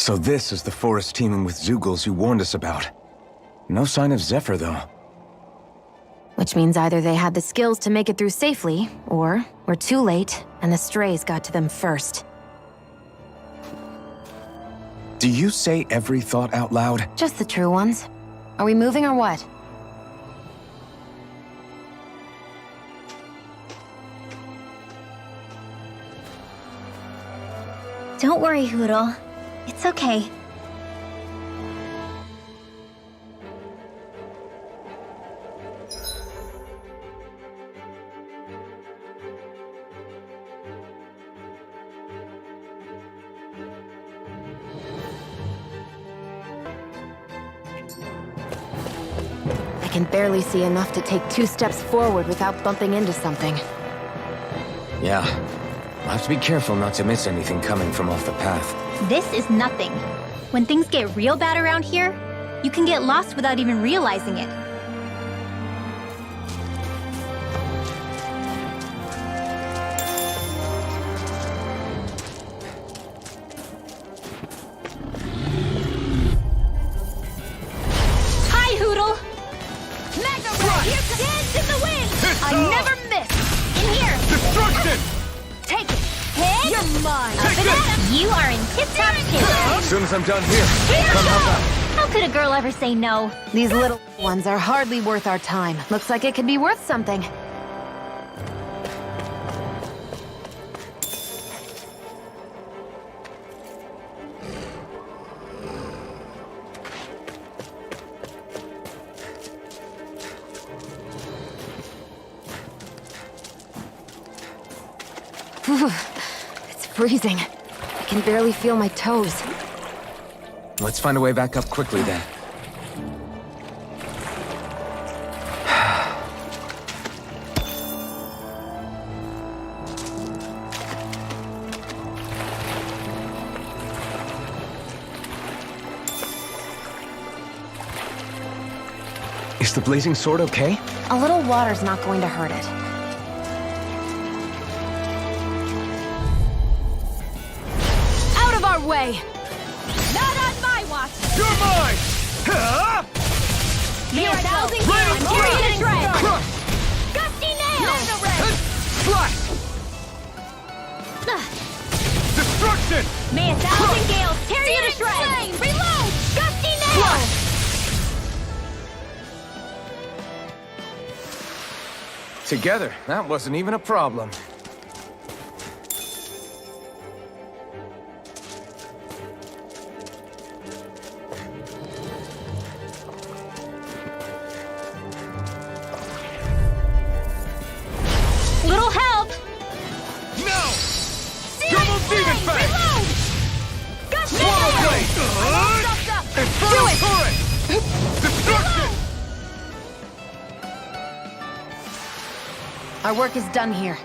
So this is the forest teeming with Zeugles you warned us about. No sign of Zephyr, though. Which means either they had the skills to make it through safely, or we're too late, and the strays got to them first. Do you say every thought out loud? Just the true ones. Are we moving or what? Don't worry, Hoodle. It's okay. I can barely see enough to take 2 steps forward without bumping into something. Yeah. I'll have to be careful not to miss anything coming from off the path. This is nothing. When things get real bad around here, you can get lost without even realizing it. Hi, Hoodle! Mega Ray! Dance in the wind! I never miss! In here! Destruction! Take it! Hit! You're mine! Take this! You are in tip-top shape! As soon as I'm done here, come help out. How could a girl ever say no? These little ones are hardly worth our time. Looks like it could be worth something. Whew. It's freezing. I can barely feel my toes. Let's find a way back up quickly then. Is the blazing sword okay? A little water's not going to hurt it. Out of our way! Not on my watch! You're mine! Huh? Here I go! Right I'm on tearing through. to shreds! Crush! Gusty nail! Slash! Destruction! May 1,000 gales tear you to shreds! Reload! Gusty nail! Together, that wasn't even a problem. Little help! No! Double demon fang! Reload! Gusty Swallow nail! blade! Infernal turret! Destruction! Our work is done here.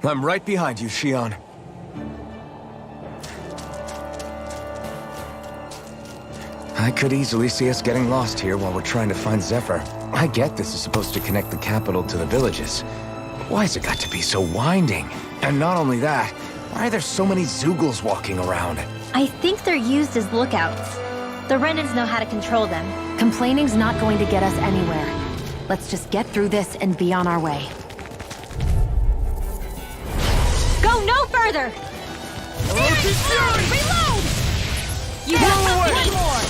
I'm right behind you, Shion. I could easily see us getting lost here while we're trying to find Zephyr. I get this is supposed to connect the capital to the villages. But why's it got to be so winding? And not only that, why are there so many Zeugles walking around? I think they're used as lookouts. The Renans know how to control them. Complaining's not going to get us anywhere. Let's just get through this and be on our way. Go no further! Reload! You have away. one more!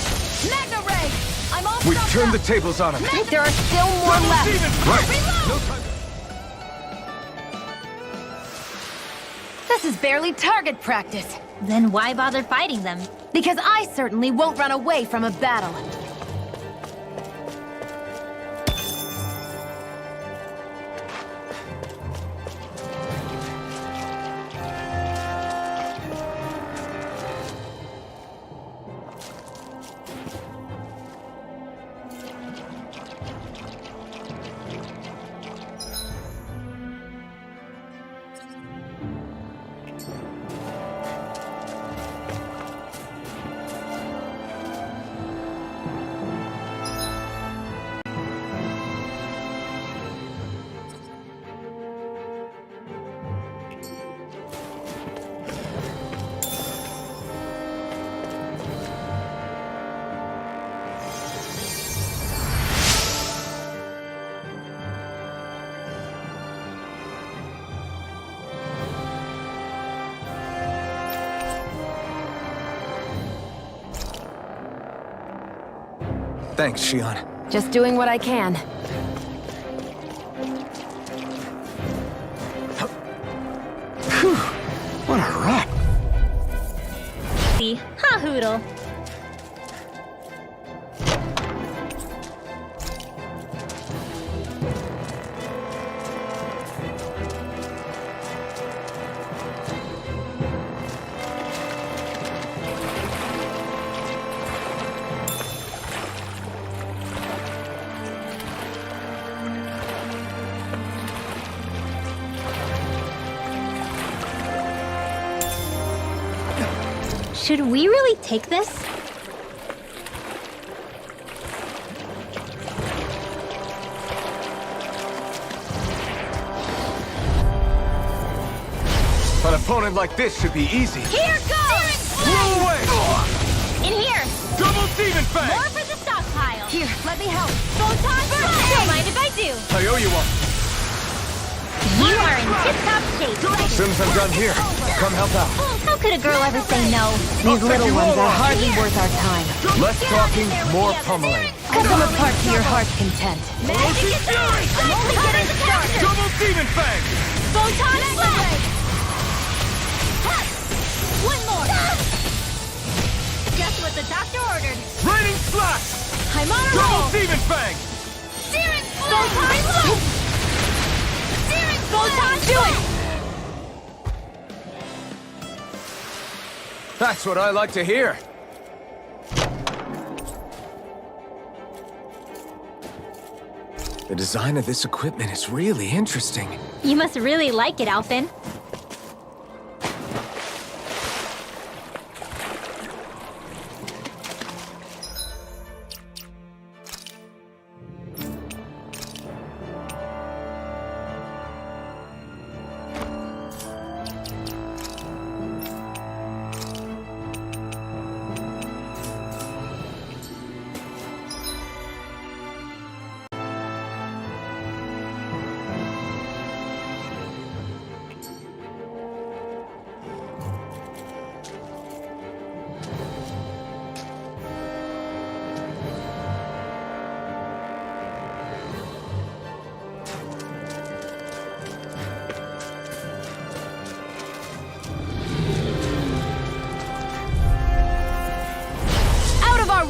Mega Ray! I'm all We've stuffed turned up. the tables on him. There are still more Double left. demon Right. fang! No time. This is barely target practice. Then why bother fighting them? Because I certainly won't run away from a battle. Thanks, Shion. Just doing what I can. Phew, what a wreck. See, ha hoodle. Should we really take this? An opponent like this should be easy. Here goes! Blow away! In here! Double Demon Fang! More for the stockpile! Here, let me help. Photon Blast! Don't mind if I do! I owe you one. You are in tip-top shape. As soon as I'm done here, I'll come help out. How could a girl ever say no? These little ones are hardly worth our time. Less talking, more pummeling. Cut them apart to your heart's content. Magic is Fury! I'm only getting started! Double Demon Fang! Photon Blast! One more! Just what the doctor ordered. Raining Slash! I'm on a Double roll! Demon Fang! Searing Photon Blast! Searing Photon Do it! That's what I like to hear. The design of this equipment is really interesting. You must really like it, Alphen.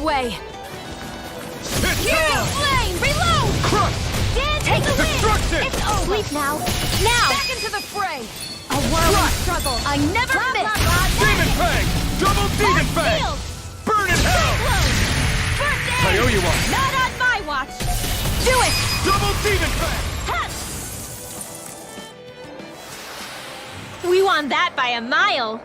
Way. Fury Flame! Reload! Crush! Dance take the win! Destruction! It's over! Sleep now! Now! Back into the fray! A whirling struggle! I never miss! Demon Fang! Double Demon Fang! Field! Burn in hell! Birthday! I owe you one. Not on my watch! Do it! Double Demon Fang! Ha! We won that by a mile!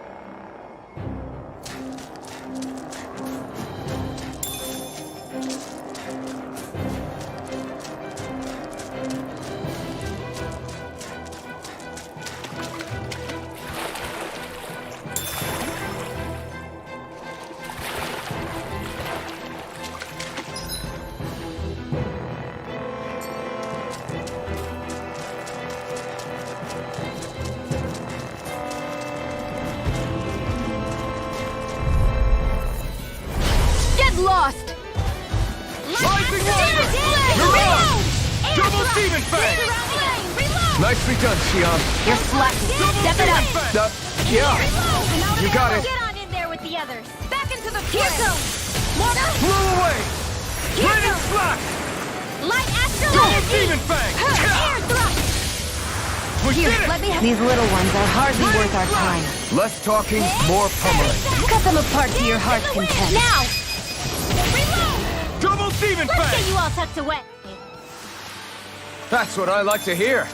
Lost! Rising Warrior! Mirage! Double Demon Fang! Nicely done, Shion. You're slacking. Step it up. Yeah. You got it. Get on in there with the others. Back into the fray. Here goes. Blow away! Raining Slash! Light Astral Double Energy. Demon Fang! Air thrust. We Here, did it! let me have. These little ones are hardly worth our time. Less talking, more pummeling. Cut them apart to your heart's content. Now. Reload. Double Demon Let's get Fang! you all tucked away. That's what I like to hear.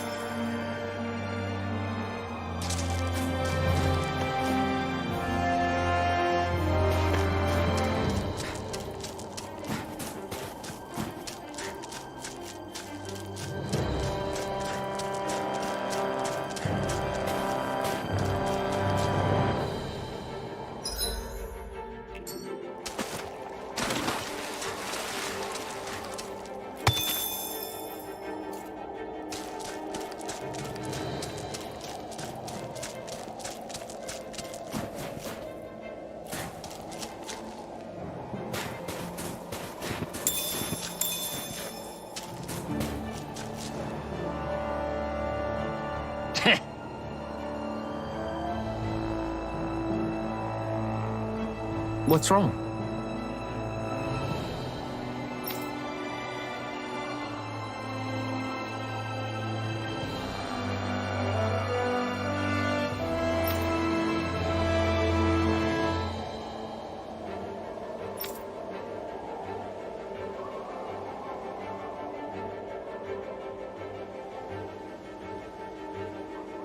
What's wrong?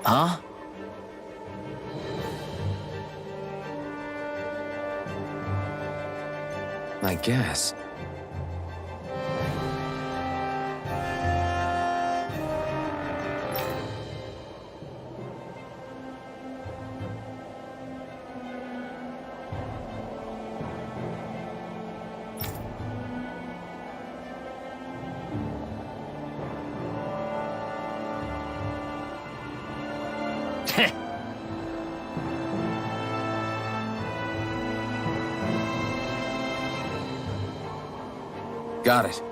Huh? I guess. Got it.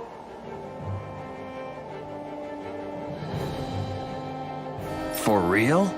For real?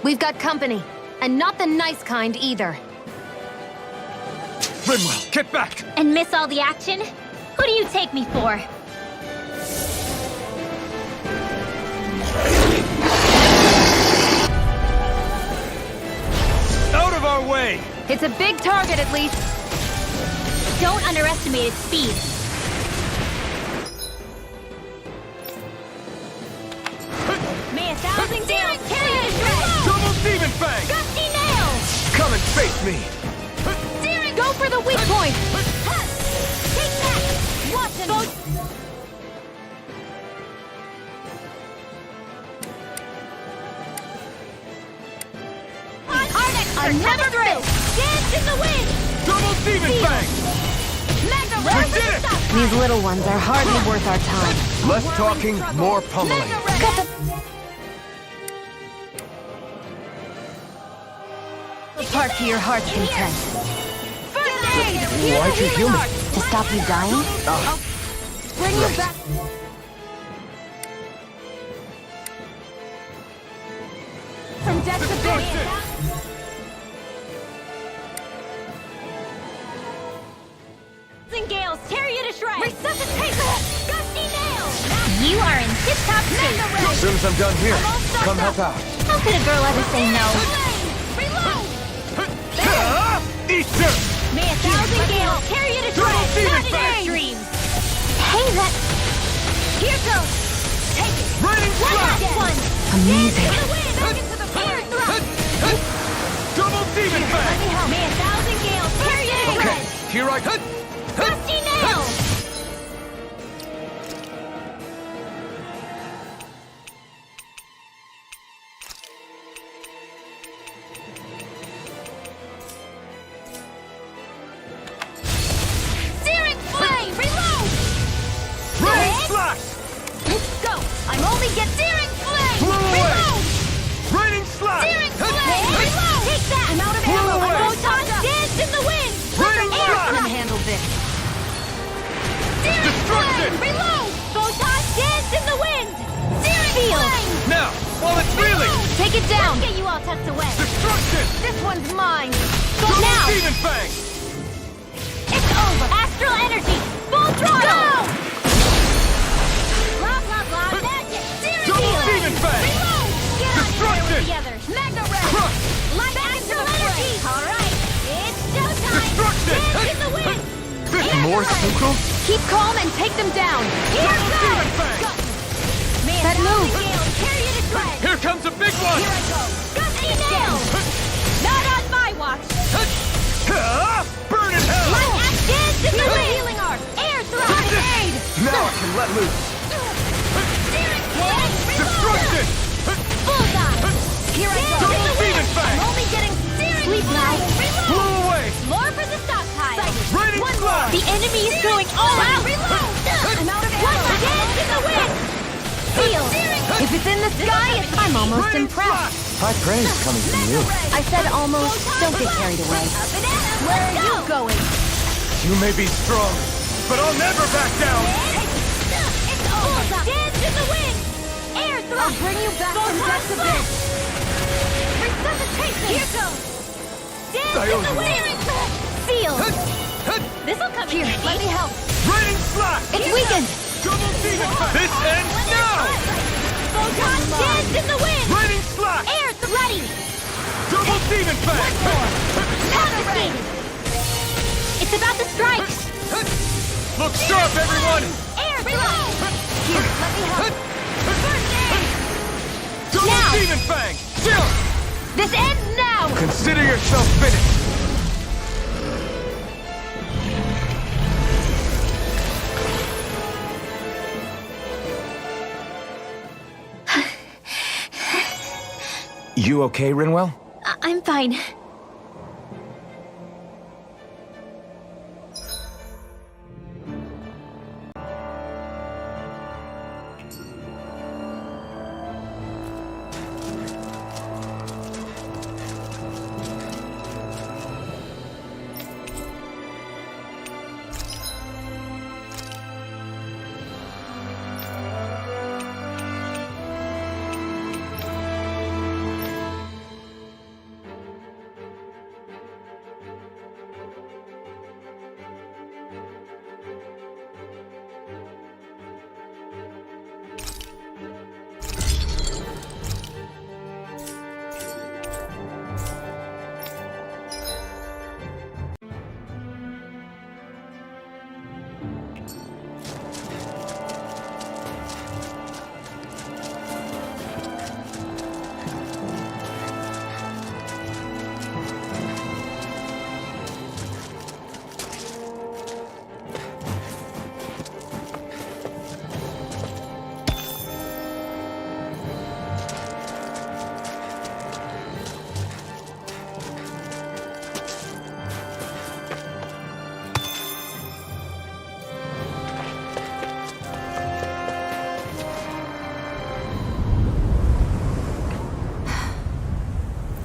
We've got company, and not the nice kind either. Rimwell, get back! And miss all the action? Who do you take me for? Out of our way! It's a big target, at least. Don't underestimate its speed. May 1,000 gales carry you to shreds! Double Demon Fang! Gusty nails! Come and face me! Go for the weak point! Take that! Watch and go! Another thrill! Dance in the wind! Double Demon Fang! Mega We Red! did it! These little ones are hardly worth our time. Less talking, more pummeling. Part to your heart's content. First aid! Why'd you heal me? To stop you dying? Bring you back! From death to death! Gales tear you to shreds! Resuscitate! Gusty nails! You are in tip-top shape! As soon as I'm done here, come help out. How could a girl ever say no? Reload! Easter! May 1,000 gales tear you to shreds! Not in your dreams! Hey, that... Here goes! Take it! Raining One Slash! last one! Amazing. Back into the air thrust! Double Demon Fang! May 1,000 gales tear you to Okay, shreds! here I... Gusty while it's reeling! Take it down! Get you all tucked away. Destruction! This one's mine! Go Double now! Demon Fang! It's over. Astral energy. Full throttle. Blah, blah, blah. Magic. Double Demon Fang! Reload. Get out of here Destruction! with the others. Mega red. Crush! Light astral energy. All right. It's showtime. Destruction! Dance in the wind. More Suko? Keep calm and take them down! Here Double Demon goes. Fang! Man, That now move. the gale. Carry it to shreds. Here comes a big one! Here I go. Gusty nail. Not on my watch. Burn in hell! Light axe dance in the wind. Healing art. Air thrust. Aid. Now I can let loose! Steering flash. Destruction! Bullseye. Here I go. Double Demon Fang! I'm only getting steering. Sleep now. Blew away! More for the stockpile. Raining One Slash! The enemy is going all out. Reload. I'm out of ammo. One more dance in the wind. Feel. If it's in the sky, I'm almost Raining impressed. High praise coming from you. I said almost. Don't get carried away. Where are you going? You may be strong, but I'll never back down! It's over. Dance in the wind. Air thrust. I'll bring you back from death to this. Resuscitation. Here goes. Dance I in owe the you. wind. Feel. This'll come Here, in. let me help. Raining Slash! It's weakened! Double Demon Fang! This ends now! Photon dance in the wind. Raining Slash! Air ready. Double Demon Fang! Confiscated. It's about to strike. Look sharp, everyone! Air thrust. Here, let me help. First aid. Double Now. Demon Fang! Chill! This ends now. Consider yourself finished! You okay, Rinwell? I'm fine.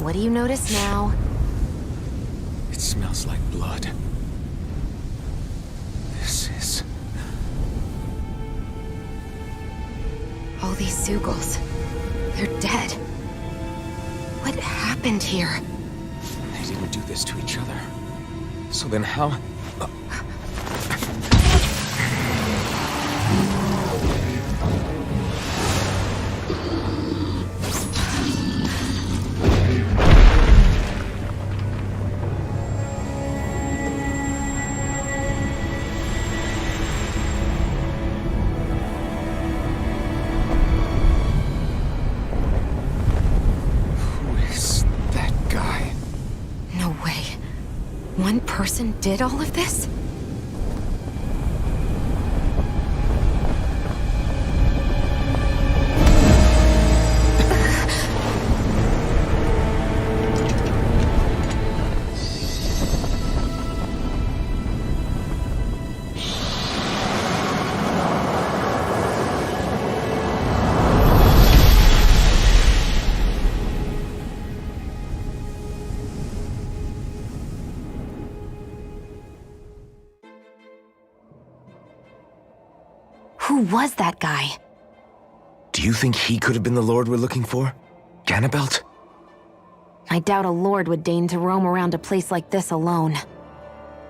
What do you notice now? It smells like blood. This is... All these Zugals. They're dead. What happened here? They didn't do this to each other. So then how... One person did all of this? Who was that guy? Do you think he could have been the lord we're looking for? Ganabalt? I doubt a lord would deign to roam around a place like this alone.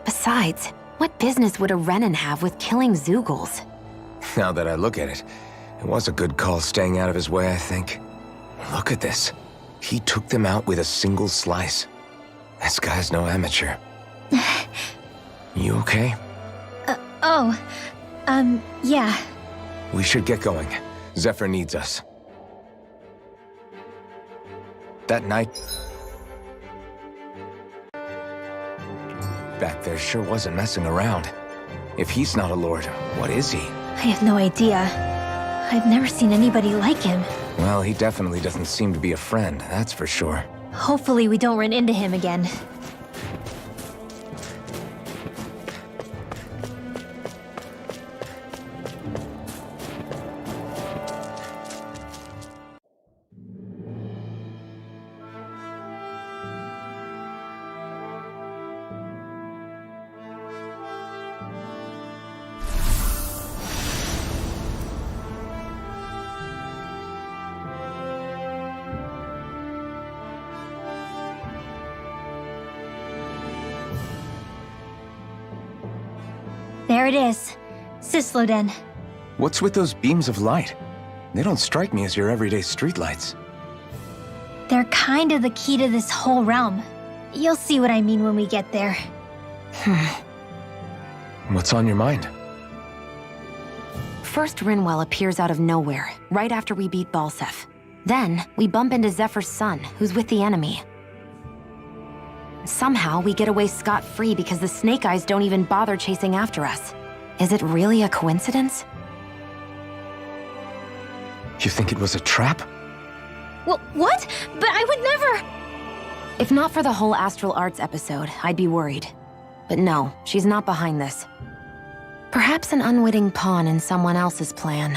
Besides, what business would a Renan have with killing Zeugles? Now that I look at it, it was a good call staying out of his way, I think. Look at this. He took them out with a single slice. This guy's no amateur. You okay? Yeah. We should get going. Zephyr needs us. That night... back there sure wasn't messing around. If he's not a lord, what is he? I have no idea. I've never seen anybody like him. Well, he definitely doesn't seem to be a friend, that's for sure. Hopefully we don't run into him again. There it is. Cysloden. What's with those beams of light? They don't strike me as your everyday streetlights. They're kind of the key to this whole realm. You'll see what I mean when we get there. What's on your mind? First, Rinwell appears out of nowhere, right after we beat Balseph. Then, we bump into Zephyr's son, who's with the enemy. Somehow, we get away scot-free because the Snake Eyes don't even bother chasing after us. Is it really a coincidence? You think it was a trap? What? But I would never... If not for the whole Astral Arts episode, I'd be worried. But no, she's not behind this. Perhaps an unwitting pawn in someone else's plan.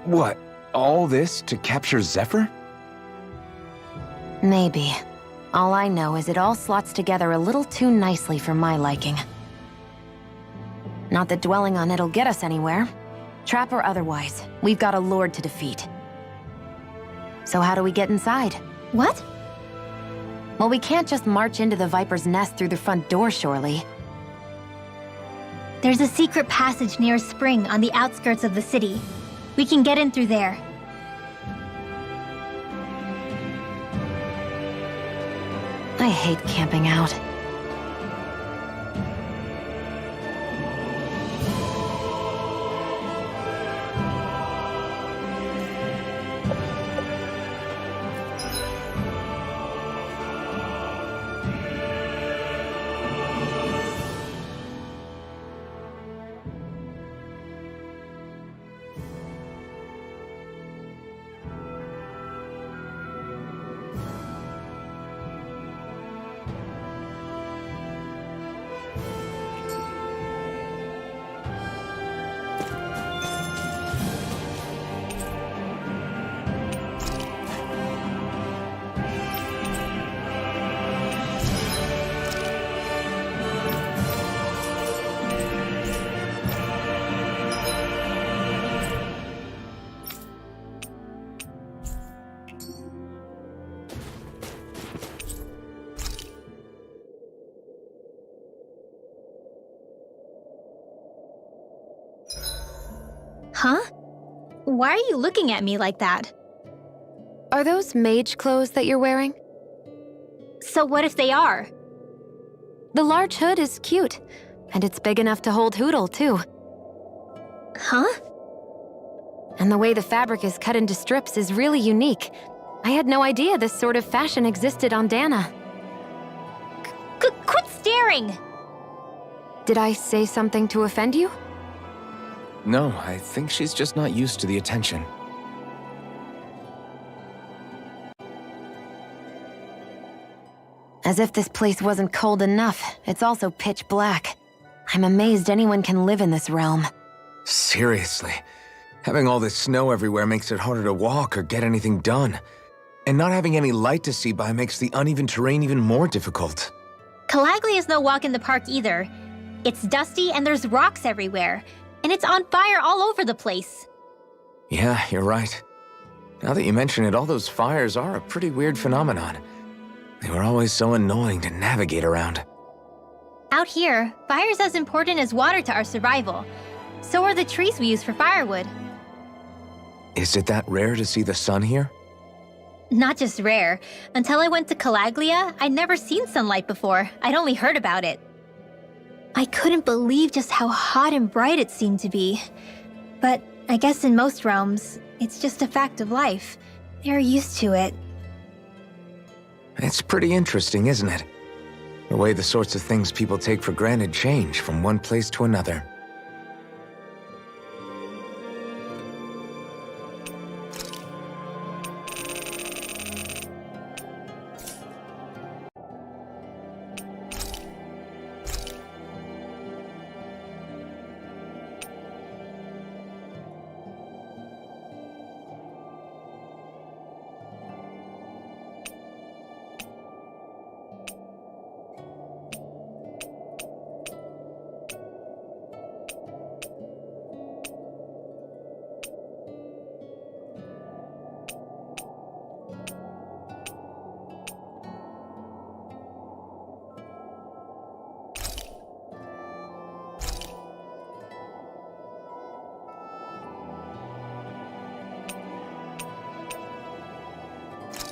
What? All this to capture Zephyr? Maybe. All I know is it all slots together a little too nicely for my liking. Not that dwelling on it'll get us anywhere. Trap or otherwise, we've got a lord to defeat. So how do we get inside? What? Well, we can't just march into the Viper's nest through the front door, surely. There's a secret passage near a spring on the outskirts of the city. We can get in through there. I hate camping out. Huh? Why are you looking at me like that? Are those mage clothes that you're wearing? So what if they are? The large hood is cute, and it's big enough to hold Hootle, too. Huh? And the way the fabric is cut into strips is really unique. I had no idea this sort of fashion existed on Dana. Quit staring! Did I say something to offend you? No, I think she's just not used to the attention. As if this place wasn't cold enough, it's also pitch black. I'm amazed anyone can live in this realm. Seriously. Having all this snow everywhere makes it harder to walk or get anything done. And not having any light to see by makes the uneven terrain even more difficult. Calagli is no walk in the park either. It's dusty and there's rocks everywhere. And it's on fire all over the place. Yeah, you're right. Now that you mention it, all those fires are a pretty weird phenomenon. They were always so annoying to navigate around. Out here, fire's as important as water to our survival. So are the trees we use for firewood. Is it that rare to see the sun here? Not just rare. Until I went to Calaglia, I'd never seen sunlight before. I'd only heard about it. I couldn't believe just how hot and bright it seemed to be. But I guess in most realms, it's just a fact of life. They're used to it. It's pretty interesting, isn't it? The way the sorts of things people take for granted change from one place to another.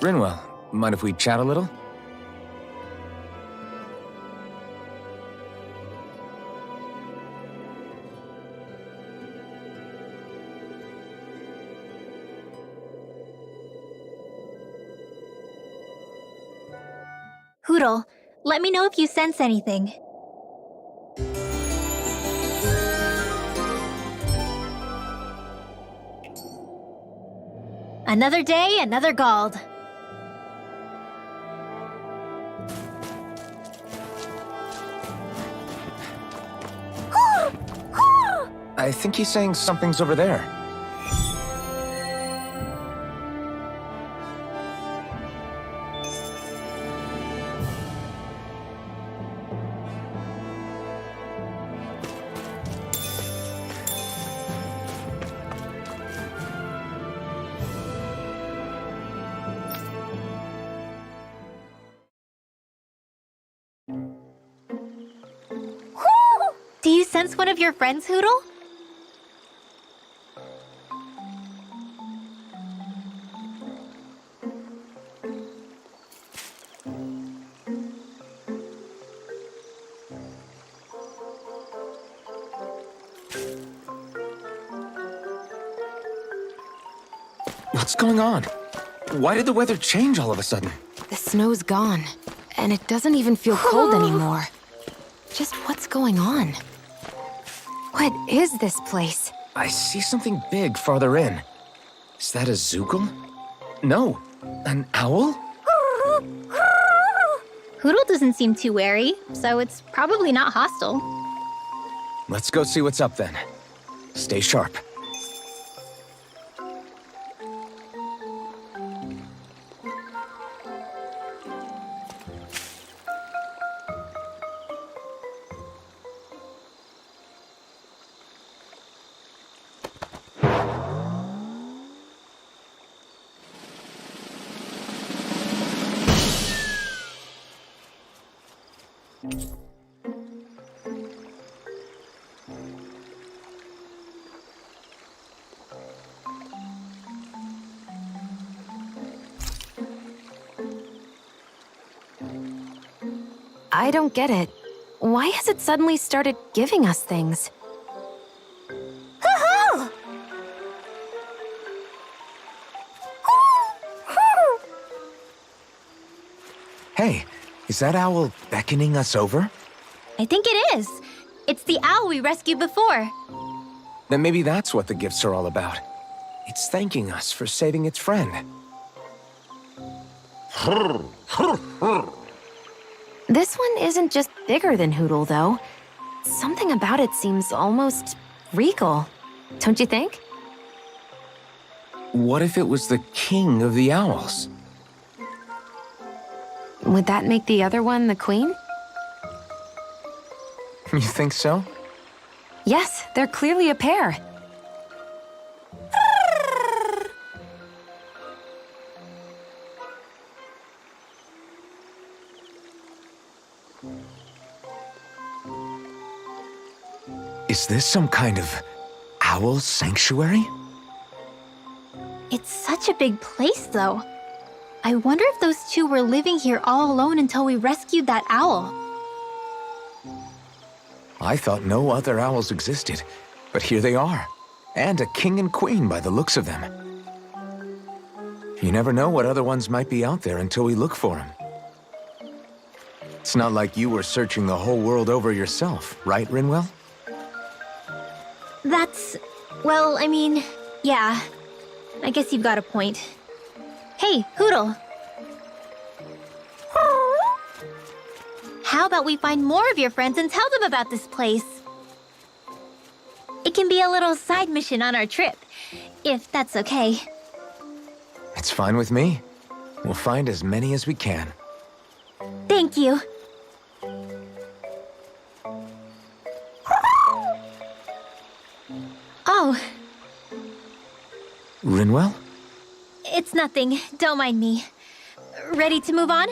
Rinwell, mind if we chat a little? Hoodle, let me know if you sense anything. Another day, another Gald. I think he's saying something's over there. Do you sense one of your friends, Hoodle? What's going on? Why did the weather change all of a sudden? The snow's gone, and it doesn't even feel cold anymore. Just what's going on? What is this place? I see something big farther in. Is that a Zeugl? No, an owl? Hoodle doesn't seem too wary, so it's probably not hostile. Let's go see what's up then. Stay sharp. I don't get it. Why has it suddenly started giving us things? Hey, is that owl beckoning us over? I think it is. It's the owl we rescued before. Then maybe that's what the gifts are all about. It's thanking us for saving its friend. This one isn't just bigger than Hoodle, though. Something about it seems almost regal. Don't you think? What if it was the king of the owls? Would that make the other one the queen? You think so? Yes, they're clearly a pair. Is this some kind of owl sanctuary? It's such a big place, though. I wonder if those two were living here all alone until we rescued that owl. I thought no other owls existed, but here they are. And a king and queen by the looks of them. You never know what other ones might be out there until we look for them. It's not like you were searching the whole world over yourself, right, Rinwell? Well, I mean, yeah. I guess you've got a point. Hey, Hoodle! How about we find more of your friends and tell them about this place? It can be a little side mission on our trip, if that's okay. It's fine with me. We'll find as many as we can. Thank you. Oh, Rinwell? it's nothing. Don't mind me. Ready to move on?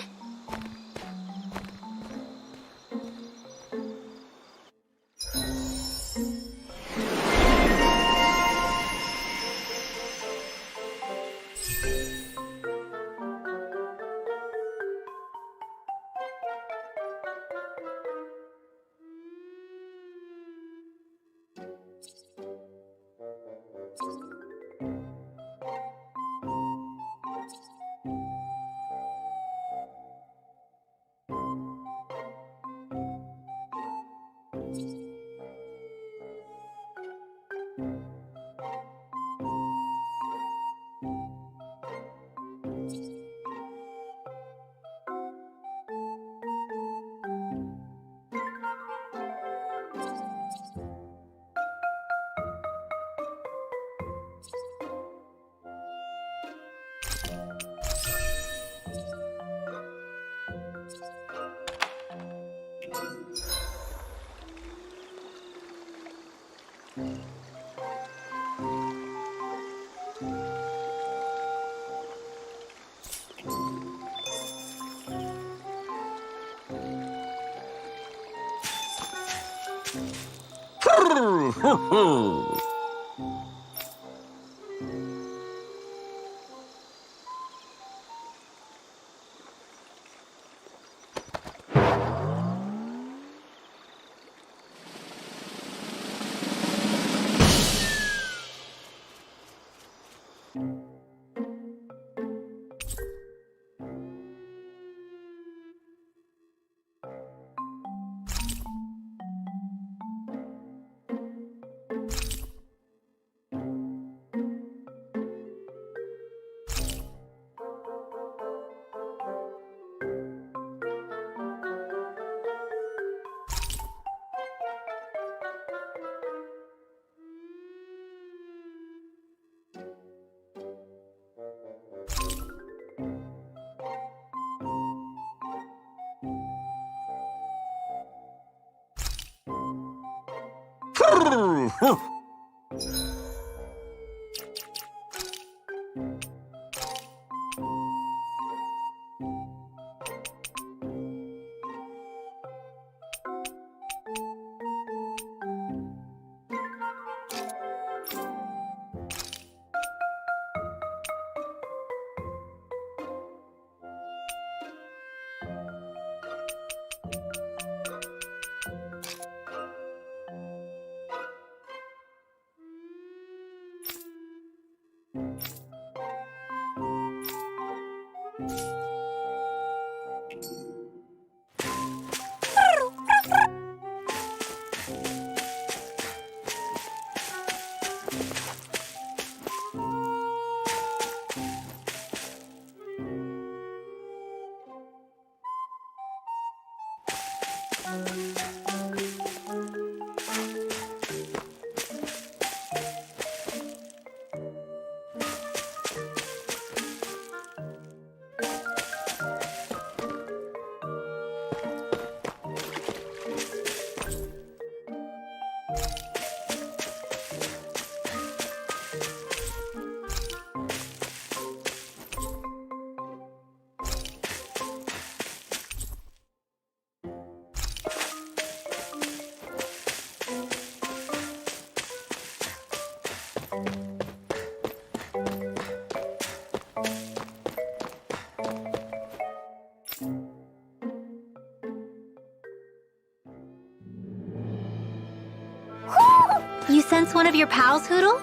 Viscint's one of your pals, Hoodle?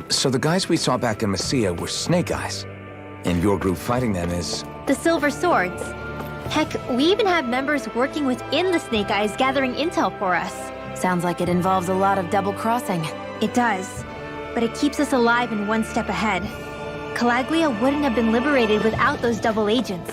So the guys we saw back in Messia were Snake Eyes, and your group fighting them is... The Silver Swords. Heck, we even have members working within the Snake Eyes gathering intel for us. Sounds like it involves a lot of double-crossing. It does, but it keeps us alive and one step ahead. Calaglia wouldn't have been liberated without those double agents.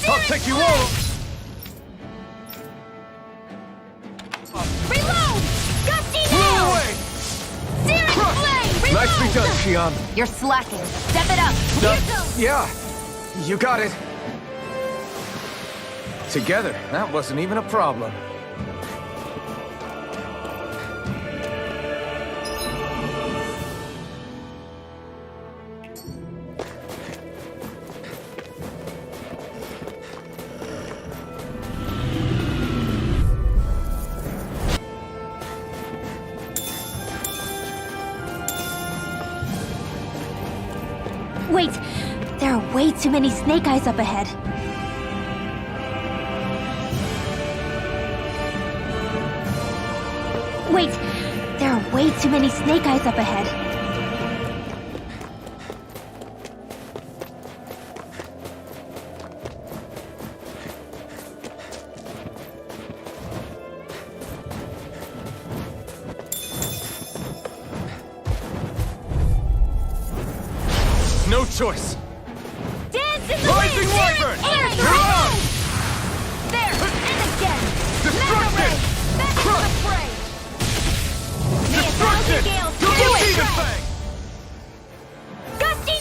I'll take you all! Reload! Gusty Blow nail! away! Searing flame! Reload! Nicely done, Xion. You're slacking. Step it up. Yeah, you got it. Together, that wasn't even a problem. Wait, there are way too many Snake Eyes up ahead. Wait, there are way too many Snake Eyes up ahead. No choice. Dance in the Rising wind! Wyvern! Searing You're flame! on! There, and again! Destruction! Crush! Destruction! Double Demon Fang! Gusty!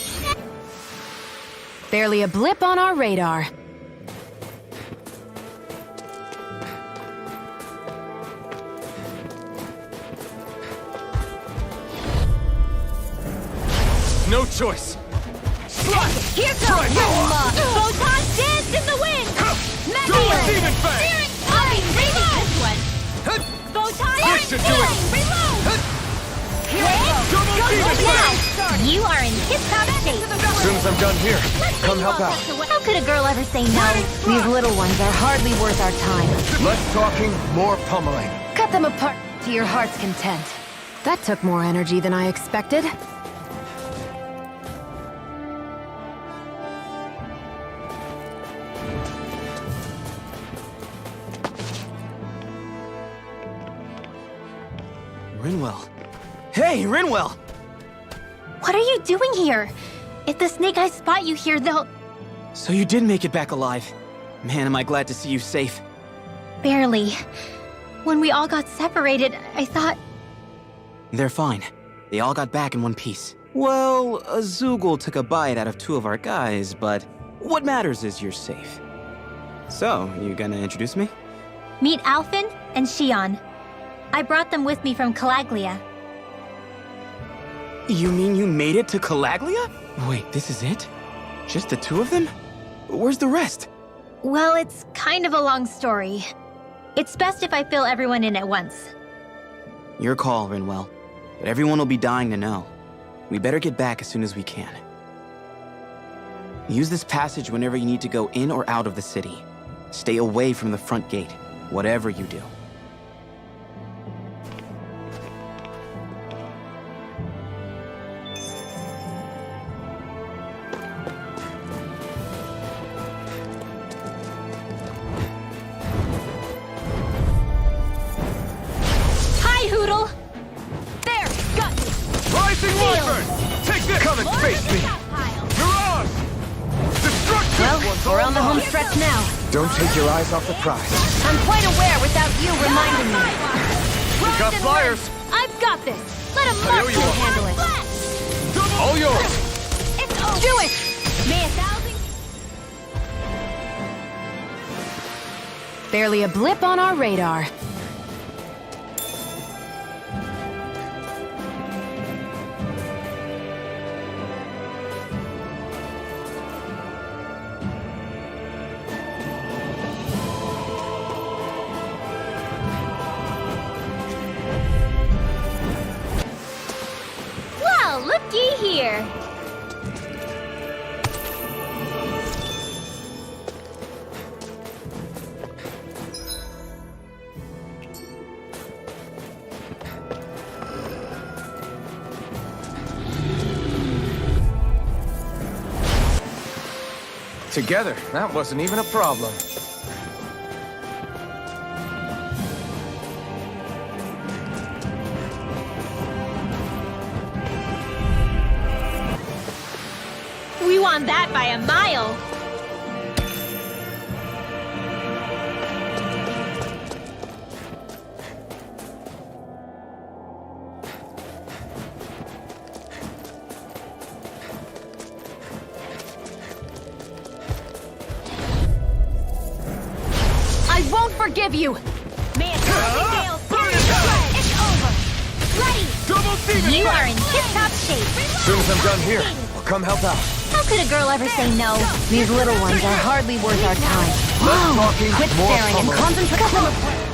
Barely a blip on our radar. No choice. Here goes! Photon dance in the wind! Double Demon Fang! Searing flame! Reload! This one! Photon This should do it. Reload! Here we go! Double Demon Fang! You are in tip-top shape. As soon as I'm done here, come help out. How could a girl ever say no? These little ones are hardly worth our time. Less talking, more pummeling. Cut them apart to your heart's content. That took more energy than I expected. Rinwell. Hey, Rinwell! What are you doing here? If the Snake Eyes spot you here, they'll... So you did make it back alive. Man, am I glad to see you safe. Barely. When we all got separated, I thought... They're fine. They all got back in one piece. Well, a Zoogle took a bite out of two of our guys, but what matters is you're safe. So, you gonna introduce me? Meet Alphen and Xion. I brought them with me from Calaglia. You mean you made it to Calaglia? Wait, this is it? Just the two of them? Where's the rest? Well, it's kind of a long story. It's best if I fill everyone in at once. Your call, Rinwell. But everyone will be dying to know. We better get back as soon as we can. Use this passage whenever you need to go in or out of the city. Stay away from the front gate, whatever you do. We're on the home stretch now. Don't take your eyes off the prize. I'm quite aware without you reminding me. We got flyers! I've got this. Let a I owe you marksman one. handle it. All yours! It's over. Do it! May 1,000... Barely a blip on our radar. Well, looky here. Together, that wasn't even a problem. We won that by a mile. I won't forgive you! May 1,000 gales carry the flag. It's over. Ready. Double demon! You are in tip-top shape. As soon as I'm done here, I'll come help out. How could a girl ever say no? These little ones are hardly worth our time. Less talking, Quit more staring and pummeling. concentrate.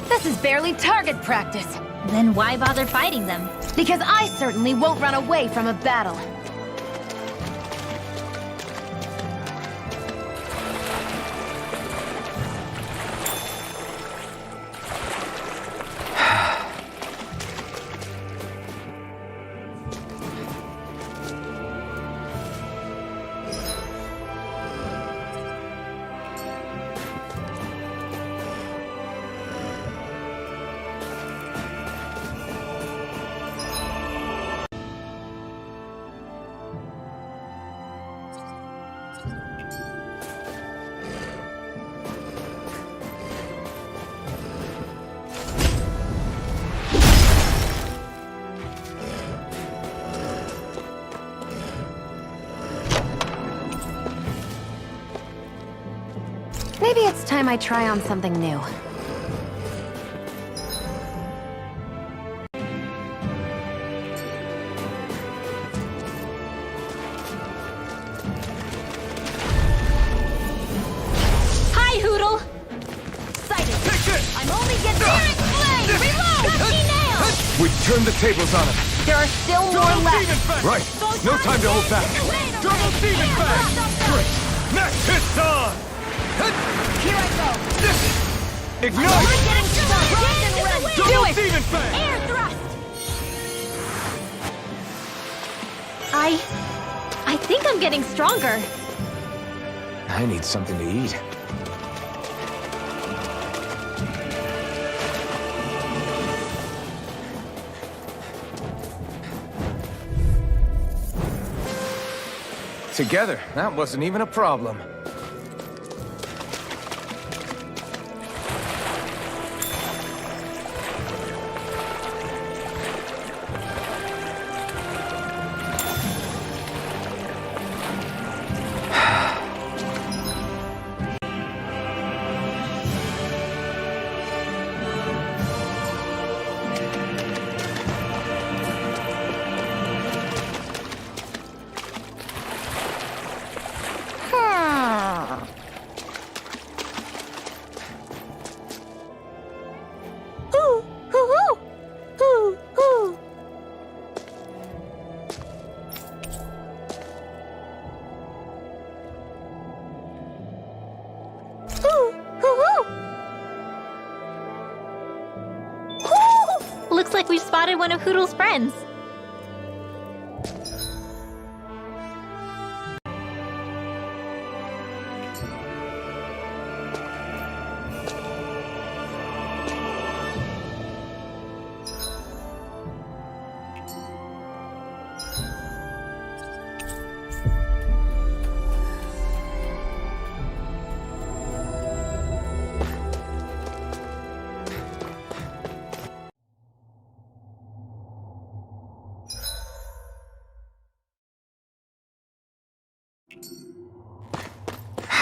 This is barely target practice. Then why bother fighting them? Because I certainly won't run away from a battle. Maybe it's time I try on something new. Hi, Hoodle. Sighted! Take this! I'm only getting... Flame, reload. She nailed. We've turned the tables on him. There are still more Double left. demon fang! Right. No time to hold back. Double demon fang! Great! Next hit's on! Here I go. Ignite! Do Double it! demon fang! Air thrust. I think I'm getting stronger. I need something to eat. Together, that wasn't even a problem. Looks like we've spotted one of Hoodle's friends.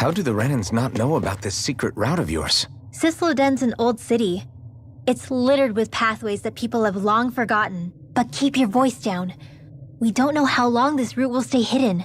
How do the Renans not know about this secret route of yours? Cysloden's an old city. It's littered with pathways that people have long forgotten. But keep your voice down. We don't know how long this route will stay hidden.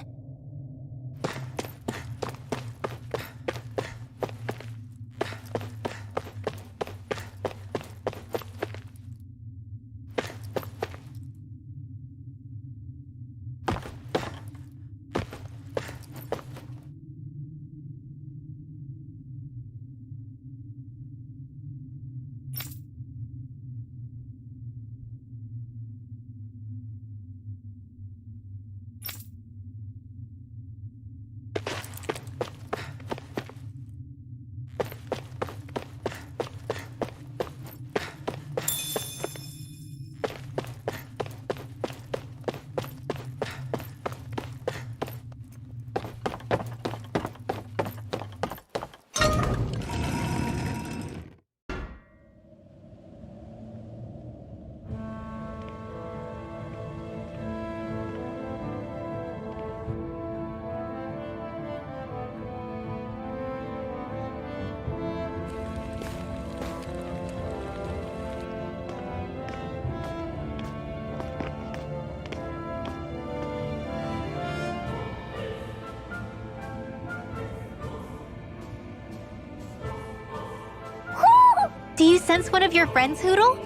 Do you sense one of your friends, Hoodle?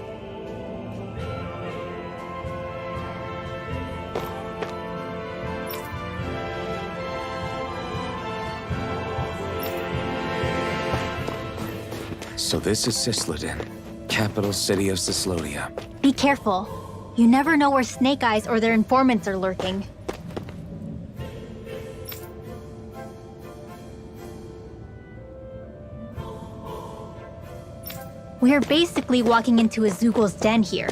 So this is Cysloden, capital city of Cyslodia. Be careful. You never know where Snake Eyes or their informants are lurking. We're basically walking into a Zoogl's den here.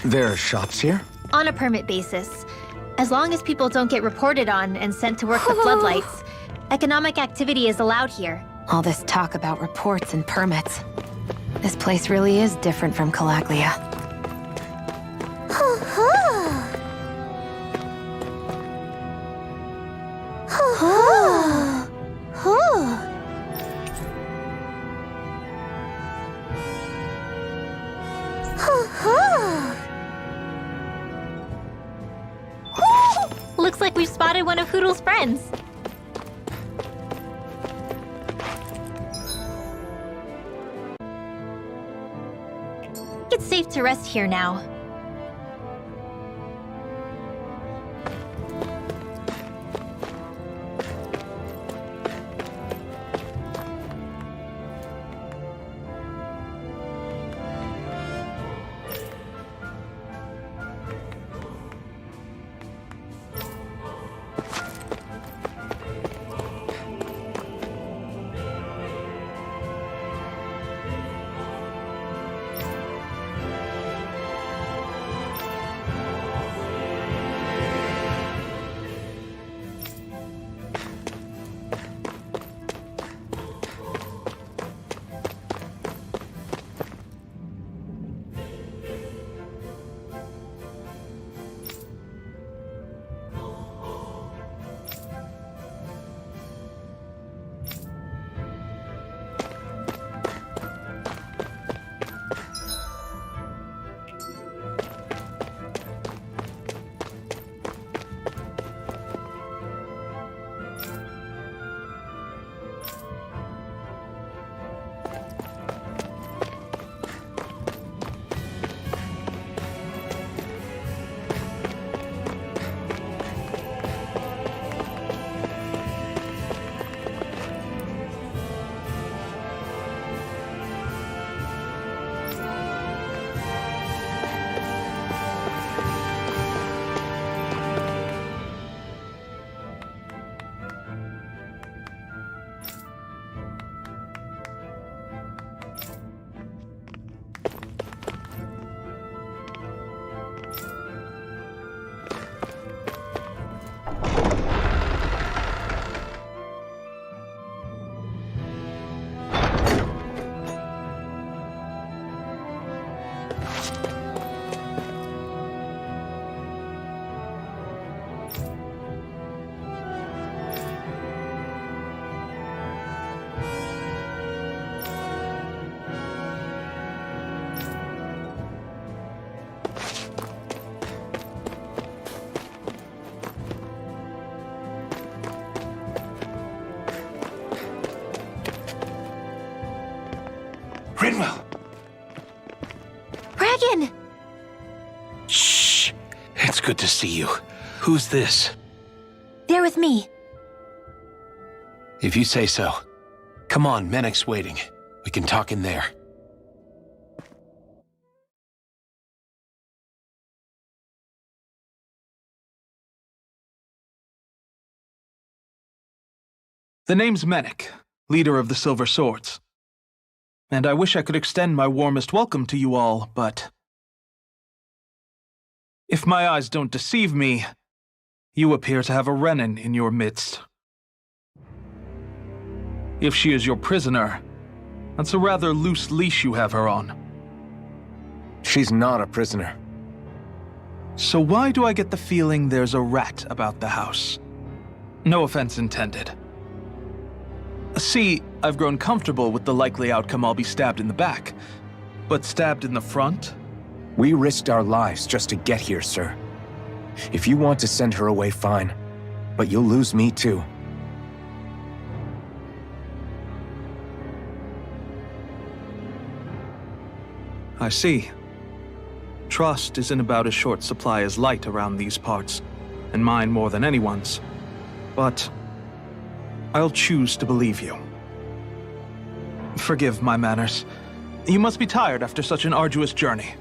There are shops here? On a permit basis. As long as people don't get reported on and sent to work the floodlights, economic activity is allowed here. All this talk about reports and permits. This place really is different from Calaglia. Looks like we've spotted one of Hoodle's friends. It's safe to rest here now. Bragan! Shh! It's good to see you. Who's this? They're with me. If you say so. Come on, Menek's waiting. We can talk in there. The name's Menek, leader of the Silver Swords. And I wish I could extend my warmest welcome to you all, but if my eyes don't deceive me, you appear to have a Renin in your midst. If she is your prisoner, that's a rather loose leash you have her on. She's not a prisoner. So why do I get the feeling there's a rat about the house? No offense intended. See, I've grown comfortable with the likely outcome I'll be stabbed in the back, but stabbed in the front? We risked our lives just to get here, sir. If you want to send her away, fine. But you'll lose me too. I see. Trust is in about as short supply as light around these parts, and mine more than anyone's. But I'll choose to believe you. Forgive my manners. You must be tired after such an arduous journey.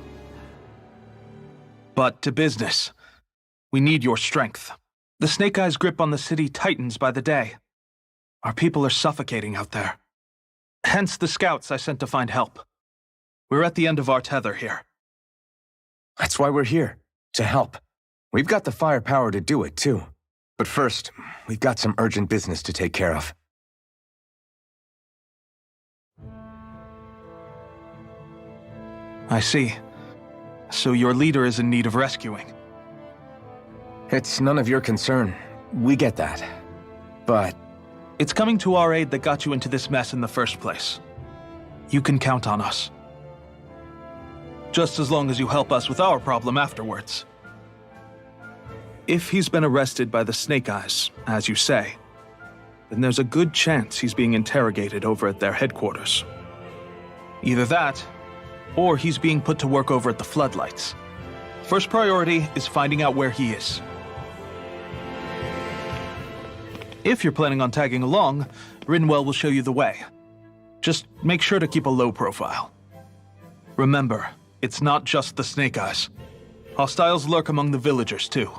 But to business. We need your strength. The Snake Eyes' grip on the city tightens by the day. Our people are suffocating out there. Hence the scouts I sent to find help. We're at the end of our tether here. That's why we're here, to help. We've got the firepower to do it, too. But first, we've got some urgent business to take care of. I see. So your leader is in need of rescuing. It's none of your concern. We get that. But it's coming to our aid that got you into this mess in the first place. You can count on us. Just as long as you help us with our problem afterwards. If he's been arrested by the Snake Eyes, as you say, then there's a good chance he's being interrogated over at their headquarters. Either that, or he's being put to work over at the Floodlights. First priority is finding out where he is. If you're planning on tagging along, Rinwell will show you the way. Just make sure to keep a low profile. Remember, it's not just the Snake Eyes. Hostiles lurk among the villagers, too.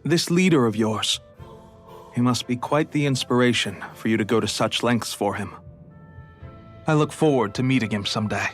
This leader of yours, he must be quite the inspiration for you to go to such lengths for him. I look forward to meeting him someday.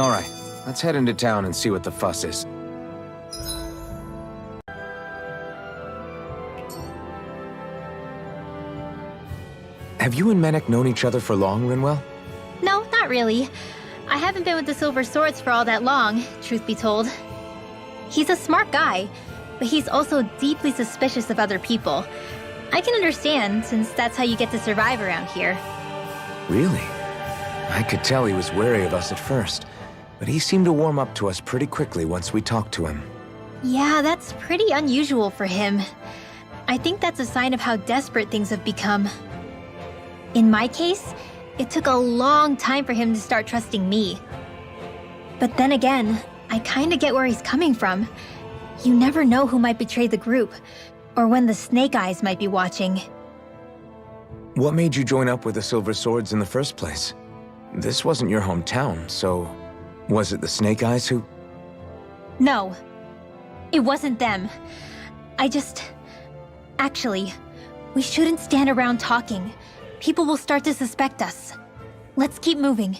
all right, let's head into town and see what the fuss is. Have you and Menek known each other for long, Rinwell? No, not really. I haven't been with the Silver Swords for all that long, truth be told. He's a smart guy, but he's also deeply suspicious of other people. I can understand, since that's how you get to survive around here. Really? I could tell he was wary of us at first, but he seemed to warm up to us pretty quickly once we talked to him. Yeah, that's pretty unusual for him. I think that's a sign of how desperate things have become. In my case, it took a long time for him to start trusting me. But then again, I kinda get where he's coming from. You never know who might betray the group, or when the Snake Eyes might be watching. What made you join up with the Silver Swords in the first place? This wasn't your hometown, so was it the Snake Eyes who... No, it wasn't them. Actually, we shouldn't stand around talking. People will start to suspect us. Let's keep moving.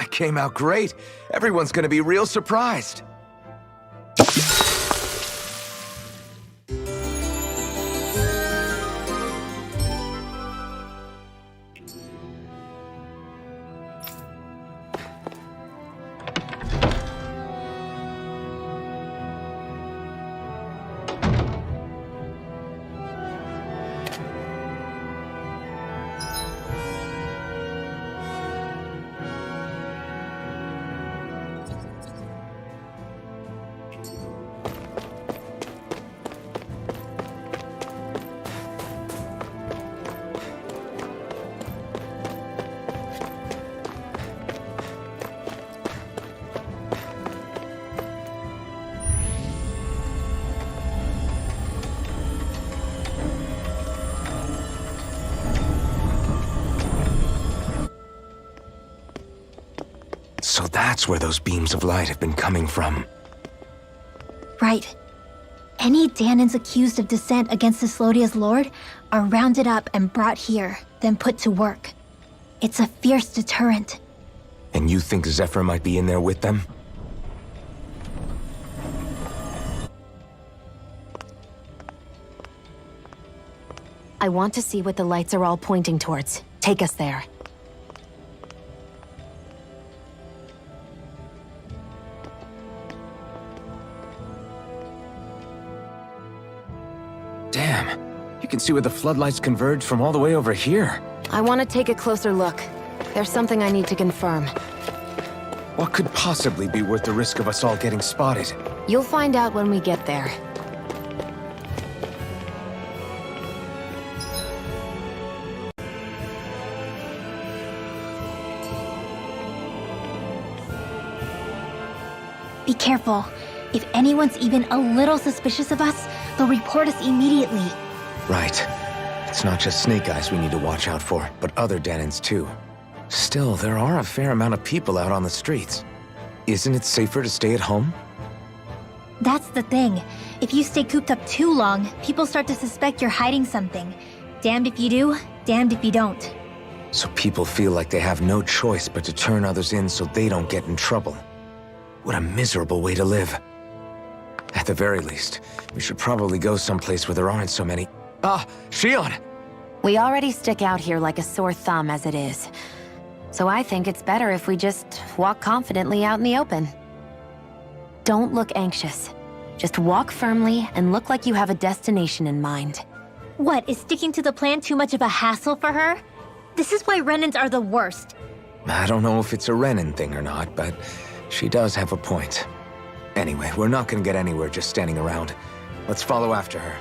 That came out great. Everyone's gonna be real surprised. So that's where those beams of light have been coming from. Right. Any Danans accused of dissent against Cyslodia's lord are rounded up and brought here, then put to work. It's a fierce deterrent. And you think Zephyr might be in there with them? I want to see what the lights are all pointing towards. Take us there. Damn. You can see where the floodlights converge from all the way over here. I want to take a closer look. There's something I need to confirm. What could possibly be worth the risk of us all getting spotted? You'll find out when we get there. Be careful. If anyone's even a little suspicious of us, they'll report us immediately. Right. It's not just Snake Eyes we need to watch out for, but other Danans too. Still, there are a fair amount of people out on the streets. Isn't it safer to stay at home? That's the thing. If you stay cooped up too long, people start to suspect you're hiding something. Damned if you do, damned if you don't. So people feel like they have no choice but to turn others in so they don't get in trouble. What a miserable way to live. At the very least, we should probably go someplace where there aren't so many... Ah, Shion! We already stick out here like a sore thumb as it is. So I think it's better if we just walk confidently out in the open. Don't look anxious. Just walk firmly and look like you have a destination in mind. What, is sticking to the plan too much of a hassle for her? This is why Renans are the worst. I don't know if it's a Renan thing or not, but she does have a point. Anyway, we're not gonna get anywhere just standing around. Let's follow after her.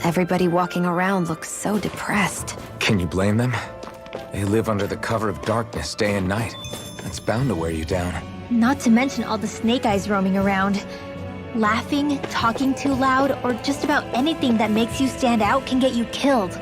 Everybody walking around looks so depressed. Can you blame them? They live under the cover of darkness day and night. That's bound to wear you down. Not to mention all the Snake Eyes roaming around. Laughing, talking too loud, or just about anything that makes you stand out can get you killed.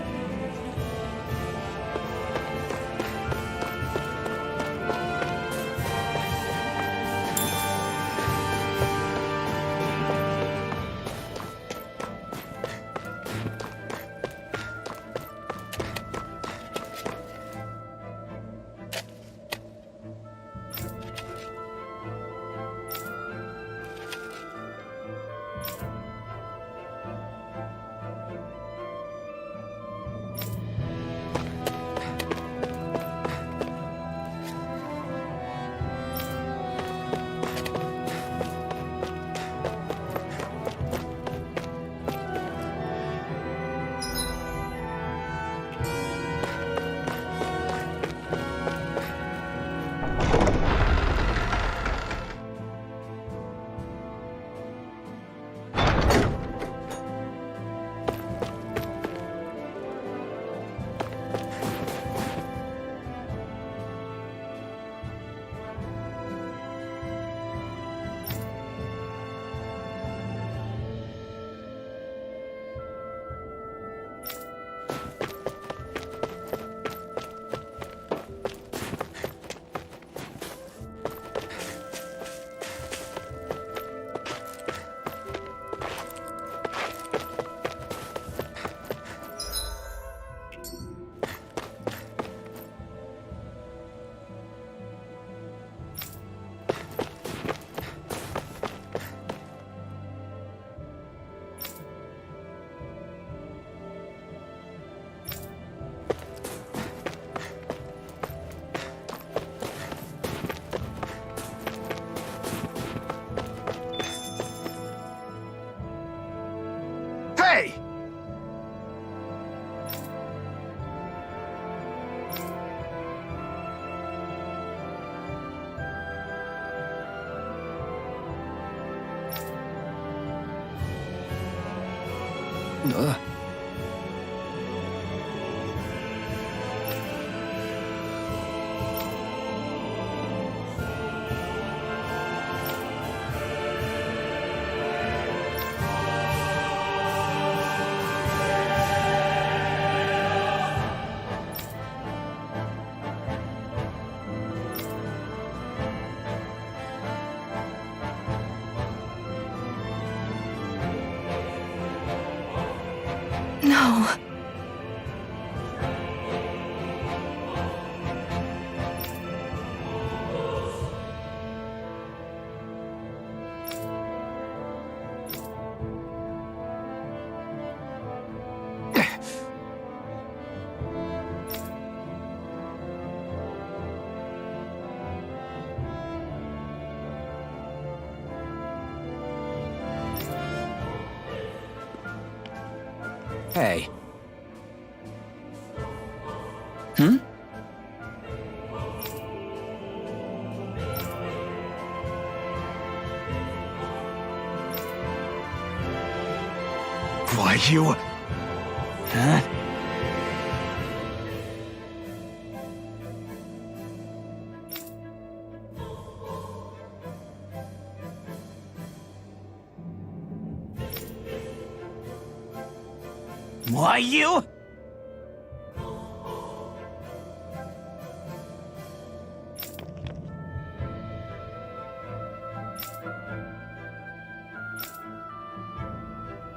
No. Hey. Why, you... Huh? Why, you...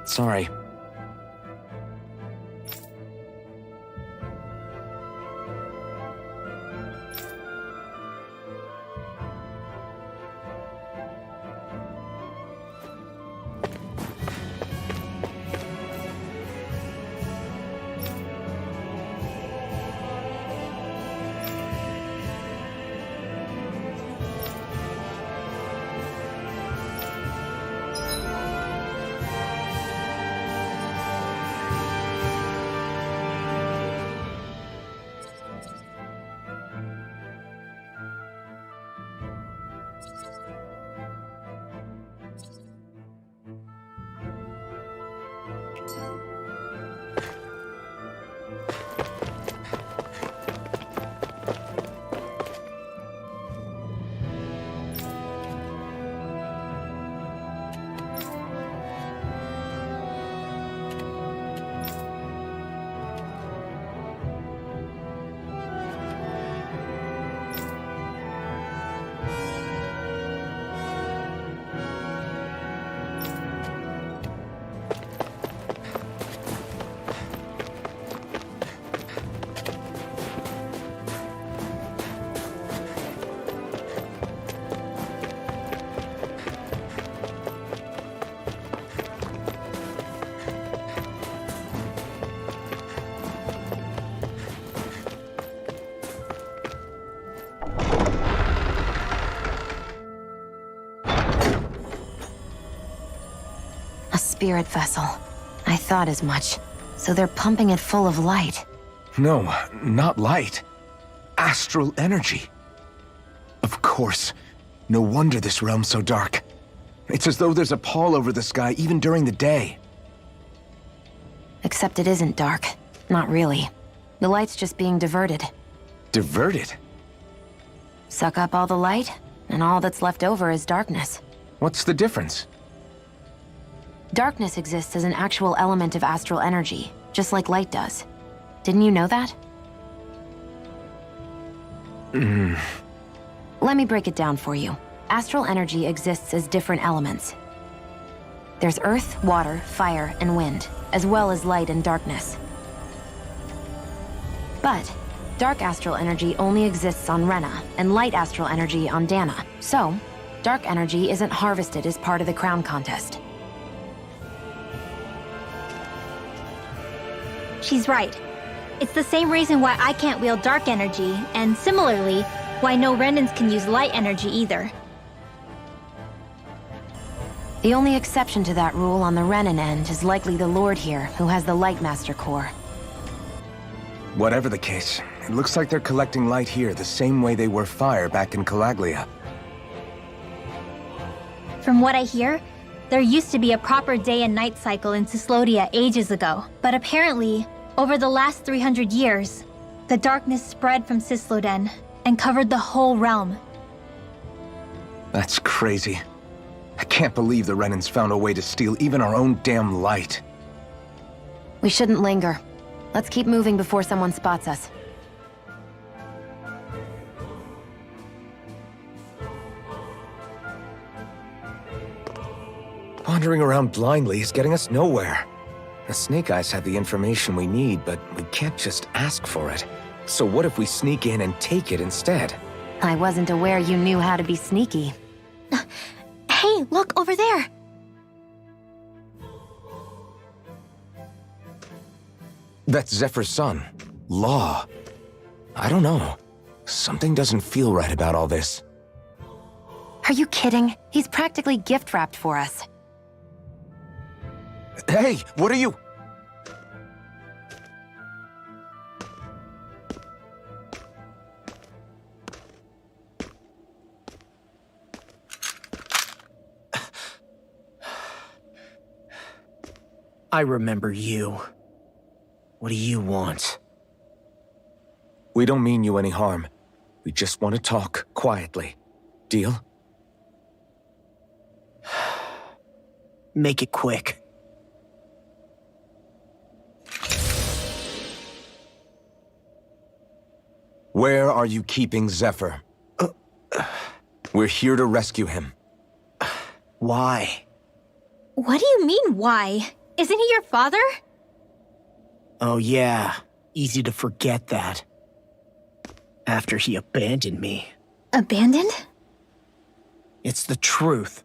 Sorry. Spirit vessel. I thought as much. So they're pumping it full of light. No, not light. Astral energy. Of course. No wonder this realm's so dark. It's as though there's a pall over the sky even during the day. Except it isn't dark. Not really. The light's just being diverted. Diverted? Suck up all the light, and all that's left over is darkness. What's the difference? Darkness exists as an actual element of astral energy, just like light does. Didn't you know that? Let me break it down for you. Astral energy exists as different elements. There's earth, water, fire, and wind, as well as light and darkness. But dark astral energy only exists on Rena, and light astral energy on Dana. So, dark energy isn't harvested as part of the crown contest. She's right. It's the same reason why I can't wield dark energy, and similarly, why no Renans can use light energy either. The only exception to that rule on the Renan end is likely the Lord here, who has the Light Master core. Whatever the case, it looks like they're collecting light here the same way they were fire back in Calaglia. From what I hear, There used to be a proper day and night cycle in Cyslodia ages ago, but apparently, over the last 300 years, the darkness spread from Cysloden and covered the whole realm. That's crazy. I can't believe the Renans found a way to steal even our own damn light. We shouldn't linger. Let's keep moving before someone spots us. Wandering around blindly is getting us nowhere. The Snake Eyes have the information we need, but we can't just ask for it. So what if we sneak in and take it instead? I wasn't aware you knew how to be sneaky. Hey, look over there! That's Zephyr's son, Law. I don't know. Something doesn't feel right about all this. Are you kidding? He's practically gift-wrapped for us. Hey, what are you? I remember you. What do you want? We don't mean you any harm. We just want to talk quietly. Deal? Make it quick. Where are you keeping Zephyr? We're here to rescue him. Why? What do you mean, why? Isn't he your father? Oh yeah, easy to forget that. After he abandoned me. Abandoned? It's the truth.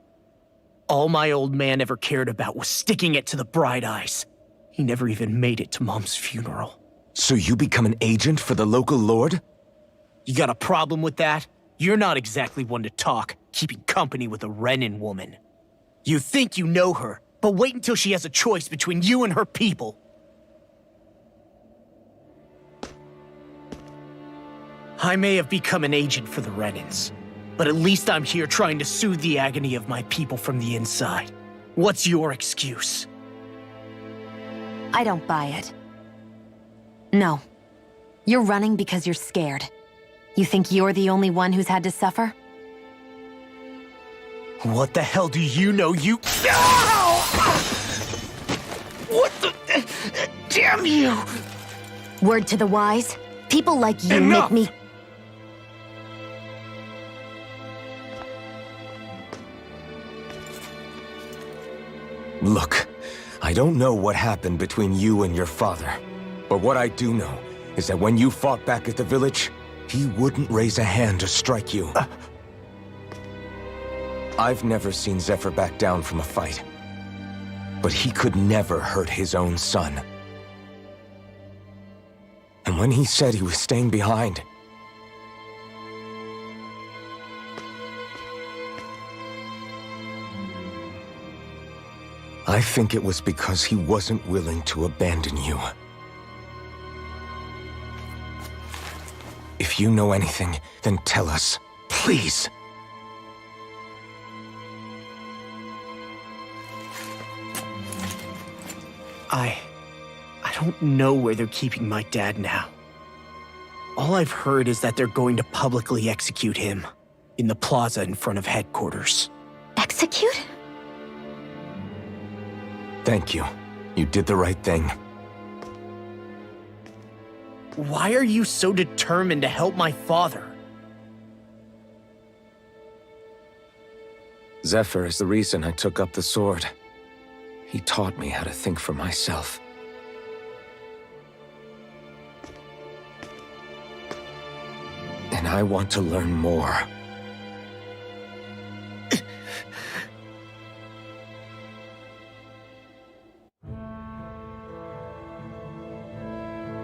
All my old man ever cared about was sticking it to the Bright Eyes. He never even made it to Mom's funeral. So you become an agent for the local lord? You got a problem with that? You're not exactly one to talk, keeping company with a Renan woman. You think you know her, but wait until she has a choice between you and her people. I may have become an agent for the Renans, but at least I'm here trying to soothe the agony of my people from the inside. What's your excuse? I don't buy it. No. You're running because you're scared. You think you're the only one who's had to suffer? What the hell do you know, you— Ow! What the— Damn you! Word to the wise, people like you Enough! make me— Look, I don't know what happened between you and your father. But what I do know is that when you fought back at the village, he wouldn't raise a hand to strike you. I've never seen Zephyr back down from a fight. But he could never hurt his own son. And when he said he was staying behind, I think it was because he wasn't willing to abandon you. If you know anything, then tell us, please. I don't know where they're keeping my dad now. All I've heard is that they're going to publicly execute him in the plaza in front of headquarters. Execute? Thank you. You did the right thing. Why are you so determined to help my father? Zephyr is the reason I took up the sword. He taught me how to think for myself. And I want to learn more.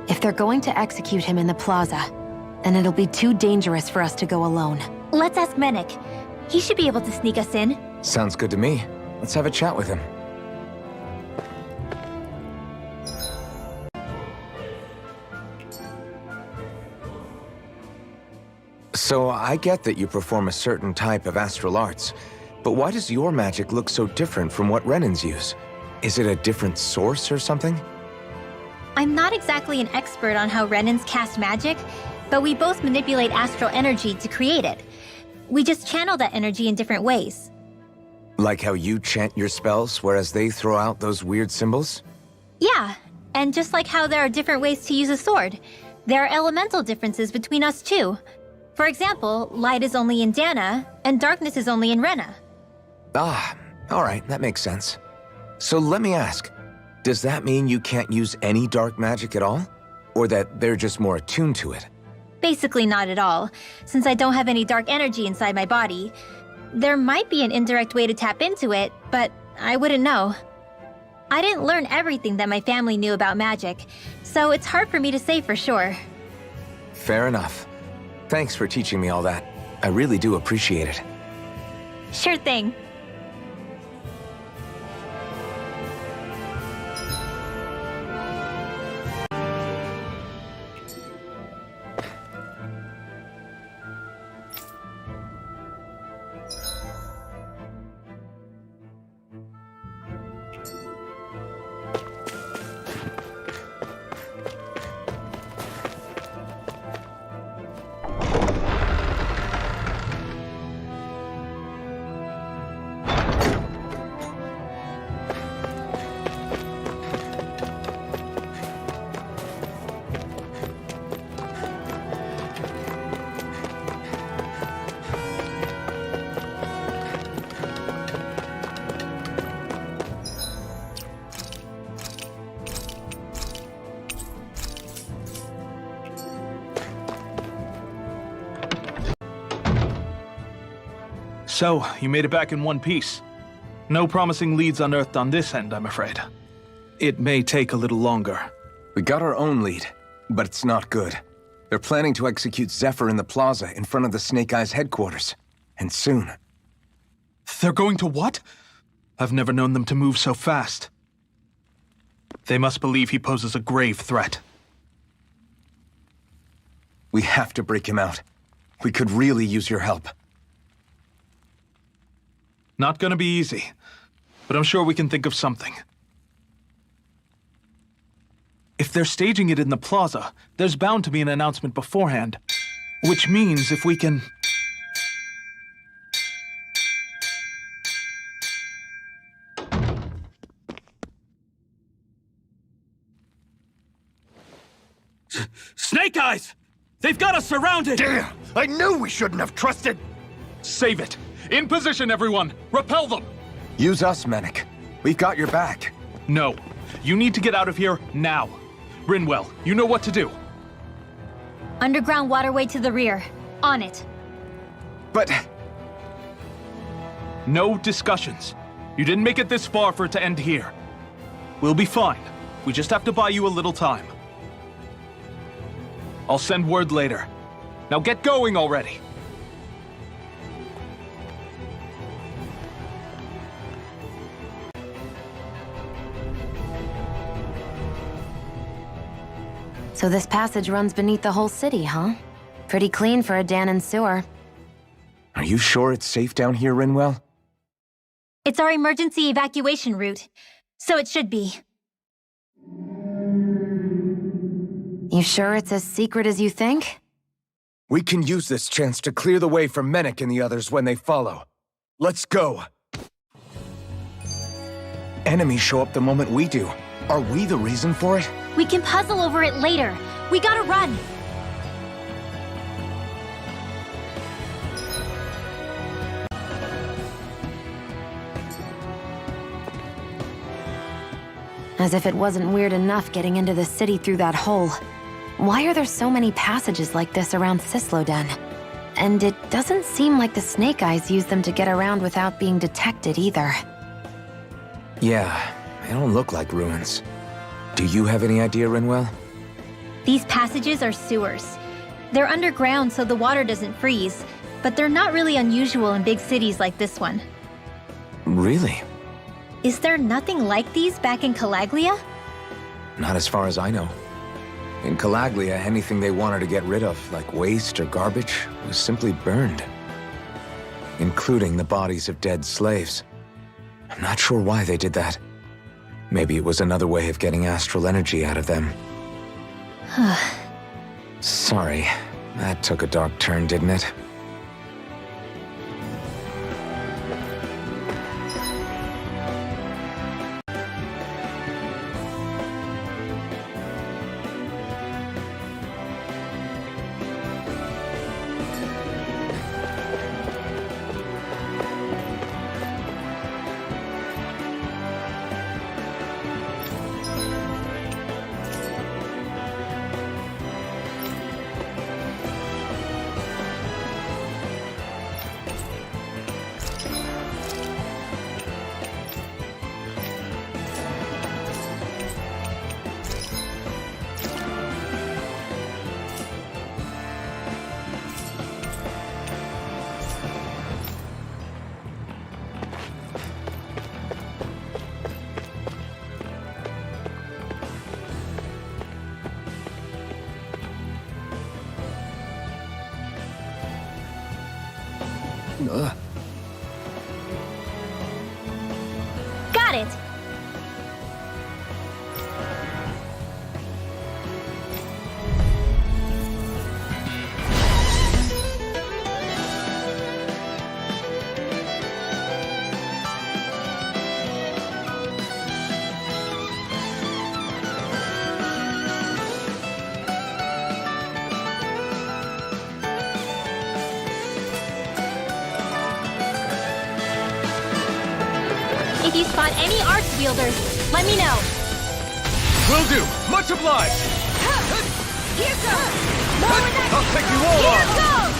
If they're going to execute him in the plaza, then it'll be too dangerous for us to go alone. Let's ask Menik. He should be able to sneak us in. Sounds good to me. Let's have a chat with him. So I get that you perform a certain type of astral arts, But why does your magic look so different from what Renan's use? Is it a different source or something? I'm not exactly an expert on how Renans cast magic, but we both manipulate astral energy to create it. We just channel that energy in different ways. Like how you chant your spells, whereas they throw out those weird symbols? Yeah, and just like how there are different ways to use a sword, there are elemental differences between us too. For example, light is only in Dana, and darkness is only in Rena. Ah, alright, that makes sense. So let me ask, does that mean you can't use any dark magic at all? Or that they're just more attuned to it? Basically not at all, since I don't have any dark energy inside my body. There might be an indirect way to tap into it, but I wouldn't know. I didn't learn everything that my family knew about magic, so it's hard for me to say for sure. Fair enough. Thanks for teaching me all that. I really do appreciate it. Sure thing. So, you made it back in one piece. No promising leads unearthed on this end, I'm afraid. It may take a little longer. We got our own lead, but it's not good. They're planning to execute Zephyr in the plaza in front of the Snake Eyes headquarters. And soon. They're going to what? I've never known them to move so fast. They must believe he poses a grave threat. We have to break him out. We could really use your help. Not gonna be easy, but I'm sure we can think of something. If they're staging it in the plaza, there's bound to be an announcement beforehand. Which means if we can... Snake Eyes! They've got us surrounded! Damn! I knew we shouldn't have trusted! Save it! In position, everyone! Repel them! Use us, Mennick. We've got your back. No. You need to get out of here now. Rinwell, you know what to do. Underground waterway to the rear. On it. But... No discussions. You didn't make it this far for it to end here. We'll be fine. We just have to buy you a little time. I'll send word later. Now get going already. So this passage runs beneath the whole city, huh? Pretty clean for a Danon sewer. Are you sure it's safe down here, Rinwell? It's our emergency evacuation route, so it should be. You sure it's as secret as you think? We can use this chance to clear the way for Mennick and the others when they follow. Let's go. Enemies show up the moment we do. Are we the reason for it? We can puzzle over it later. We gotta run. As if it wasn't weird enough getting into the city through that hole. Why are there so many passages like this around Cysloden? And it doesn't seem like the Snake Eyes use them to get around without being detected either. Yeah, they don't look like ruins. Do you have any idea, Rinwell? These passages are sewers. They're underground so the water doesn't freeze, but they're not really unusual in big cities like this one. Really? Is there nothing like these back in Calaglia? Not as far as I know. In Calaglia, anything they wanted to get rid of, like waste or garbage, was simply burned. including the bodies of dead slaves. I'm not sure why they did that. Maybe it was another way of getting astral energy out of them. Sorry, that took a dark turn, didn't it? Got it! If you spot any arch wielders, let me know. Will do! Much obliged! Here goes! More with that! I'll take you all Here on! goes!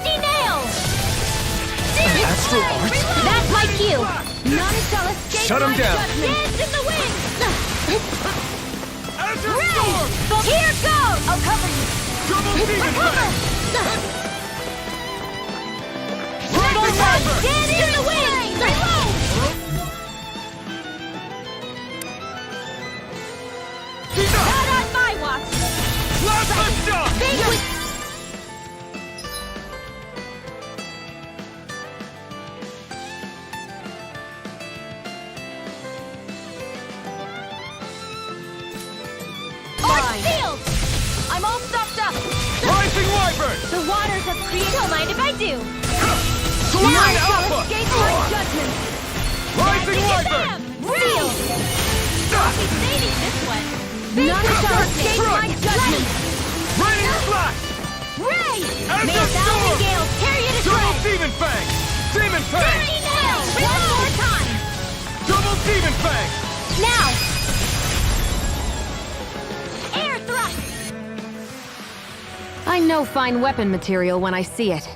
D-nail! Astral arts? That's my cue! None shall escape Shut 'em my down. judgment. Dance in the wind! Azure Ray! Storm! Here goes! I'll cover you! Double demon Recover! fang! Rising Viper! Dance in the wind! Reload! Not on my watch! Last shot! Big with... Arch field! I'm all stocked up! Rising Wyvern! The waters have created... Don't mind if I do! Serene Now I shall Alpha! escape my judgment! Rising Wyvern! Real! I'll be saving this one! None shall escape my judgment! Raining Slash! Ray! Azure May a thousand Storm! gales carry it Double ashore! demon fang! Demon fang! Now! One more time! Double demon fang! Now! Air thrust! I know fine weapon material when I see it.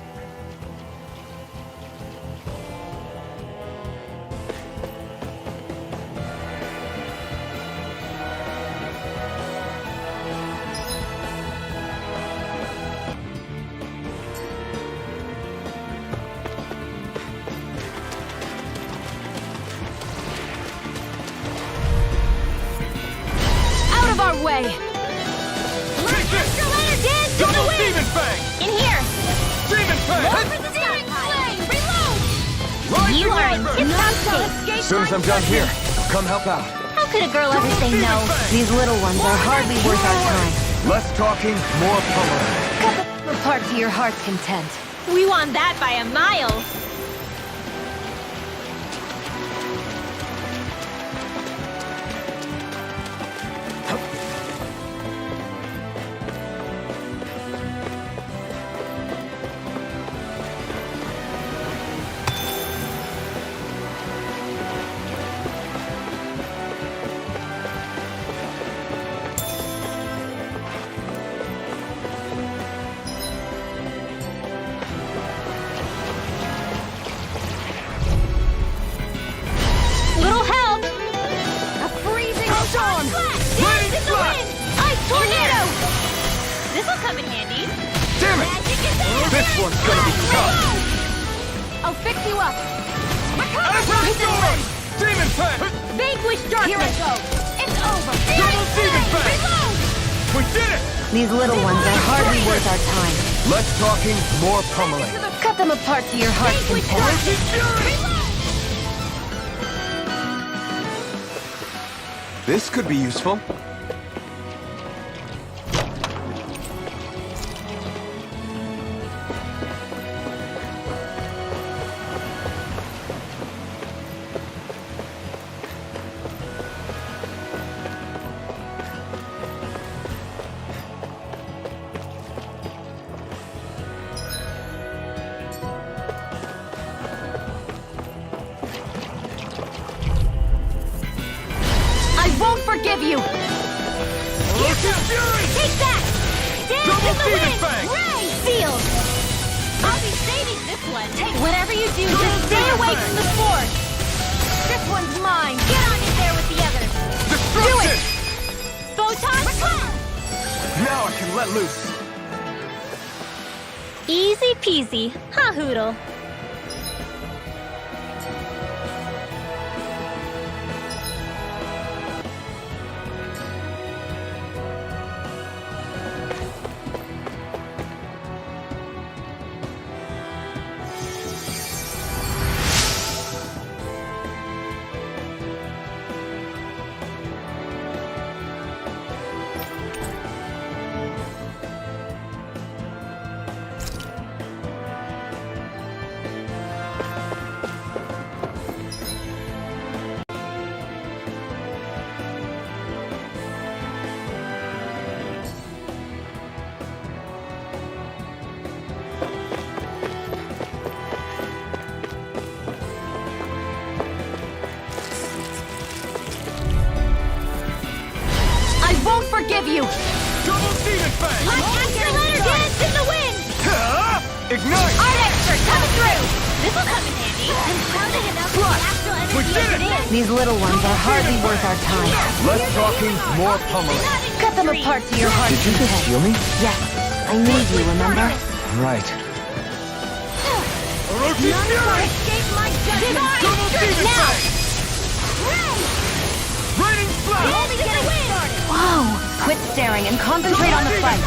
Out of our way! Take this! Astral energy! Dance in the Double wind! demon fang! In here! Demon fang! More for the steering flame! Reload! Rising You are in Wyvern! tip-top shape! As soon as I'm done here, I'll come help out. How could a girl ever say no? These little ones are hardly worth our time. Less talking, more pummeling. Cut them apart to your heart's content. We won that by a mile! Little help! A freezing storm! Dance in the wind! Ice tornado! This'll come in handy. Damn it! Magic is there! This one's gonna be tough! I'll fix you up. Azure Storm! Demon fang! Vanquish darkness! Here I go. It's over! Double demon fang! Reload! We did it! These little ones are hardly worth our time. Less talking, more pummeling. Cut them apart to your heart's content. This could be useful. I won't forgive you! Take that! Dance Double in the Demon wind! Fang! Ray! Sealed! I'll be saving this one. Whatever you do, just stay away from the spore. This one's mine! Get on in there with the others. Do it! Photon call! Now I can let loose. Easy peasy. Ha hoodle. Forgive you! Double Demon Fang! Extra letter dance in the wind! Ignite! Art expert coming through! This'll come in handy. I'm crowded enough with astral We energy did as it is. These little ones are hardly worth our time. Less talking, more pummeling. Cut them apart to your heart's Did you just content. heal me? Yes. I need you, remember? Right. Orochi Fury! Escape my judgment! Double Demon Now! Fang! Raining Flash! Only get a win! Whoa! Quit staring and concentrate on the fight.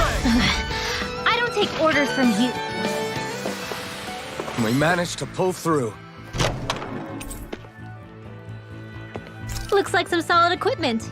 I don't take orders from you. We managed to pull through. Looks like some solid equipment.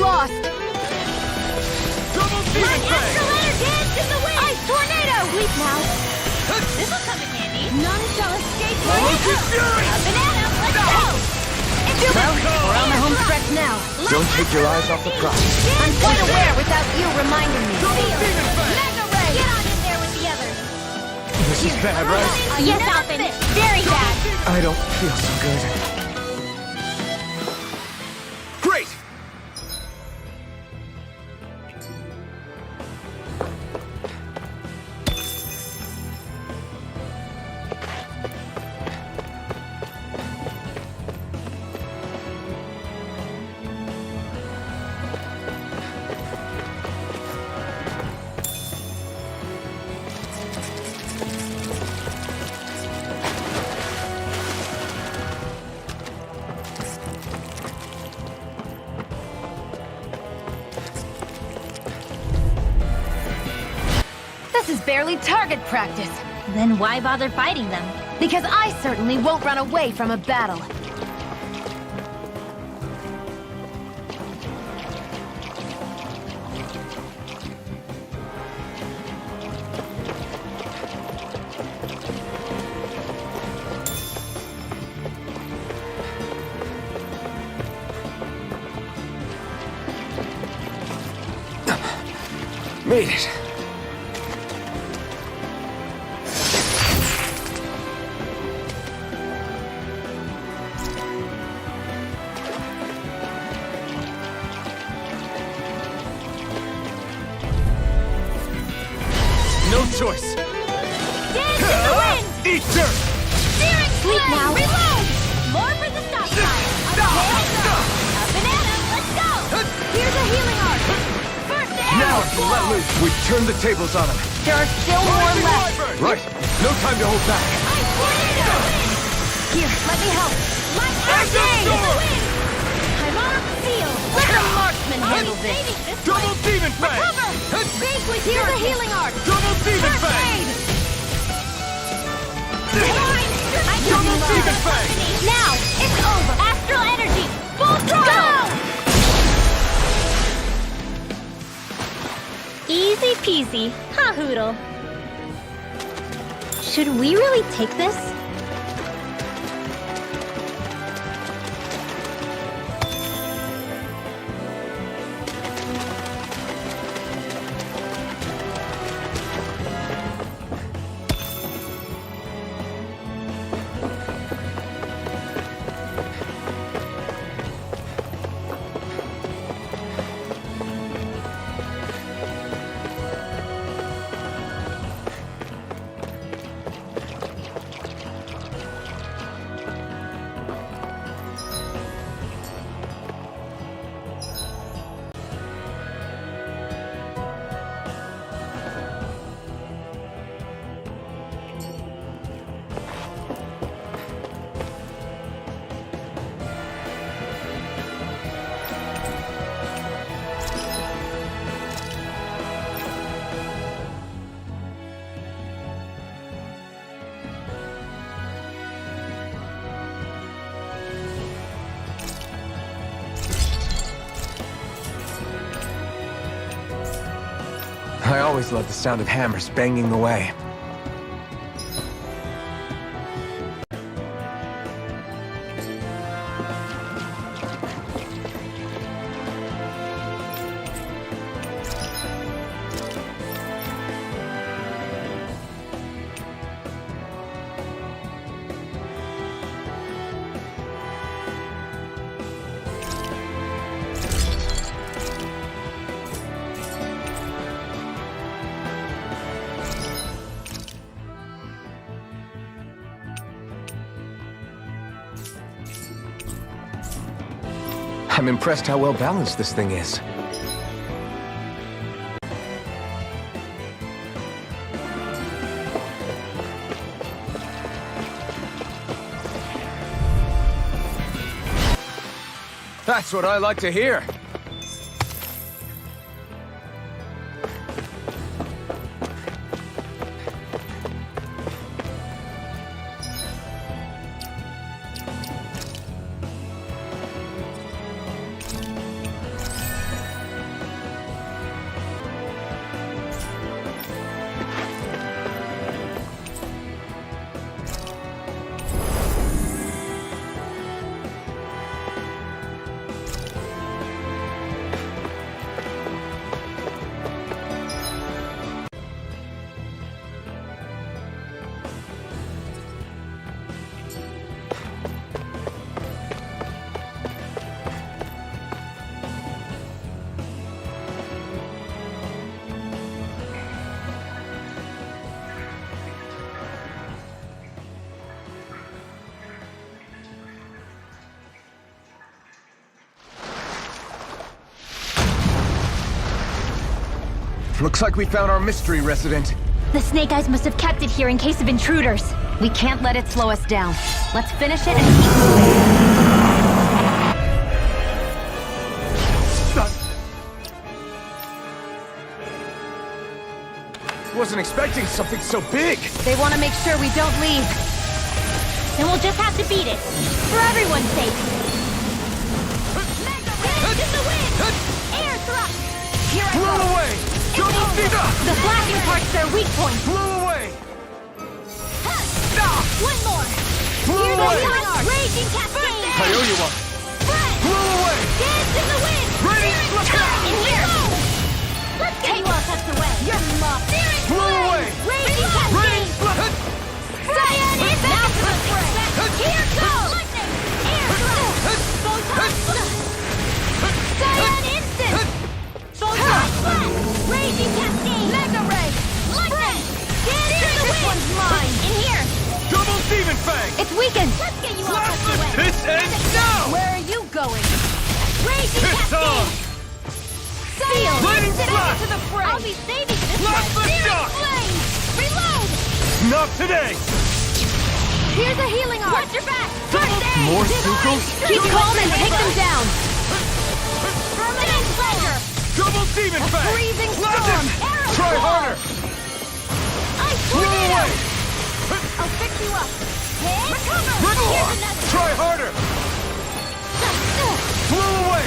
Lost! Double Demon Fang! Extra letter dance in the wind! Ice tornado! Sleep now. This'll come in handy. None shall escape my Orochi Fury! banana, let's go! Well, we're on the home stretch now. Don't take your eyes off the prize. I'm quite aware without you reminding me. Double Demon Fang! Mega Ray! Get on in there with the others. This is bad, right? Yes, Alpin. Very bad. I don't feel so good. Great! This is barely target practice. Then why bother fighting them? Because I certainly won't run away from a battle. Made it. choice. Dance in the wind! Eat dirt! Steering Sleep sled! now. Reload! More for the stop sign! A banana! Let's go! Here's a healing arc! First aid! Now if you let loose, we turn the tables on him. There are still more left. Right. No time to hold back. Here, let me help. Like Active sword! I'm armed seal! Let the marksman handle this. Double demon fang! Recover! Base with here's a healing arc! Double demon First fang! aid! I can Double do demon more. fang! Now, it's over! Astral energy! Full throttle! Go! Easy peasy. Ha hoodle. Should we really take this? I always loved the sound of hammers banging away. I'm impressed how well balanced this thing is. That's what I like to hear. Looks like we found our mystery resident. The Snake Eyes must have kept it here in case of intruders. We can't let it slow us down. Let's finish it and keep moving. Wasn't expecting something so big. They want to make sure we don't leave. Then we'll just have to beat it. For everyone's sake. Dance in the wind! Air thrust! Here I Blow go! away! Double demon! The flashing part's their weak point. Blow away! One more! Blow Here's away! a healing arc! Raging cascade! I owe you one. Spread! Blow away! Dance in the wind! Raging Steering in here! Let's get you all tucked away! You're muffed! Steering Blow away! Raging cascade! Raging split! Cyan is now for the fray! Here goes! Lightning! Air thrust! Photon blast! Cyan instant! Photon blast! Raging cascade! Mega ray! Lightning! Let's get you off the way. This ends now! Where are you going? Raging It's on! cascade. Seal. Lightning flash! To the fray. I'll be saving this Blast one. the Searing shot! flame. Reload. Not today! Here's a healing arc. Watch your back. First aid. More Divine Sukos? strength. Keep calm and take them down. Permanent pleasure. Double demon fang! freezing Blast storm. it! Arrow Try claw. harder! Ice Blow tornado. away! I'll fix you up. Recover. Recover. Here's another. Try harder! Blow away!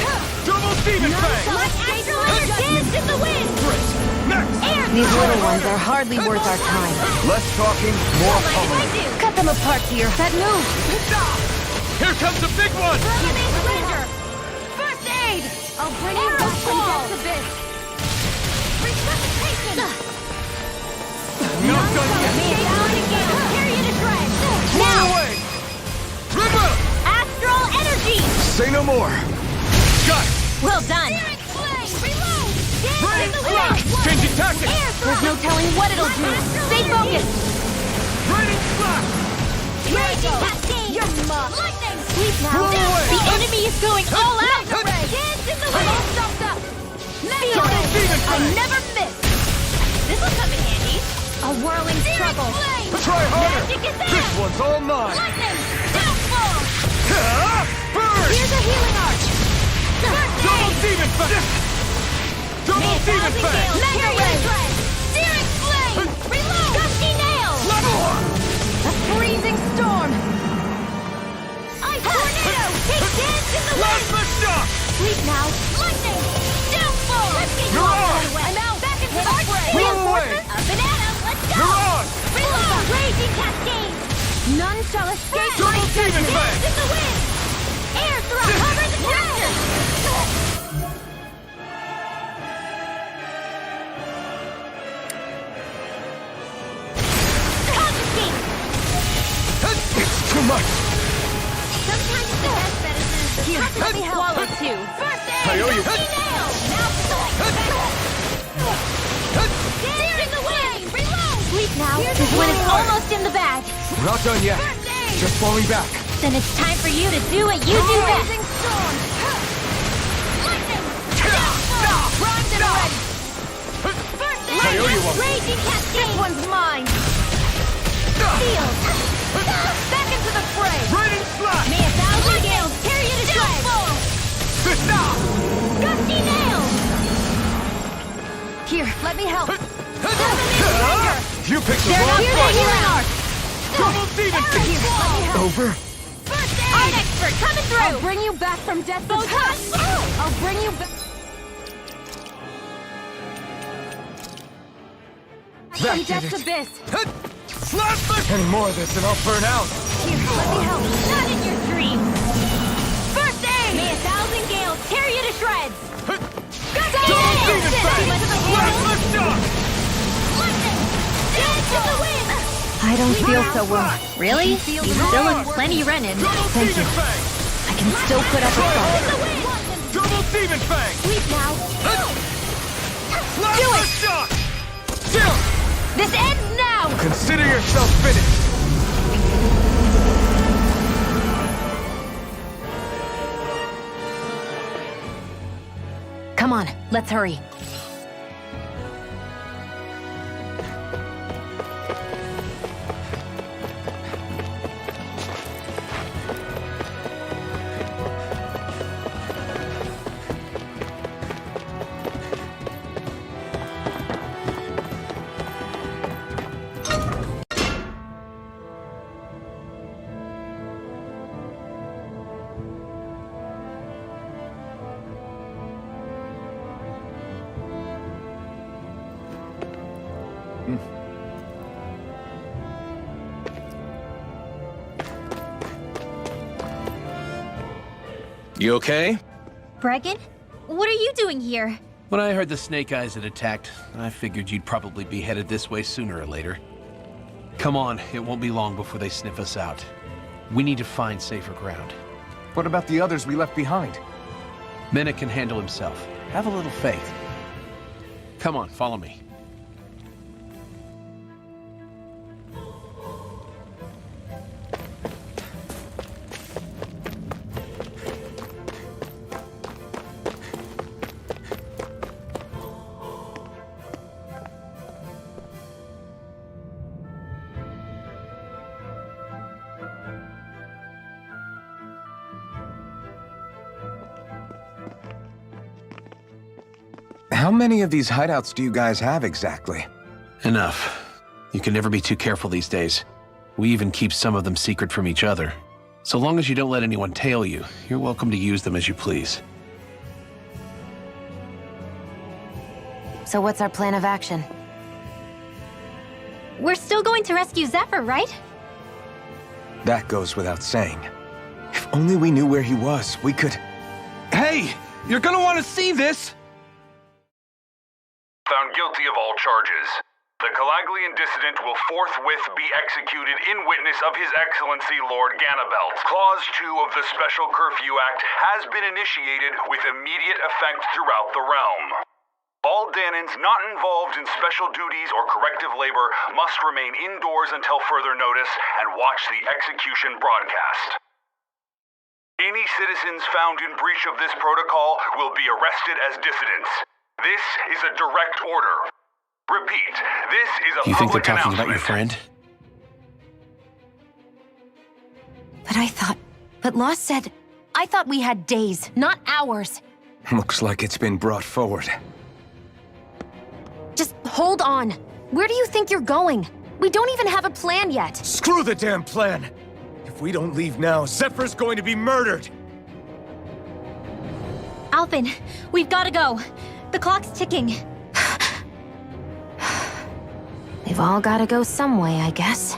Double demon fang! Let astral air dance in the wind. Great! Next! Air These claw. little ones are hardly worth our time. Less talking, more What if I pummeling. do? Cut them apart here. That move. Here comes the big one! Permanent pleasure. First aid. I'll bring you Arrow back from claw. death's abyss. Resuscitation. Not done yet! Down again. Tear you to shreds. Blow Now, away! River! astral energy. Say no more. Got it! Well done. Reload. Dance in Brain the flash! wind. Changing tactics! Air There's no telling what it'll do. Stay focused. Raining flash! Raging cascade. You're mugged. Lightning. Sleep now. Blow away. The enemy is going all out. Dance in the wind. Stuffed up. Feel it. demon I fang! never miss. This will come in handy. A whirling struggle. Try harder! Magic is This there. one's all mine! Lightning. Downfall. Burn! Here's a healing arch. First Double aid. demon fang! Double demon fang! Mega ray. Searing flame. Reload. Gusty nail. A freezing storm. Ice tornado. Take dance in the wind. Plasma shock! Sleep now. Lightning. Downfall. Let's get you You're off on. the way. I'm out. Back into the fray. Blow away. Reinforcements. A banana. Let's go. You're on! Reload. Raging cascade. None shall escape my Double demon judgment. fang! Dance in the wind. Air throw. Cover the capture. Confiscate. It's too much! Sometimes the best medicine is the Here, touch let of me the help. swallow too. First aid. I owe you. Gusty nail. Now dance in the wind. Reload. Sleep now. This one is almost in the bag. We're not done yet. First aid. Just falling back. Then it's time for you to do what you do best. Freezing storm. Lightning. Downfall. Primed and ready. First aid. I owe you one. Raging cascade. This one's mine. Sealed. Back into the fray. Raining slash! May 1,000 gales tear you to shreds. Gusty nail. Here, let me help. You picked the They're wrong not here. fight! Healing arc. Double demon Here, fang! let me help. Over? First aid. Art expert coming I'll through. bring you back from death's Both abyss. hands. I'll bring you back That from did death's it. abyss. Slash the... Any more of this and I'll burn out. Here, let me help. Not in your dreams. First aid. May 1,000 gales tear you to shreds. Gusty Double nail. demon fang! Slash the shock! Lightning. Dance in the wind. I don't feel so well. Really? You Feel still the look plenty running. Double Thank demon you. fang! I can still put up a Try fight. harder! Double demon fang! Sleep now. Slash the shock! Still! This ends now. Consider yourself finished. Come on, let's hurry. You okay? Bregan? What are you doing here? When I heard the Snake Eyes had attacked, I figured you'd probably be headed this way sooner or later. Come on, it won't be long before they sniff us out. We need to find safer ground. What about the others we left behind? Minna can handle himself. Have a little faith. Come on, follow me. How many of these hideouts do you guys have exactly? Enough. You can never be too careful these days. We even keep some of them secret from each other. So long as you don't let anyone tail you, you're welcome to use them as you please. So what's our plan of action? We're still going to rescue Zephyr, right? That goes without saying. If only we knew where he was, we could... Hey! You're gonna want to see this! Found guilty of all charges. The Calaglian dissident will forthwith be executed in witness of His Excellency Lord Ganabalt. Clause 2 of the Special Curfew Act has been initiated with immediate effect throughout the realm. All Danans not involved in special duties or corrective labor must remain indoors until further notice and watch the execution broadcast. Any citizens found in breach of this protocol will be arrested as dissidents. This is a direct order. Repeat, this is a You think they're public talking about your announcement. friend? But Law said... I thought we had days, not hours. Looks like it's been brought forward. Just hold on. Where do you think you're going? We don't even have a plan yet. Screw the damn plan! If we don't leave now, Zephyr's going to be murdered! Alpin, we've got to go. The clock's ticking. We've all got to go some way, I guess.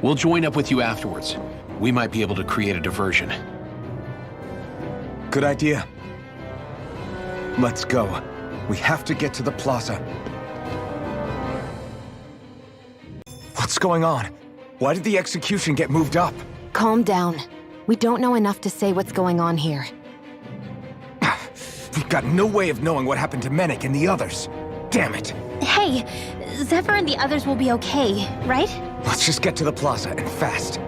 We'll join up with you afterwards. We might be able to create a diversion. Good idea. Let's go. We have to get to the plaza. What's going on? Why did the execution get moved up? Calm down. We don't know enough to say what's going on here. We've got no way of knowing what happened to Menik and the others. Damn it. Hey, Zephyr and the others will be okay, right? Let's just get to the plaza, and fast.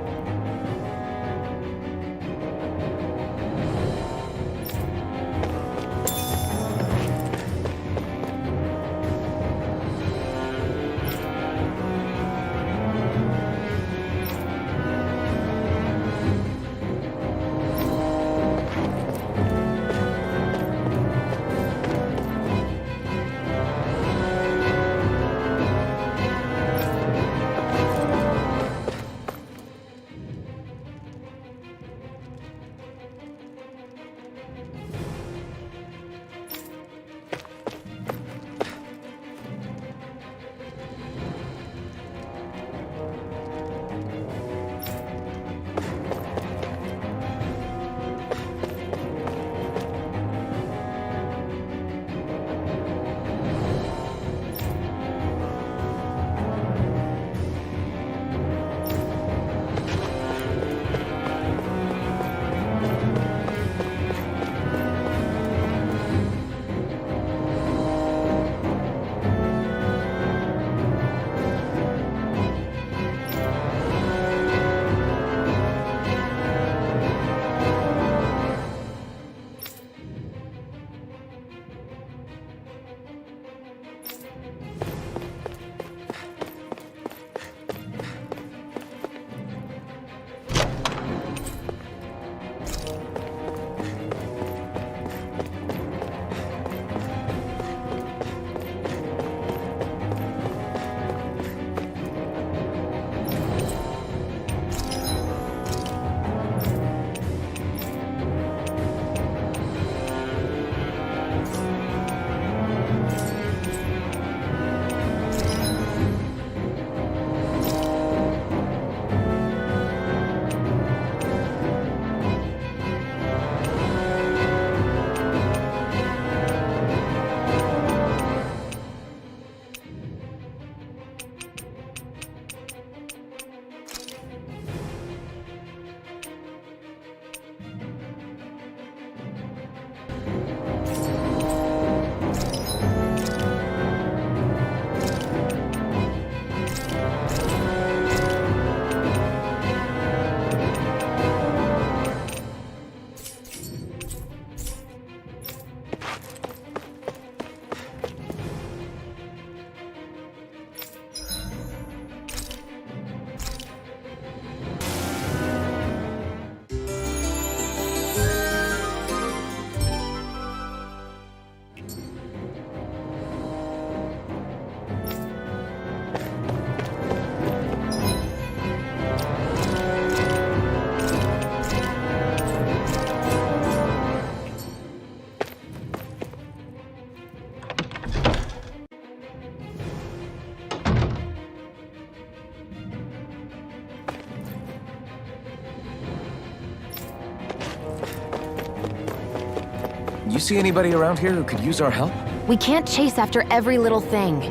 see anybody around here who could use our help? We can't chase after every little thing.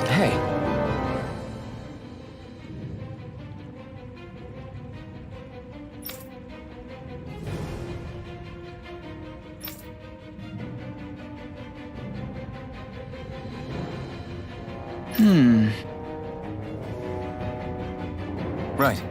Hey. Right.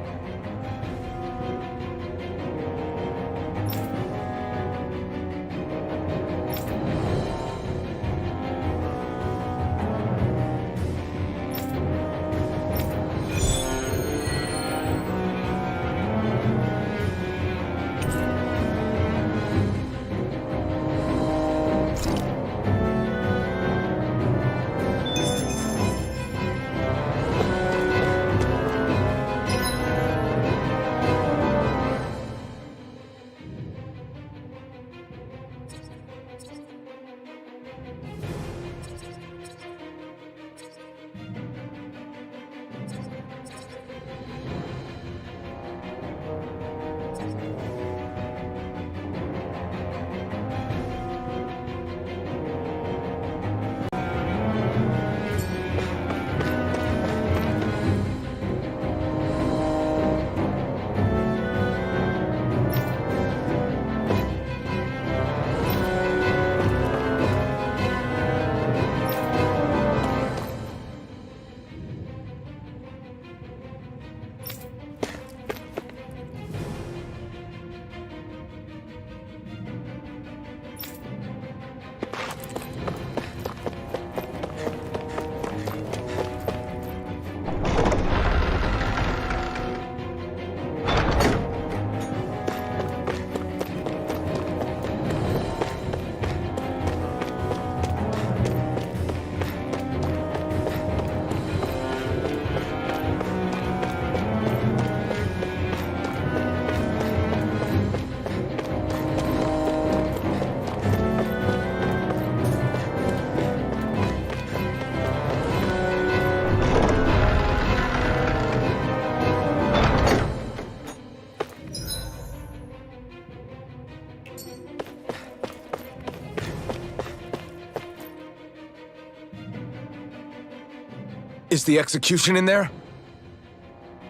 Is the execution in there?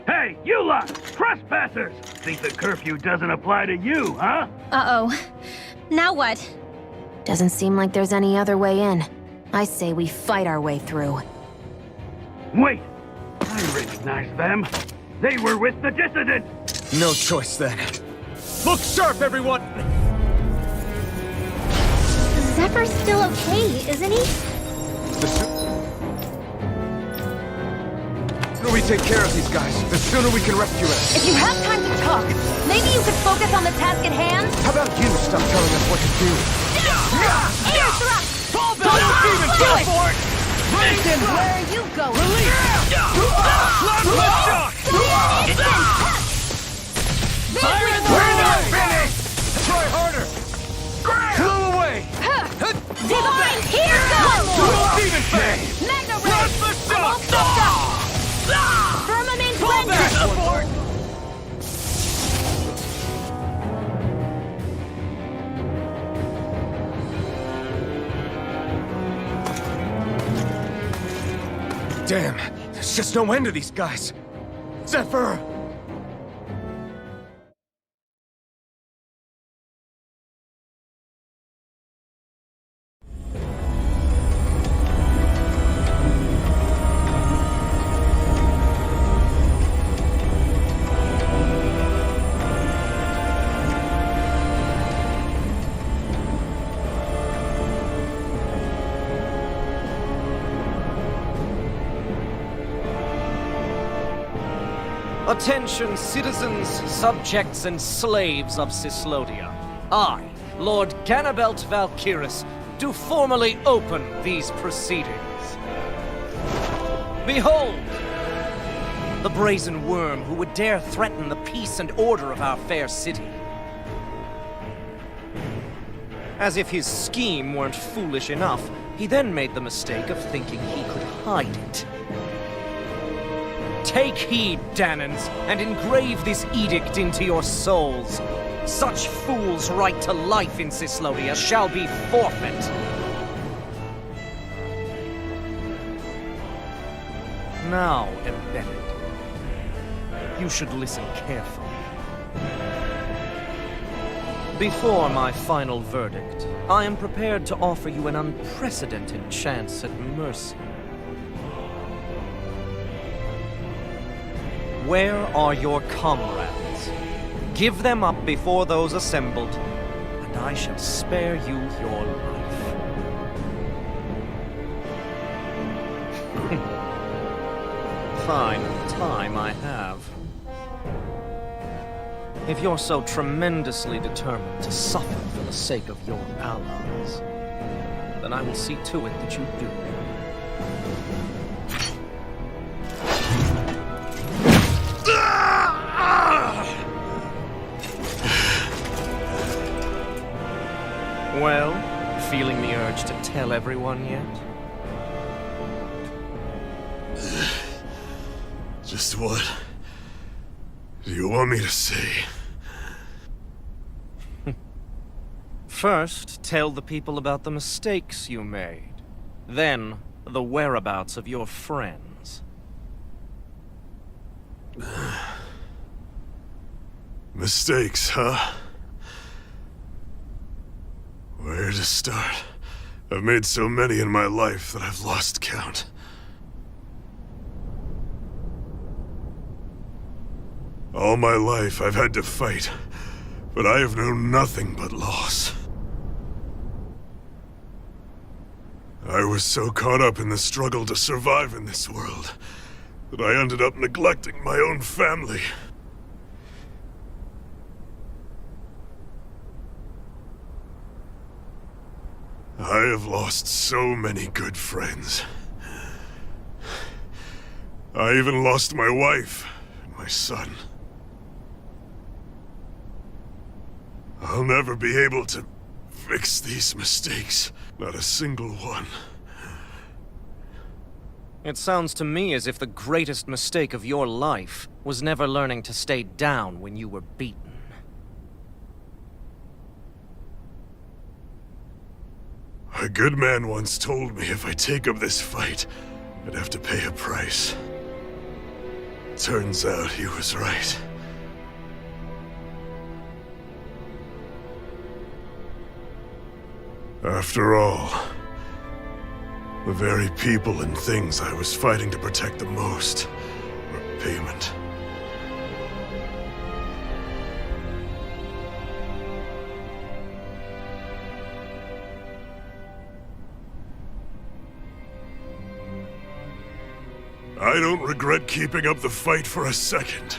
Hey, you lot! Trespassers! Think the curfew doesn't apply to you, huh? Uh-oh. Now what? Doesn't seem like there's any other way in. I say we fight our way through. Wait! I recognize them. They were with the dissident! No choice then. Look sharp, everyone! Zephyr's still okay, isn't he? The sooner we take care of these guys, the sooner we can rescue them. If you have time to talk, maybe you could focus on the task at hand? How about you stop telling us what to do? Air thrust! Fall back! Don't do it! for it! Listen, where are you going? We're not finished! Try harder! Blow away! Divine, here goes! Demon Fang! Magna Ray! Plasma Shock! Firmament Fall back! Render! Damn, there's just no end to these guys. Zephyr! Attention, citizens, subjects, and slaves of Cyslodia. I, Lord Ganabalt Valkyris, do formally open these proceedings. Behold! The brazen worm who would dare threaten the peace and order of our fair city. As if his scheme weren't foolish enough, he then made the mistake of thinking he could hide it. Take heed, Danans, and engrave this edict into your souls. Such fools' right to life in Cyslodia shall be forfeit. Now, embedded, you should listen carefully. Before my final verdict, I am prepared to offer you an unprecedented chance at mercy. Where are your comrades? Give them up before those assembled, and I shall spare you your life. Fine time I have. If you're so tremendously determined to suffer for the sake of your allies, then I will see to it that you do. Well, feeling the urge to tell everyone yet? Just what do you want me to say? First, tell the people about the mistakes you made. Then, the whereabouts of your friends. Mistakes, huh? Where to start? I've made so many in my life that I've lost count. All my life I've had to fight, but I have known nothing but loss. I was so caught up in the struggle to survive in this world that I ended up neglecting my own family. I have lost so many good friends. I even lost my wife and my son. I'll never be able to fix these mistakes. Not a single one. It sounds to me as if the greatest mistake of your life was never learning to stay down when you were beaten. A good man once told me if I take up this fight, I'd have to pay a price. Turns out he was right. After all, the very people and things I was fighting to protect the most were payment. I don't regret keeping up the fight for a second.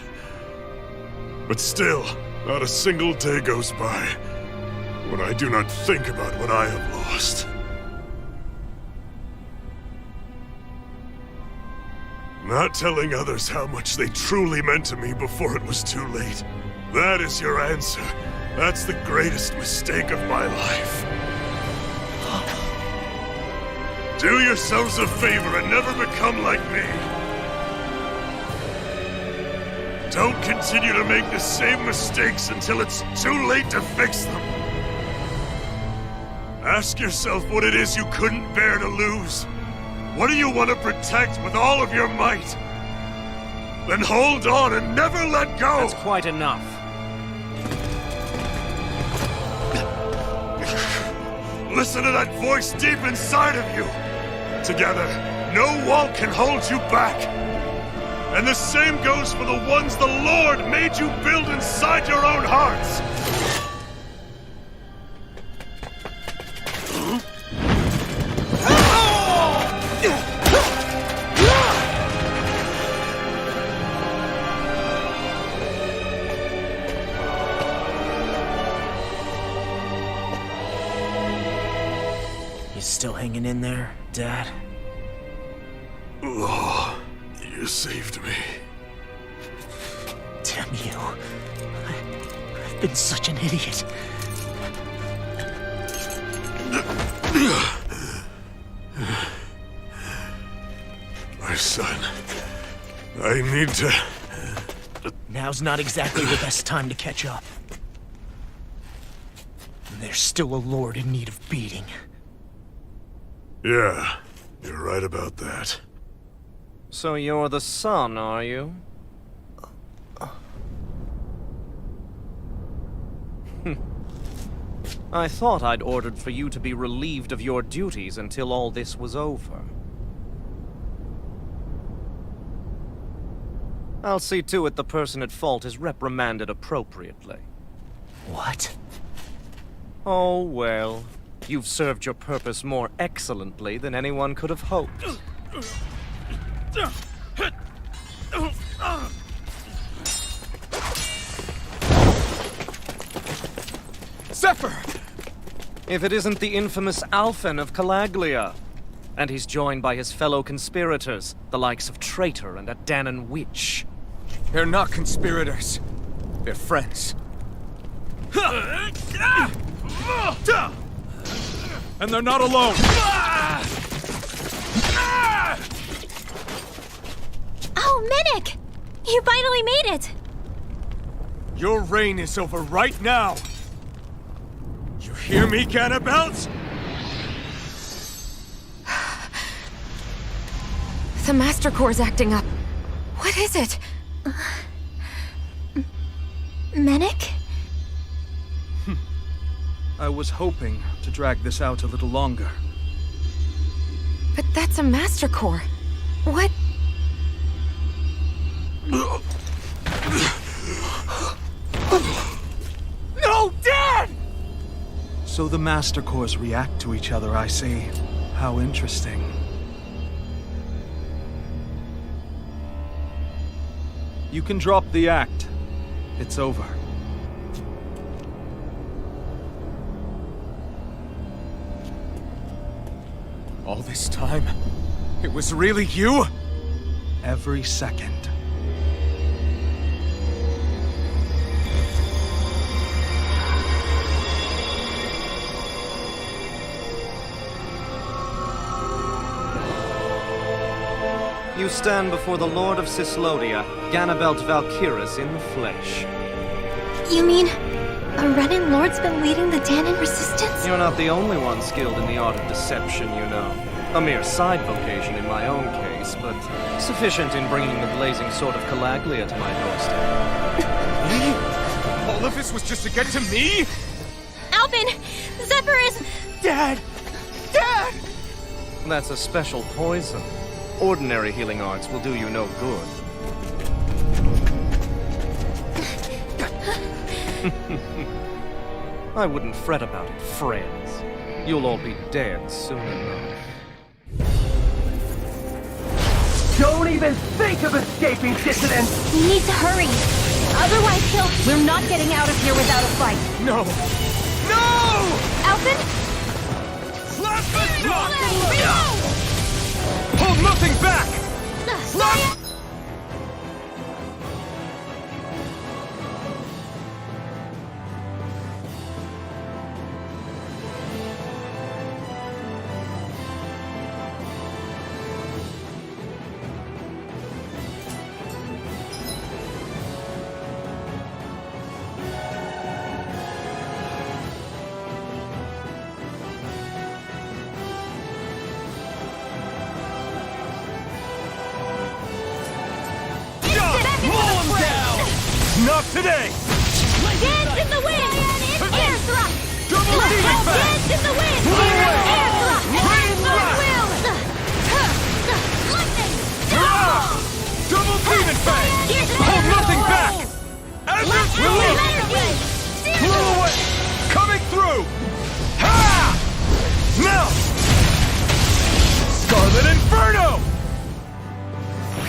But still, not a single day goes by when I do not think about what I have lost. Not telling others how much they truly meant to me before it was too late. That is your answer. That's the greatest mistake of my life. Do yourselves a favor and never become like me. Don't continue to make the same mistakes until it's too late to fix them. Ask yourself what it is you couldn't bear to lose. What do you want to protect with all of your might? Then hold on and never let go! That's quite enough. Listen to that voice deep inside of you! Together, no wall can hold you back! And the same goes for the ones the Lord made you build inside your own hearts! still hanging in there, Dad? Oh, you saved me. Damn you. I've been such an idiot. My son, I need to... Now's not exactly the best time to catch up. And there's still a lord in need of beating. Yeah, you're right about that. So you're the son, are you? I thought I'd ordered for you to be relieved of your duties until all this was over. I'll see to it the person at fault is reprimanded appropriately. What? Oh, well. You've served your purpose more excellently than anyone could have hoped. Zephyr! If it isn't the infamous Alphen of Calaglia. And he's joined by his fellow conspirators, the likes of Traitor and a Danan Witch. They're not conspirators. They're friends. And they're not alone! Oh, Medic! You finally made it! Your reign is over right now! You hear me, Ganabalt? The Master Core's acting up. What is it? Medic? I was hoping to drag this out a little longer. But that's a Master Core. What? No, Dad! So the Master Cores react to each other, I see. How interesting. You can drop the act. It's over. All this time, it was really you? Every second. You stand before the Lord of Cyslodia, Ganabalt Valkyris in the flesh. You mean a Renin Lord's been leading the Danan resistance? You're not the only one skilled in the art of deception, you know. A mere side vocation in my own case, but sufficient in bringing the blazing sword of Calaglia to my doorstep. Me? All of this was just to get to me? Alvin! Zephyr is... Dad! Dad! That's a special poison. Ordinary healing arts will do you no good. I wouldn't fret about it, friends. You'll all be dead soon enough. Don't even think of escaping, dissidents! We need to hurry. Otherwise he'll... We're not getting out of here without a fight. No! No! Alvin? Hold nothing back! Not today! Dance in the wind! Air thrust! Double demon fang! Dance in the wind! Air thrust! Rain blast! Lightning! Double demon fang! Hold nothing back! Azure release! Blow away! Coming through! Ha! Now! Scarlet Inferno!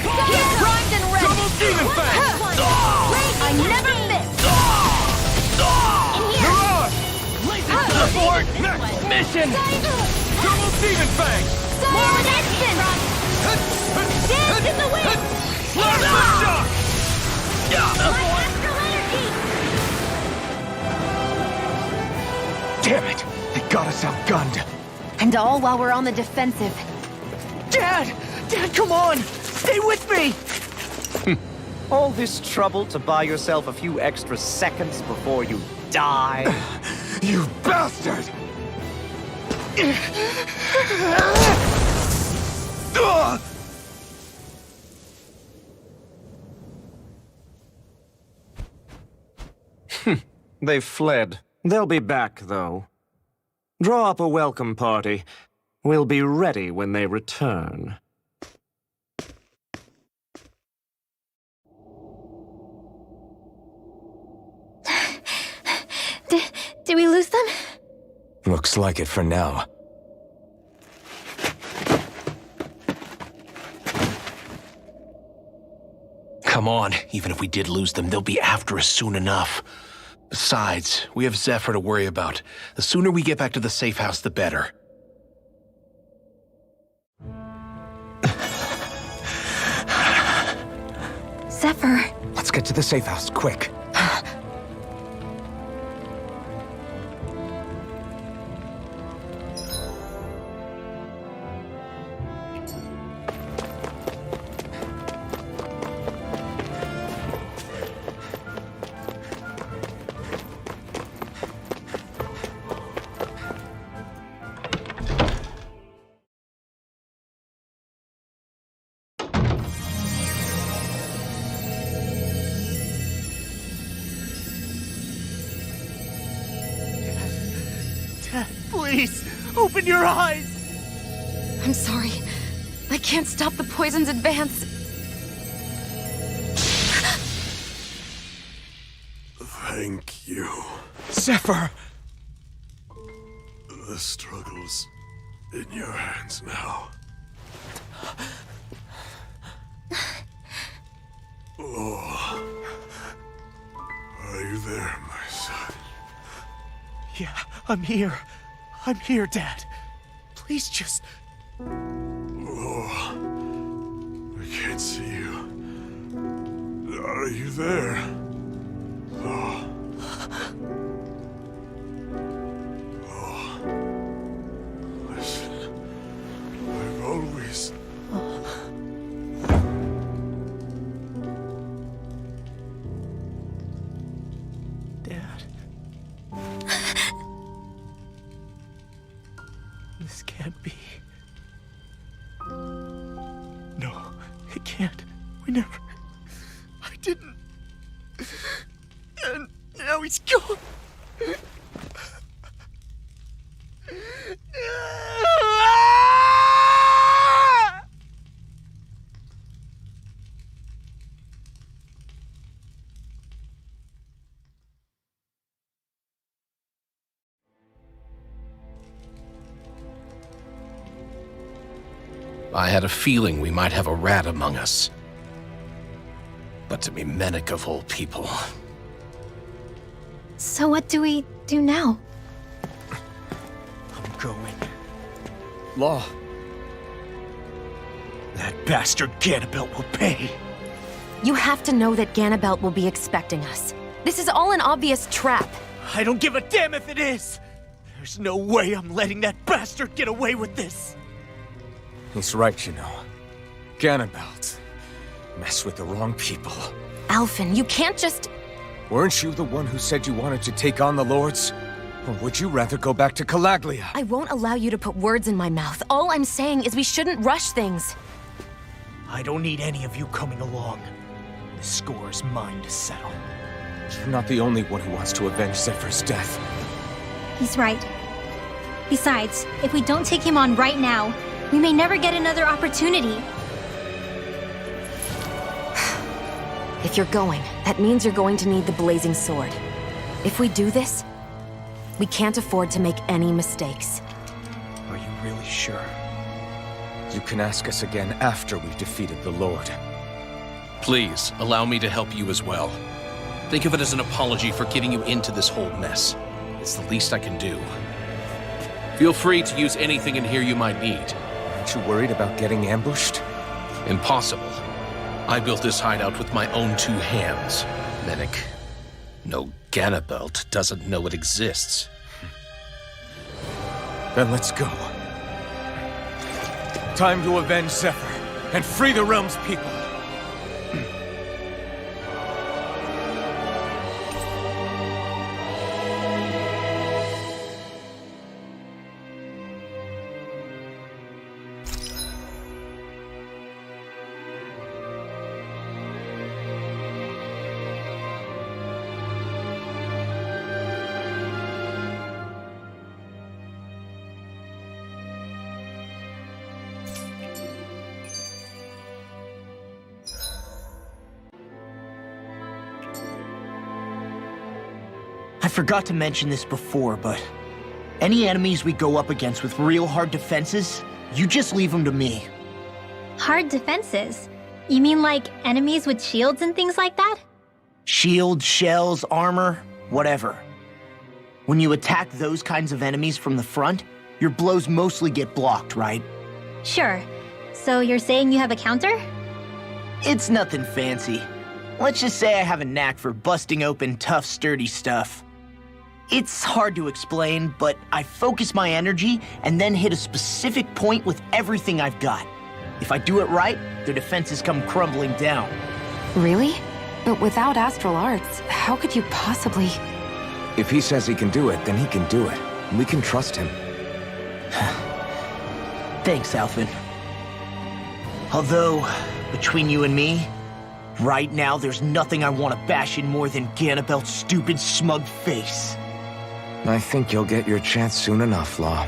Primed and ready. Double demon fang! I never miss. Mirage! Abort! Next mission! Double Demon Fang! More Viscint! Dance in the wind! Shock! Astral energy! Damn it! They got us outgunned. And all while we're on the defensive. Dad! Dad, come on! Stay with me! All this trouble to buy yourself a few extra seconds before you die? You bastard! They've fled. They'll be back, though. Draw up a welcome party. We'll be ready when they return. Did we lose them? Looks like it for now. Come on. Even if we did lose them, they'll be after us soon enough. Besides, we have Zephyr to worry about. The sooner we get back to the safe house, the better. Zephyr. Let's get to the safe house, quick. Please, open your eyes! I'm sorry. I can't stop the poison's advance. Thank you. Zephyr! The struggle's in your hands now. Oh. Are you there, my son? Yeah, I'm here. I'm here, Dad. Please just... Oh. I can't see you. Are you there? Oh. Oh. Listen. I've always... Dad. This can't be. No, it can't. We never... I didn't. And now he's gone. I had a feeling we might have a rat among us. But to be Menic of all people. So what do we do now? I'm going. Law. That bastard Ganabalt will pay. You have to know that Ganabalt will be expecting us. This is all an obvious trap. I don't give a damn if it is. There's no way I'm letting that bastard get away with this. He's right, you know. Ganabalt. Mess with the wrong people. Alphen, you can't just... Weren't you the one who said you wanted to take on the Lords? Or would you rather go back to Calaglia? I won't allow you to put words in my mouth. All I'm saying is we shouldn't rush things. I don't need any of you coming along. The score is mine to settle. You're not the only one who wants to avenge Zephyr's death. He's right. Besides, if we don't take him on right now, we may never get another opportunity. If you're going, that means you're going to need the blazing sword. If we do this, we can't afford to make any mistakes. Are you really sure? You can ask us again after we've defeated the Lord. Please, allow me to help you as well. Think of it as an apology for getting you into this whole mess. It's the least I can do. Feel free to use anything in here you might need. Aren't you worried about getting ambushed? Impossible. I built this hideout with my own 2 hands. Medic. No Ganabalt doesn't know it exists. Then let's go. Time to avenge Zephyr and free the realm's people. I forgot to mention this before, but any enemies we go up against with real hard defenses, you just leave them to me. Hard defenses? You mean like enemies with shields and things like that? Shields, shells, armor, whatever. When you attack those kinds of enemies from the front, your blows mostly get blocked, right? Sure. So you're saying you have a counter? It's nothing fancy. Let's just say I have a knack for busting open tough, sturdy stuff. It's hard to explain, but I focus my energy and then hit a specific point with everything I've got. If I do it right, their defenses come crumbling down. Really? But without astral arts, how could you possibly... If he says he can do it, then he can do it. We can trust him. Thanks, Alphen. Although, between you and me, right now there's nothing I want to bash in more than Ganabalt's stupid, smug face. I think you'll get your chance soon enough, Law.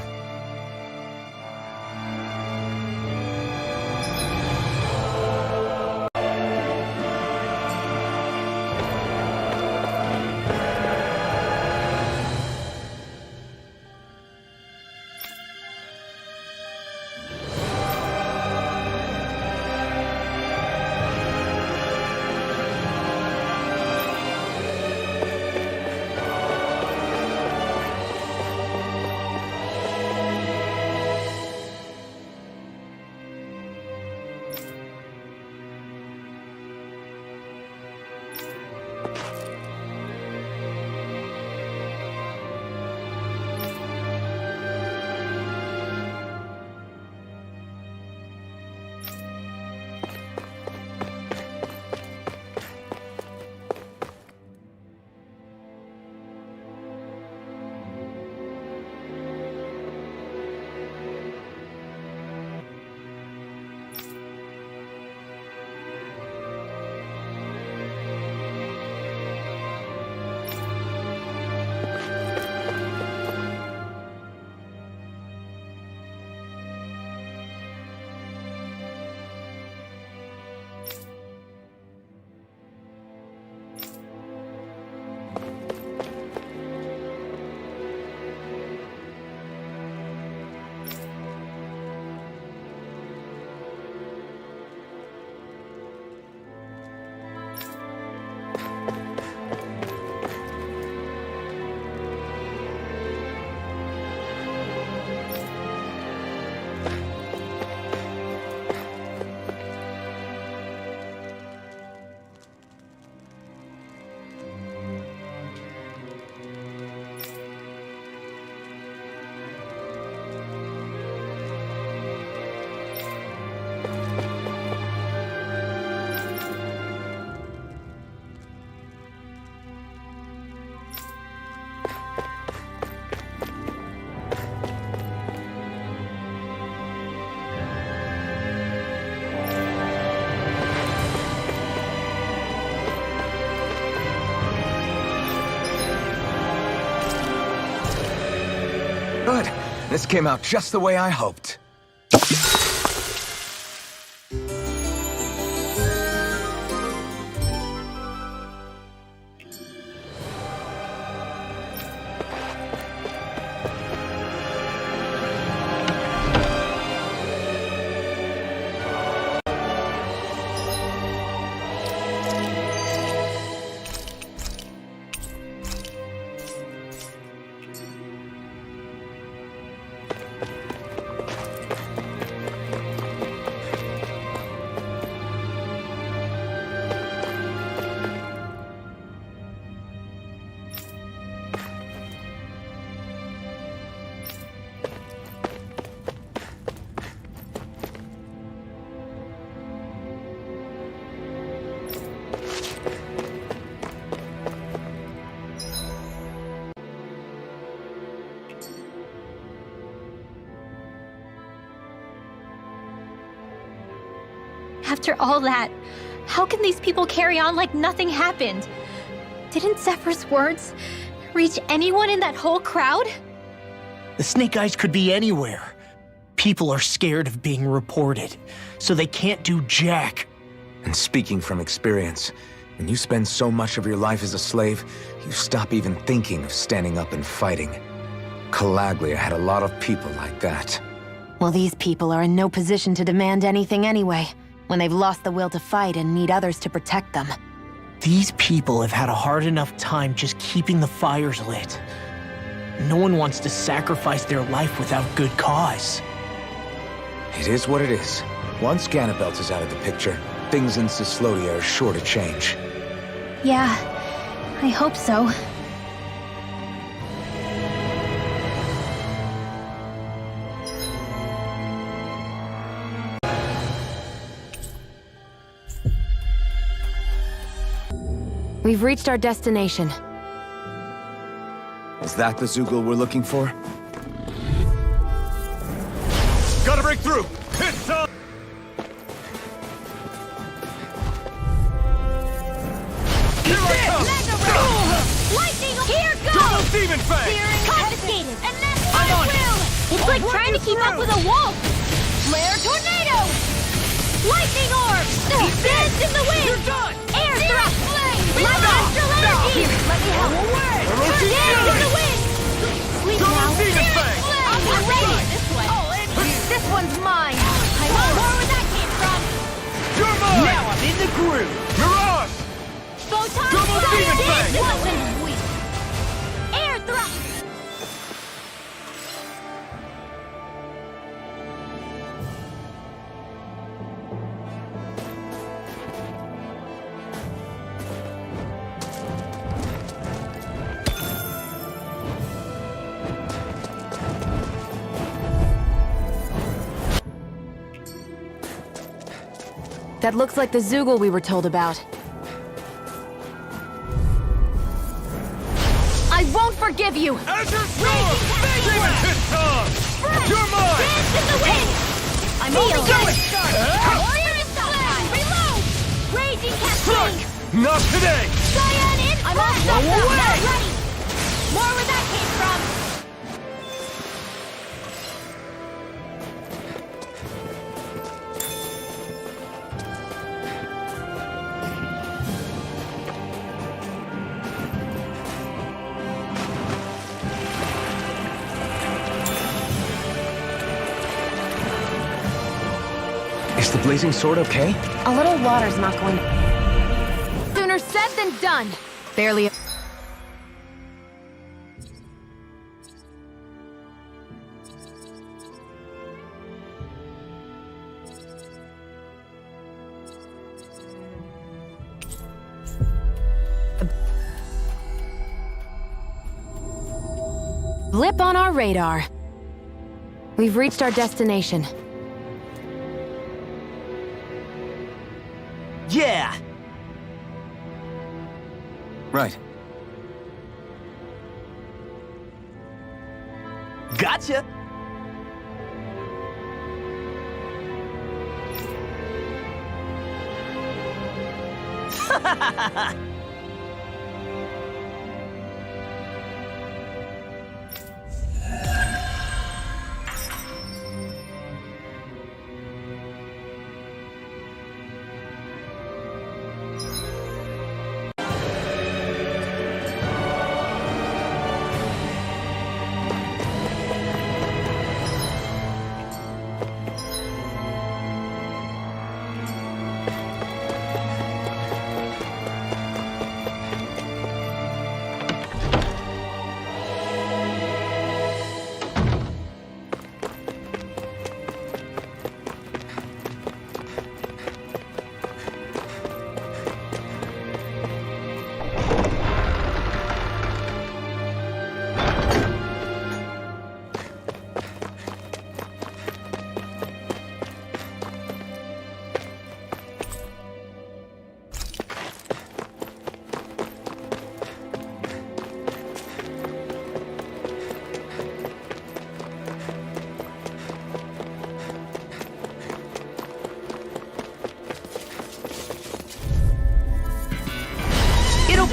Good. This came out just the way I hoped. After all that, how can these people carry on like nothing happened? Didn't Zephyr's words reach anyone in that whole crowd? The Snake Eyes could be anywhere. People are scared of being reported, so they can't do jack. And speaking from experience, when you spend so much of your life as a slave, you stop even thinking of standing up and fighting. Calaglia had a lot of people like that. Well, these people are in no position to demand anything anyway, when they've lost the will to fight and need others to protect them. These people have had a hard enough time just keeping the fires lit. No one wants to sacrifice their life without good cause. It is what it is. Once Ganabalt is out of the picture, things in Cyslodia are sure to change. Yeah, I hope so. We've reached our destination. Is that the Zugul we're looking for? Gotta break through! Hit time! Here I come! Lightning! Here goes! Double demon fang! Confiscated! And then I will! It's like trying to keep up with a wolf! Flare tornado! Lightning orb! Dance in the wind! You're done! Air thrust! Light astral energy! Let me help! Away! Dance in the wind! Sleep Double now! demon fang! I'm not ready! This one! This one's mine! I know where that came from! You're mine! Now I'm in the groove! Mirage! Photon Double demon fang! Air thrust! That looks like the Zugul we were told about. I won't forgive you! Azure Storm! Demon Hit Tom! You're mine! Dance in the wind! I'm Do it! Warrior Flame! Reload! Raging Cascade! Not today! Cyan in! I'm all set up! Not ready! More where that came from! Is the blazing sword okay? A little water's not going... Sooner said than done! Barely... Blip on our radar. We've reached our destination. Yeah! Right. Gotcha!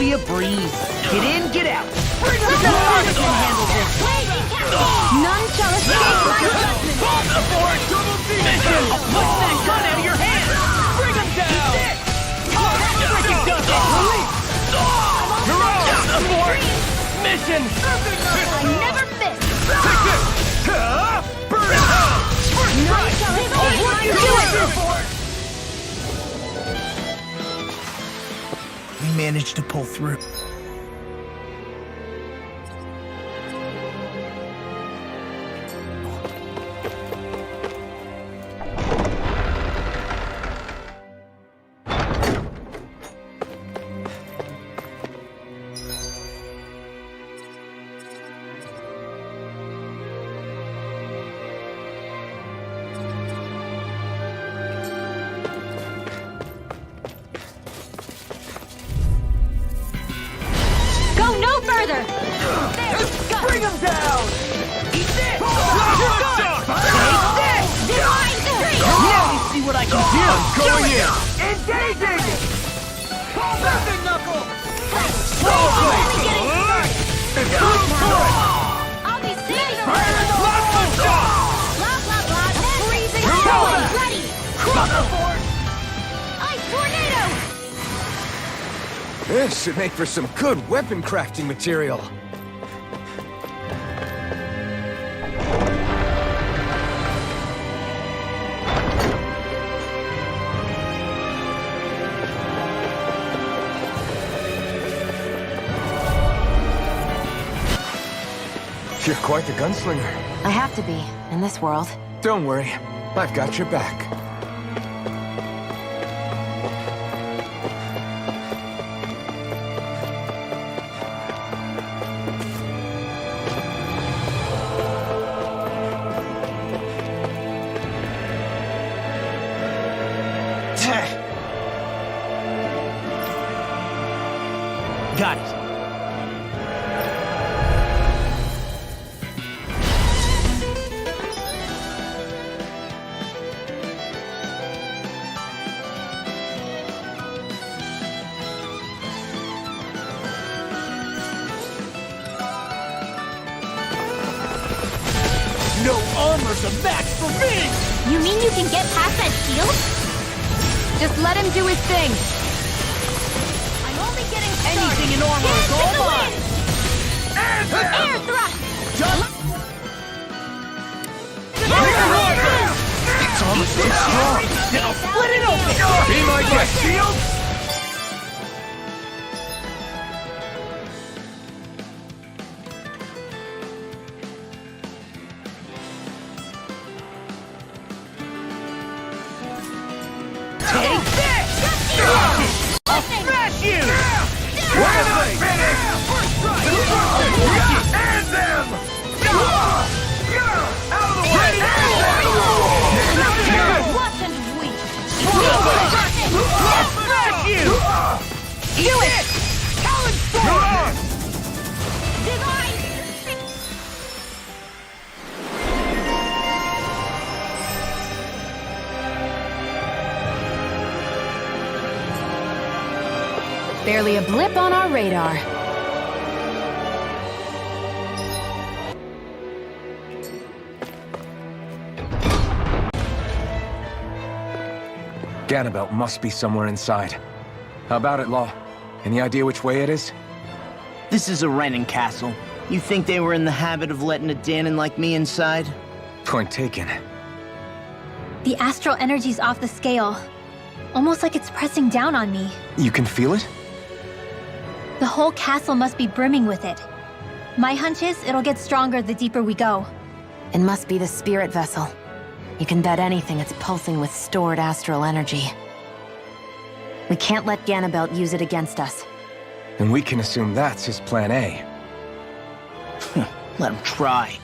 be a breeze. Get in, get out. Bring them down! I can handle this. None shall escape my judgment! Mission! I'll push that gun out of your hand! Bring him down! Freaking gun! You're out! Abort! Mission! I never miss! Burn it! None shall escape my judgment! We managed to pull through. Go no further! Bring him down! Eat this! You're done! Take this! Divine Street! Now you see what I can do! Going in! Engaging! Nothing, Knuckle! I'll be standing over there! Blah, blah, blah! Freezing cold! Ready! Ice tornado! This should make for some good weapon crafting material. You're quite the gunslinger. I have to be, in this world. Don't worry, I've got your back. Got it. No armor's a match for me! You mean you can get past that shield? Just let him do his thing. I'm only getting started. Anything in armor is all mine! Air thrust! It's almost too strong. Then I'll split it open! Be my guest. Shield! Take this! I'll smash you! Where's the finish? And them! Out of the way! Watch and weep. I'll smash you! Do it! Talon Storm! Barely a blip on our radar. Ganabalt must be somewhere inside. How about it, Law? Any idea which way it is? This is a Renin castle. You think they were in the habit of letting a Danon like me inside? Point taken. The astral energy's off the scale. Almost like it's pressing down on me. You can feel it? The whole castle must be brimming with it. My hunch is it'll get stronger the deeper we go. It must be the spirit vessel. You can bet anything it's pulsing with stored astral energy. We can't let Ganabalt use it against us. And we can assume that's his plan A. Let him try.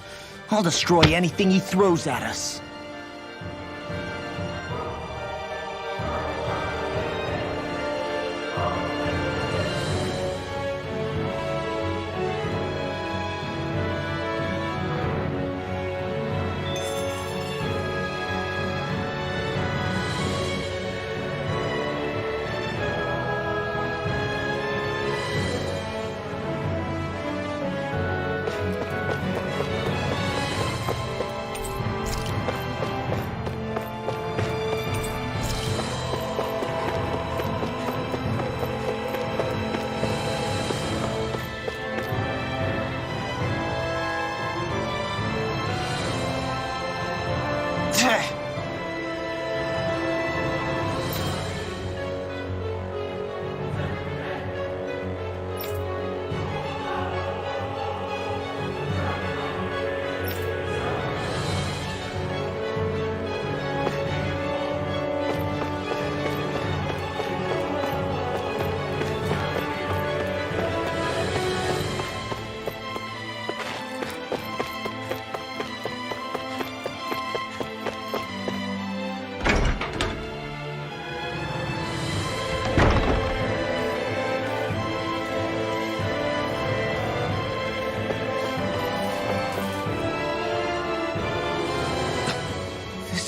I'll destroy anything he throws at us.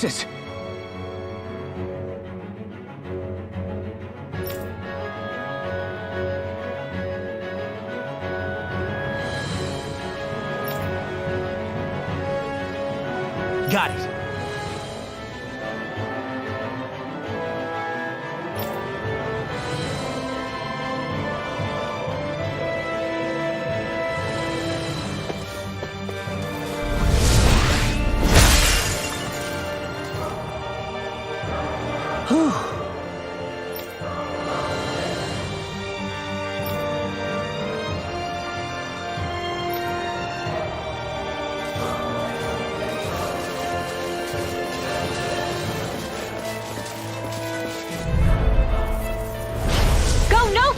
Ulysses! Got it.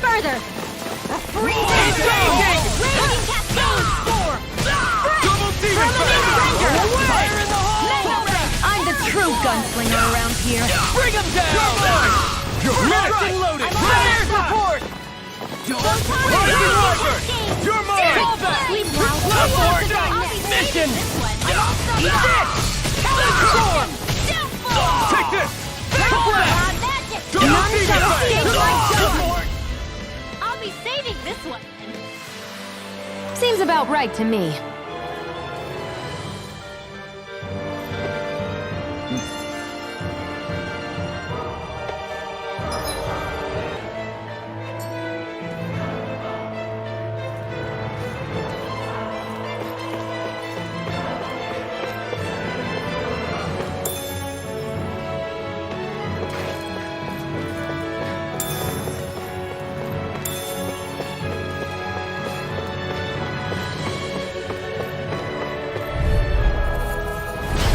Further! A freeze! Raging Cascade! Fire in the hole! I'm the true gunslinger around here. Bring him down! You're Locked and loaded! Fire support! You're mine! Mission! Eat this! Storm! Take this! None shall escape my judgment! I'll be saving this one. Seems about right to me.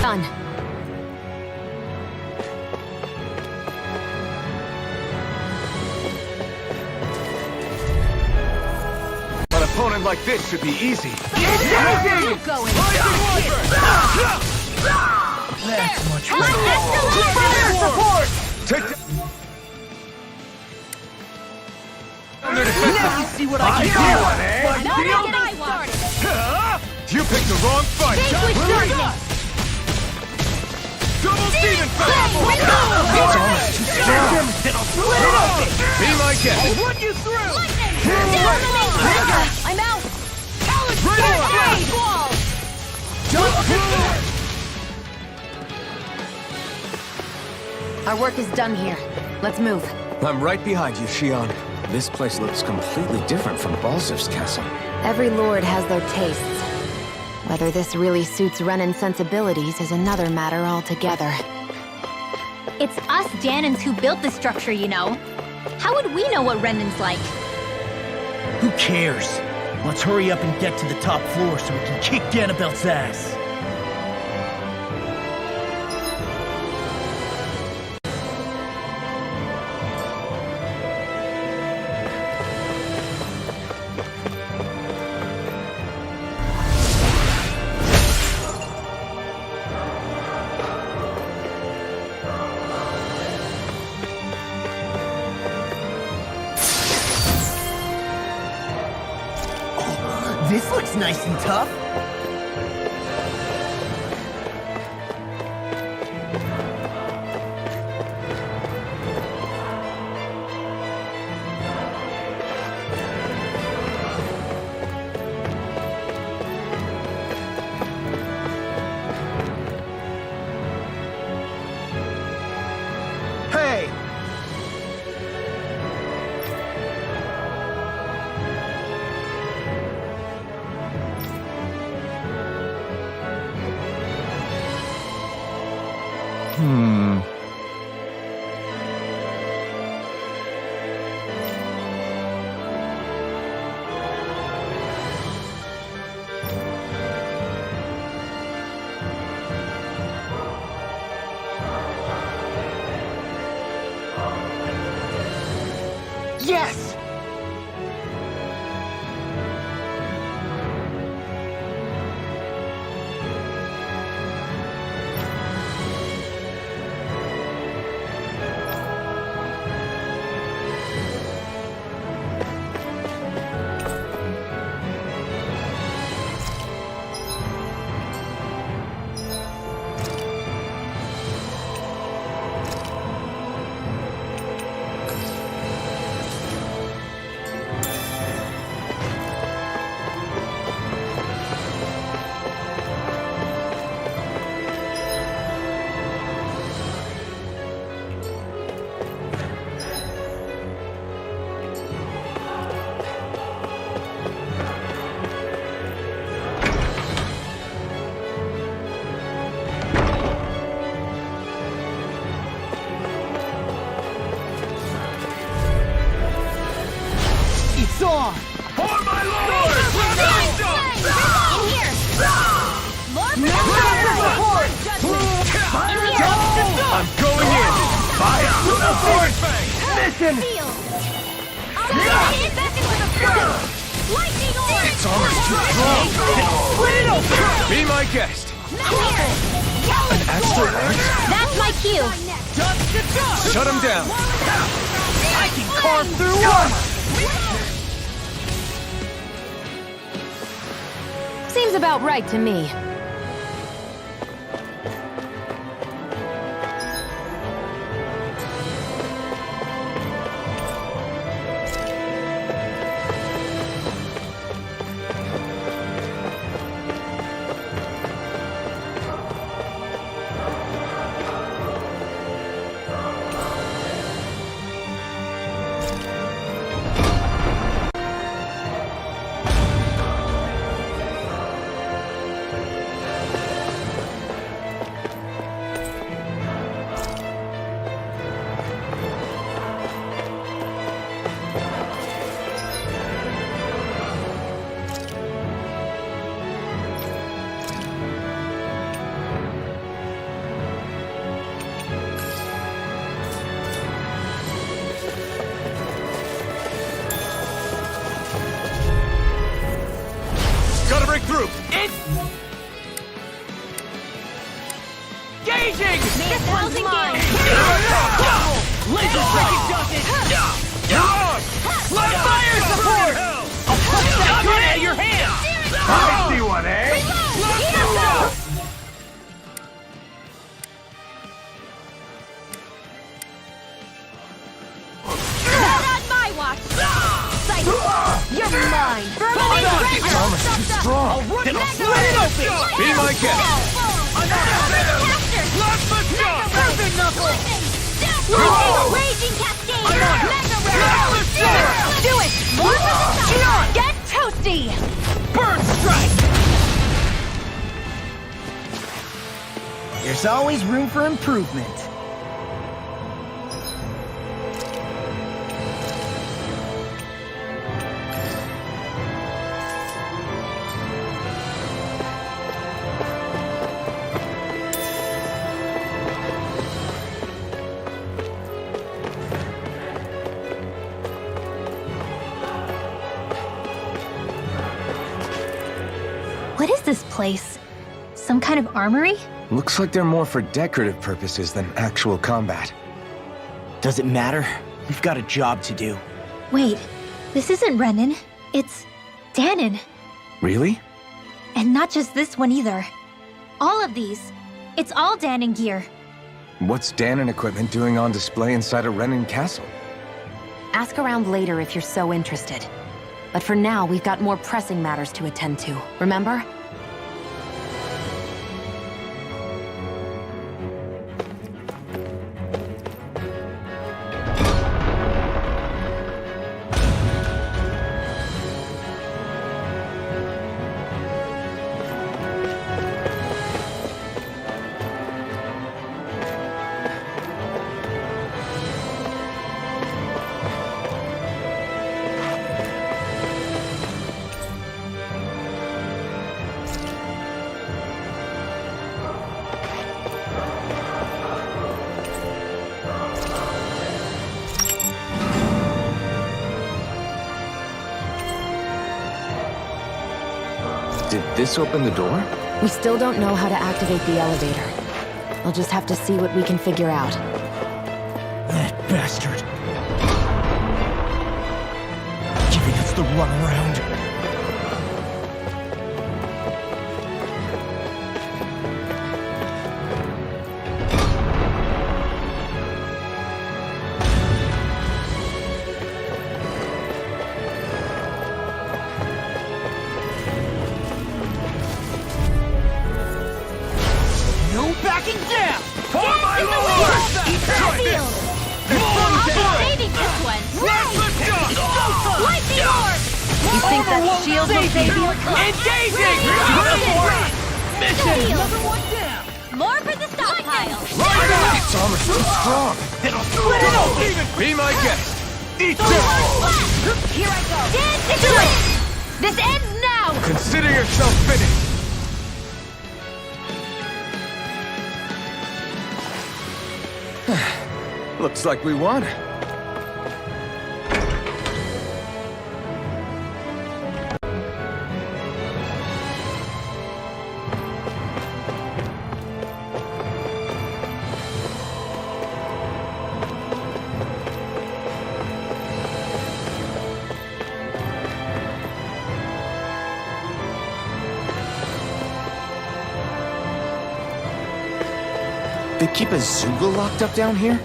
Done. An opponent like this should be easy. Keep going. That's much Fire support! Take the... Now you see what I can do! You picked the wrong fight! Double demon It's almost too strong! Be my guest! Run you through! I'm out. Our work is done here. Let's move. I'm right behind you, Shion. This place looks completely different from Balzer's castle. Every lord has their tastes. Whether this really suits Renan's sensibilities is another matter altogether. It's us Janins who built the structure, you know. How would we know what Renan's like? Who cares? Let's hurry up and get to the top floor so we can kick Ganabalt's ass. This looks nice and tough. Hey! Yes! Listen! Field! Back into the front! Lightning orb! Its armor's too strong! Split it open! Be my guest! An extra edge? That's my cue! Shut him down! I can carve through armor! Seems about right to me. Gotta break through! Engaging! This one's mine! Laser striking Let fire support! I'll punch that gun out of your hand! I see one, eh? Not on my watch! You're mine! Its armor's too strong! Then I'll split it open! Be my guest! Perfect knuckle! Raging cascade! Mega do it! More for the top! Get toasty! Burn strike! There's always room for improvement. What is this place? Some kind of armory? Looks like they're more for decorative purposes than actual combat. Does it matter? We've got a job to do. Wait, this isn't Renan. It's Danon. Really? And not just this one either. All of these. It's all Danon gear. What's Danon equipment doing on display inside a Renan castle? Ask around later if you're so interested. But for now, we've got more pressing matters to attend to, remember? Did this open the door? We still don't know how to activate the elevator. We'll just have to see what we can figure out. That bastard. Giving us the runaround. No backing down! For Get my in the lord! way! I'll be saving this one! Lightning orb! You think that shield will save you? Engaging! Mission! Another one down! More for the stockpile! Its armor's too strong! Then I'll split it open! Be my guest! Eat Here I go! Dance into it! This ends now! Consider yourself finished! Looks like we won. They keep a Zoogle locked up down here?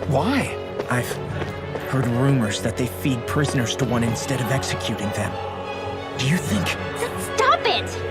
Why? I've heard rumors that they feed prisoners to one instead of executing them. Do you think... Stop it!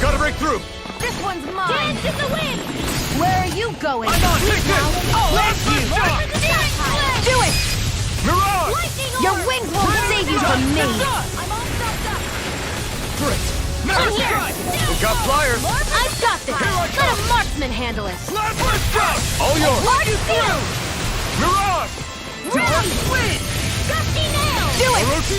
Gotta break through! This one's mine! Dance in the wind! Where are you going? I'm on! Take this! I'll Last you! shot! Do it! Mirage! Your wings won't save you from me! Great! Now strike! We got flyers! I've got this! Let a marksman handle it! Last shot! All yours! Large field! Mirage! Ready! Gusty nail! Do it! Orochi!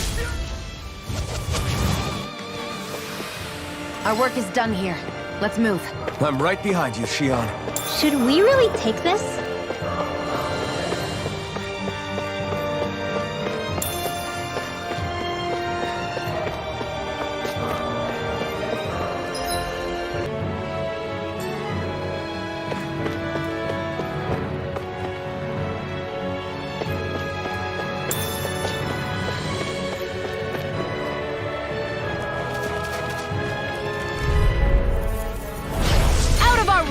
Our work is done here. Let's move. I'm right behind you, Shion. Should we really take this?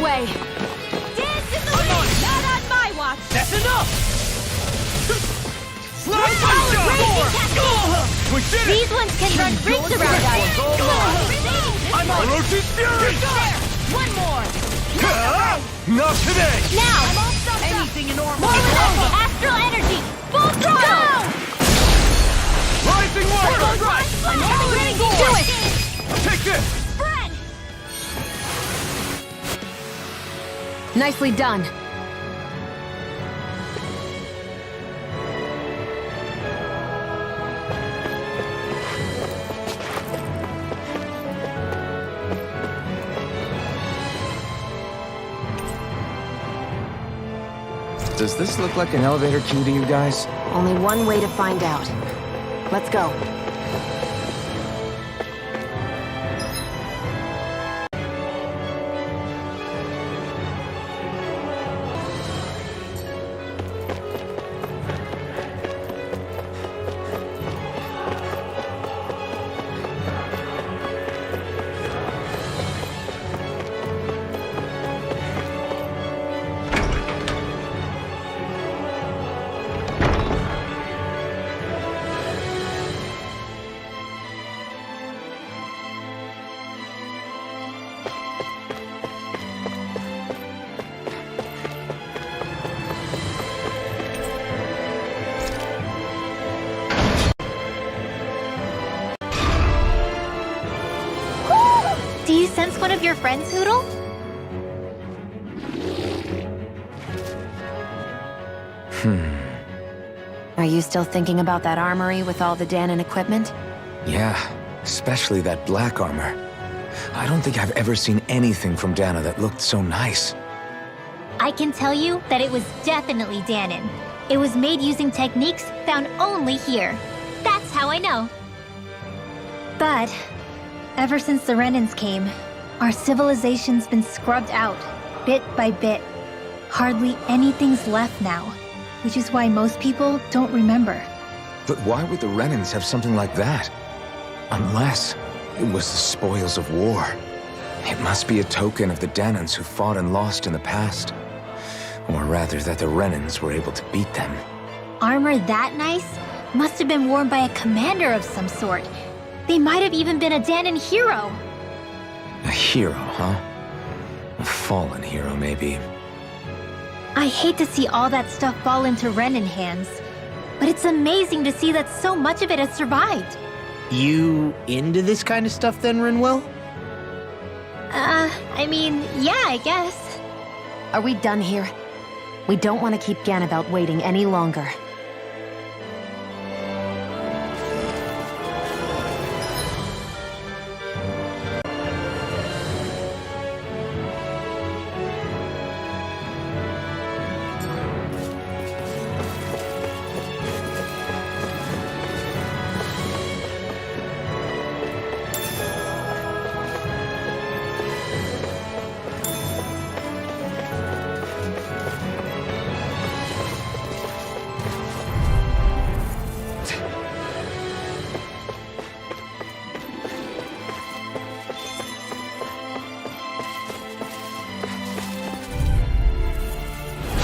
Way. Dance in the wind! Not on my watch! That's enough! Slide Raging We did it! These ones can run rings around us! I'm on! Orochi's Fury! One more! Not today! Now! Anything in order. More with astral energy! Full throttle! Rising Warrior! I'm already Do it! Take this! Nicely done. Does this look like an elevator key to you guys? Only one way to find out. Let's go. Do you sense one of your friends, Hoodle? Are you still thinking about that armory with all the Danon equipment? Yeah, especially that black armor. I don't think I've ever seen anything from Dana that looked so nice. I can tell you that it was definitely Danon. It was made using techniques found only here. That's how I know. But ever since the Renans came, our civilization's been scrubbed out, bit by bit. Hardly anything's left now, which is why most people don't remember. But why would the Renans have something like that? Unless it was the spoils of war. It must be a token of the Danons who fought and lost in the past. Or rather, that the Renans were able to beat them. Armor that nice must have been worn by a commander of some sort. They might have even been a Danon hero. A hero, huh? A fallen hero, maybe. I hate to see all that stuff fall into Renan hands, but it's amazing to see that so much of it has survived. You into this kind of stuff then, Rinwell? I mean, yeah, I guess. Are we done here? We don't want to keep Ganabalt waiting any longer.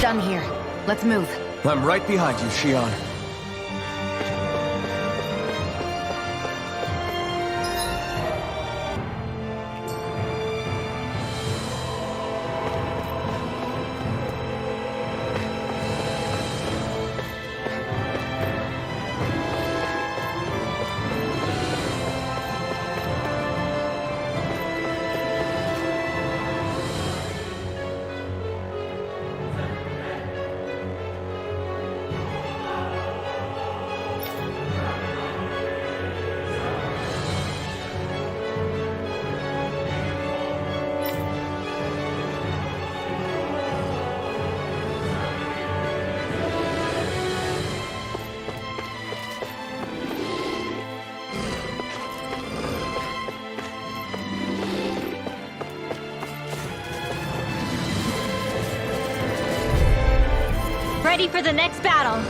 done here. Let's move. I'm right behind you, Shion. Ready for the next battle.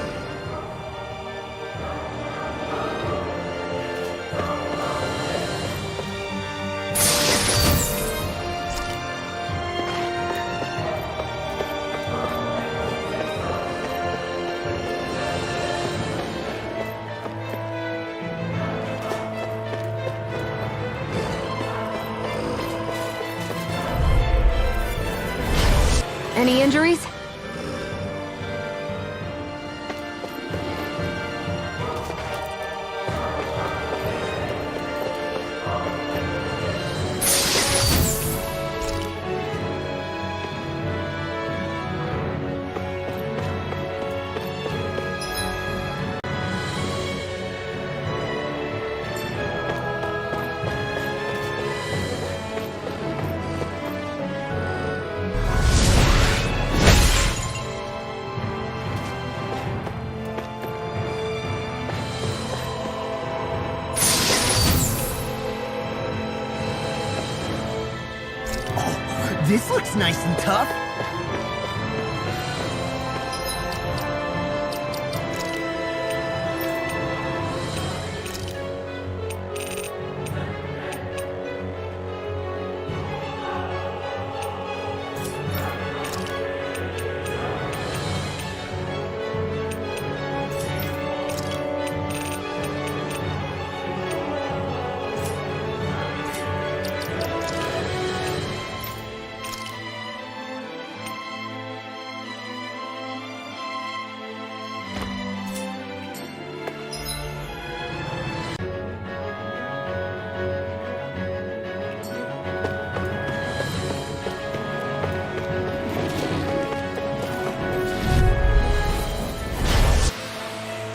Any injuries? This looks nice and tough.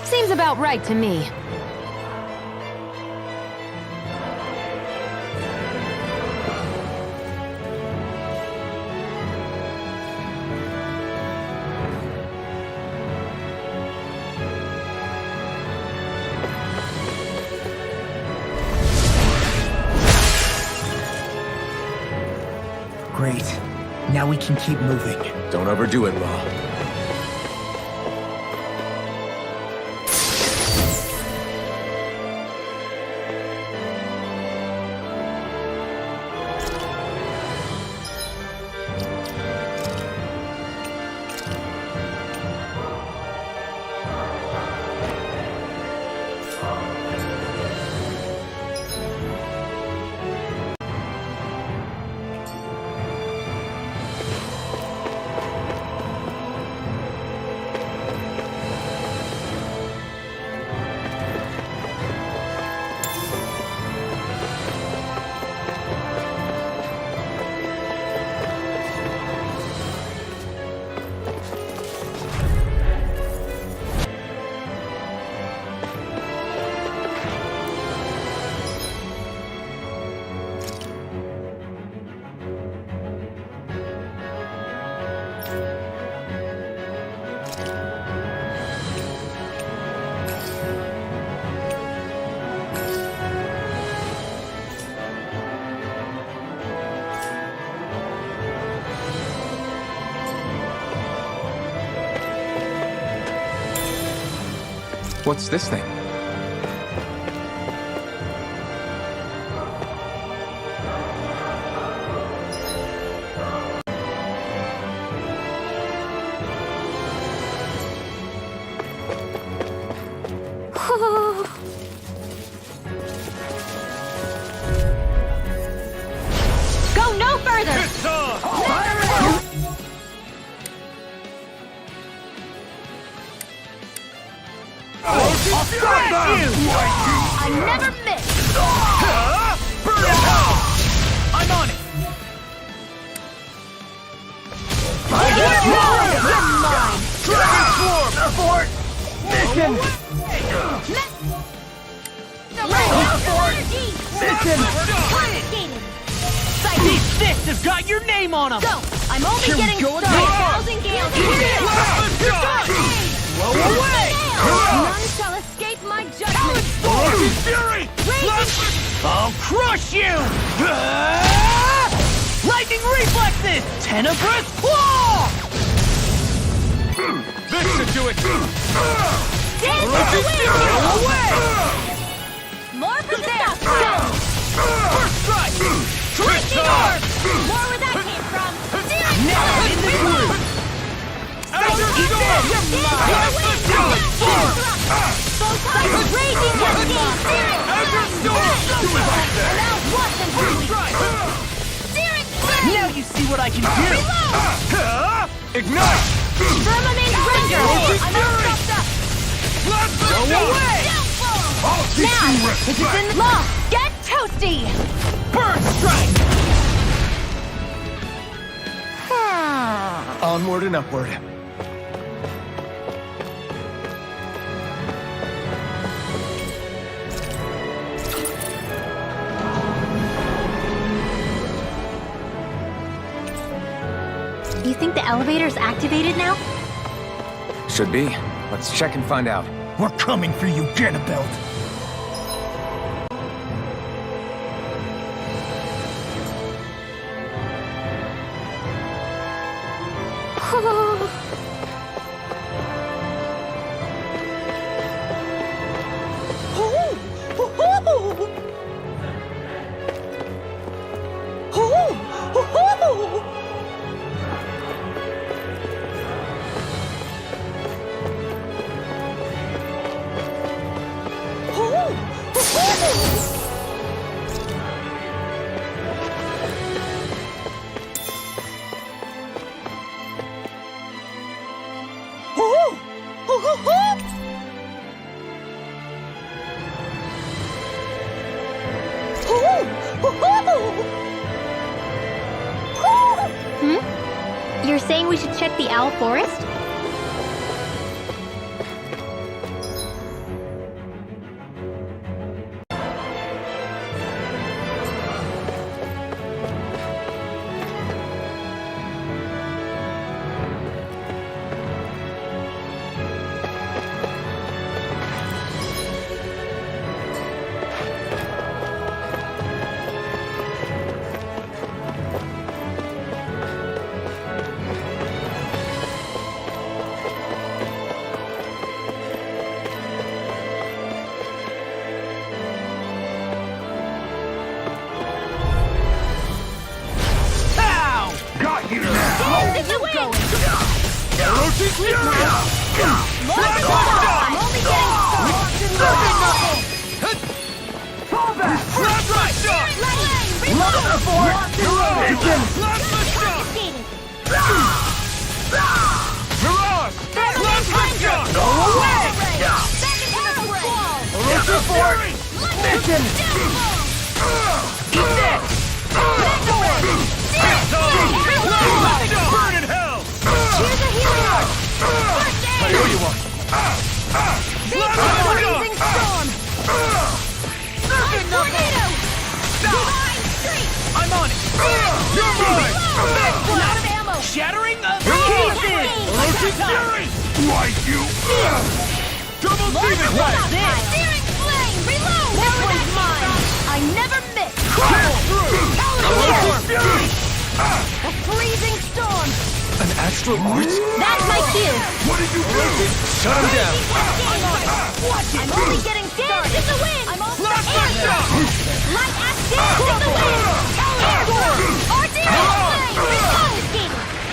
Seems about right to me. Great. Now we can keep moving. Don't overdo it, Raw. What's this thing? I never miss! Burn it hell! I'm on it! You're mine! Dragon Swarm! Abort! Mission! These fists have got your name on them! Go! I'm only getting started! 1,000 gales! Blow away! None shall escape my judgment! Fury! I'll crush you! Lightning reflexes! Tenebrous claw! This should do it! Away! More protection! First strike! Lightning orb! More where that came from! Now in the groove! You're mine! Both sides raging cascade! Now what and Now you see what I can do! Ignite! Firmament Ranger! I'm all propped up! Blow away! I'll teach Now! you This is respect! in law! Get toasty! Burn strike! Onward and upward. You think the elevator's activated now? Should be. Let's check and find out. We're coming for you, Ganabalt! You're saying we should check the Owl Forest? Got you now! Where you going? Erotic Fury! I'm only getting started! Fall back! Flash right! Love abort! Mirage! Go away! Erotic Fury! Mission! Eat this! Burn in hell! Here's a healing! First aid! I owe you one! Blazing storm! Tornado! Divine streak! I'm on it! You're mine! Out of ammo! Shattering of Pieces! Erotic Fury! Like you! Double demon! Searing flame! Reload! This one's mine! I never miss! Erotic Fury! A freezing storm! An astral arts? That's my cue! What did you do? Shut him down. I'm only getting started! In the wind! I'm all Light axe dance in the wind! Airborne! Artillery flame! Reload!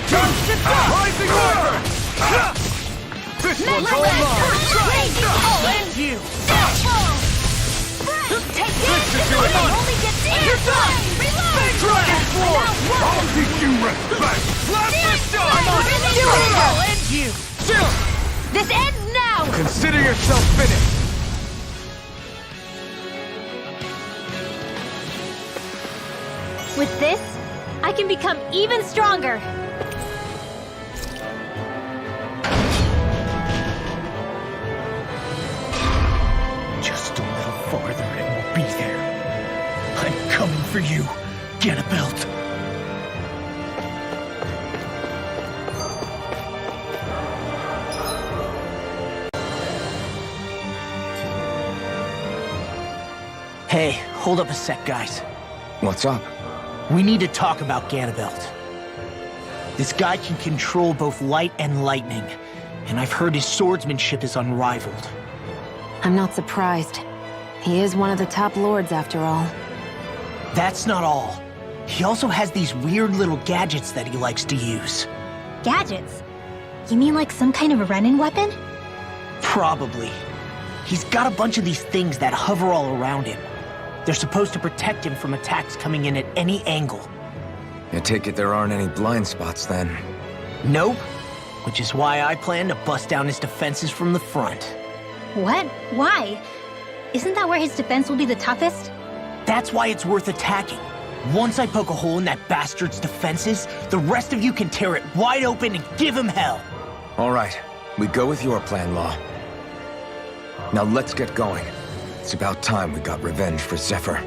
Jump to stop! Rising Order! This one's all mine! I'll end you! Take this! I only get damage! Reload! Dragon Swarm! I'll teach you respect! I'll end you! This ends now! Consider yourself finished. With this, I can become even stronger. Just a little farther and we'll be there. I'm coming for you, Ganabalt. Hey, hold up a sec, guys. What's up? We need to talk about Ganabalt. This guy can control both light and lightning, and I've heard his swordsmanship is unrivaled. I'm not surprised. He is one of the top lords after all. That's not all. He also has these weird little gadgets that he likes to use. Gadgets? You mean like some kind of a Renin weapon? Probably. He's got a bunch of these things that hover all around him. They're supposed to protect him from attacks coming in at any angle. I take it there aren't any blind spots then. Nope. Which is why I plan to bust down his defenses from the front. What? Why? Isn't that where his defense will be the toughest? That's why it's worth attacking. Once I poke a hole in that bastard's defenses, the rest of you can tear it wide open and give him hell. All right, we go with your plan, Law. Now let's get going. It's about time we got revenge for Zephyr.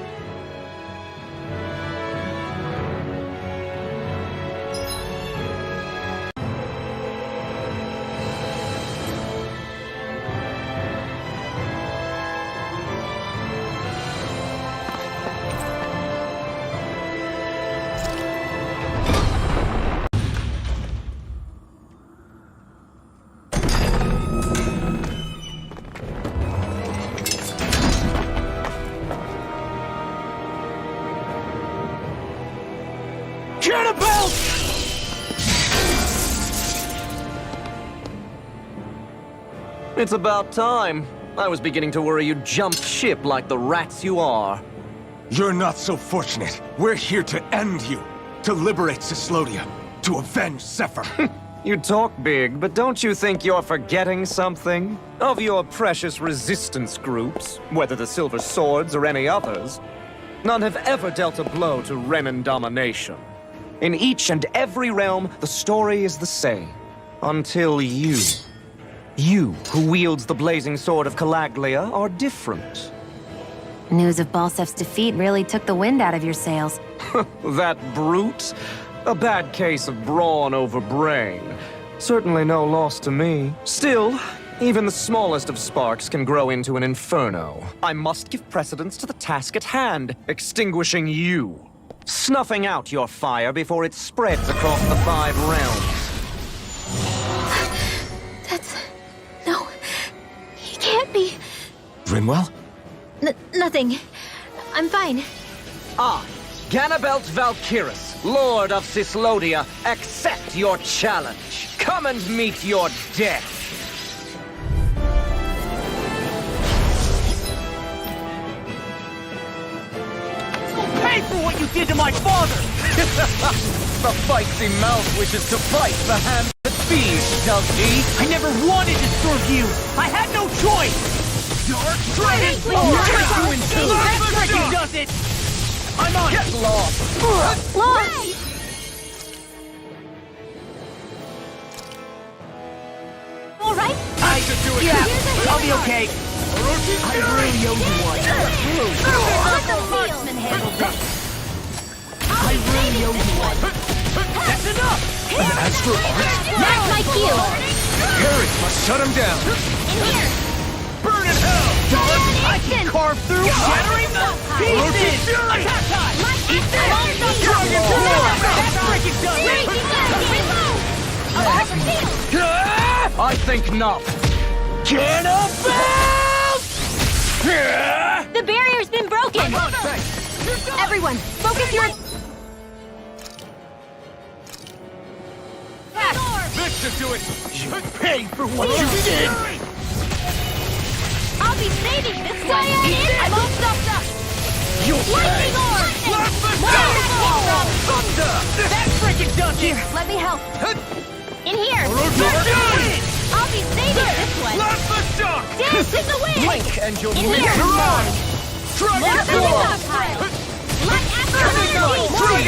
It's about time. I was beginning to worry you jumped ship like the rats you are. You're not so fortunate. We're here to end you. To liberate Cyslodia. To avenge Zephyr. You talk big, but don't you think you're forgetting something? Of your precious resistance groups, whether the Silver Swords or any others, none have ever dealt a blow to Renin domination. In each and every realm, the story is the same. Until you. You, who wields the blazing sword of Calaglia, are different. News of Balsef's defeat really took the wind out of your sails. That brute? A bad case of brawn over brain. Certainly no loss to me. Still, even the smallest of sparks can grow into an inferno. I must give precedence to the task at hand, extinguishing you. Snuffing out your fire before it spreads across the 5 realms. No, he can't be. Rinwell? Nothing. I'm fine. I, Ganabalt Valkyris, Lord of Cyslodia, accept your challenge. Come and meet your death. Pay for what you did to my father! The feisty mouth wishes to bite the hand that feeds, does he? I never wanted to serve you! I had no choice! Dark Dragon! That freaking does it! I'm on Get lost! Lost! All right? Yeah, I'll be okay. I really owe you one. Let the marksman handle this. I really owe you one. That's enough! An astral art? That's my cue. Harry must shut him down. In here. Burn in hell! I can carve through shattering the pieces! Attack time! Eat this! Dragon Roar! That's freaking done! I think not. Ganabalt! The barrier's been broken. Everyone, focus your... Viscint to it! You pay for what you did! I'll be saving this one. I'm all stuffed up. Lightning orb! Thunder! That freaking does it! Let me help. In here. I'll be saving this one. Dance in the wind. Blink and you'll In meet here. your mind. More for the stockpile. Let Astral energy.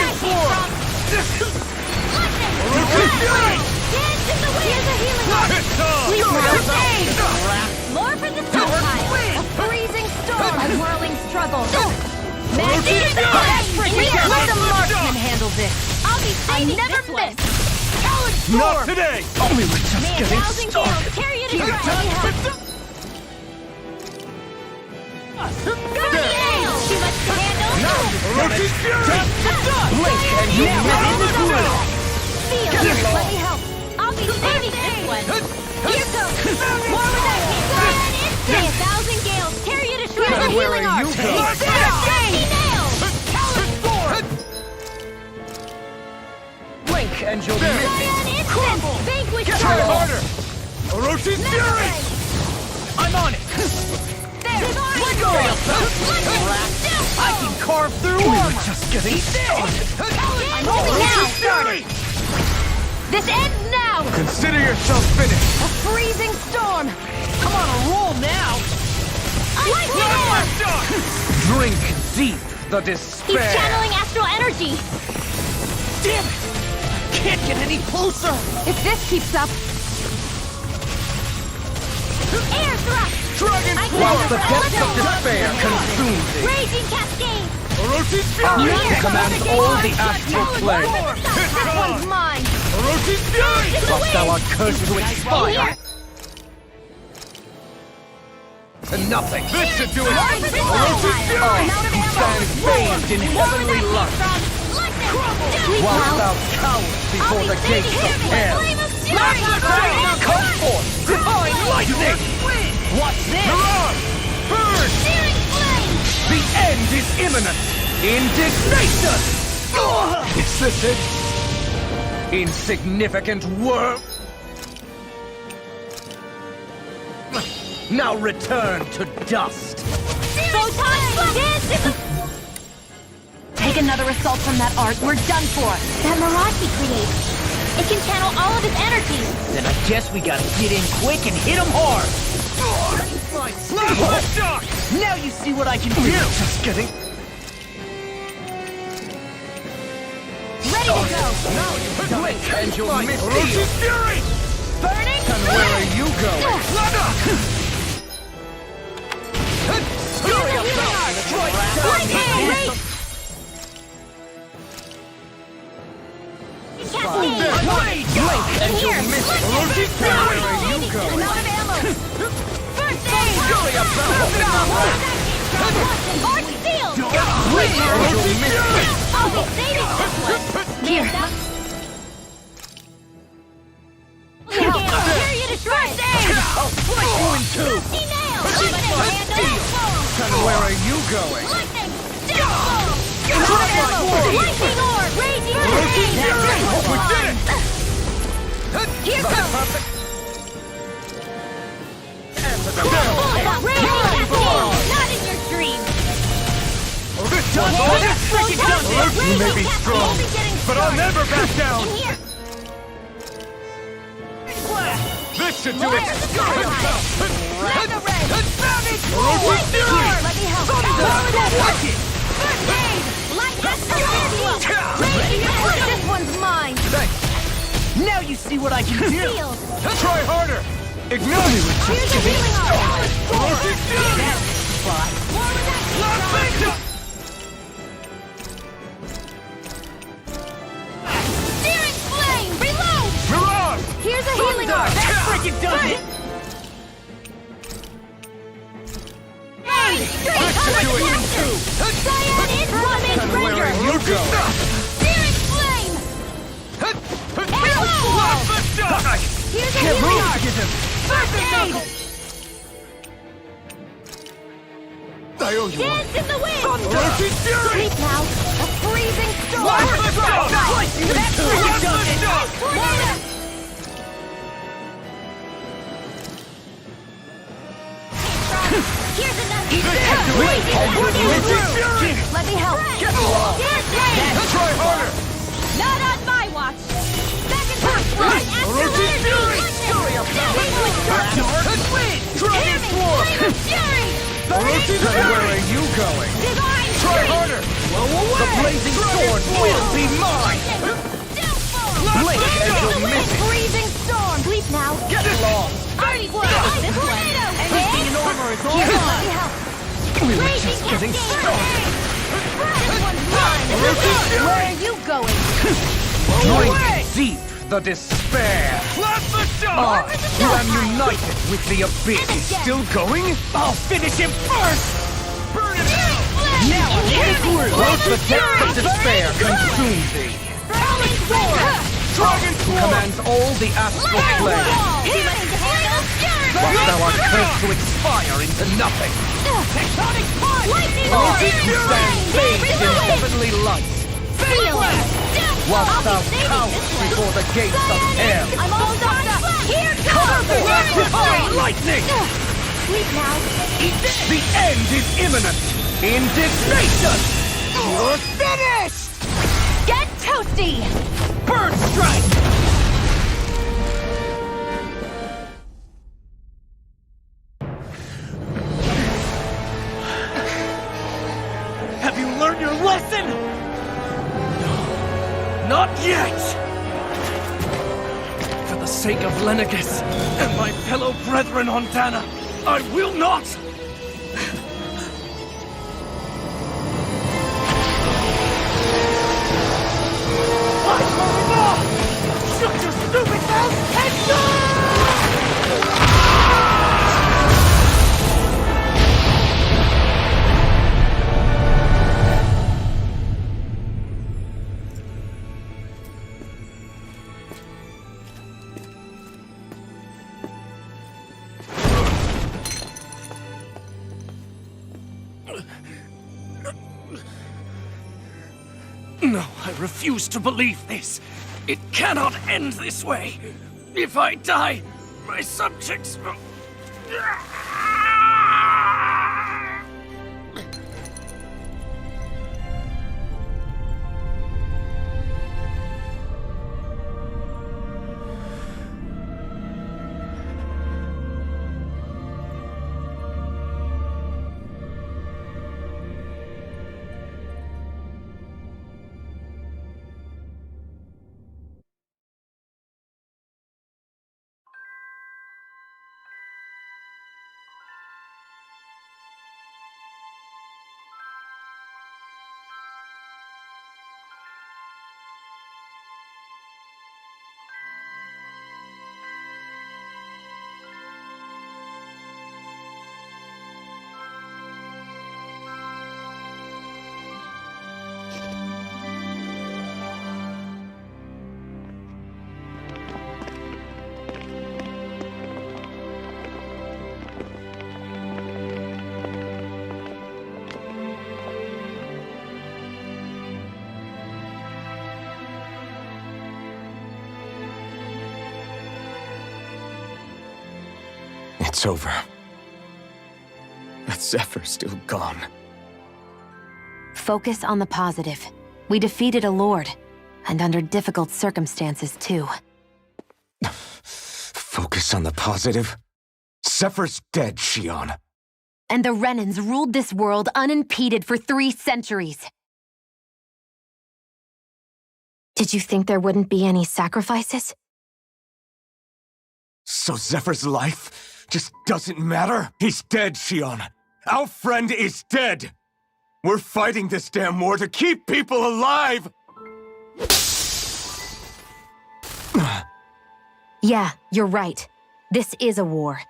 Fury! Dance in the wind! Here's a healing art! Please now! More for the sun pile! A freezing storm! A whirling struggle! Magic is Let the marksman handle this. I'll be saving never this one! Not today! May a thousand gales carry you to triumph! Guardian! Too much to handle! Orochi's Fury! Blink and you will Feel! Let me help! I'll be saving this one! Here goes! More with that heat! May a thousand gales carry you to shore! Here's a healing art! Nails! Blink and you'll miss it. An instant! Vanquish Try harder! Orochi's Fury! I'm on it. Let go! I can carve through armor. Just getting started. I'm holding now! Fury! This ends now! Consider yourself finished! A freezing storm! I'm on a roll now. Drink deep the despair. He's channeling astral energy! Damn it! Can't get any closer. If this keeps up, Air thrust! Dragon While Force! the depths of despair consume thee, Raging cascade! Orochi's Fury! I command all the astral plane. this one's mine! Orochi's Fury! But thou art cursed to expire. To nothing. This should do it! Orochi's Orochi's Fury! Who stands bathed in heavenly light, whilst thou cowerest before the gates of hell. Come forth, divine lightning! What's this? Mirage! Burn! The end is imminent! Indignation! Is this it? Insignificant worm! Now return to dust! Take another assault from that art. We're done for. That mirage he creates. It can channel all of his energy. Then I guess we gotta get in quick and hit him hard. Plasma shock! Now you see what I can do. Just kidding. Ready to go. Blink and you'll miss Orochi's Fury! Burning And where are you going? Hurry up! Blink and you'll miss it. Orochi's Fury! Where are you going? I'm out of ammo. First aid! Fury up Art sealed! Blink and you'll miss it. I'll be saving this one! Here. Carry you to shreds! I'll slice you in two. Rusty nails! Lightning! And where are you going? Lightning! Lightning orb! Raging flame! We did it! Here goes! Raging cascade! Not in your dreams! You may be strong, but I'll never back down! In here! This should do it! Grab the red! Orochi's Fury! Let me help! First aid! Light astral energy! Raging flame! This one's mine. Now you see what I can do. Sealed! Try harder! Ignite! Here's a healing art! Orochi's Fury! More with that Searing flame! Reload! Mirage! Here's a healing art. That freaking does it! Hey! Straight should do it. Cyan incoming! And where are you going? Searing flame! Plasma shock! Here's a healing art! First aid! I owe you one. Dance in the wind! Orochi's Fury! Sleep now. A freezing storm. Plasma shock! That's Plasma shock! tornado! Here's another! Orochi's Fury! Let me help. Try harder! Not on my watch! Back and forth! Orochi's Fury! Dragon Force! Orochi's And where Fury! are you going? Divine Try harder! The blazing sword will be mine! Blink and Freezing storm! Sleep now! Get it! Ice Blast! Anything in armor is all mine! We were just getting started! This one's mine! Where are you going? Drink deep the despair. I, who am united with the abyss, Still going? I'll finish him first! burn it out. Now I'm getting through! Let the depth of despair consume thee. Dragon Who commands all the astral plane, whilst thou art cursed to expire into nothing. Tectonic punch! You stand bathed in heavenly light, whilst thou cowerest before the gates of hell. I'm all stocked up! Here Divine lightning! Sleep now! The end is imminent! Indignation! You're finished! Get toasty! Bird strike! Have you learned your lesson? No, not yet! For the sake of Lenegus and my fellow brethren on Dana, I will not! Shut your stupid mouth and go! No, I refuse to believe this. It cannot end this way. If I die, my subjects will... It's over. That Zephyr's still gone. Focus on the positive. We defeated a lord, and under difficult circumstances, too. Focus on the positive? Zephyr's dead, Shion. And the Renans ruled this world unimpeded for 3 centuries. Did you think there wouldn't be any sacrifices? So Zephyr's life just doesn't matter? He's dead, Shion. Our friend is dead. We're fighting this damn war to keep people alive! Yeah, you're right. This is a war.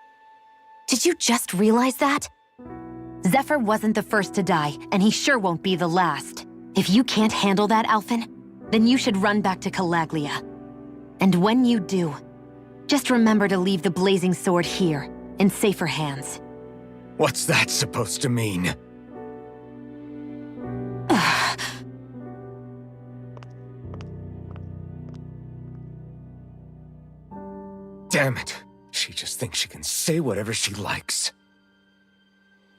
Did you just realize that? Zephyr wasn't the first to die, and he sure won't be the last. If you can't handle that, Alphen, then you should run back to Calaglia. And when you do, just remember to leave the blazing sword here, in safer hands. What's that supposed to mean? Damn it. She just thinks she can say whatever she likes.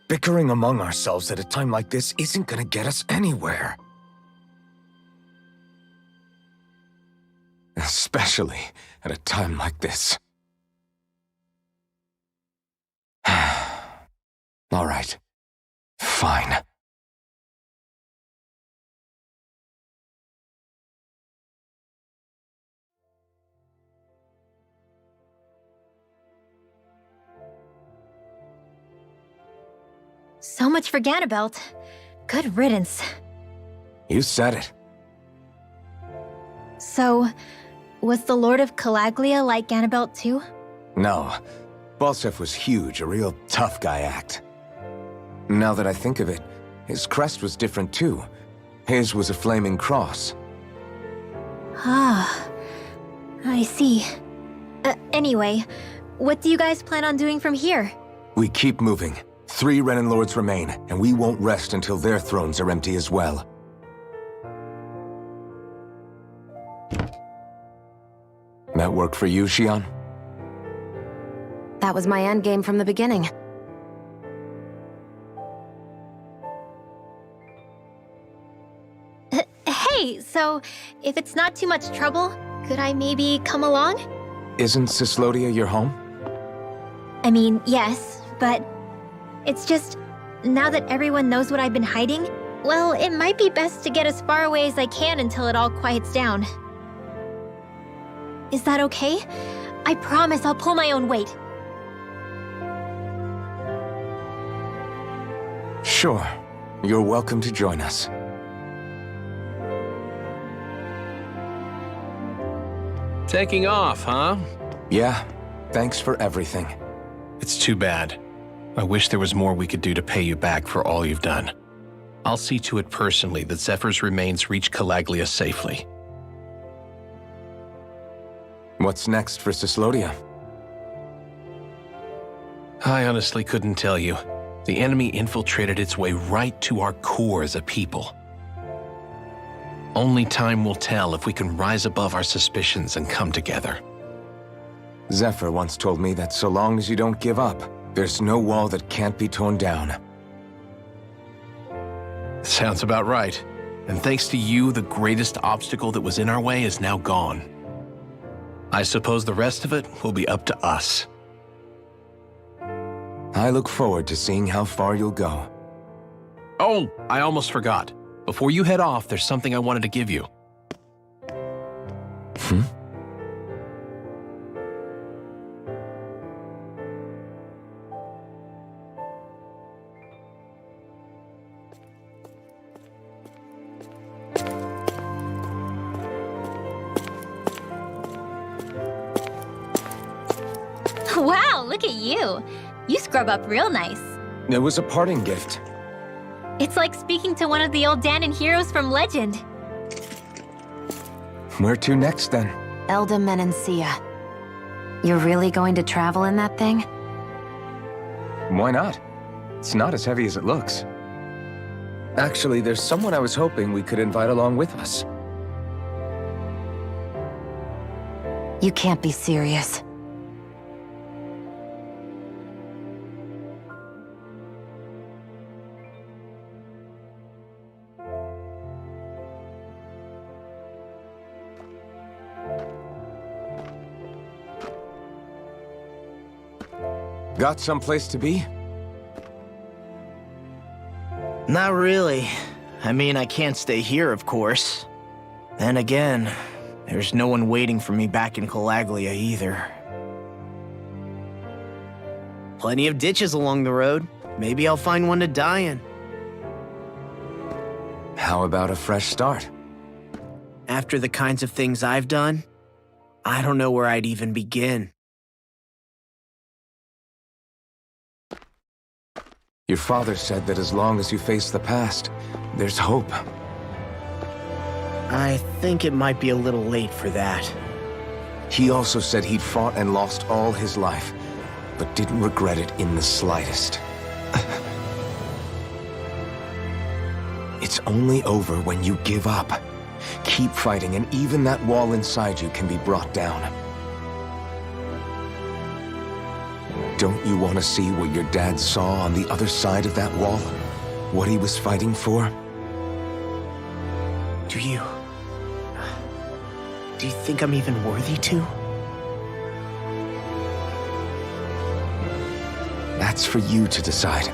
Bickering among ourselves at a time like this isn't gonna get us anywhere. Especially at a time like this. All right. Fine. So much for Ganabalt. Good riddance. You said it. So, was the Lord of Calaglia like Ganabalt too? No. Balsef was huge, a real tough guy act. Now that I think of it, his crest was different too. His was a flaming cross. Ah, I see. Anyway, what do you guys plan on doing from here? We keep moving. 3 Renin Lords remain, and we won't rest until their thrones are empty as well. That work for you, Xian? That was my endgame from the beginning. Hey, so if it's not too much trouble, could I maybe come along? Isn't Cyslodia your home? I mean, yes, but it's just, now that everyone knows what I've been hiding, well, it might be best to get as far away as I can until it all quiets down. Is that okay? I promise I'll pull my own weight. Sure. You're welcome to join us. Taking off, huh? Yeah. Thanks for everything. It's too bad. I wish there was more we could do to pay you back for all you've done. I'll see to it personally that Zephyr's remains reach Calaglia safely. What's next for Cyslodia? I honestly couldn't tell you. The enemy infiltrated its way right to our core as a people. Only time will tell if we can rise above our suspicions and come together. Zephyr once told me that so long as you don't give up, there's no wall that can't be torn down. Sounds about right. And thanks to you, the greatest obstacle that was in our way is now gone. I suppose the rest of it will be up to us. I look forward to seeing how far you'll go. Oh, I almost forgot. Before you head off, there's something I wanted to give you. Wow, look at you. You scrub up real nice. It was a parting gift. It's like speaking to one of the old Danon heroes from legend. Where to next, then? Elda Menancia. You're really going to travel in that thing? Why not? It's not as heavy as it looks. Actually, there's someone I was hoping we could invite along with us. You can't be serious. Got someplace to be? Not really. I mean, I can't stay here, of course. Then again, there's no one waiting for me back in Calaglia either. Plenty of ditches along the road. Maybe I'll find one to die in. How about a fresh start? After the kinds of things I've done, I don't know where I'd even begin. Your father said that as long as you face the past, there's hope. I think it might be a little late for that. He also said he'd fought and lost all his life, but didn't regret it in the slightest. It's only over when you give up. Keep fighting, and even that wall inside you can be brought down. Don't you want to see what your dad saw on the other side of that wall? What he was fighting for? Do you think I'm even worthy to? That's for you to decide.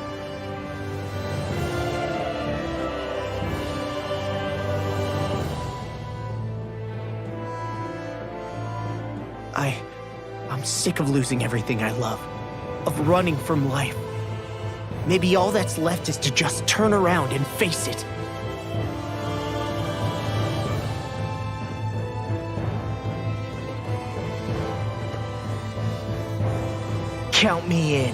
I'm sick of losing everything I love. Of running from life. Maybe all that's left is to just turn around and face it. Count me in.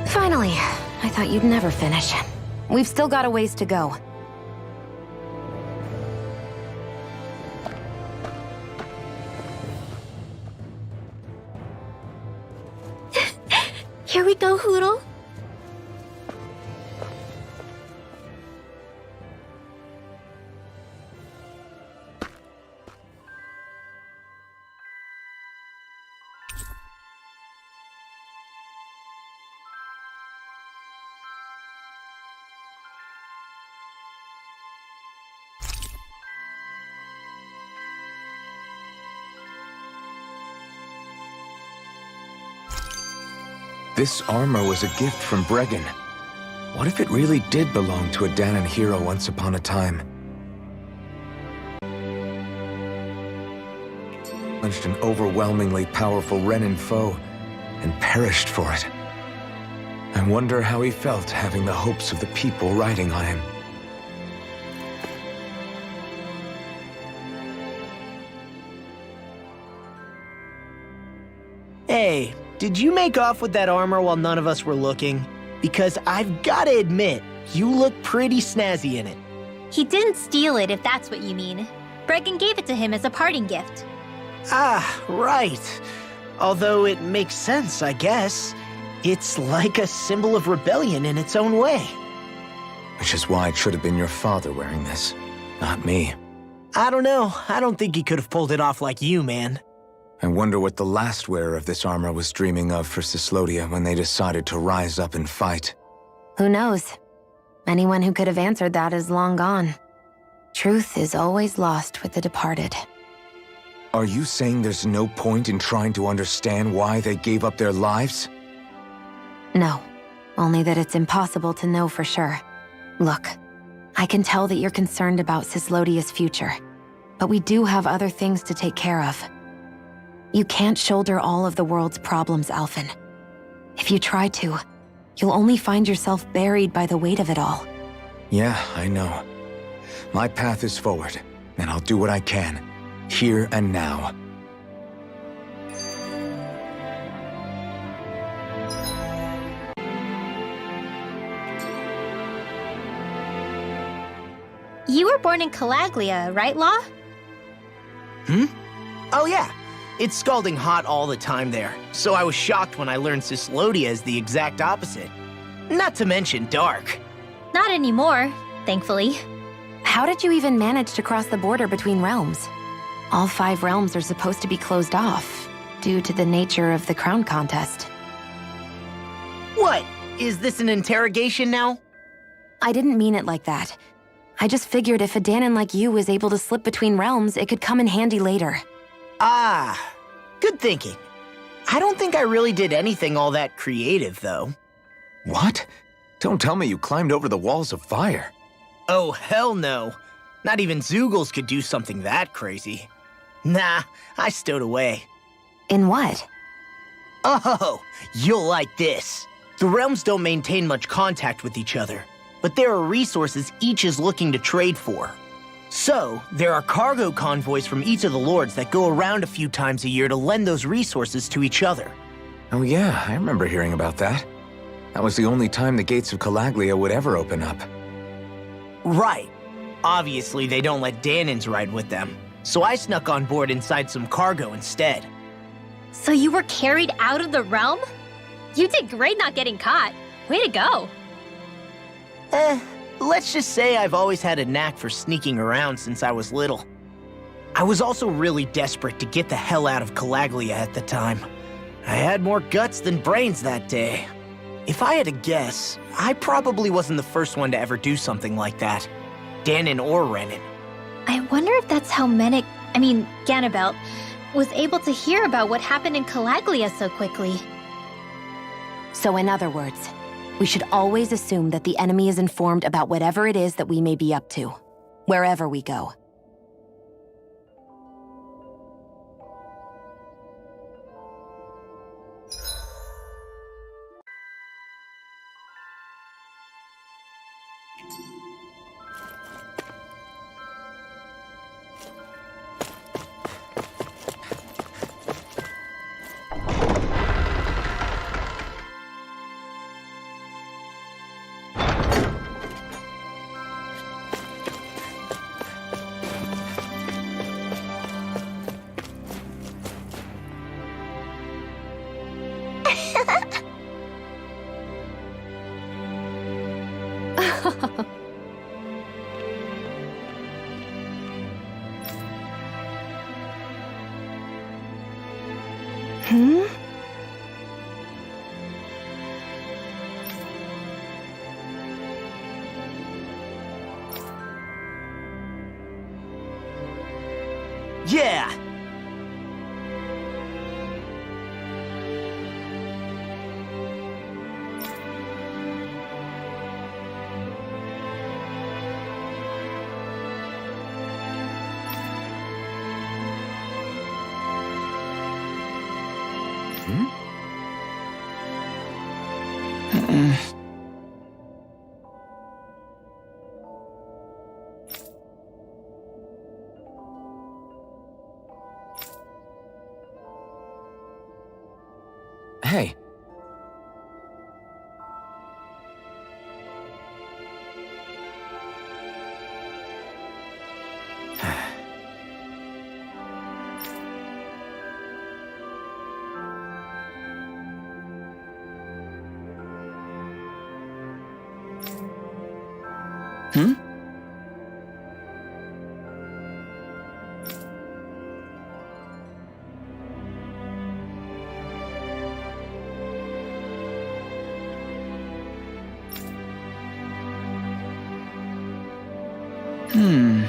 Finally. I thought you'd never finish. We've still got a ways to go. Here we go, Hoodle. This armor was a gift from Bregan. What if it really did belong to a Danon hero once upon a time? Challenged an overwhelmingly powerful Renin foe, and perished for it. I wonder how he felt having the hopes of the people riding on him. Hey, did you make off with that armor while none of us were looking? Because I've gotta admit, you look pretty snazzy in it. He didn't steal it, if that's what you mean. Bregan gave it to him as a parting gift. Ah, right. Although it makes sense, I guess. It's like a symbol of rebellion in its own way. Which is why it should have been your father wearing this, not me. I don't know. I don't think he could have pulled it off like you, man. I wonder what the last wearer of this armor was dreaming of for Cyslodia when they decided to rise up and fight. Who knows? Anyone who could have answered that is long gone. Truth is always lost with the departed. Are you saying there's no point in trying to understand why they gave up their lives? No, only that it's impossible to know for sure. Look, I can tell that you're concerned about Cyslodia's future, but we do have other things to take care of. You can't shoulder all of the world's problems, Alphen. If you try to, you'll only find yourself buried by the weight of it all. Yeah, I know. My path is forward, and I'll do what I can, here and now. You were born in Calaglia, right, Law? Oh yeah. It's scalding hot all the time there, so I was shocked when I learned Cyslodia is the exact opposite. Not to mention dark. Not anymore, thankfully. How did you even manage to cross the border between realms? All 5 realms are supposed to be closed off, due to the nature of the crown contest. What? Is this an interrogation now? I didn't mean it like that. I just figured if a Danon like you was able to slip between realms, it could come in handy later. Ah, good thinking. I don't think I really did anything all that creative, though. What? Don't tell me you climbed over the walls of fire. Oh, hell no. Not even Zeugles could do something that crazy. Nah, I stowed away. In what? Oh, you'll like this. The realms don't maintain much contact with each other, but there are resources each is looking to trade for. So, there are cargo convoys from each of the lords that go around a few times a year to lend those resources to each other. Oh yeah, I remember hearing about that. That was the only time the gates of Calaglia would ever open up. Right. Obviously, they don't let Danons ride with them, so I snuck on board inside some cargo instead. So you were carried out of the realm? You did great not getting caught. Way to go. Let's just say I've always had a knack for sneaking around since I was little. I was also really desperate to get the hell out of Calaglia at the time. I had more guts than brains that day. If I had to guess, I probably wasn't the first one to ever do something like that. Danon or Renin. I wonder if that's how Ganabalt, was able to hear about what happened in Calaglia so quickly. So in other words, we should always assume that the enemy is informed about whatever it is that we may be up to, wherever we go. Hmm? Yeah! Hey. Hmm? Hmm.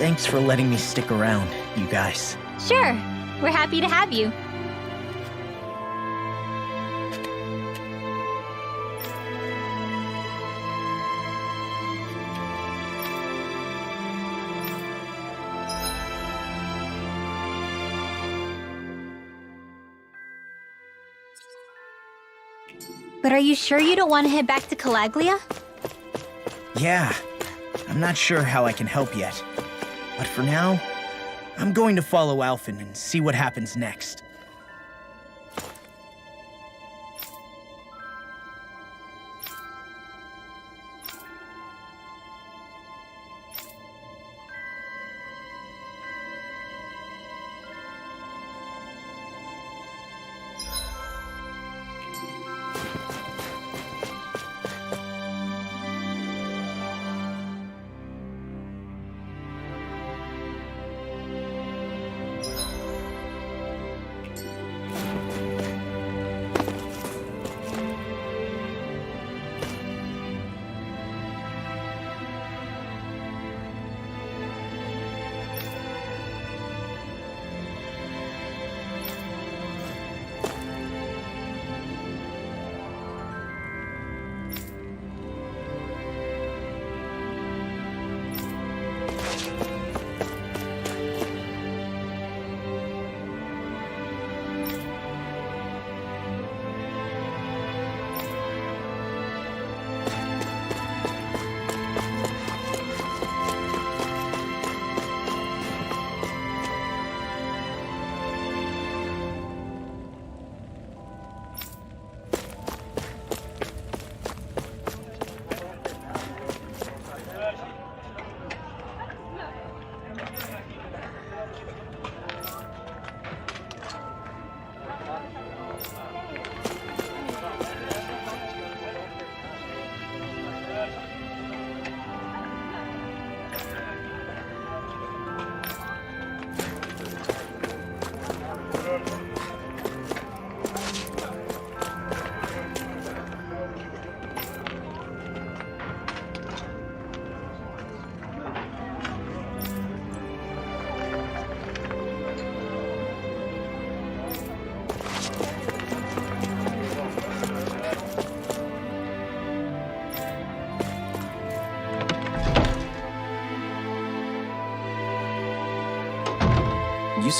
Thanks for letting me stick around, you guys. Sure, we're happy to have you. But are you sure you don't want to head back to Calaglia? Yeah, I'm not sure how I can help yet. But for now, I'm going to follow Alphen and see what happens next.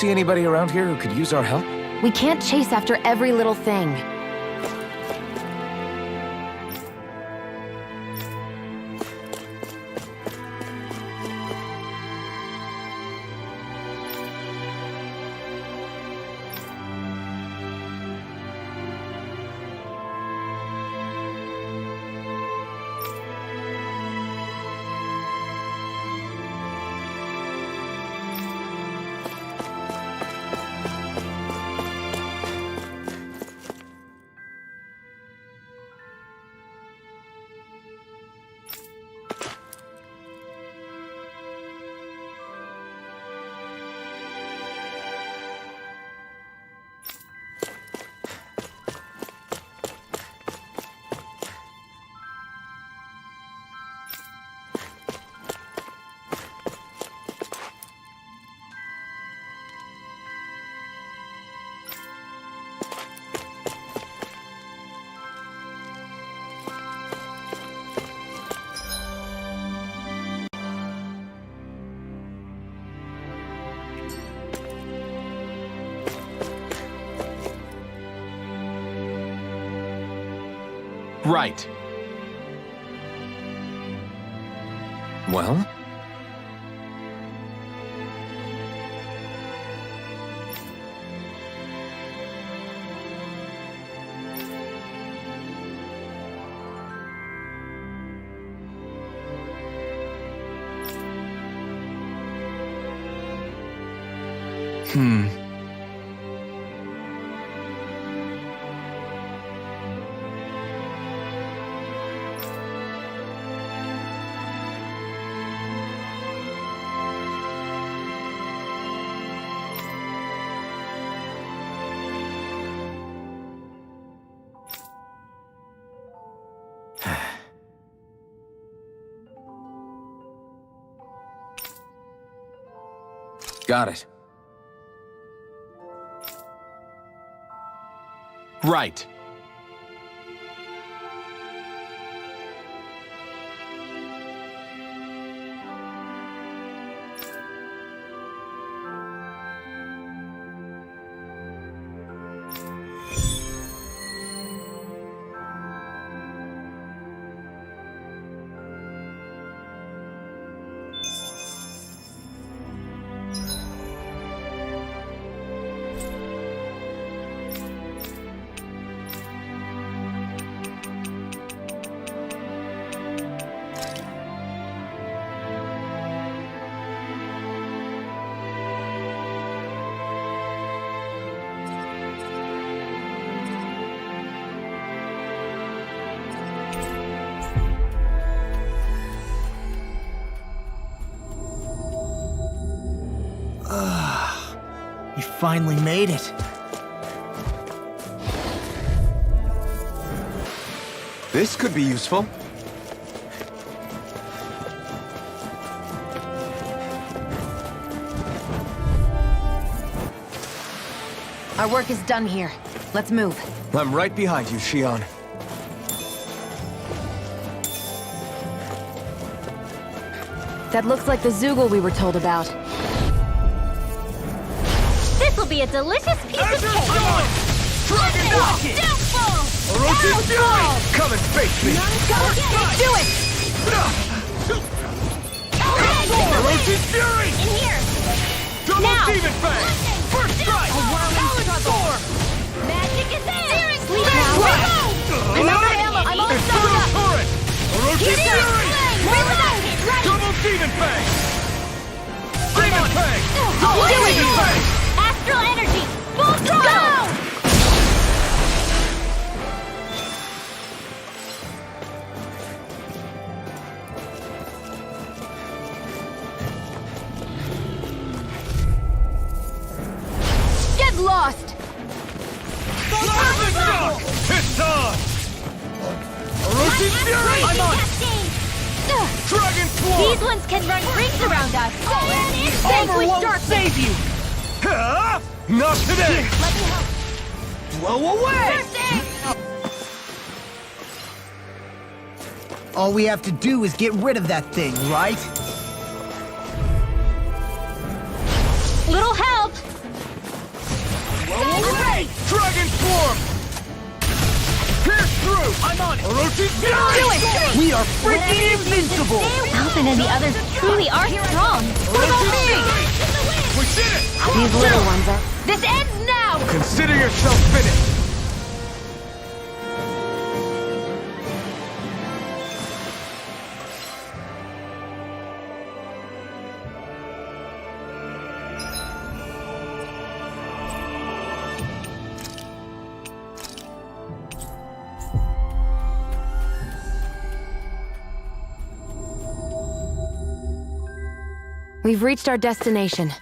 see anybody around here who could use our help? We can't chase after every little thing. Right. Well? Got it. Right. You finally made it. This could be useful. Our work is done here. Let's move. I'm right behind you, Shion. That looks like the Zoogle we were told about. This'll be a delicious piece of cake! Dragon Rocket! Orochi Fury! Come and face me! Do it! Orochi Fury! In here! Double Now! Demon Fang! First strike! Talon Storm! Magic is in! Seriously! I'm out of ammo! I'm all Inferno up! Torrent! Orochi Fury! Double Demon Fang! Demon Fang! Double Demon Fang! Astral energy! Full throttle! Get lost! Lightning Shock! It's on! Orochi Fury! I'm on! Dragon Swarm! These ones can run rings around us! Armor won't save you! Huh? Not today! Let me help! Blow away! All we have to do is get rid of that thing, right? Little help! on it! Do it! We are freaking invincible! Alvin and the others truly are strong. What about me? We did it! These little ones are... This ends now! Consider yourself finished! We've reached our destination.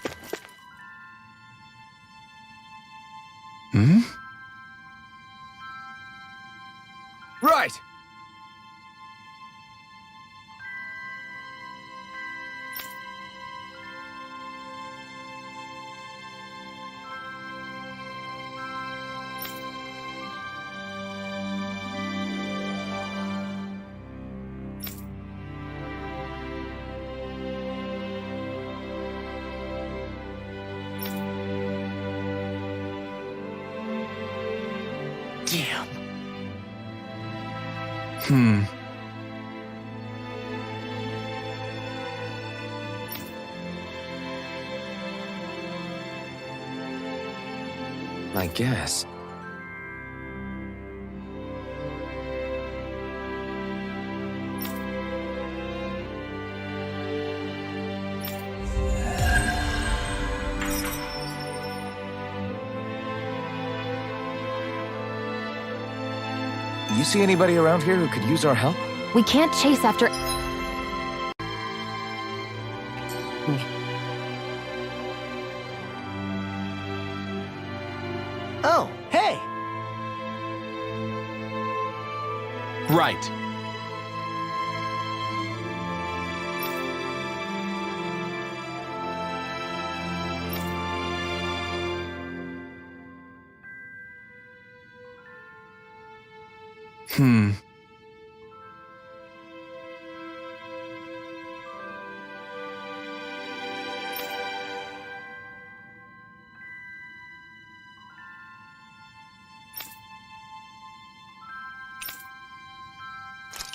Right! Damn. I guess. You see anybody around here who could use our help? We can't chase after... Oh, hey! Right.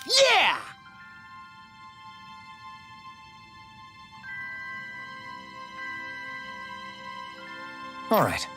Yeah! All right.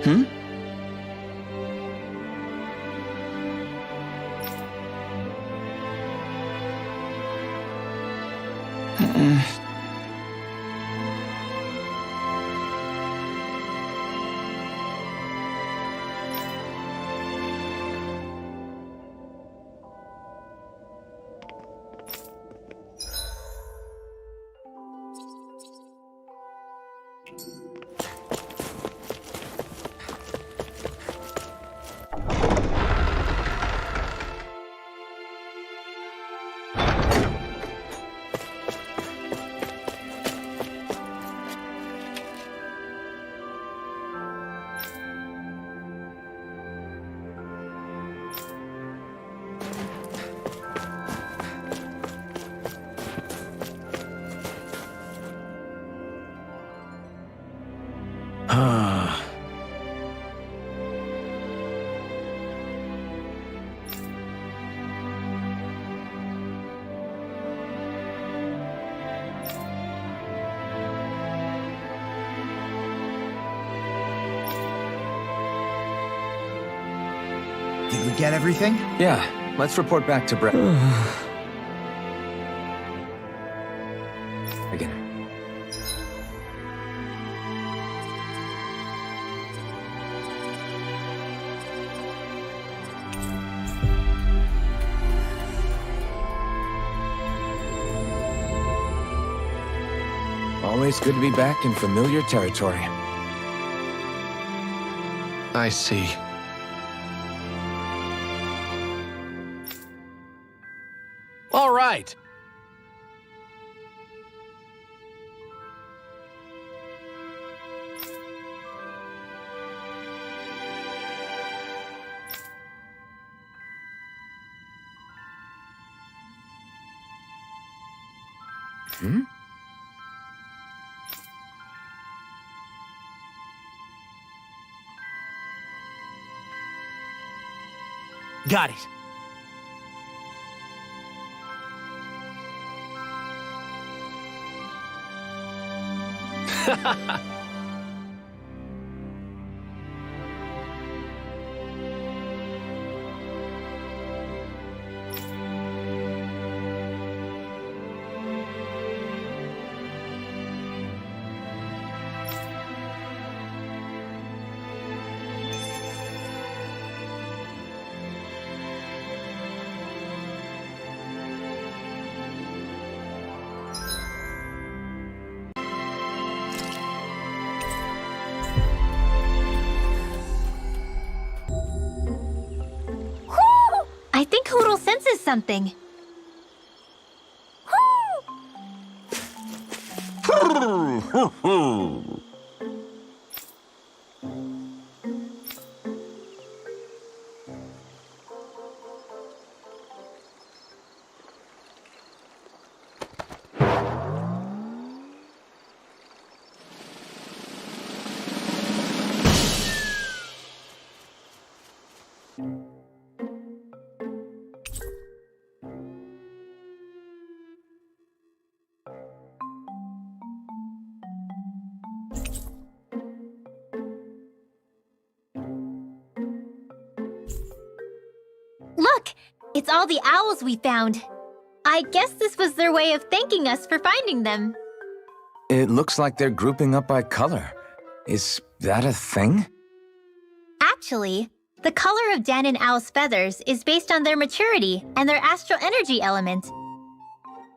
Hmm? Ah. Did we get everything? Yeah, let's report back to Brett. Again. Always good to be back in familiar territory. I see. All right. Hmm? Got it. I think Hoodle senses something. Look! It's all the owls we found. I guess this was their way of thanking us for finding them. It looks like they're grouping up by color. Is that a thing? Actually, the color of Dan and Owl's feathers is based on their maturity and their astral energy element.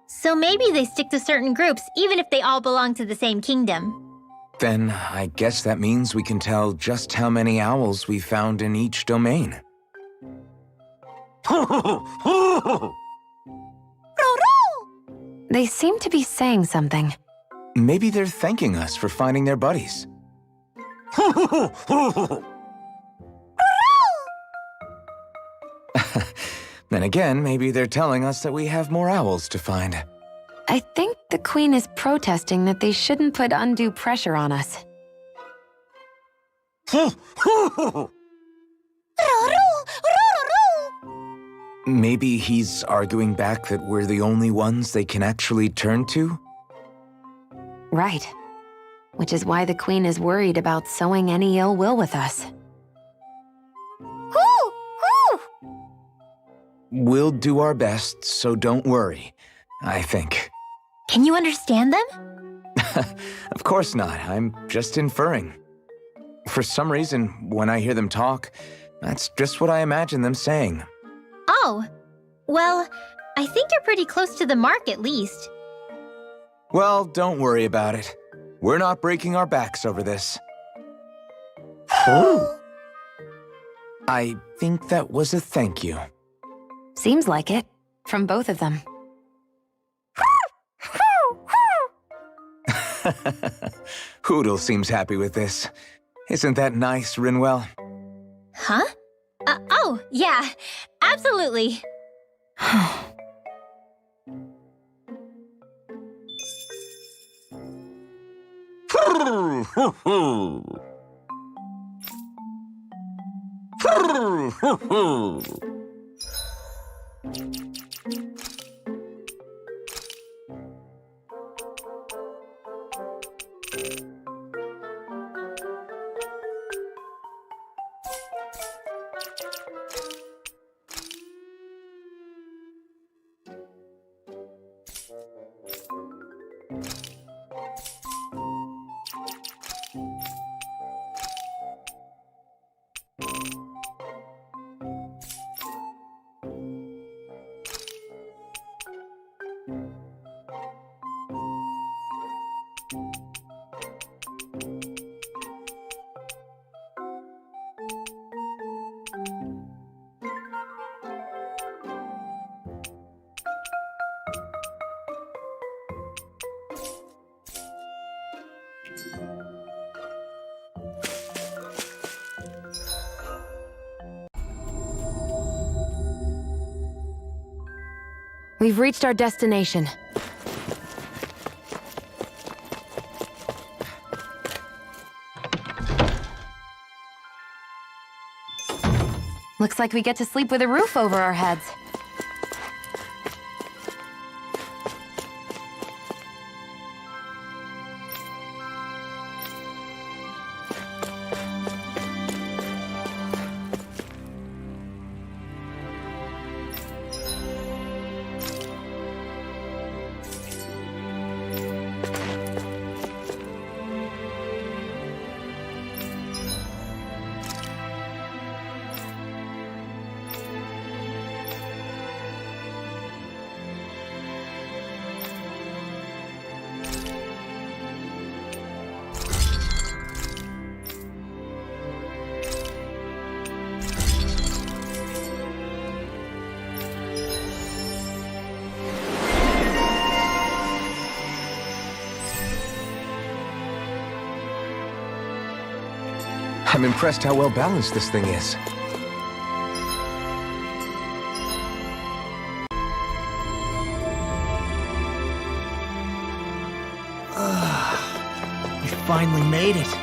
So maybe they stick to certain groups even if they all belong to the same kingdom. Then I guess that means we can tell just how many owls we found in each domain. They seem to be saying something. Maybe they're thanking us for finding their buddies. Then again, maybe they're telling us that we have more owls to find. I think the Queen is protesting that they shouldn't put undue pressure on us. Maybe he's arguing back that we're the only ones they can actually turn to? Right. Which is why the Queen is worried about sowing any ill will with us. We'll do our best, so don't worry, I think. Can you understand them? Of course not, I'm just inferring. For some reason, when I hear them talk, that's just what I imagine them saying. Oh, well, I think you're pretty close to the mark at least. Well, don't worry about it. We're not breaking our backs over this. I think that was a thank you. Seems like it, from both of them. Hoodle seems happy with this. Isn't that nice, Rinwell? Huh? Oh, yeah, absolutely. We've reached our destination. Looks like we get to sleep with a roof over our heads. I'm impressed how well balanced this thing is. We finally made it.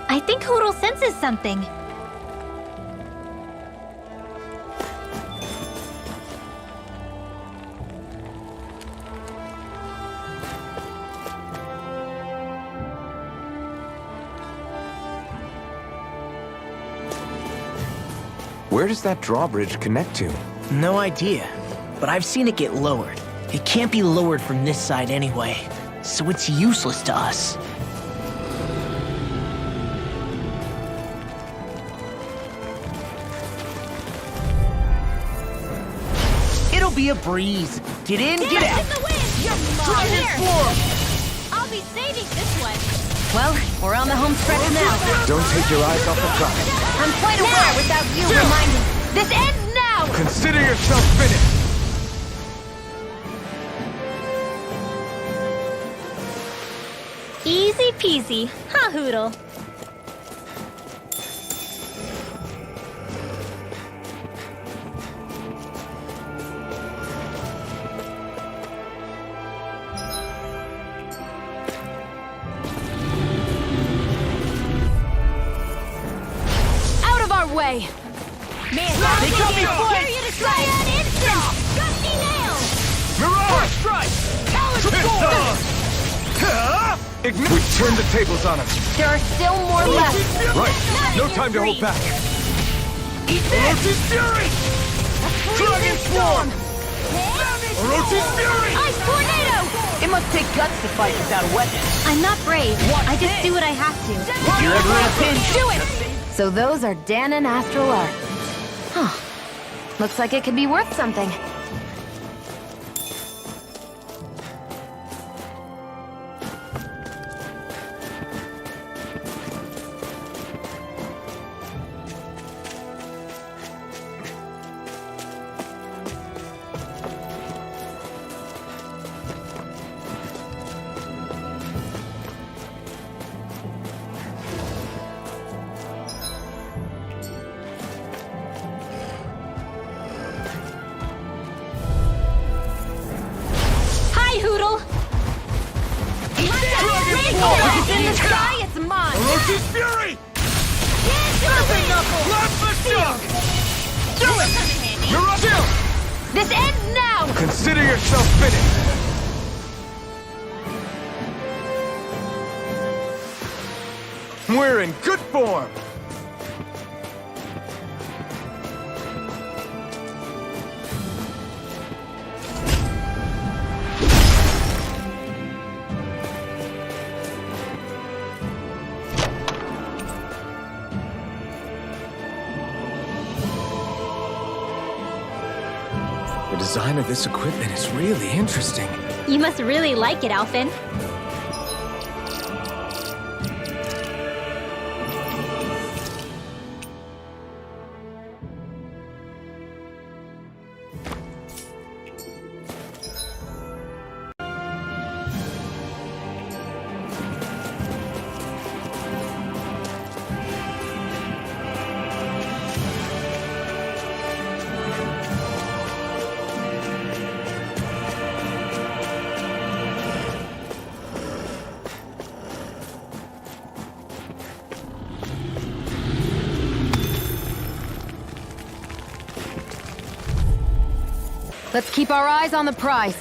I think Hoodle senses something. Where does that drawbridge connect to? No idea, but I've seen it get lowered. It can't be lowered from this side anyway, so it's useless to us. be a breeze. Get in, get out. In the wind! I'll be saving this one. Well, we're on the home stretch now. Don't take your eyes off the prize. I'm quite aware without you reminding. This ends now! Consider yourself finished. Easy peasy, huh, Hoodle? Out of our way! Man, They got me flanked! you to try an instant! Gusty nail! Mirage! Strike! We turned the tables on him. There are still more left. Right. No time to hold back. Eat this! Fury! Dragon Swarm! Orochi's Fury! Ice tornado! It must take guts to fight without a weapon. I'm not brave. I just do what I have to. If you're ever in a pinch, Do it! So those are Dan and Astral Art. Huh. Looks like it could be worth something. Hi, Hoodle! It's in the sky, it's mine! Orochi's Fury! Knuckle! Shock! Do it! Mirage! This ends now! Consider yourself finished. We're in good form. The design of this equipment is really interesting. You must really like it, Alphen. Let's keep our eyes on the prize.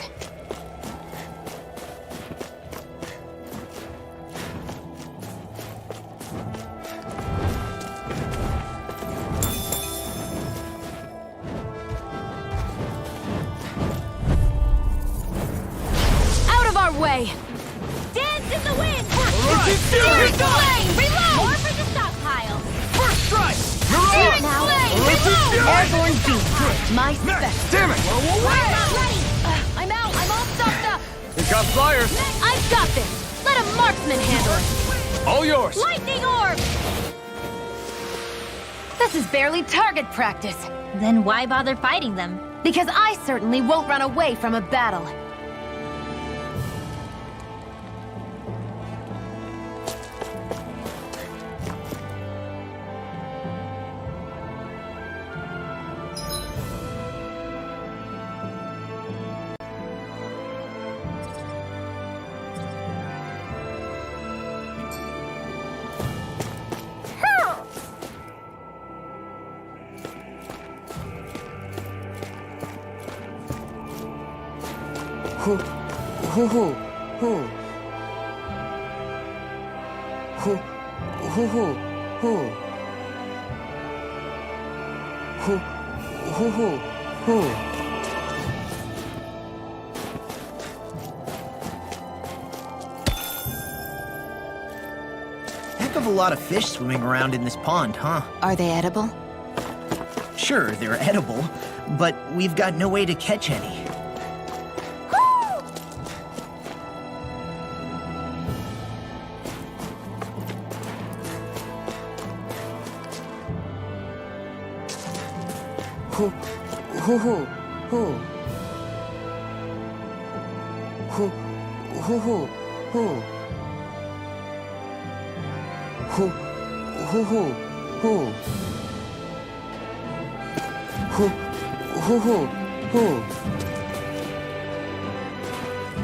Out of our way! Dance in the wind! Searing flame! Reload! More for the stockpile! First strike! Searing flame! Reload! Airborne beast. My spec. Damn it! I'm not ready! I'm out! I'm all stocked up! We got flyers. I've got this! Let a marksman handle it! All yours. Lightning orb! This is barely target practice. Then why bother fighting them? Because I certainly won't run away from a battle. Who? Who? Who? Who? Who? Who? Who? Who? Who? Who? Who? Heck of a lot of fish swimming around in this pond, huh? Are they edible? Sure, they're edible, but we've got no way to catch any. Hoo, hoo, hoo, hoo. Hoo, hoo, hoo, hoo. Hoo, hoo, hoo, hoo. Hoo, hoo, hoo, hoo.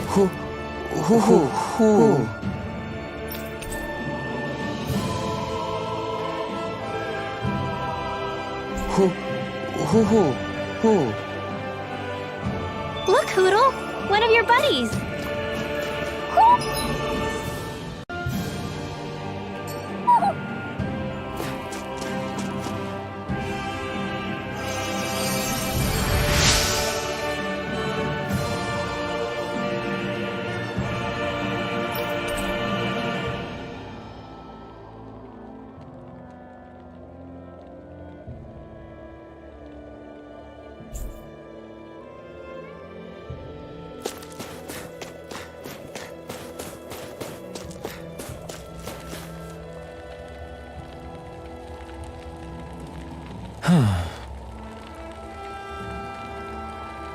Hoo, hoo, hoo, hoo. Hoo, hoo, hoo, hoo. Look, Hoodle! One of your buddies!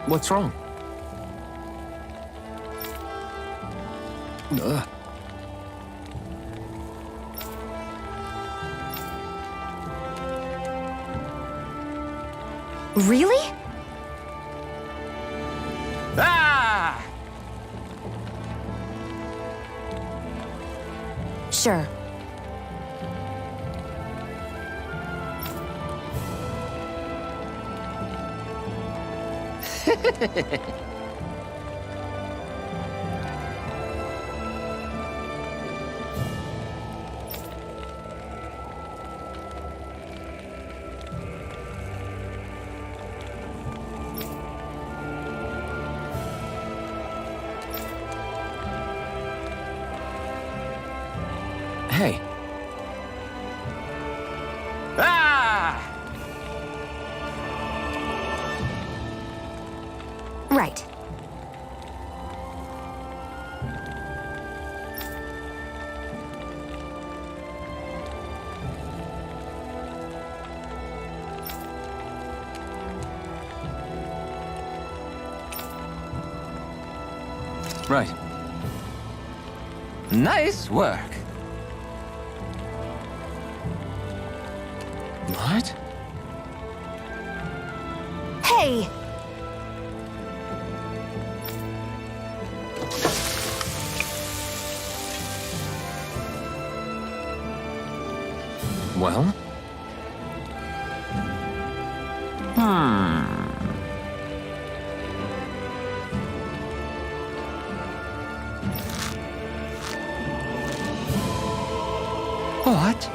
What's wrong? Really? Ah! Sure. Hey. Ah! Right. Right. Nice work. What? Hey! Well? What?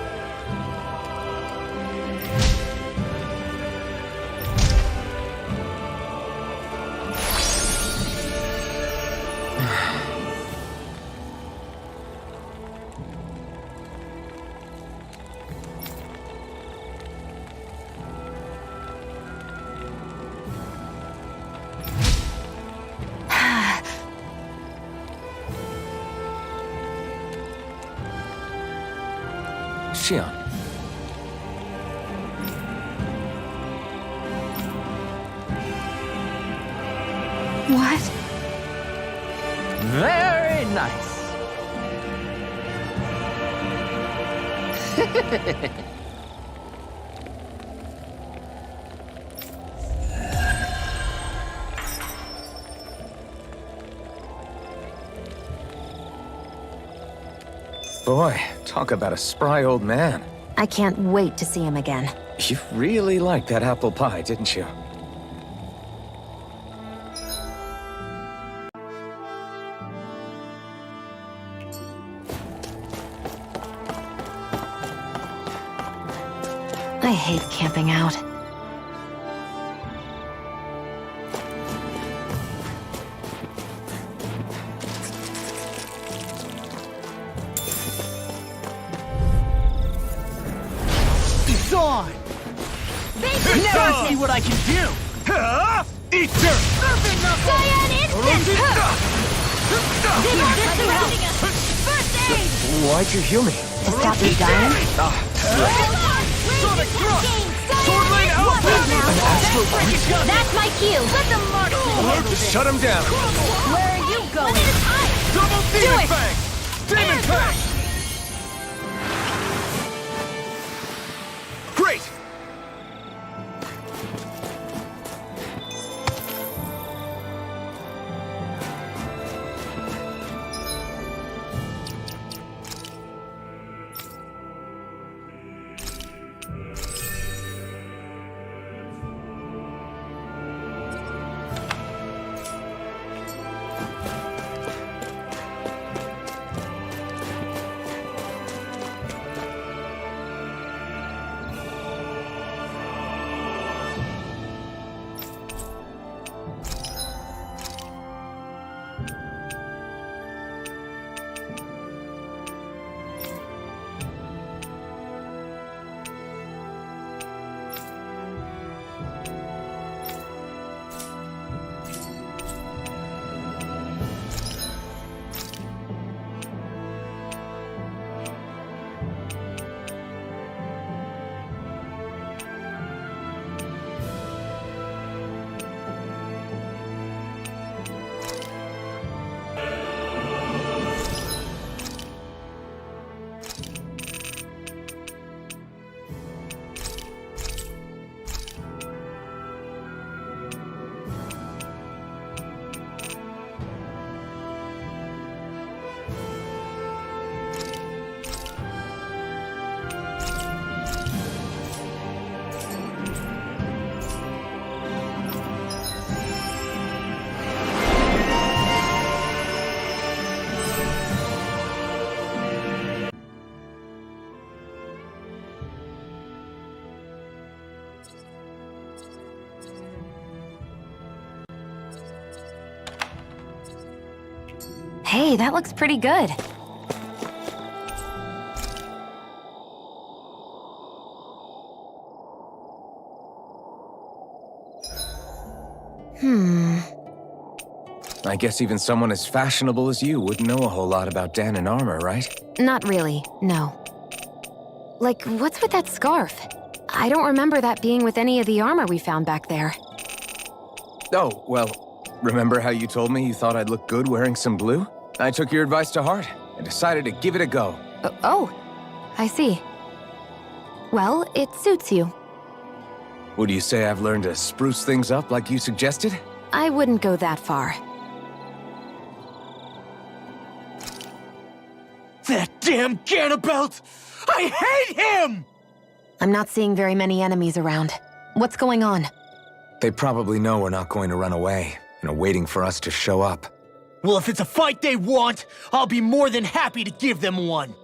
Shion. What? Very nice. Boy, talk about a spry old man. I can't wait to see him again. You really liked that apple pie, didn't you? I hate camping out. It's on! Now see what I can do! Eat dirt! Cyan instant! First aid! Why'd you heal me? To stop you dying? That's my cue! Let the marksman! Shut him down! Where are you going? Double Demon Fang! Demon Fang! Great! Hey, that looks pretty good. I guess even someone as fashionable as you wouldn't know a whole lot about Dan and armor, right? Not really, no. Like, what's with that scarf? I don't remember that being with any of the armor we found back there. Oh, well, remember how you told me you thought I'd look good wearing some blue? I took your advice to heart and decided to give it a go. Oh, I see. Well, it suits you. Would you say I've learned to spruce things up like you suggested? I wouldn't go that far. That damn Ganabalt! I hate him! I'm not seeing very many enemies around. What's going on? They probably know we're not going to run away and are waiting for us to show up. Well, if it's a fight they want, I'll be more than happy to give them one.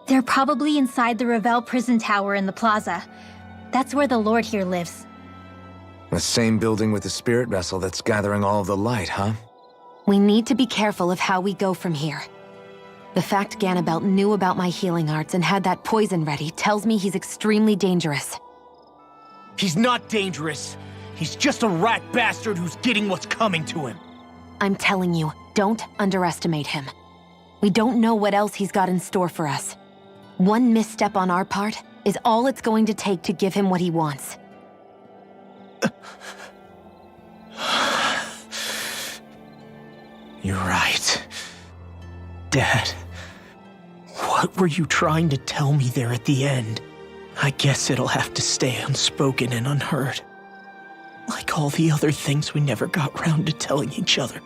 They're probably inside the Revel prison tower in the plaza. That's where the Lord here lives. The same building with the spirit vessel that's gathering all of the light, huh? We need to be careful of how we go from here. The fact Ganabalt knew about my healing arts and had that poison ready tells me he's extremely dangerous. He's not dangerous. He's just a rat bastard who's getting what's coming to him. I'm telling you, don't underestimate him. We don't know what else he's got in store for us. One misstep on our part is all it's going to take to give him what he wants. You're right. Dad, what were you trying to tell me there at the end? I guess it'll have to stay unspoken and unheard. Like all the other things we never got round to telling each other.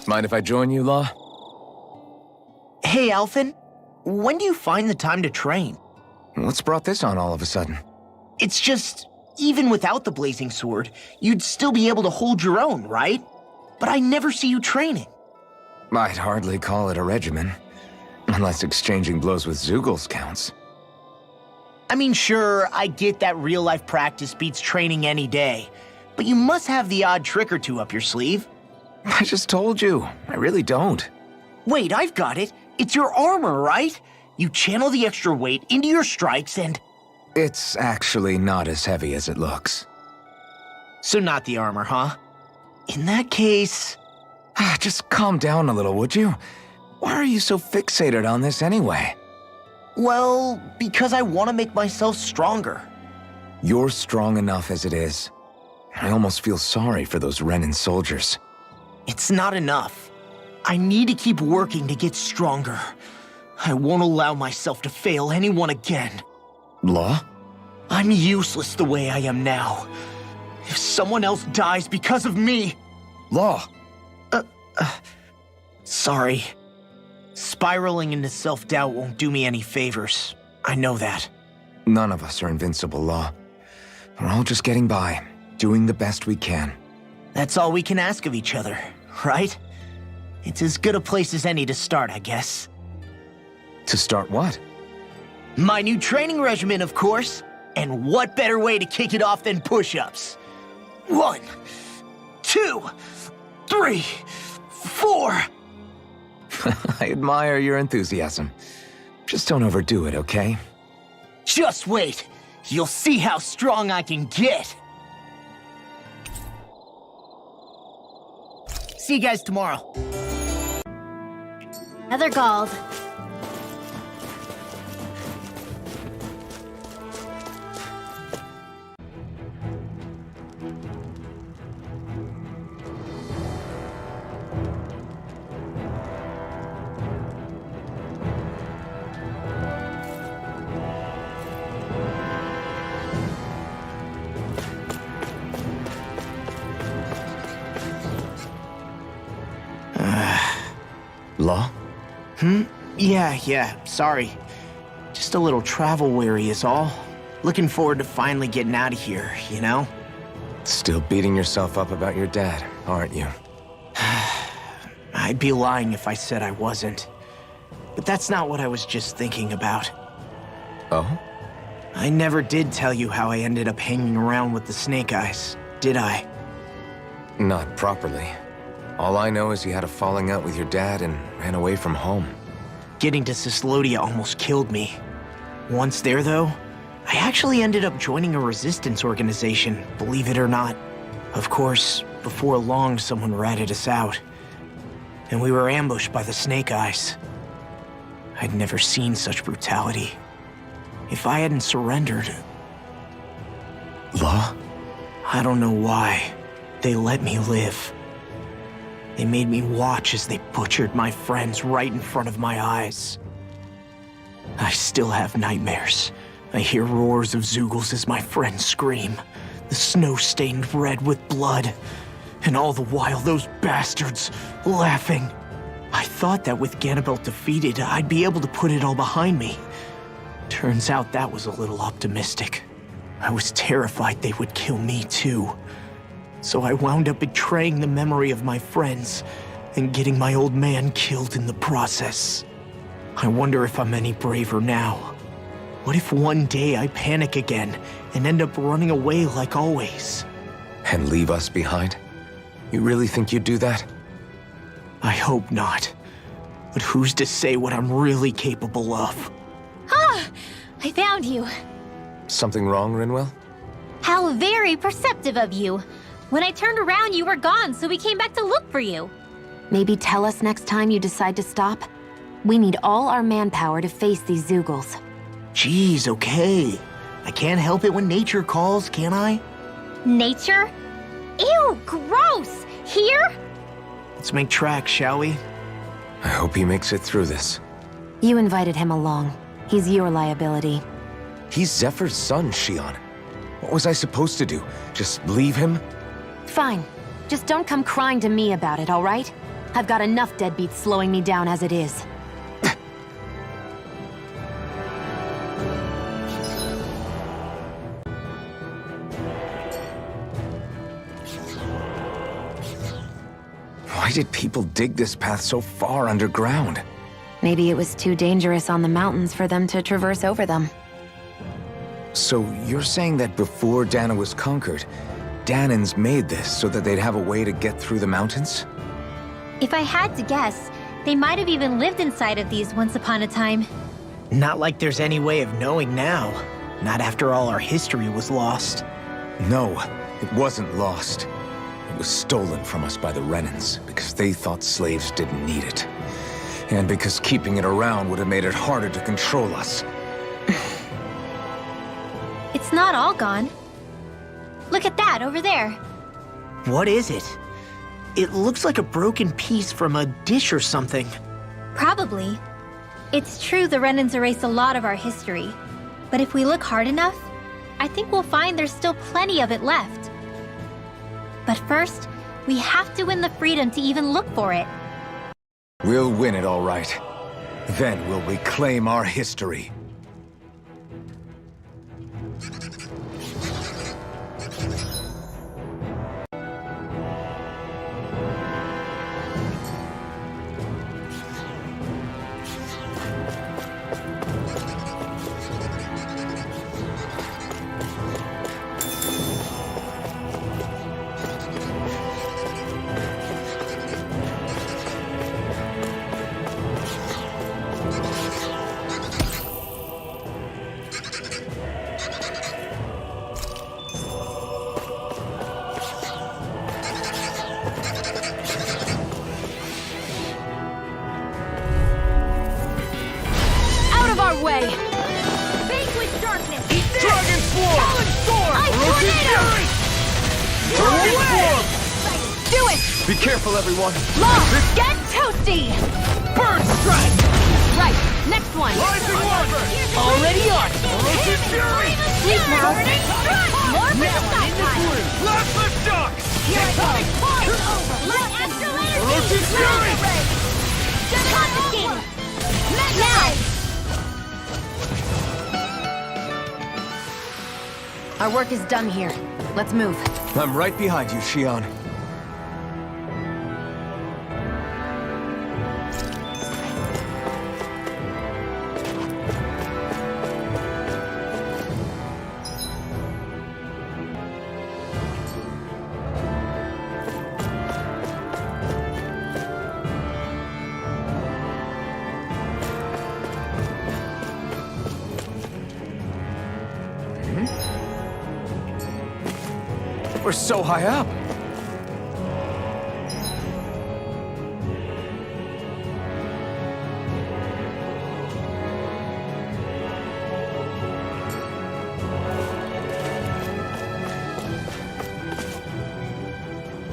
Mind if I join you, Law? Hey, Alphen. When do you find the time to train? What's brought this on all of a sudden? It's just, even without the blazing sword, you'd still be able to hold your own, right? But I never see you training. I'd hardly call it a regimen. Unless exchanging blows with Zeugles counts. I mean, sure, I get that real-life practice beats training any day, but you must have the odd trick or two up your sleeve. I just told you, I really don't. Wait, I've got it. It's your armor, right? You channel the extra weight into your strikes and... It's actually not as heavy as it looks. So not the armor, huh? In that case... Just calm down a little, would you? Why are you so fixated on this anyway? Well, because I want to make myself stronger. You're strong enough as it is. I almost feel sorry for those Renan soldiers. It's not enough. I need to keep working to get stronger. I won't allow myself to fail anyone again. Law? I'm useless the way I am now. If someone else dies because of me... Law! Sorry. Spiraling into self-doubt won't do me any favors. I know that. None of us are invincible, Law. We're all just getting by, doing the best we can. That's all we can ask of each other, right? It's as good a place as any to start, I guess. To start what? My new training regimen, of course. And what better way to kick it off than push-ups? 1, 2, 3, 4... I admire your enthusiasm. Just don't overdo it, okay? Just wait. You'll see how strong I can get. See you guys tomorrow. Heather Gald. Law? Yeah, sorry. Just a little travel weary is all. Looking forward to finally getting out of here, you know? Still beating yourself up about your dad, aren't you? I'd be lying if I said I wasn't. But that's not what I was just thinking about. Oh? I never did tell you how I ended up hanging around with the Snake Eyes, did I? Not properly. All I know is you had a falling out with your dad and ran away from home. Getting to Cyslodia almost killed me. Once there, though, I actually ended up joining a resistance organization, believe it or not. Of course, before long, someone ratted us out. And we were ambushed by the Snake Eyes. I'd never seen such brutality. If I hadn't surrendered... Law? I don't know why. They let me live. They made me watch as they butchered my friends right in front of my eyes. I still have nightmares. I hear roars of Zeugles as my friends scream, the snow stained red with blood, and all the while those bastards laughing. I thought that with Ganabalt defeated, I'd be able to put it all behind me. Turns out that was a little optimistic. I was terrified they would kill me too. So I wound up betraying the memory of my friends and getting my old man killed in the process. I wonder if I'm any braver now. What if one day I panic again and end up running away like always? And leave us behind? You really think you'd do that? I hope not. But who's to say what I'm really capable of? Ah! I found you. Something wrong, Rinwell? How very perceptive of you. When I turned around, you were gone, so we came back to look for you. Maybe tell us next time you decide to stop? We need all our manpower to face these Zeugles. Jeez, okay. I can't help it when nature calls, can I? Nature? Ew, gross! Here? Let's make tracks, shall we? I hope he makes it through this. You invited him along. He's your liability. He's Zephyr's son, Shion. What was I supposed to do? Just leave him? Fine. Just don't come crying to me about it, all right? I've got enough deadbeats slowing me down as it is. Why did people dig this path so far underground? Maybe it was too dangerous on the mountains for them to traverse over them. So you're saying that before Dana was conquered, Danans made this so that they'd have a way to get through the mountains? If I had to guess, they might have even lived inside of these once upon a time. Not like there's any way of knowing now. Not after all our history was lost. No, it wasn't lost. It was stolen from us by the Renans because they thought slaves didn't need it. And because keeping it around would have made it harder to control us. It's not all gone. Look at that over there. What is it? It looks like a broken piece from a dish or something. Probably. It's true the Renans erased a lot of our history. But if we look hard enough, I think we'll find there's still plenty of it left. But first, we have to win the freedom to even look for it. We'll win it, all right. Then we'll reclaim our history. Way! Vanquish darkness! Dragon Swarm! Talon Storm! Ice Tornado! Dragon Swarm! Do it! Be careful, everyone! Long! Get toasty! Bird Strike! Right, next one! Rising Water! Already on! Roasted Fury! Sleep now! More for the sky time! Plasma Shock! Here I go! Light Astral Energy! Roasted Fury! Confiscating! Now! Our work is done here. Let's move. I'm right behind you, Shion. We're so high up.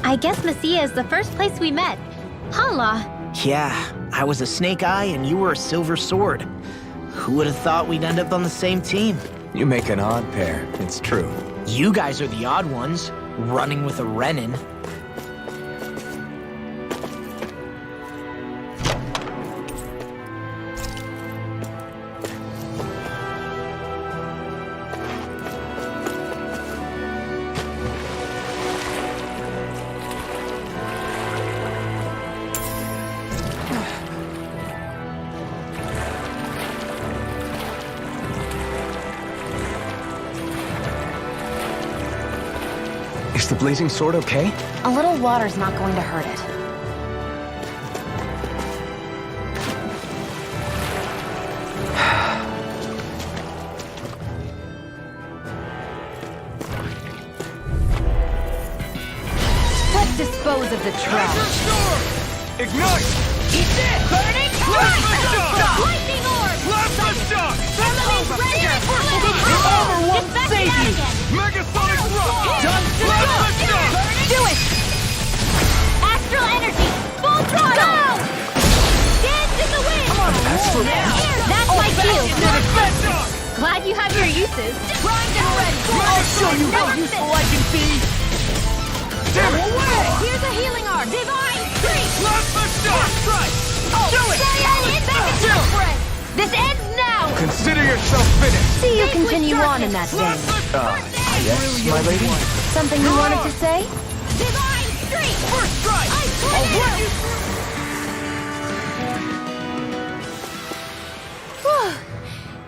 I guess Messia is the first place we met. Hala. Yeah, I was a Snake Eye and you were a Silver Sword. Who would have thought we'd end up on the same team? You make an odd pair, it's true. You guys are the odd ones, running with a Renin. Is the blazing sword okay? A little water's not going to hurt it. Let's dispose of the trash. Ignite! Eat this! Burning Plasma Shock! Lightning Orb! Plasma Shock! Over won't save you! Megasonic Rock! Done! Plasma Shock! Do it! Astral Energy! Full throttle! Go! Dance in the wind! Astral That's my cue! Shock! Glad you have your uses. Primed and ready! I'll show you how useful I can be! Damn it! Here's a healing arm! Divine Streak! Plasma Shock! Strike! Do it! This ends now! Consider yourself finished! See you continue on in that vein. Yes, my lady? Something you wanted to say? Divine Streak! First strike!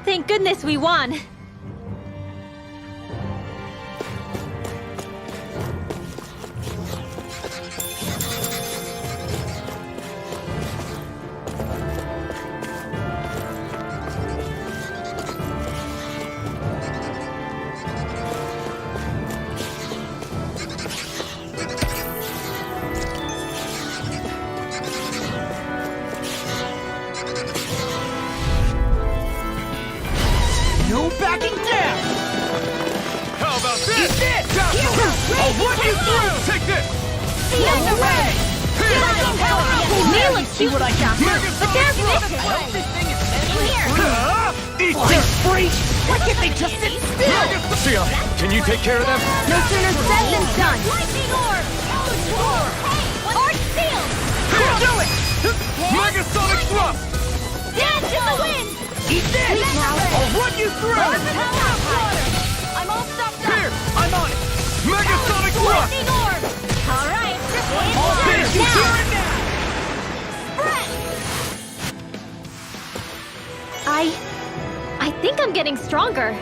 Thank goodness we won. backing down! How about this? Eat this! I'll run you through! Take this! Seal the way! May look cute, what I got, but there's Viscint. In here! Eat this, freak! Why can't they just sit still? Sia, can you take care of them? No sooner said than done. Lightning orb! Hey, orb sealed! Do it! Megasonic thrust! Dance in the wind! Eat this! I'll run you through! I'm all stopped up! Here! I'm on it! Megasonic thrust! Lightning orb! All right, this one's All mine. this! You're in now! I think I'm getting stronger.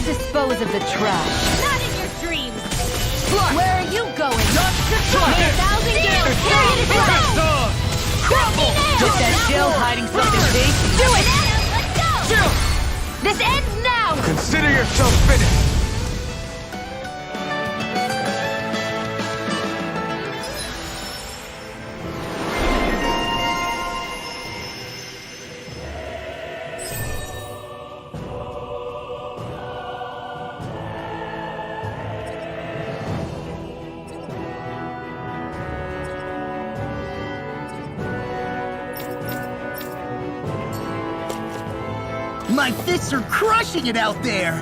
Dispose of the trash. Not in your dreams! Where are you going? Not to try! 1,000 gales! Period is right! Crumble! Just that shell hiding something big? Do it! Let's go! This ends now! Consider yourself finished. My fists are crushing it out there!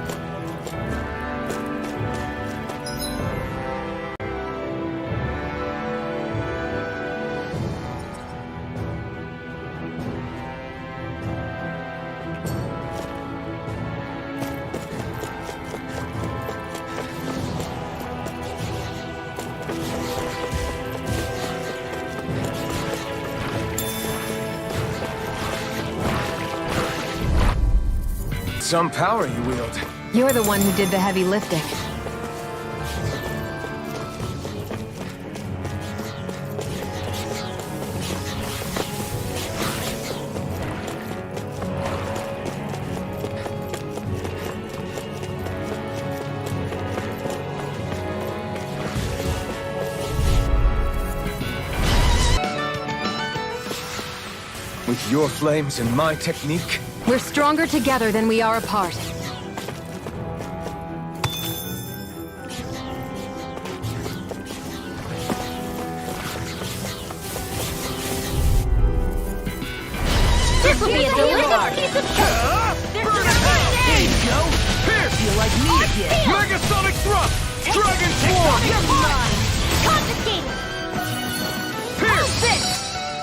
Some power you wield. You're the one who did the heavy lifting. With your flames and my technique, We're stronger together than we are apart. This will be a delicious piece of cake! There's the There you go! Here! Feel like me again! Megasonic thrust! Dragon Swarm! You're mine! Confiscated! Here!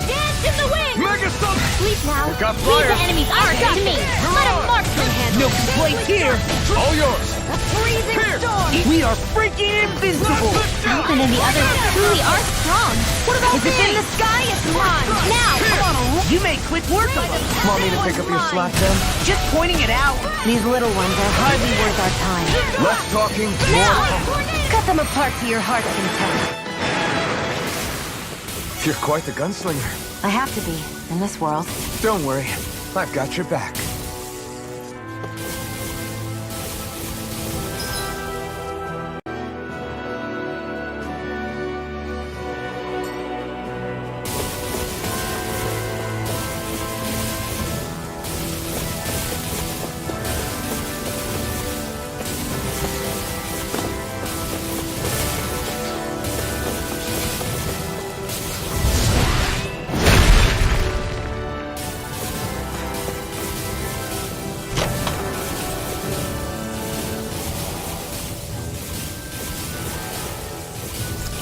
Dance in the wind! Megasonic! Sleep now. Got Leave fire. the enemy's arms to me. Let a marksman handle. No complaints here! all yours. A freezing storm. We are freaking invincible! Ethan and the others truly are strong. What about If it's in the sky, it's mine! now? Come on, You made quick work of us! Want me to pick up your slack then? Just pointing it out! These little ones are hardly worth our time. Less talking, more. Cut them apart to your heart's content. You're quite the gunslinger. I have to be, in this world. Don't worry, I've got your back.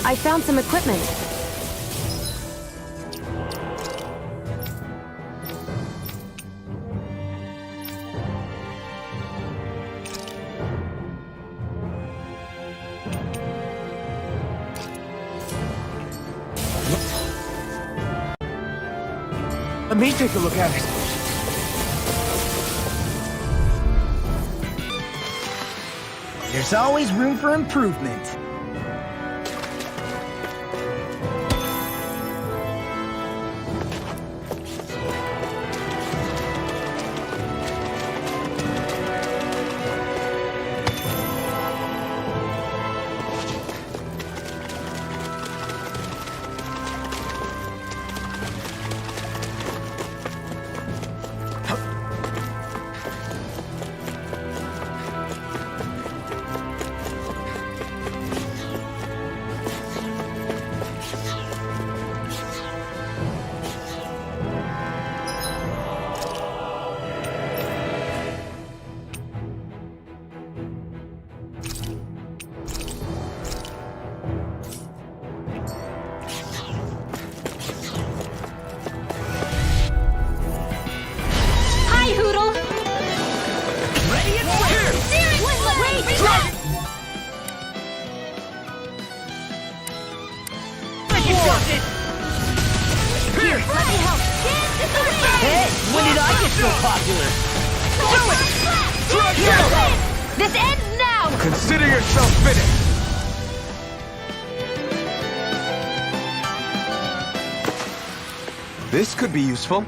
I found some equipment. Let me take a look at it. There's always room for improvement. This ends now! Consider yourself finished! This could be useful.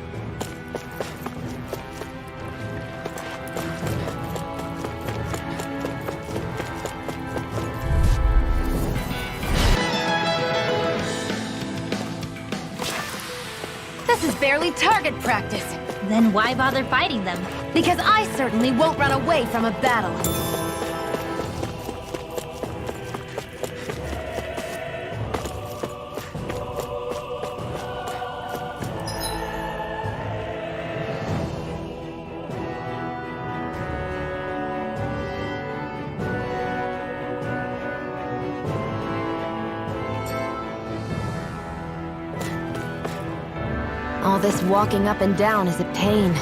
This is barely target practice. Then why bother fighting them? Because I certainly won't run away from a battle. All this walking up and down is a pain.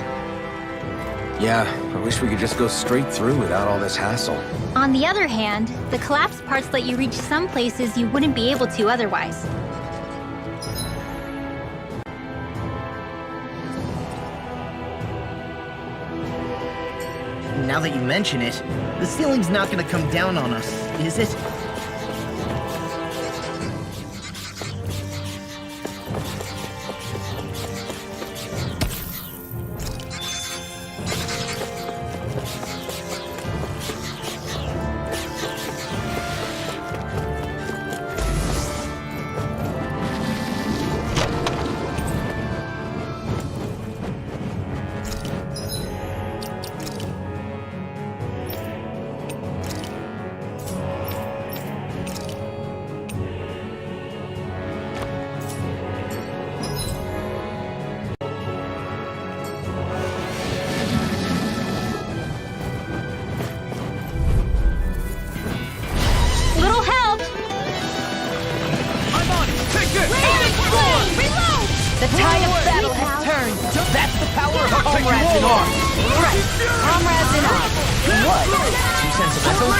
Yeah, I wish we could just go straight through without all this hassle. On the other hand, the collapsed parts let you reach some places you wouldn't be able to otherwise. Now that you mention it, the ceiling's not gonna come down on us, is it? The tide of battle has turned. That's the power of comrades in arms. Right. Comrades in arms. What? Too sentimental?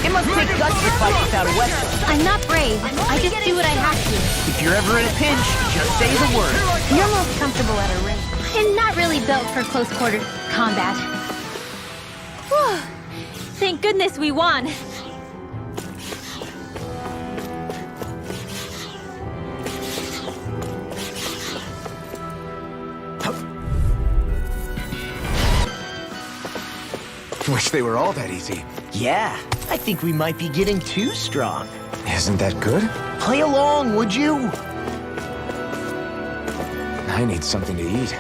It must take guts to fight without a weapon. I'm not brave. I just do what I have to. If you're ever in a pinch, just say the word. You're most comfortable at a ring. I'm not really built for close-quarter combat. Whew. Thank goodness we won. Wish they were all that easy. Yeah, I think we might be getting too strong. Isn't that good? Play along, would you? I need something to eat.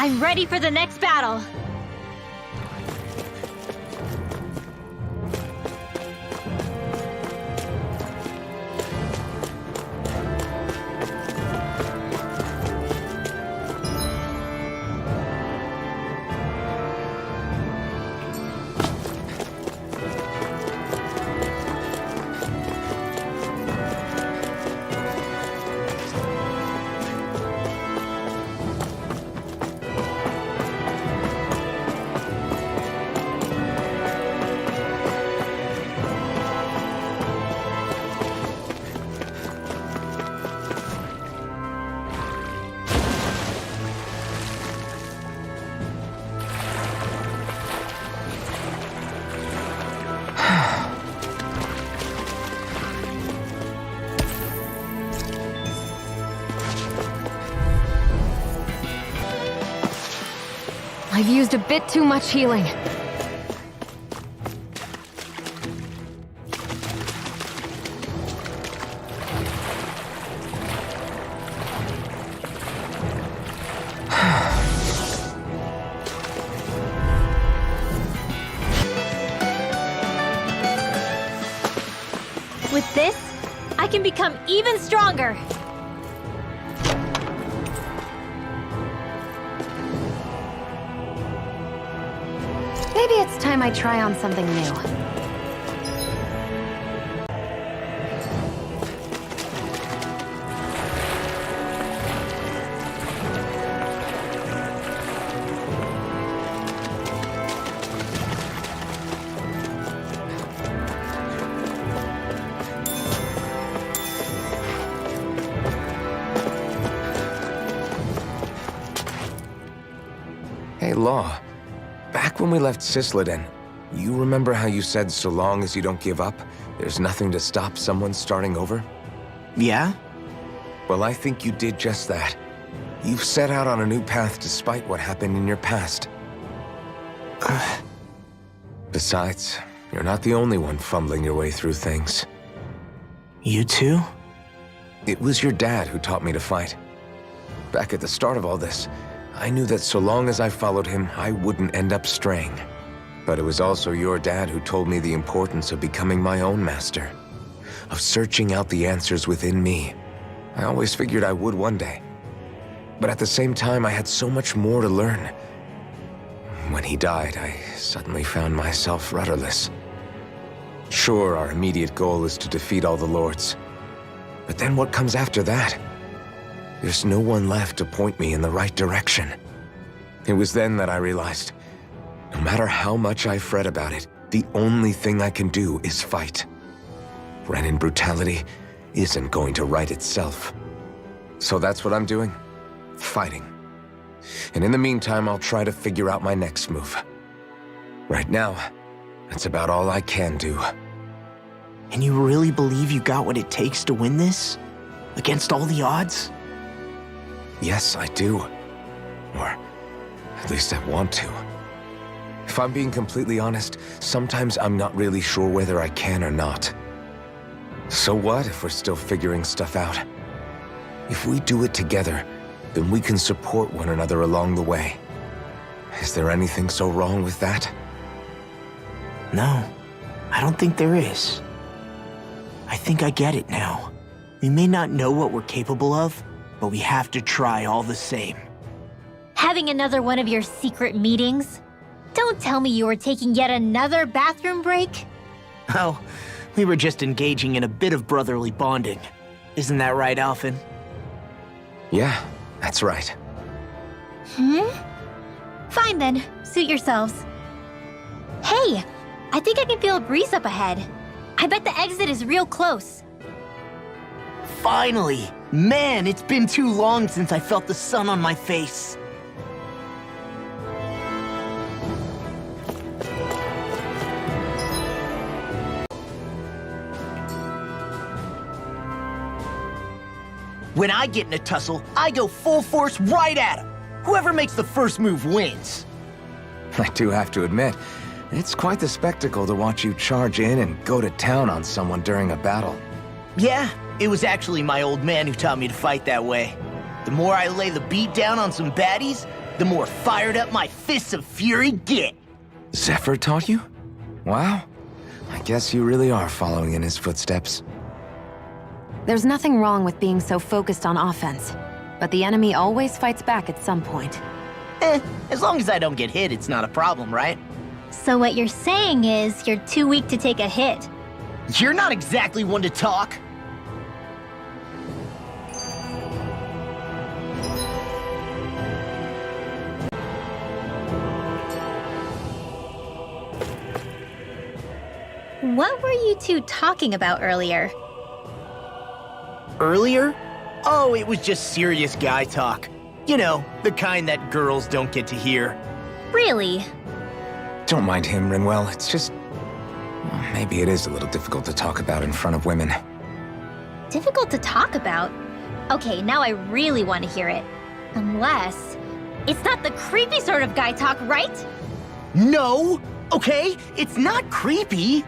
I'm ready for the next battle. I've used a bit too much healing. With this, I can become even stronger. Maybe it's time I try on something new. Hey, Law. Back when we left Cysloden, you remember how you said so long as you don't give up, there's nothing to stop someone starting over? Yeah? Well, I think you did just that. You've set out on a new path despite what happened in your past. Besides, you're not the only one fumbling your way through things. You too? It was your dad who taught me to fight. Back at the start of all this, I knew that so long as I followed him, I wouldn't end up straying. But it was also your dad who told me the importance of becoming my own master, of searching out the answers within me. I always figured I would one day. But at the same time, I had so much more to learn. When he died, I suddenly found myself rudderless. Sure, our immediate goal is to defeat all the lords. But then what comes after that? There's no one left to point me in the right direction. It was then that I realized, no matter how much I fret about it, the only thing I can do is fight. Renin brutality isn't going to right itself. So that's what I'm doing. Fighting. And in the meantime, I'll try to figure out my next move. Right now, that's about all I can do. And you really believe you got what it takes to win this? Against all the odds? Yes, I do. Or at least I want to. If I'm being completely honest, sometimes I'm not really sure whether I can or not. So what if we're still figuring stuff out? If we do it together, then we can support one another along the way. Is there anything so wrong with that? No, I don't think there is. I think I get it now. We may not know what we're capable of, but we have to try all the same. Having another one of your secret meetings? Don't tell me you were taking yet another bathroom break? Oh, we were just engaging in a bit of brotherly bonding. Isn't that right, Alphen? Yeah, that's right. Fine then, suit yourselves. Hey, I think I can feel a breeze up ahead. I bet the exit is real close. Finally! Man, it's been too long since I felt the sun on my face. When I get in a tussle, I go full force right at him. Whoever makes the first move wins. I do have to admit, it's quite the spectacle to watch you charge in and go to town on someone during a battle. Yeah, it was actually my old man who taught me to fight that way. The more I lay the beat down on some baddies, the more fired up my fists of fury get. Zephyr taught you? Wow. I guess you really are following in his footsteps. There's nothing wrong with being so focused on offense, but the enemy always fights back at some point. As long as I don't get hit, it's not a problem, right? So what you're saying is you're too weak to take a hit. You're not exactly one to talk. What were you two talking about earlier? Earlier? Oh, it was just serious guy talk. You know, the kind that girls don't get to hear. Really? Don't mind him, Rinwell. It's just... well, maybe it is a little difficult to talk about in front of women. Difficult to talk about? Okay, now I really want to hear it. Unless... it's not the creepy sort of guy talk, right? No! Okay, it's not creepy.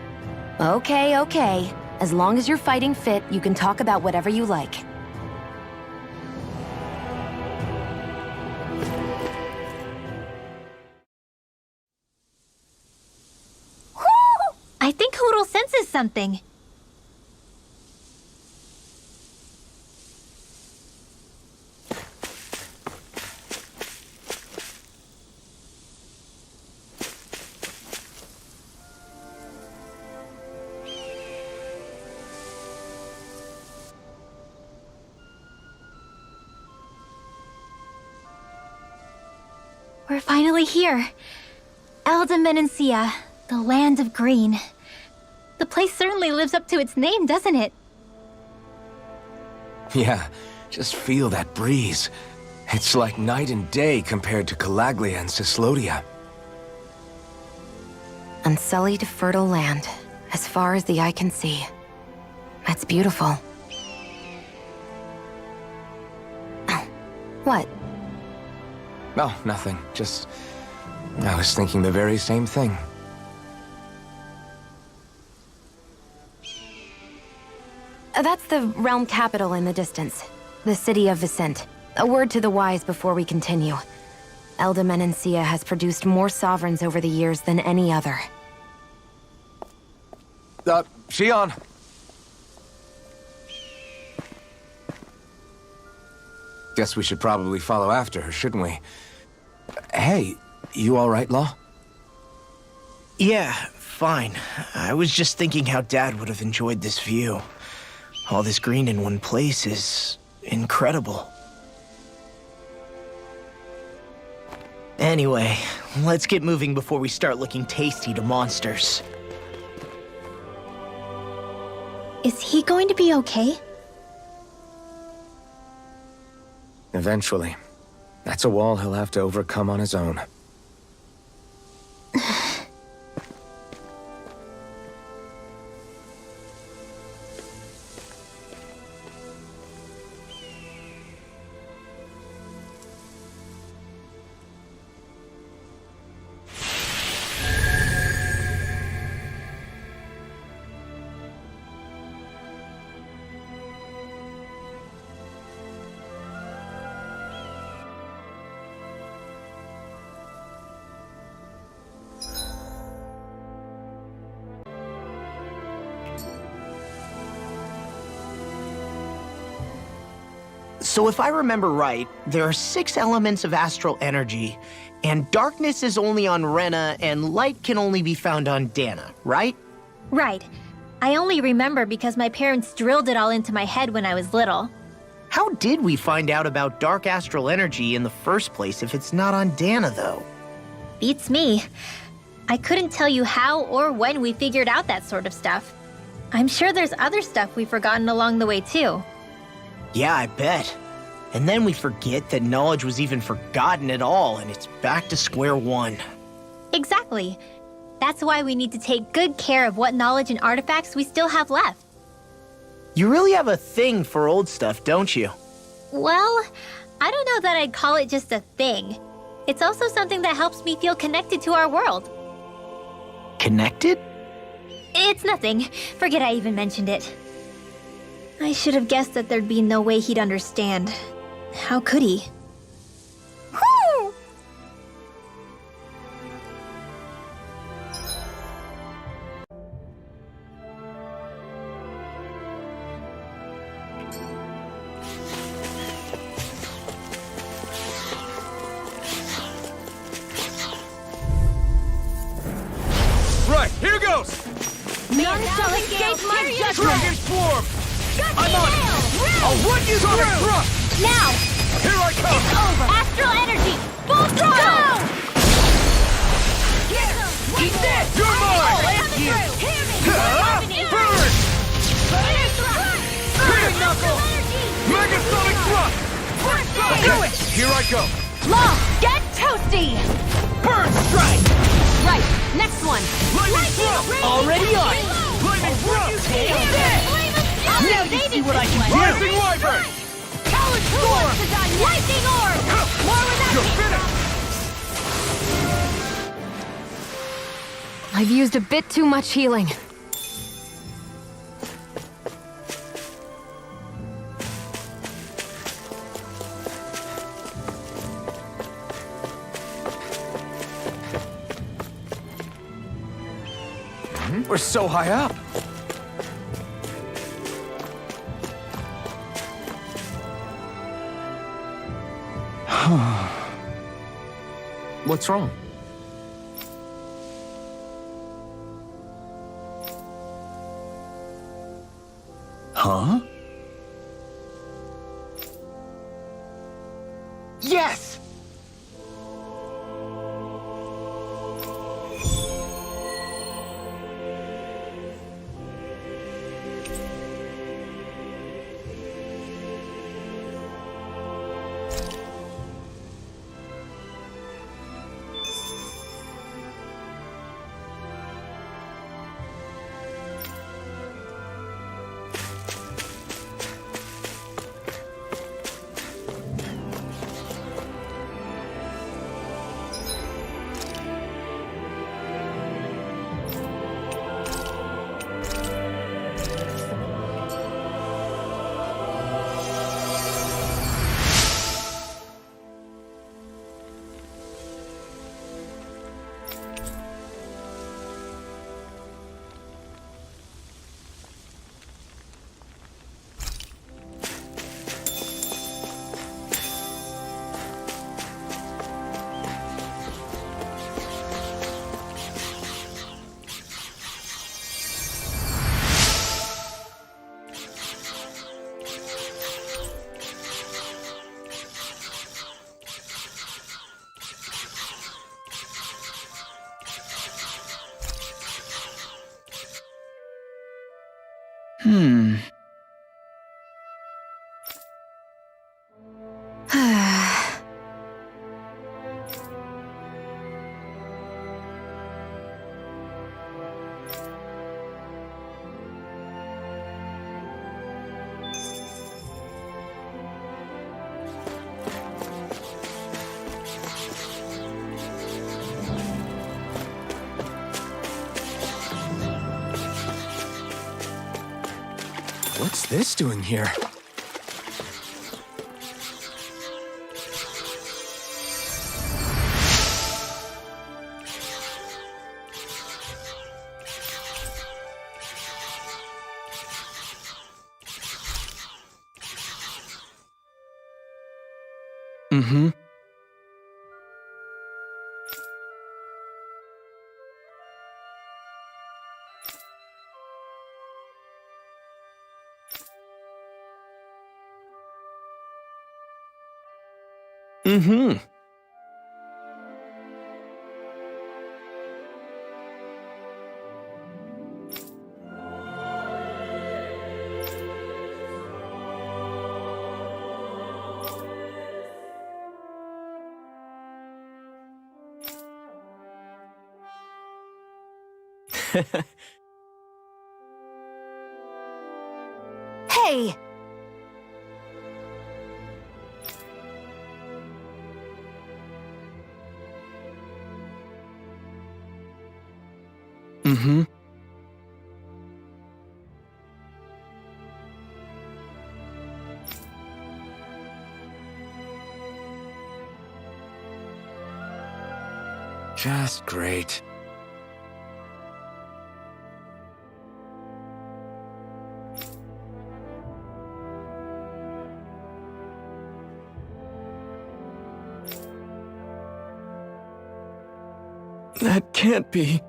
Okay, okay. As long as you're fighting fit, you can talk about whatever you like. I think Hoodle senses something. We're finally here. Elda the land of green. The place certainly lives up to its name, doesn't it? Yeah, just feel that breeze. It's like night and day compared to Calaglia and Cyslodia. Unsullied, fertile land, as far as the eye can see. That's beautiful. Oh, what? Oh, nothing. Just... I was thinking the very same thing. That's the realm capital in the distance. The city of Viscint. A word to the wise before we continue. Elda has produced more sovereigns over the years than any other. Shion! Guess we should probably follow after her, shouldn't we? Hey, you all right, Law? Yeah, fine. I was just thinking how Dad would have enjoyed this view. All this green in one place is incredible. Anyway, let's get moving before we start looking tasty to monsters. Is he going to be okay? Eventually. That's a wall he'll have to overcome on his own. So if I remember right, there are 6 elements of astral energy, and darkness is only on Rena, and light can only be found on Dana, right? Right. I only remember because my parents drilled it all into my head when I was little. How did we find out about dark astral energy in the first place if it's not on Dana, though? Beats me. I couldn't tell you how or when we figured out that sort of stuff. I'm sure there's other stuff we've forgotten along the way, too. Yeah, I bet. And then we forget that knowledge was even forgotten at all, and it's back to square one. Exactly. That's why we need to take good care of what knowledge and artifacts we still have left. You really have a thing for old stuff, don't you? Well, I don't know that I'd call it just a thing. It's also something that helps me feel connected to our world. Connected? It's nothing. Forget I even mentioned it. I should have guessed that there'd be no way he'd understand. How could he? right, here goes! None shall escape my judgment! Dragon form! I'm on it! I'll run you through! Now! Here I come! It's over! Astral energy! Full throttle! Eat this! You're mine! Burn! Hitting knuckle! Megasonic thrust! Okay, here I go! Law, get toasty! Burn strike! Right, next one. Lightning thrust! Already on it! Lightning thrust! Now you see what I can do! Rising wyvern! Talent storm! Lightning orb! More without You're finished! I've used a bit too much healing. We're so high up. What's wrong? Huh? Yes! What's this doing here? Mm-hmm. Mm-hmm. Hey! Mm-hmm. Just great. That can't be.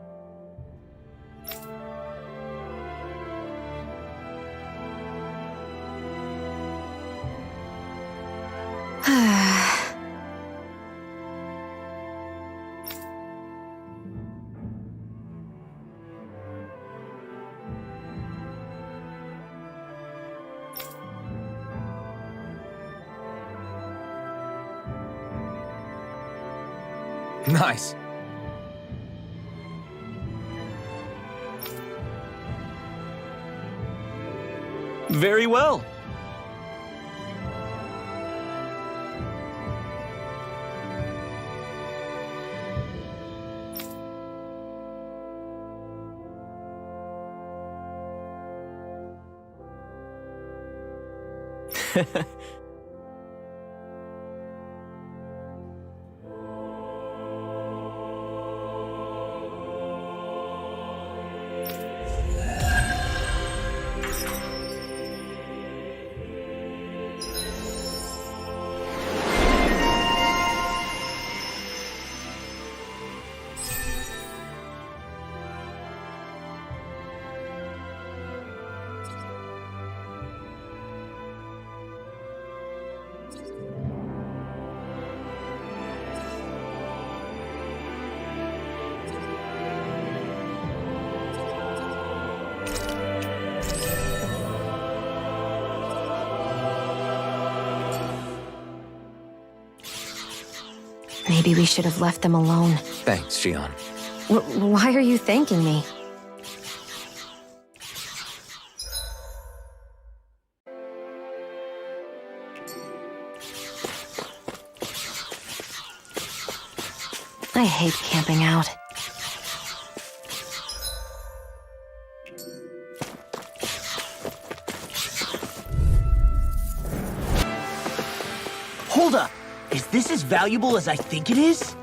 Nice. Very well. Maybe we should have left them alone. Thanks, Shion. Why are you thanking me? I hate camping out. Hold up! Is this as valuable as I think it is?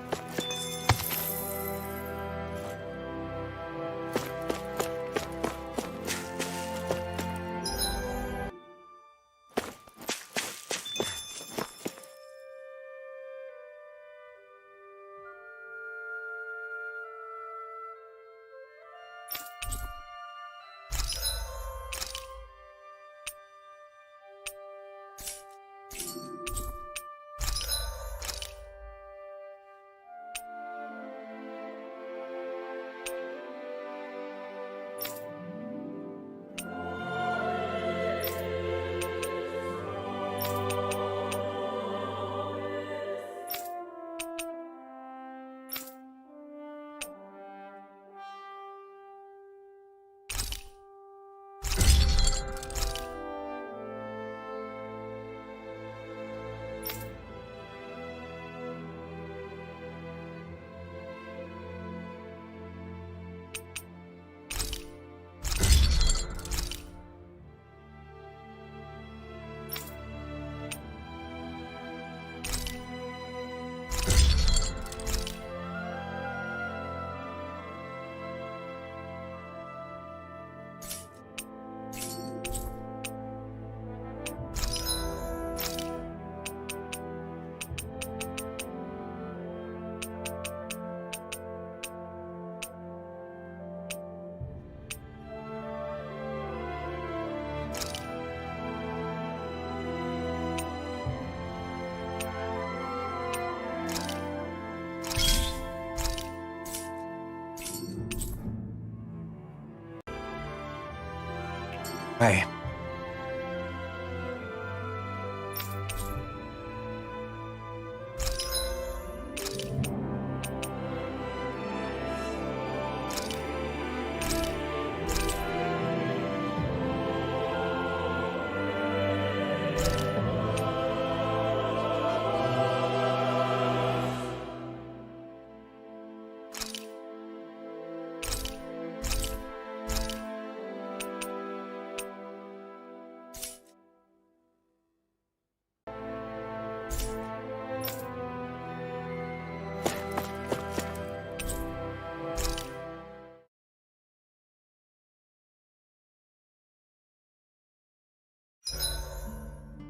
Hey.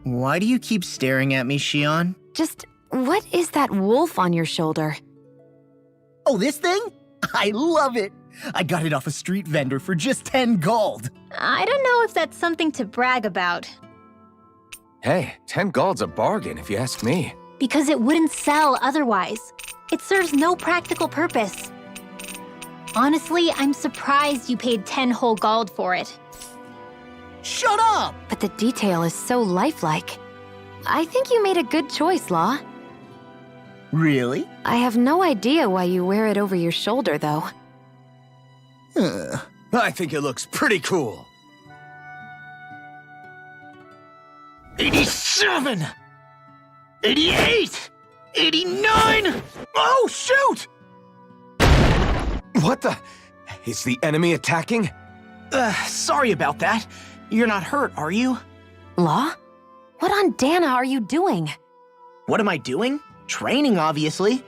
Why do you keep staring at me, Shion? Just, what is that wolf on your shoulder? Oh, this thing? I love it! I got it off a street vendor for just 10 gold. I don't know if that's something to brag about. Hey, 10 gold's a bargain if you ask me. Because it wouldn't sell otherwise. It serves no practical purpose. Honestly, I'm surprised you paid 10 whole gold for it. Shut up! But the detail is so lifelike. I think you made a good choice, Law. Really? I have no idea why you wear it over your shoulder, though. I think it looks pretty cool. 87! 88! 89! Oh, shoot! What the? Is the enemy attacking? Sorry about that. You're not hurt, are you? Law? What on Dana are you doing? What am I doing? Training, obviously.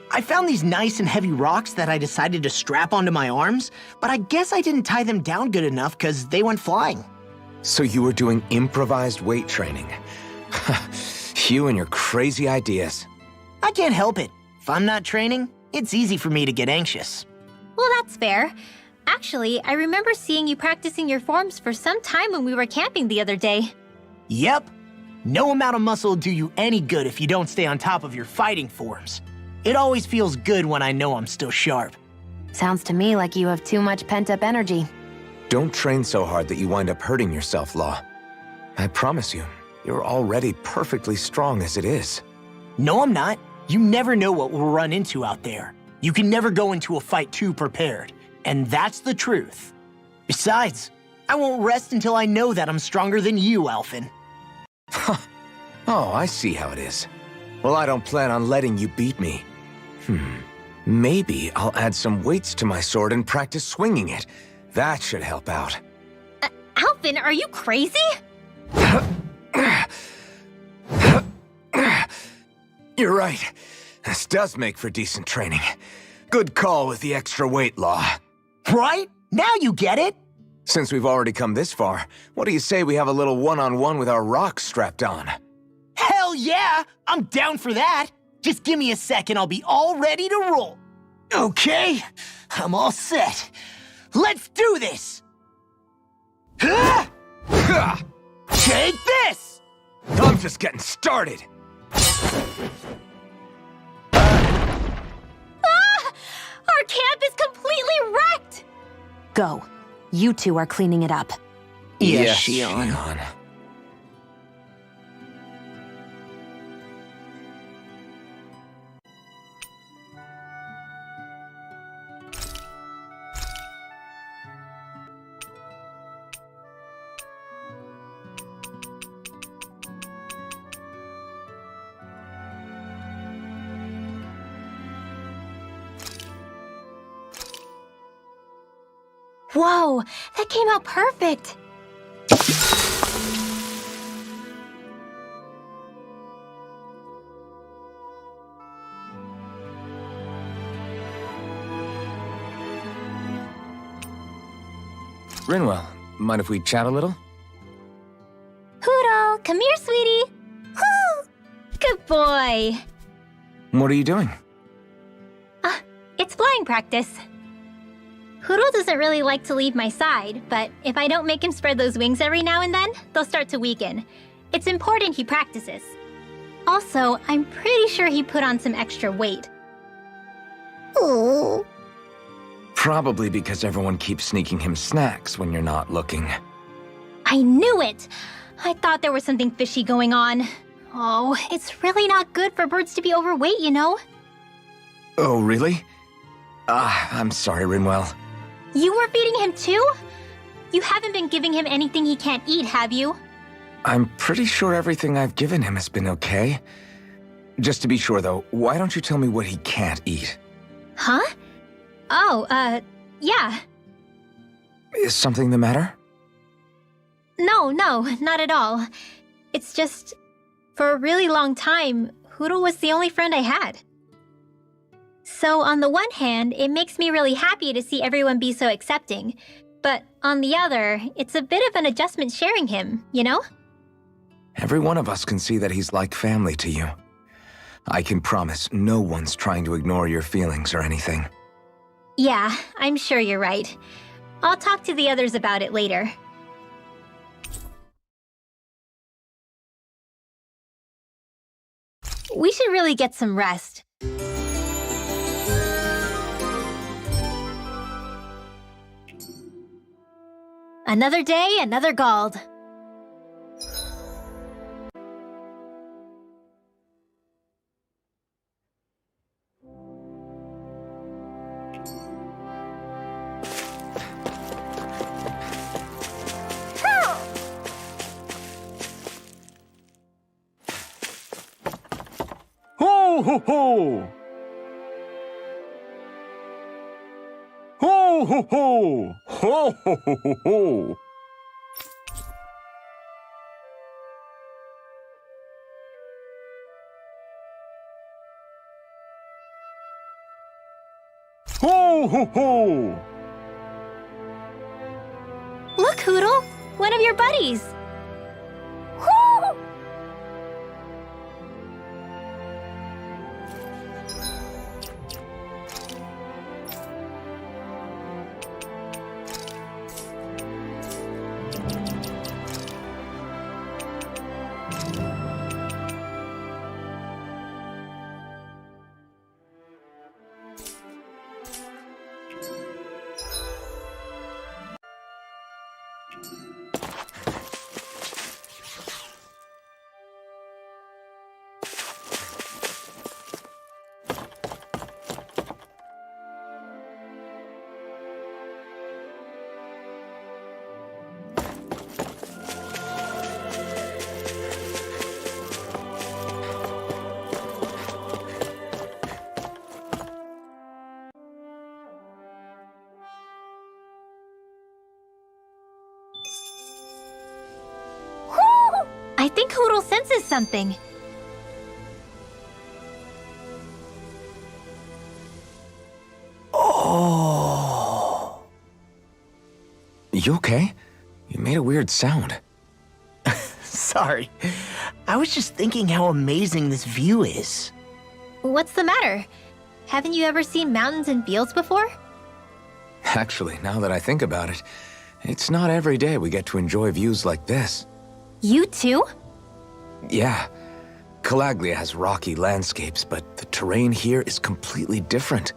I found these nice and heavy rocks that I decided to strap onto my arms, but I guess I didn't tie them down good enough because they went flying. So you were doing improvised weight training. You and your crazy ideas. I can't help it. If I'm not training, it's easy for me to get anxious. Well, that's fair. Actually, I remember seeing you practicing your forms for some time when we were camping the other day. Yep. No amount of muscle will do you any good if you don't stay on top of your fighting forms. It always feels good when I know I'm still sharp. Sounds to me like you have too much pent-up energy. Don't train so hard that you wind up hurting yourself, Law. I promise you, you're already perfectly strong as it is. No, I'm not. You never know what we'll run into out there. You can never go into a fight too prepared. And that's the truth. Besides, I won't rest until I know that I'm stronger than you, Alphen. Oh, I see how it is. Well, I don't plan on letting you beat me. Maybe I'll add some weights to my sword and practice swinging it. That should help out. Alphen, are you crazy? You're right. This does make for decent training. Good call with the extra weight, Law. Right? Now you get it! Since we've already come this far, what do you say we have a little one-on-one with our rocks strapped on? Hell yeah! I'm down for that! Just give me a second, I'll be all ready to roll. Okay, I'm all set. Let's do this! Take this! I'm just getting started! Our camp is completely wrecked! Go. You two are cleaning it up. Yes, Shion. Whoa, that came out perfect! Rinwell, mind if we chat a little? Poodle, come here, sweetie! Woo! Good boy! What are you doing? It's flying practice. Poodle doesn't really like to leave my side, but if I don't make him spread those wings every now and then, they'll start to weaken. It's important he practices. Also, I'm pretty sure he put on some extra weight. Ooh. Probably because everyone keeps sneaking him snacks when you're not looking. I knew it! I thought there was something fishy going on. Oh, it's really not good for birds to be overweight, you know? Oh, really? I'm sorry, Rinwell. You were feeding him too? You haven't been giving him anything he can't eat, have you? I'm pretty sure everything I've given him has been okay. Just to be sure, though, why don't you tell me what he can't eat? Huh? Oh, yeah. Is something the matter? No, not at all. It's just, for a really long time, Hoodle was the only friend I had. So on the one hand, it makes me really happy to see everyone be so accepting. But on the other, it's a bit of an adjustment sharing him, you know? Every one of us can see that he's like family to you. I can promise no one's trying to ignore your feelings or anything. Yeah, I'm sure you're right. I'll talk to the others about it later. We should really get some rest. Another day, another Gald. Ho ho ho! Ho ho ho! Ho ho ho ho ho! Ho ho ho! Look, Hoodle! One of your buddies! Woo! I think Hoodle senses something. Oh. You okay? You made a weird sound. Sorry. I was just thinking how amazing this view is. What's the matter? Haven't you ever seen mountains and fields before? Actually, now that I think about it, it's not every day we get to enjoy views like this. You too? Yeah. Calaglia has rocky landscapes, but the terrain here is completely different.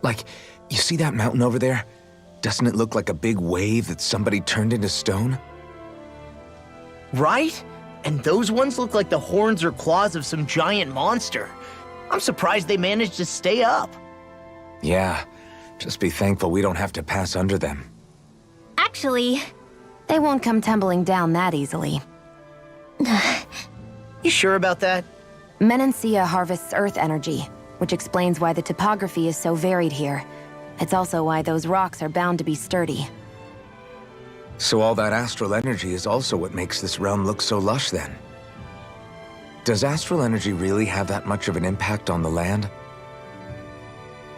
Like, you see that mountain over there? Doesn't it look like a big wave that somebody turned into stone? Right? And those ones look like the horns or claws of some giant monster. I'm surprised they managed to stay up. Yeah. Just be thankful we don't have to pass under them. Actually, They won't come tumbling down that easily. You sure about that? Menancia harvests earth energy, which explains why the topography is so varied here. It's also why those rocks are bound to be sturdy. So all that astral energy is also what makes this realm look so lush then. Does astral energy really have that much of an impact on the land?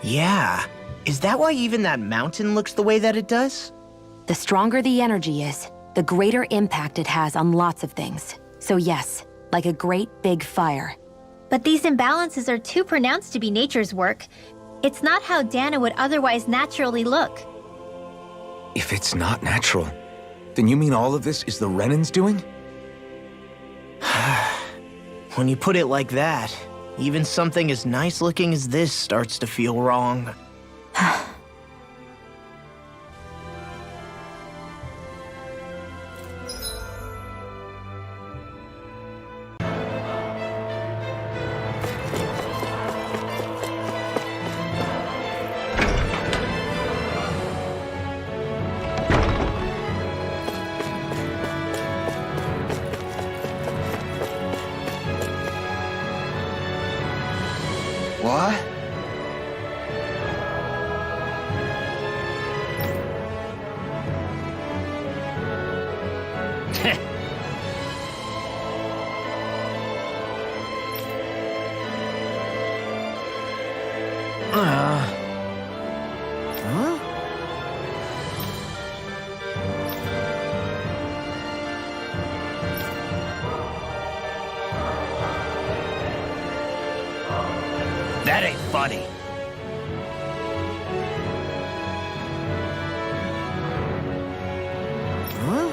Yeah. Is that why even that mountain looks the way that it does? The stronger the energy is, the greater impact it has on lots of things. So yes, like a great big fire. but these imbalances are too pronounced to be nature's work. It's not how Dana would otherwise naturally look. If it's not natural, then you mean all of this is the Renan's doing? When you put it like that, even something as nice looking as this starts to feel wrong. What? Huh? That ain't funny. Huh?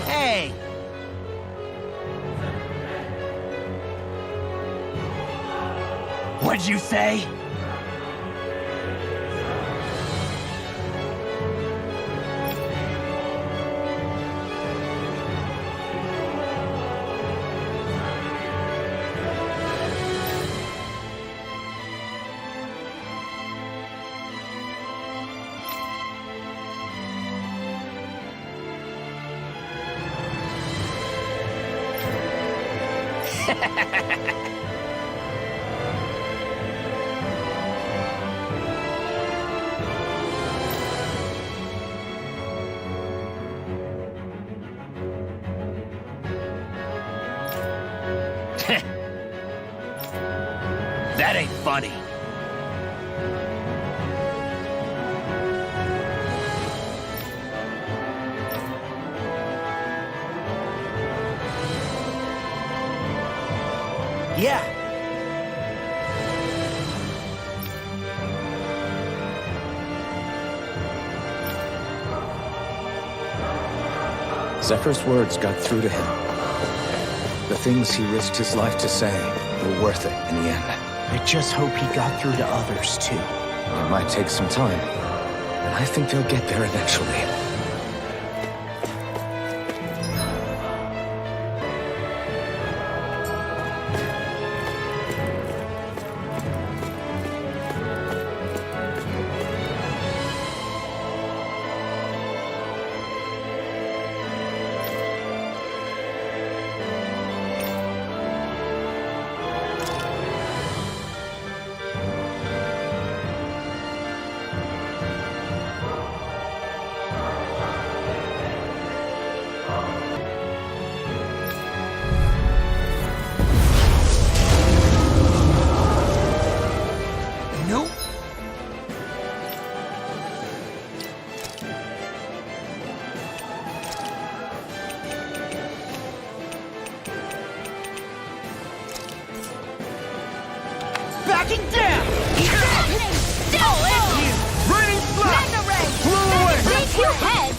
Hey! did you say? That ain't funny. Yeah. Zephyr's words got through to him. The things he risked his life to say were worth it in the end. I just hope he got through to others, too. It might take some time, but I think they'll get there eventually. Backing down! Raining slash! Flew away! Take your head!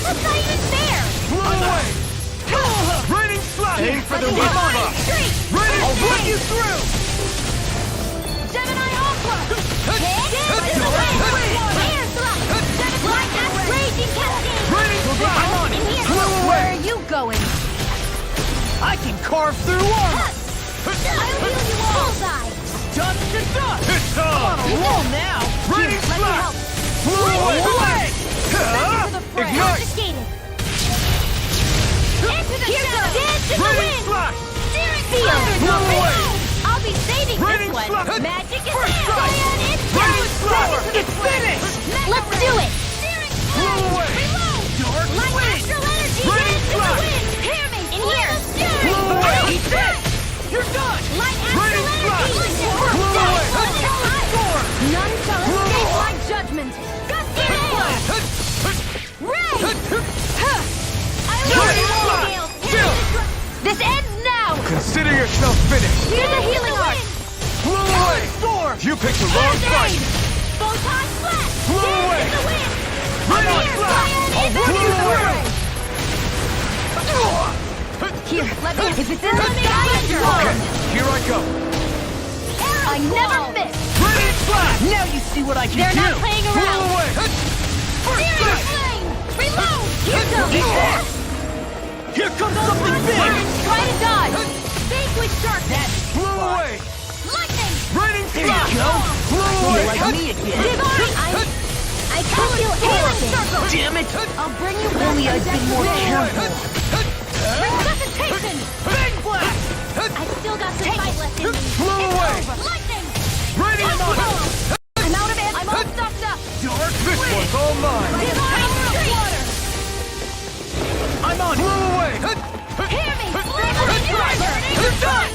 What's not even there? Flew away! Raining slash! Aim for the Raining I'll run you through! Gemini Aqua! Air slash! Black Axe Raging Cascade! Raining slash! I'm on it! Flew away! Where are you going? I can carve through armor! I'll heal you all! Bullseye! Dust to dust! It's on a roll now! Raining Let me slash! help! Flew away! Into the fray! Ignite! Confiscated! Into the shadow! Dance in the Raining wind! slash! Steering field! Flew away! I'll be saving Raining this one! slash! Magic is First there! strike! It's Raining down! slash! Second to the It's fray. finished! Let's do it! Steering Flew away! Reload! Dark Light wind! astral energy! Raining Dance in the slash! wind! Hear me! In here! Flew away! Eat this! You're done! Light astral Raining slash! energy! Flew away! None shall Flew escape away! my judgment! Gusty Nail! Ray! I will Chill! This ends now! Consider yourself finished. Here's a healing art! Flew away! Storm! You picked the wrong fight. Photon flash! Flew away! In the wind! Raining Here, slash! Cyan I'll is run you everywhere! Here, let me... If it's in the sky, it's Okay, wrong! here I go. I never miss! Raining slash! Now you see what I can They're do! not playing Flew around! away! First Searing strike! flame! Reload! Here goes! Here comes something big! Try to dodge! Vanquish darkness! Flew away! Lightning! Raining There slash! you go! Flew away! Divine! I can't feel anything! Circle! Damn it! I'll bring you back. Only I'd be more careful. Resuscitation! Big blast! I still got some fight left in me. Flew away! Lightning! Raining Ice slash! I'm out of it. I'm all stuffed up. Dark this one's all mine! Divine water! I'm on! Flew away! Hear me! You're done!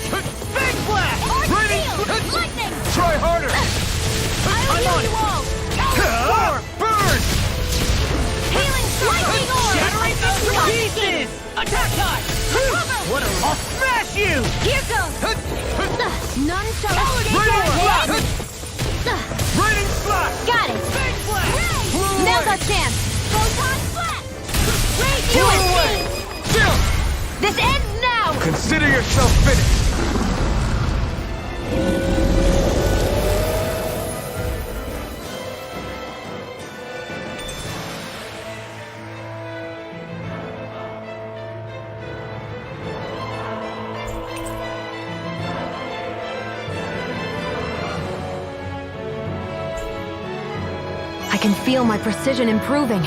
Big blast! Raining! Lightning! Try harder. I'll heal you all. Burn! Healing lightning orb! Generate the pieces! Attack time! What a... I'll smash you! Here goes! None shall escape Raining our slash! hands! Raining slash! Got it! Big blast! Flew Now's away! our chance! Photon flash! Rage Flew away! USP! Chill! This ends now! Consider yourself finished. can feel my precision improving.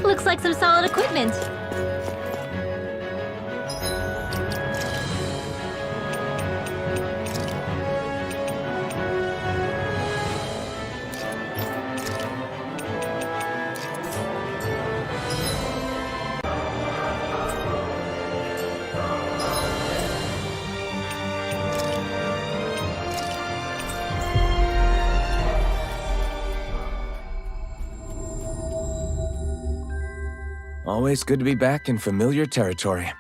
Looks like some solid equipment. Always good to be back in familiar territory.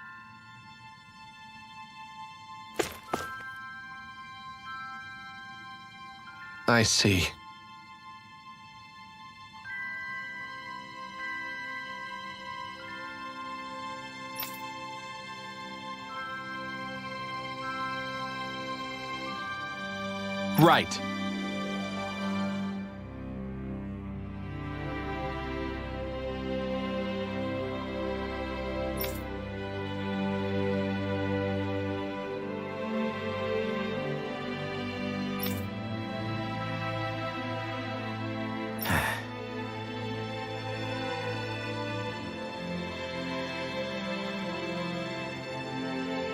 I see. Right.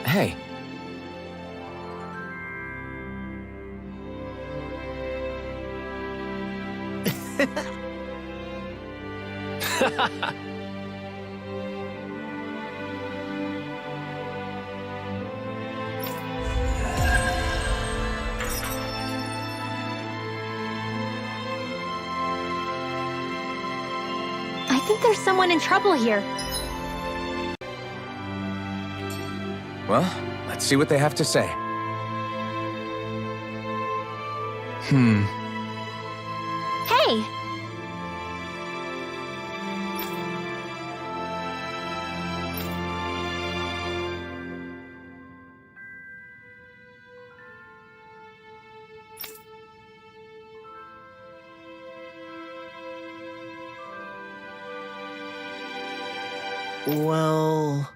Hey. I think there's someone in trouble here. Well, let's see what they have to say. Hey! Well...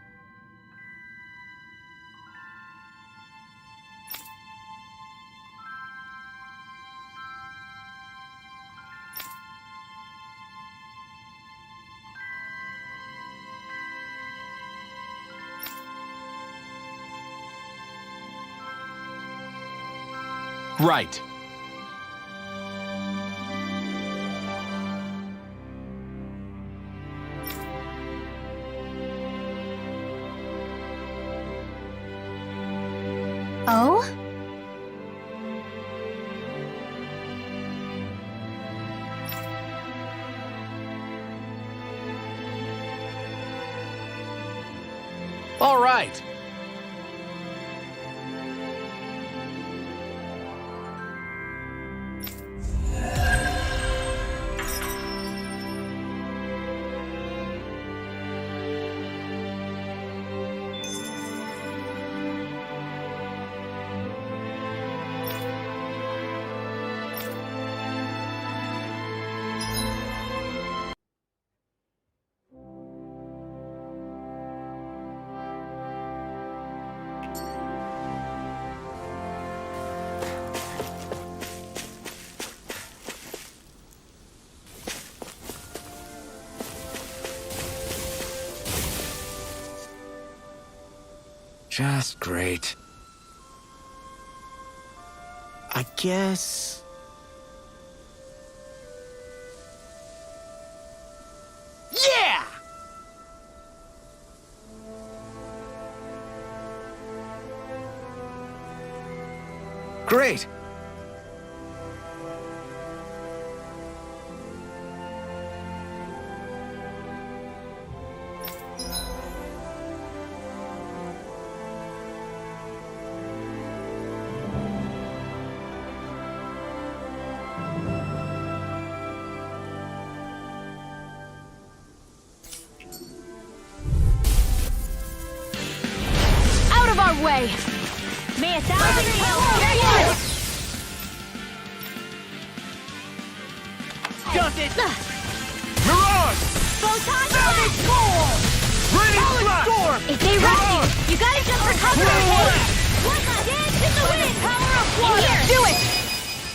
Right. Oh? All right. Just great. I guess... Yeah! Great! Out of our way! May it Does it? Mirage! Photon Raining If they rush you, you gotta jump for cover, okay? Dance in the wind! Power of water! Here, do it!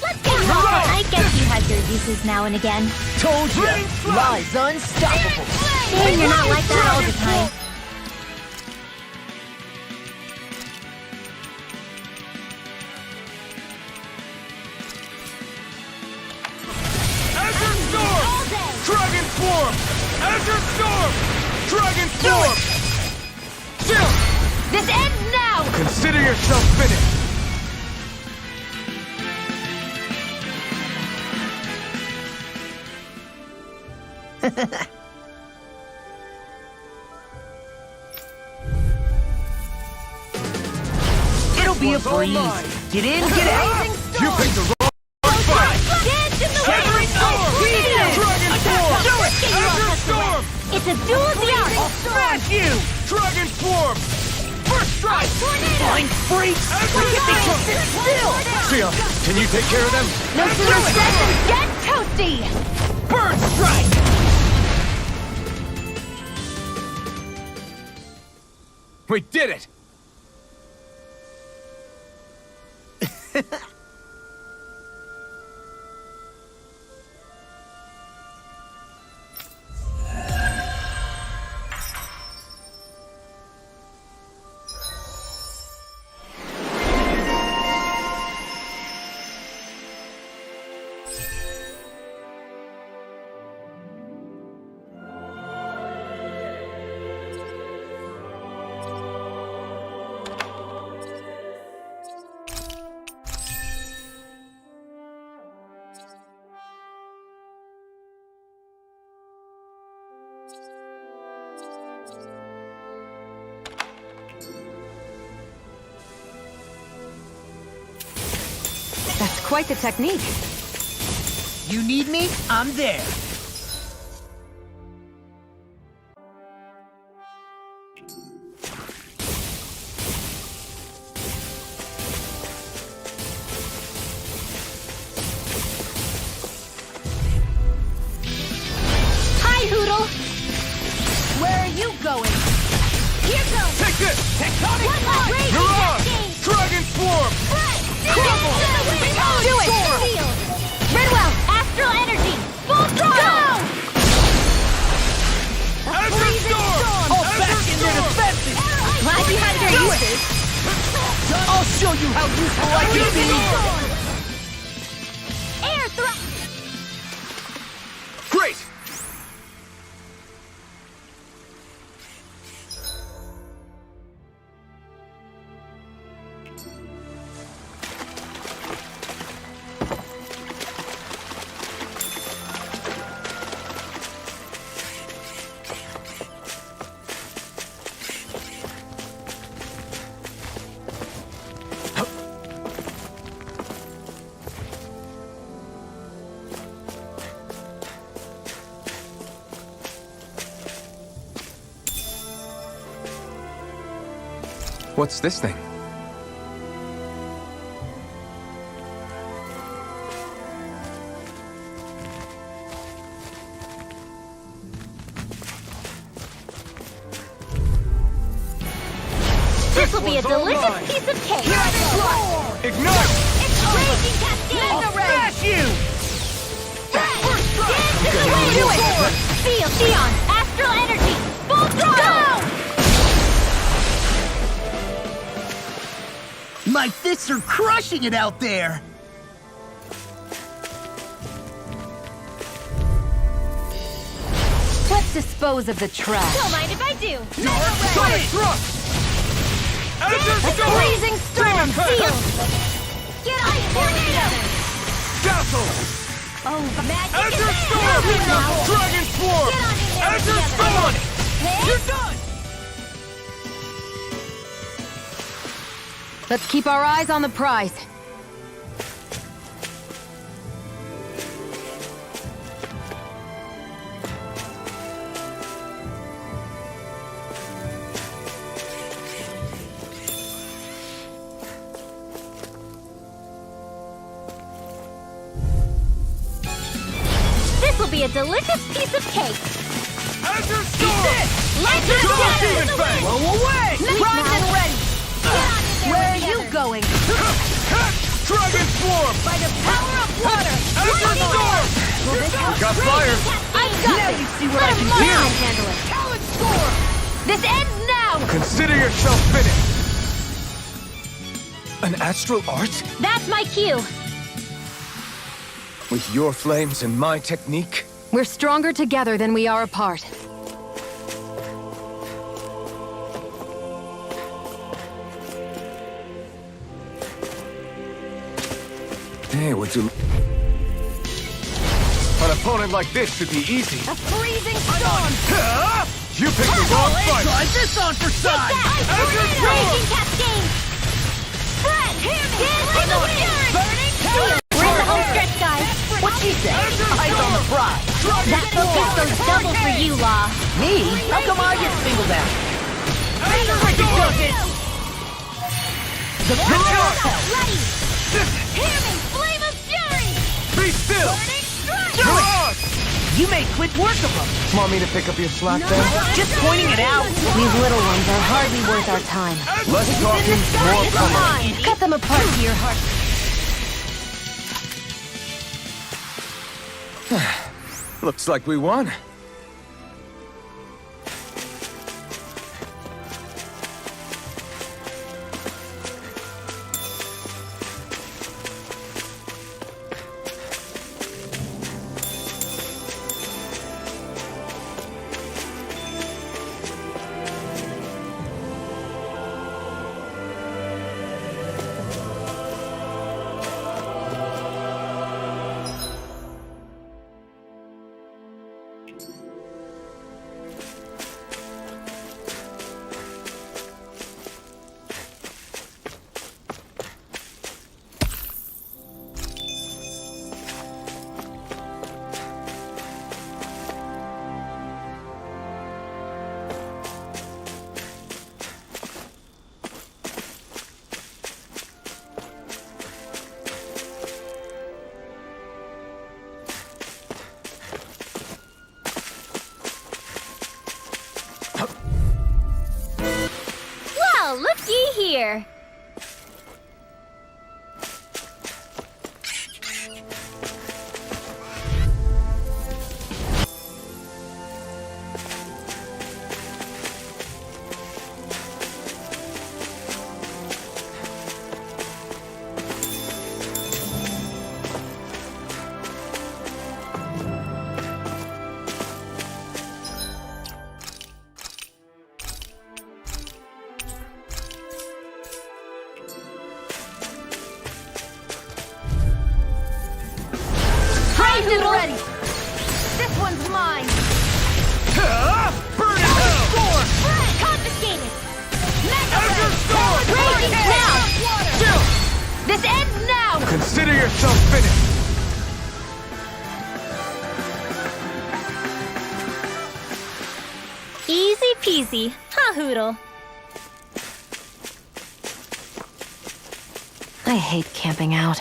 Let's get rolling! I guess you have your uses now and again. Told you! Lies unstoppable! Dang, you're not like that all the time. Azure Storm! Dragon Swarm! Azure Storm! Dragon Swarm! Still! This ends now! Consider yourself finished! It'll be a breeze. Get in, get out! You picked the wrong fight! Dance in the Shattering wind! Storm! Dragon Swarm! Do it! Azure Storm! It's a duel of the arts! I'll smash you! Dragon Swarm! First strike! Blind freaks! Look at me sit still! Sia, can you take care of them? No sooner said than get toasty! Bird strike! We did it! That's quite the technique. You need me? I'm there. Hi, Hoodle! Where are you going? Here goes! Take this! Tectonic Mirage! Mirage! Dragon Swarm! Crumble! Do it! Field! Redwell! Astral Energy! Full throttle! Azure Storm! All back in their defenses! Glad you had your uses. I'll show you how useful I can be! Air thrust! Great! What's this thing? This will be a delicious piece of cake! Here I go! Ignite! It's raging cascade! I'll smash you! Dance in the wind! Do it! Feel Theon! Astral Energy! Full throttle! My fists are crushing it out there! Let's dispose of the trash. Don't mind if I do. Sonic thrust! Freezing storm sealed. Get on it, tornado! Dazzle! Oh, magic Enter is storm! there now. Dragon swarm! Get on in there Enter together. storm! You're done! Let's keep our eyes on the prize. This will be a delicious piece of cake. Enter storm! Let's go! Demon Fang! Blow away! Primed and ready. Get on in there Where are together. you going? Dragon swarm! By the power of water. Enter storm! Got fire! I've got Now this. you see what Let I can him do. handle it. Talon storm! This ends now. Consider yourself finished. An astral art? That's my cue. With your flames and my technique? We're stronger together than we are apart. Hey, would you... An opponent like this should be easy. A freezing storm. You picked the wrong fight! Try this on for size! Raging cascade. Fred, hear me. In the wind. Burning storm. We're in the home stretch, guys. What she say? Eyes on the prize! That focus goes double for you, Law. Me? How come I get singled out? The picture of hell! Ready. Hear me. Flame of fury. Be still! Burning strike. You made quick work of them! Want me to pick up your slack then? Just pointing it out! These little ones are hardly worth our time. Less talking, more Come coming. on, cut them apart to your heart. Looks like we won. Well, looky here. Primed and ready. This one's mine. Burn in hell! Fred, confiscated. Raging now. Still! This ends now. Consider yourself finished. Easy peasy, huh, Hoodle? I hate camping out.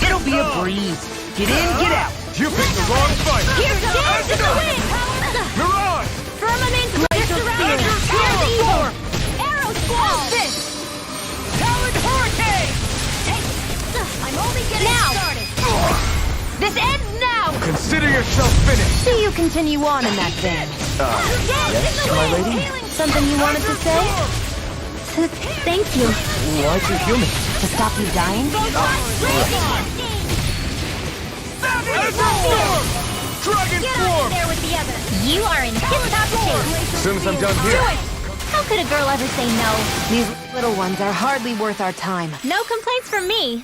It'll be a breeze. Get in, get out! You picked the wrong fight. Here comes the wind! Mirage! Firmament glacial spear! Here's the evil! Arrow squall! This! Talon hurricane! I'm only getting started! This ends now. Consider Consider yourself finished! Do you continue on in that vein? Yes, my lady? Something you wanted to say? Thank you. Why'd you heal me? To stop you dying? Dragon form! There with the others. You are in tip-top shape. As soon as I'm done here. How could a girl ever say no? These little ones are hardly worth our time. No complaints from me.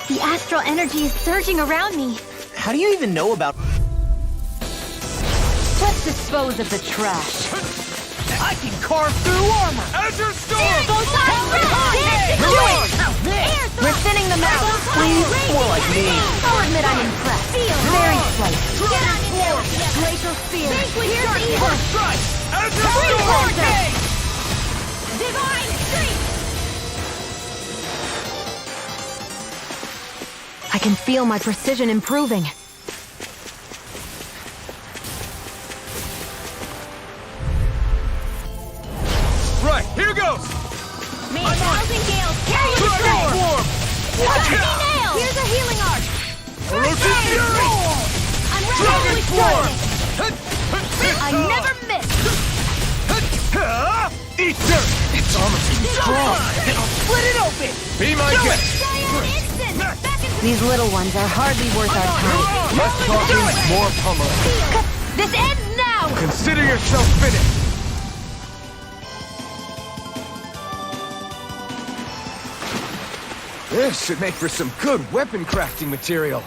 The astral energy is surging around me. How do you even know about... Let's dispose of the trash. I can carve through armor! Azure Storm! We're thinning them out. Please, more like me. I'll admit I'm impressed. Very slight. Dragon form! Glacial Sphere. First strike! Azure Storm! Divine Streak! I can feel my precision improving. Right, here goes! May a thousand gales carry you Dragon through! form! Watch me nail! Here's a healing arc! Ferocious Fury! Unravel Dragon with form! darkness! I never miss! Eat dirt! It's almost strong! Split it open! Be my guest! Giant instant! Back into These little ones are hardly worth our time. Less talking, more pummeling. This ends now! Consider yourself finished! This should make for some good weapon crafting material.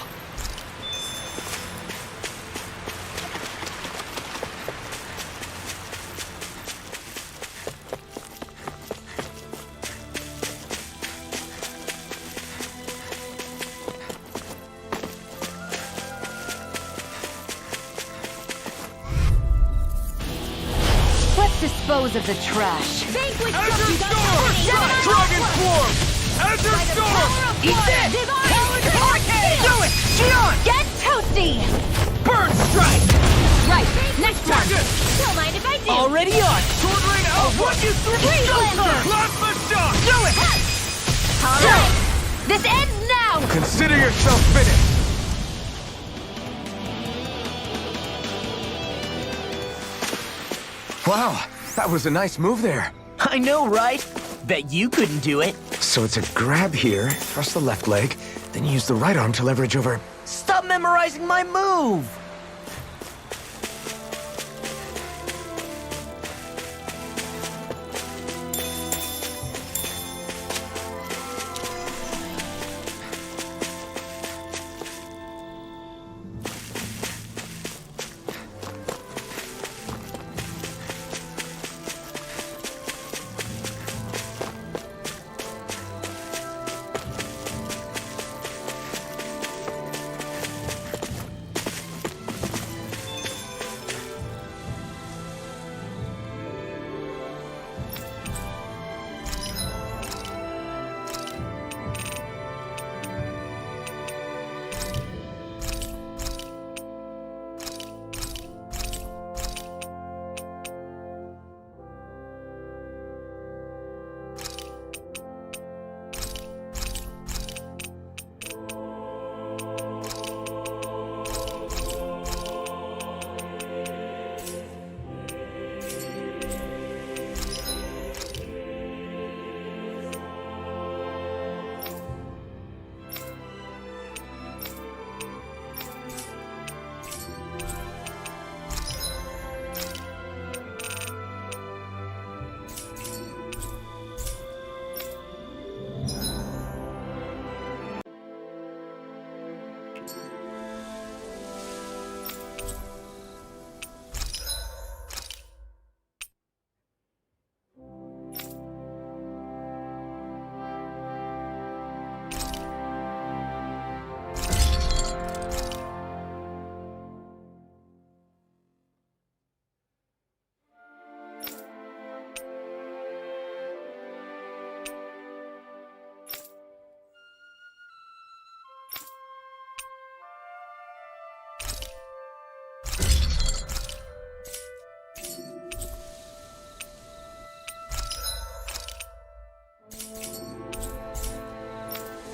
Let's dispose of the trash. Vanquish Azure Storm! Dragon form! Azure Storm! Eat this! Divine Do it! Gion! Get toasty! Burn strike! Right, next one! Don't mind if I do! Already on! Sword Rain out! 1, 2, 3, go! Plasma shock! Do it! Alright! This ends now! Consider yourself finished! Wow, that was a nice move there. I know, right? Bet you couldn't do it. So it's a grab here, thrust the left leg, then use the right arm to leverage over... Stop memorizing my move!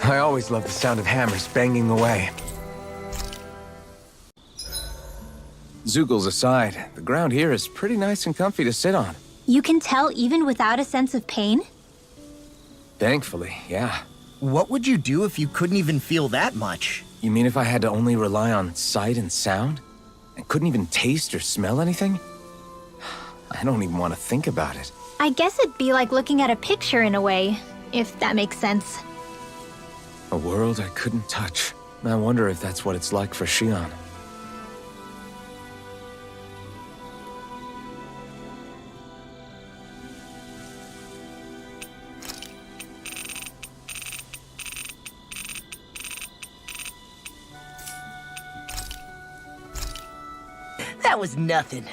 I always love the sound of hammers banging away. Zeugles aside, the ground here is pretty nice and comfy to sit on. You can tell even without a sense of pain? Thankfully, yeah. What would you do if you couldn't even feel that much? You mean if I had to only rely on sight and sound? And couldn't even taste or smell anything? I don't even want to think about it. I guess it'd be like looking at a picture in a way, if that makes sense. A world I couldn't touch. I wonder if that's what it's like for Xion. That was nothing.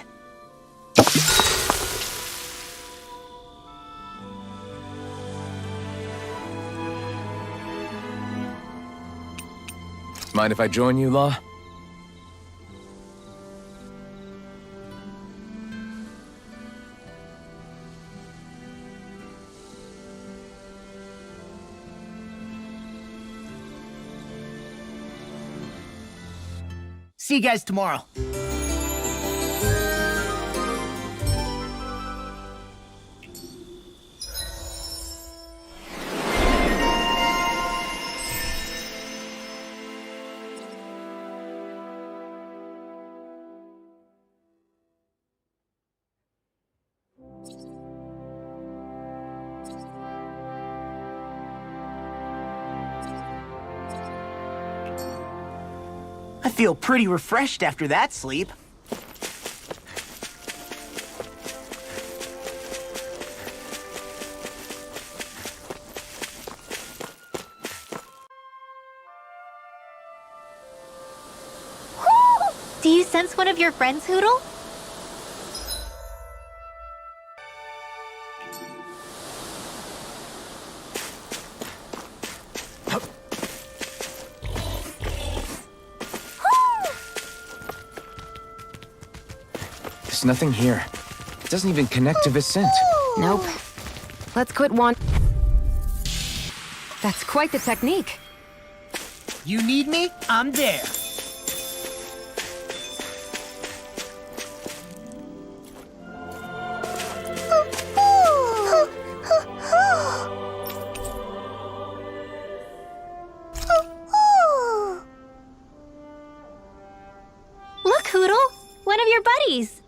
Mind if I join you, Law? See you guys tomorrow. I feel pretty refreshed after that sleep. Do you sense one of your friends, Hootle? There's nothing here. It doesn't even connect to Viscint. Nope. Let's quit one. That's quite the technique. You need me? I'm there. Look, Hootle! One of your buddies!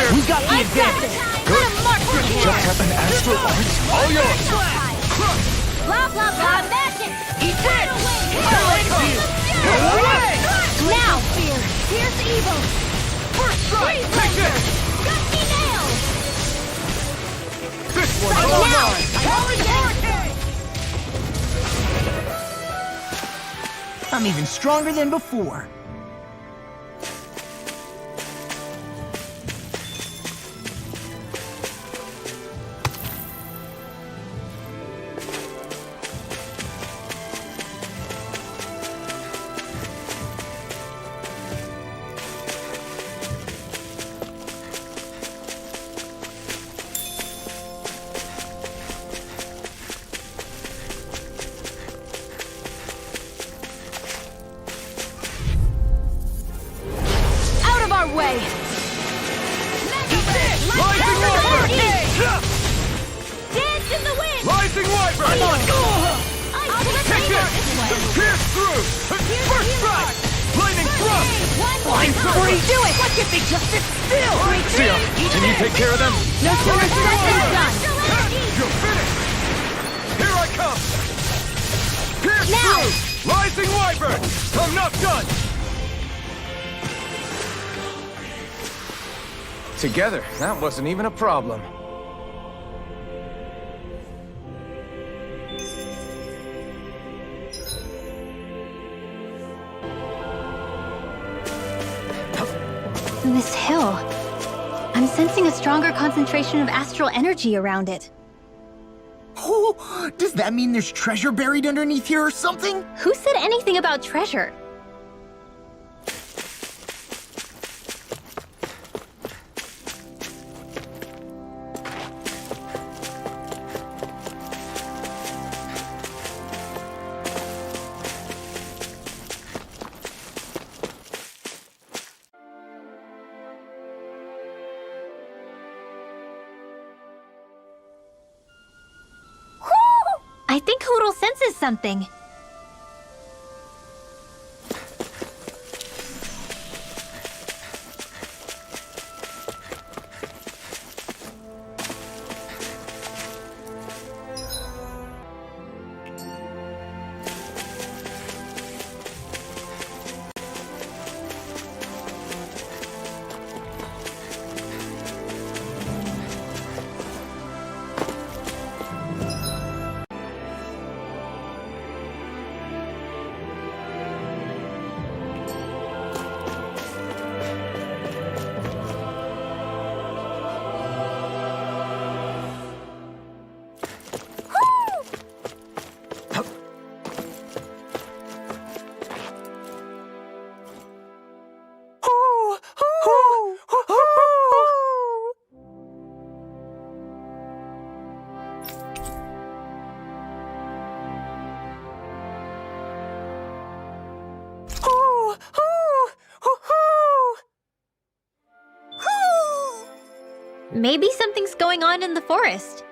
We got the advantage. Just have an astral art. All yours. Blah, blah, blah, magic! Eat it! Now, fear! Here's evil! First strike! Take it! Gusty nails! This one's all mine! I'm even stronger than before. if they just sit still! Sia, can you take care of them? No sooner said than done. You're finished! Here I come! Pierce Now! through! Rising Wyvern! I'm not done! Together, that wasn't even a problem. This hill. I'm sensing a stronger concentration of astral energy around it. Oh, does that mean there's treasure buried underneath here or something? Who said anything about treasure? I think Hoodle senses something. Maybe something's going on in the forest.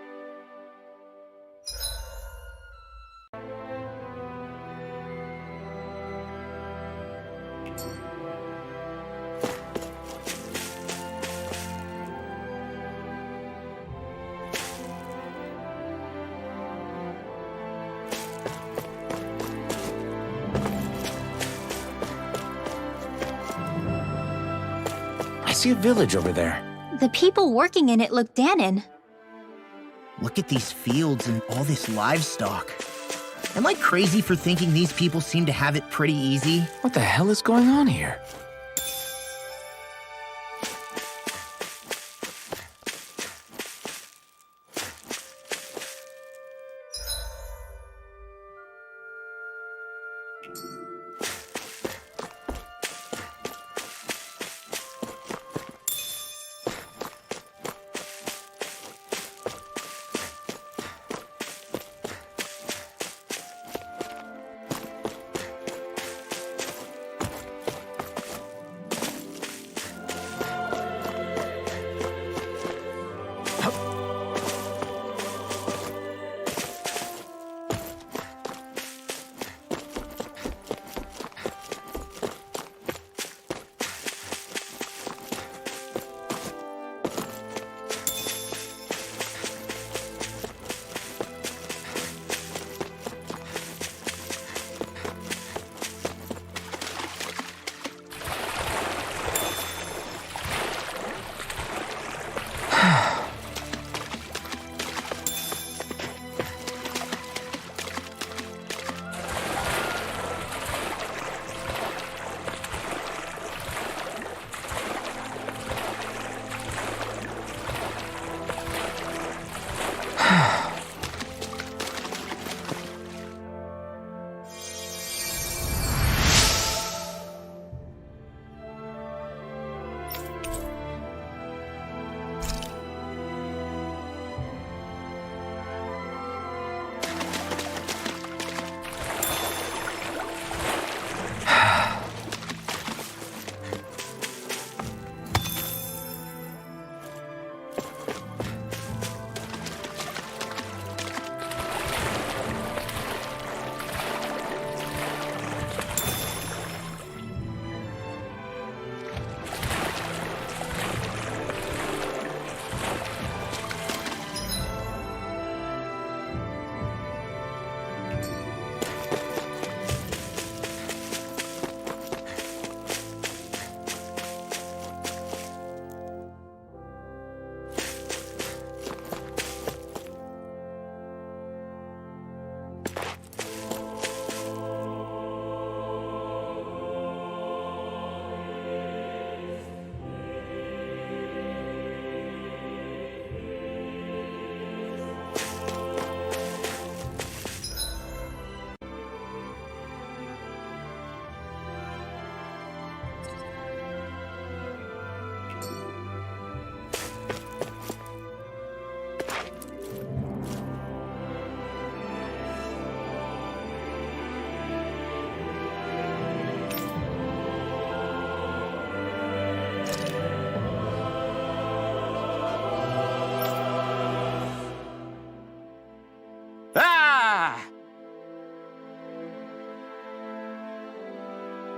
I see a village over there. The people working in it look Danon. Look at these fields and all this livestock. Am I crazy for thinking these people seem to have it pretty easy? What the hell is going on here?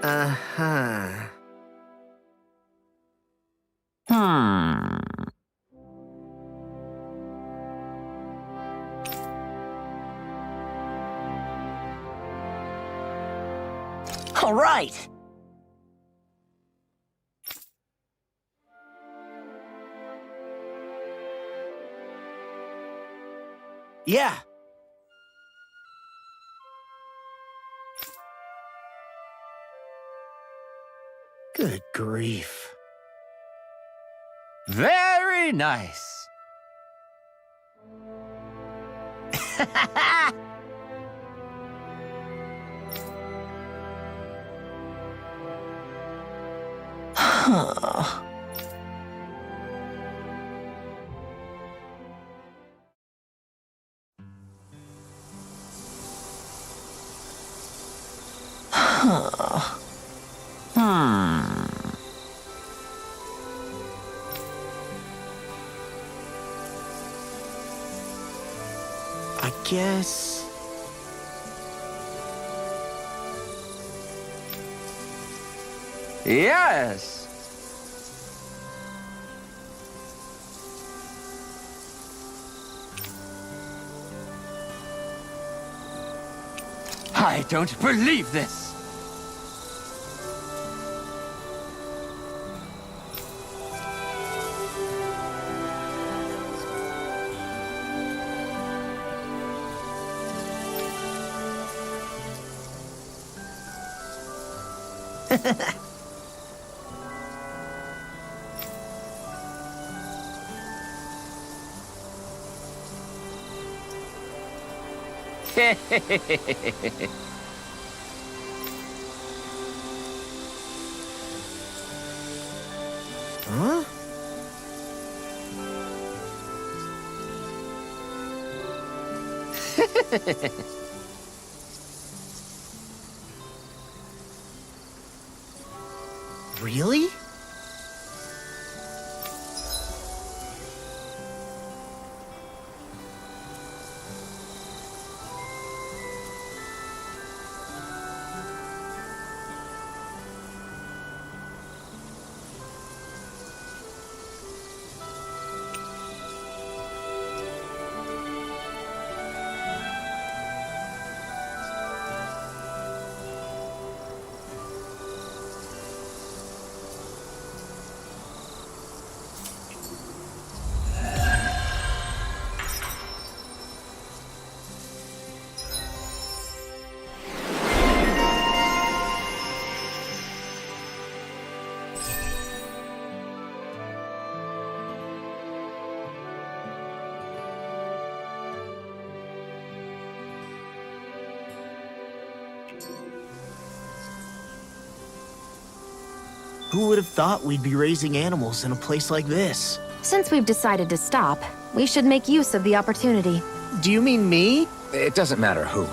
Uh-huh. All right. Yeah. Good grief. Very nice. Huh. Huh. I guess... Yes. I don't believe this. Huh? Really? Who would have thought we'd be raising animals in a place like this? Since we've decided to stop, we should make use of the opportunity. Do you mean me? It doesn't matter who.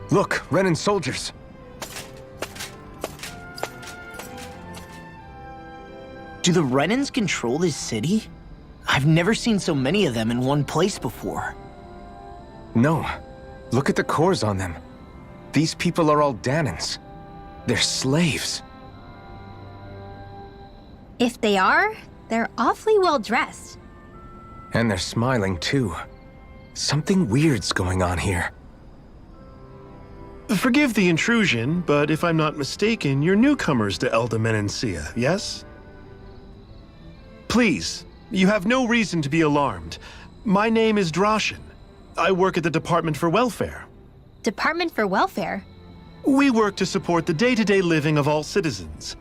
Look, Renan's soldiers. Do the Renans control this city? I've never seen so many of them in one place before. No. Look at the cores on them. These people are all Danans. They're slaves. If they are, they're awfully well dressed. And they're smiling too. Something weird's going on here. Forgive the intrusion, but if I'm not mistaken, you're newcomers to Elda Menancia, yes? Please, you have no reason to be alarmed. My name is Droshin. I work at the Department for Welfare. Department for Welfare? We work to support the day-to-day living of all citizens.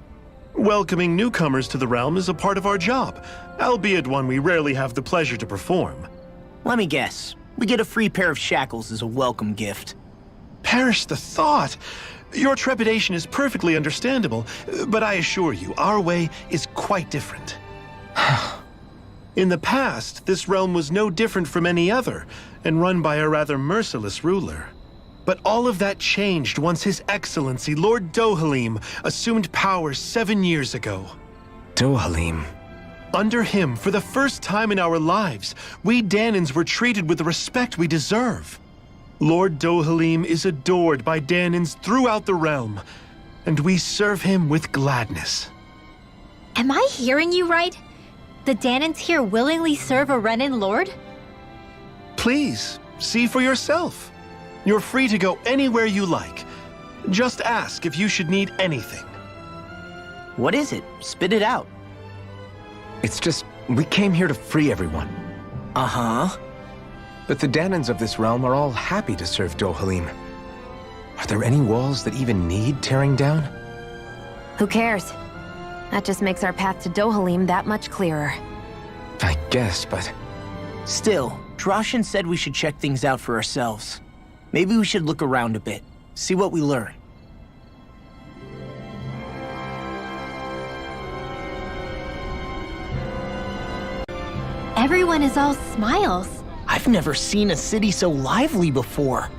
Welcoming newcomers to the realm is a part of our job, albeit one we rarely have the pleasure to perform. Let me guess. We get a free pair of shackles as a welcome gift. Perish the thought! Your trepidation is perfectly understandable, but I assure you, our way is quite different. In the past, this realm was no different from any other, and run by a rather merciless ruler. But all of that changed once His Excellency, Lord Dohalim, assumed power 7 years ago. Dohalim? Under him, for the first time in our lives, we Danans were treated with the respect we deserve. Lord Dohalim is adored by Danans throughout the realm, and we serve him with gladness. Am I hearing you right? The Danans here willingly serve a Renan lord? Please, see for yourself. You're free to go anywhere you like. Just ask if you should need anything. What is it? Spit it out. It's just, we came here to free everyone. Uh-huh. But the Danans of this realm are all happy to serve Dohalim. Are there any walls that even need tearing down? Who cares? That just makes our path to Dohalim that much clearer. I guess, but... Still, Droshin said we should check things out for ourselves. Maybe we should look around a bit, see what we learn. Everyone is all smiles. I've never seen a city so lively before.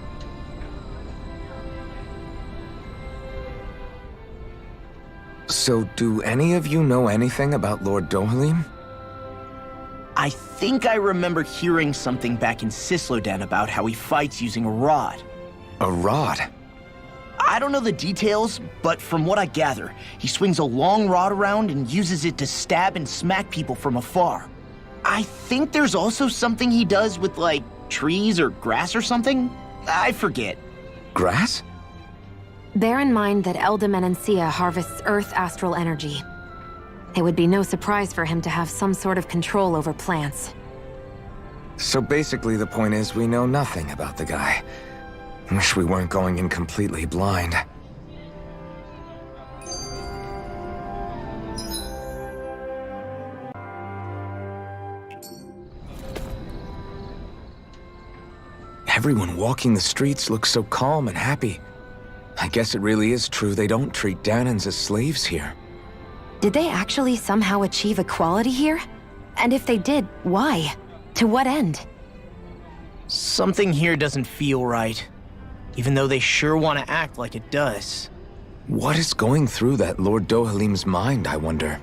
So, do any of you know anything about Lord Dohalim? I think I remember hearing something back in Cysloden about how he fights using a rod. A rod? I don't know the details, but from what I gather, he swings a long rod around and uses it to stab and smack people from afar. I think there's also something he does with, like, trees or grass or something? I forget. Grass? Bear in mind that Elda Menancia harvests Earth astral energy. It would be no surprise for him to have some sort of control over plants. So basically the point is we know nothing about the guy. Wish we weren't going in completely blind. Everyone walking the streets looks so calm and happy. I guess it really is true they don't treat Danans as slaves here. Did they actually somehow achieve equality here? And if they did, why? To what end? Something here doesn't feel right, even though they sure want to act like it does. What is going through that Lord Dohalim's mind, I wonder?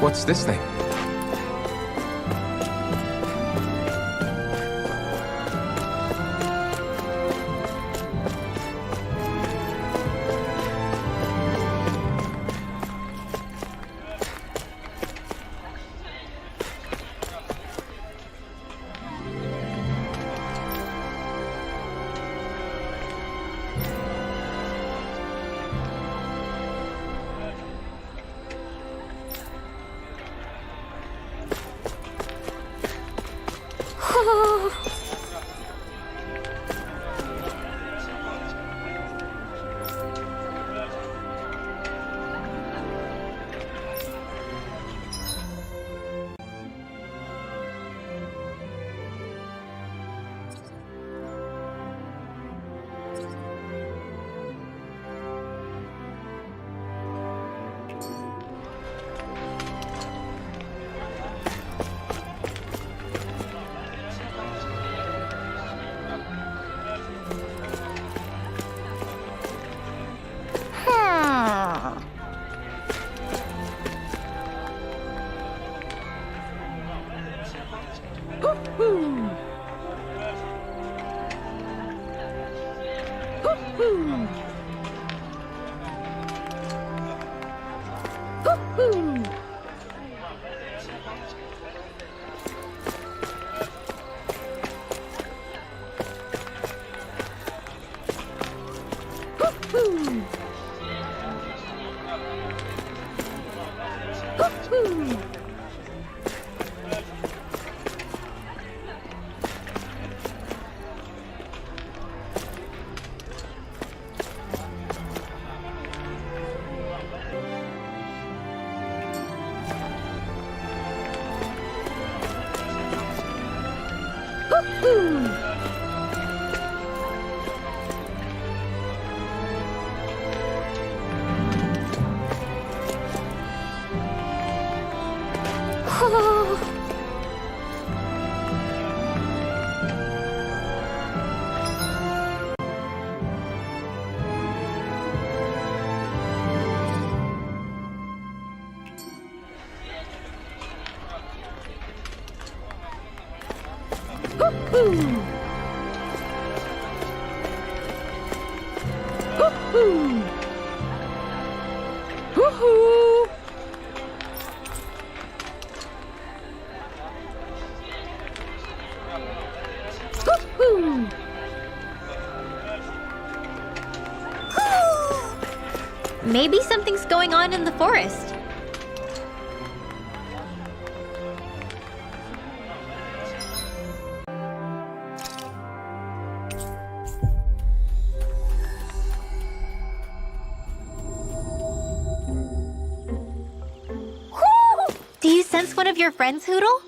What's this thing? Maybe something's going on in the forest. Do you sense one of your friends, Hoodle?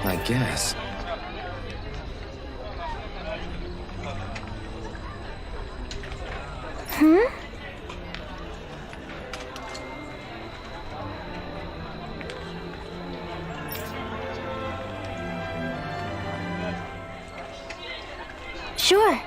I guess. Sure.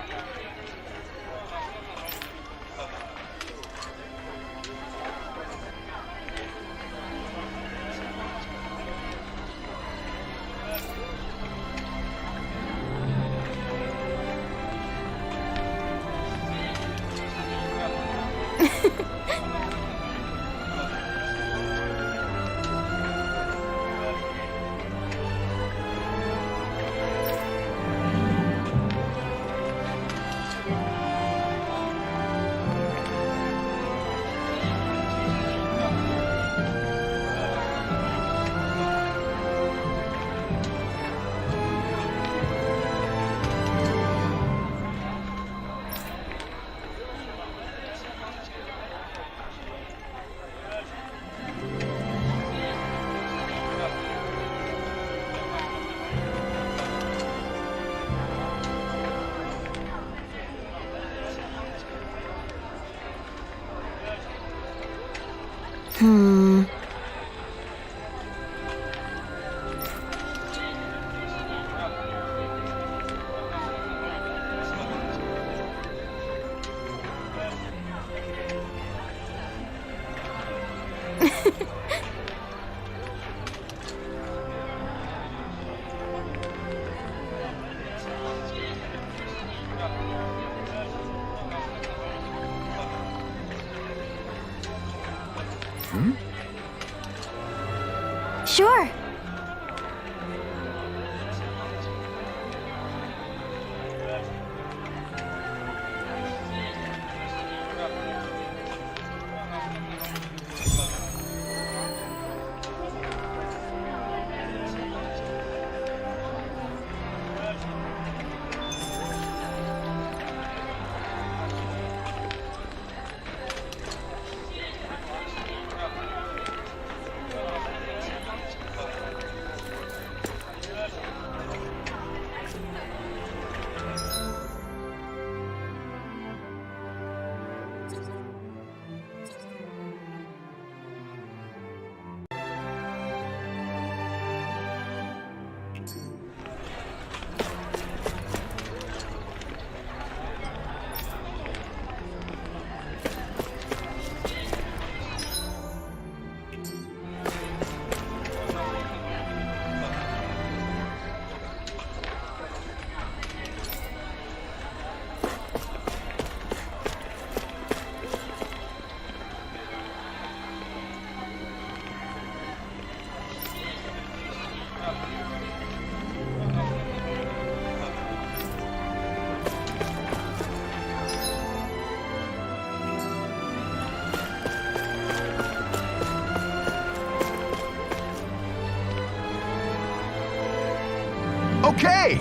Sure. Okay!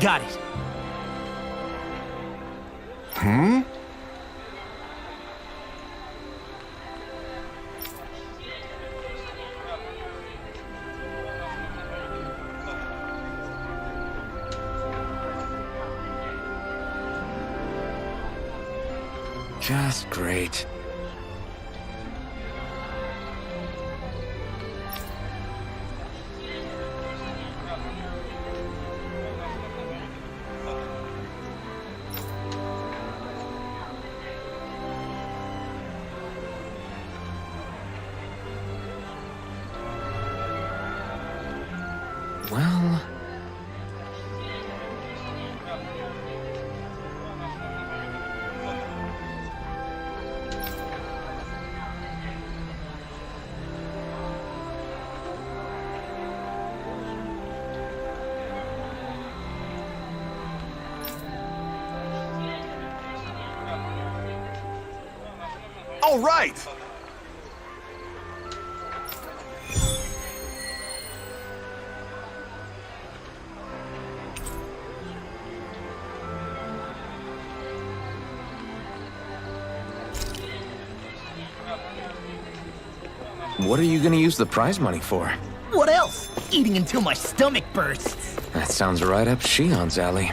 Got it. Just great. Well... all right! What are you gonna use the prize money for? What else? Eating until my stomach bursts. That sounds right up Shion's alley.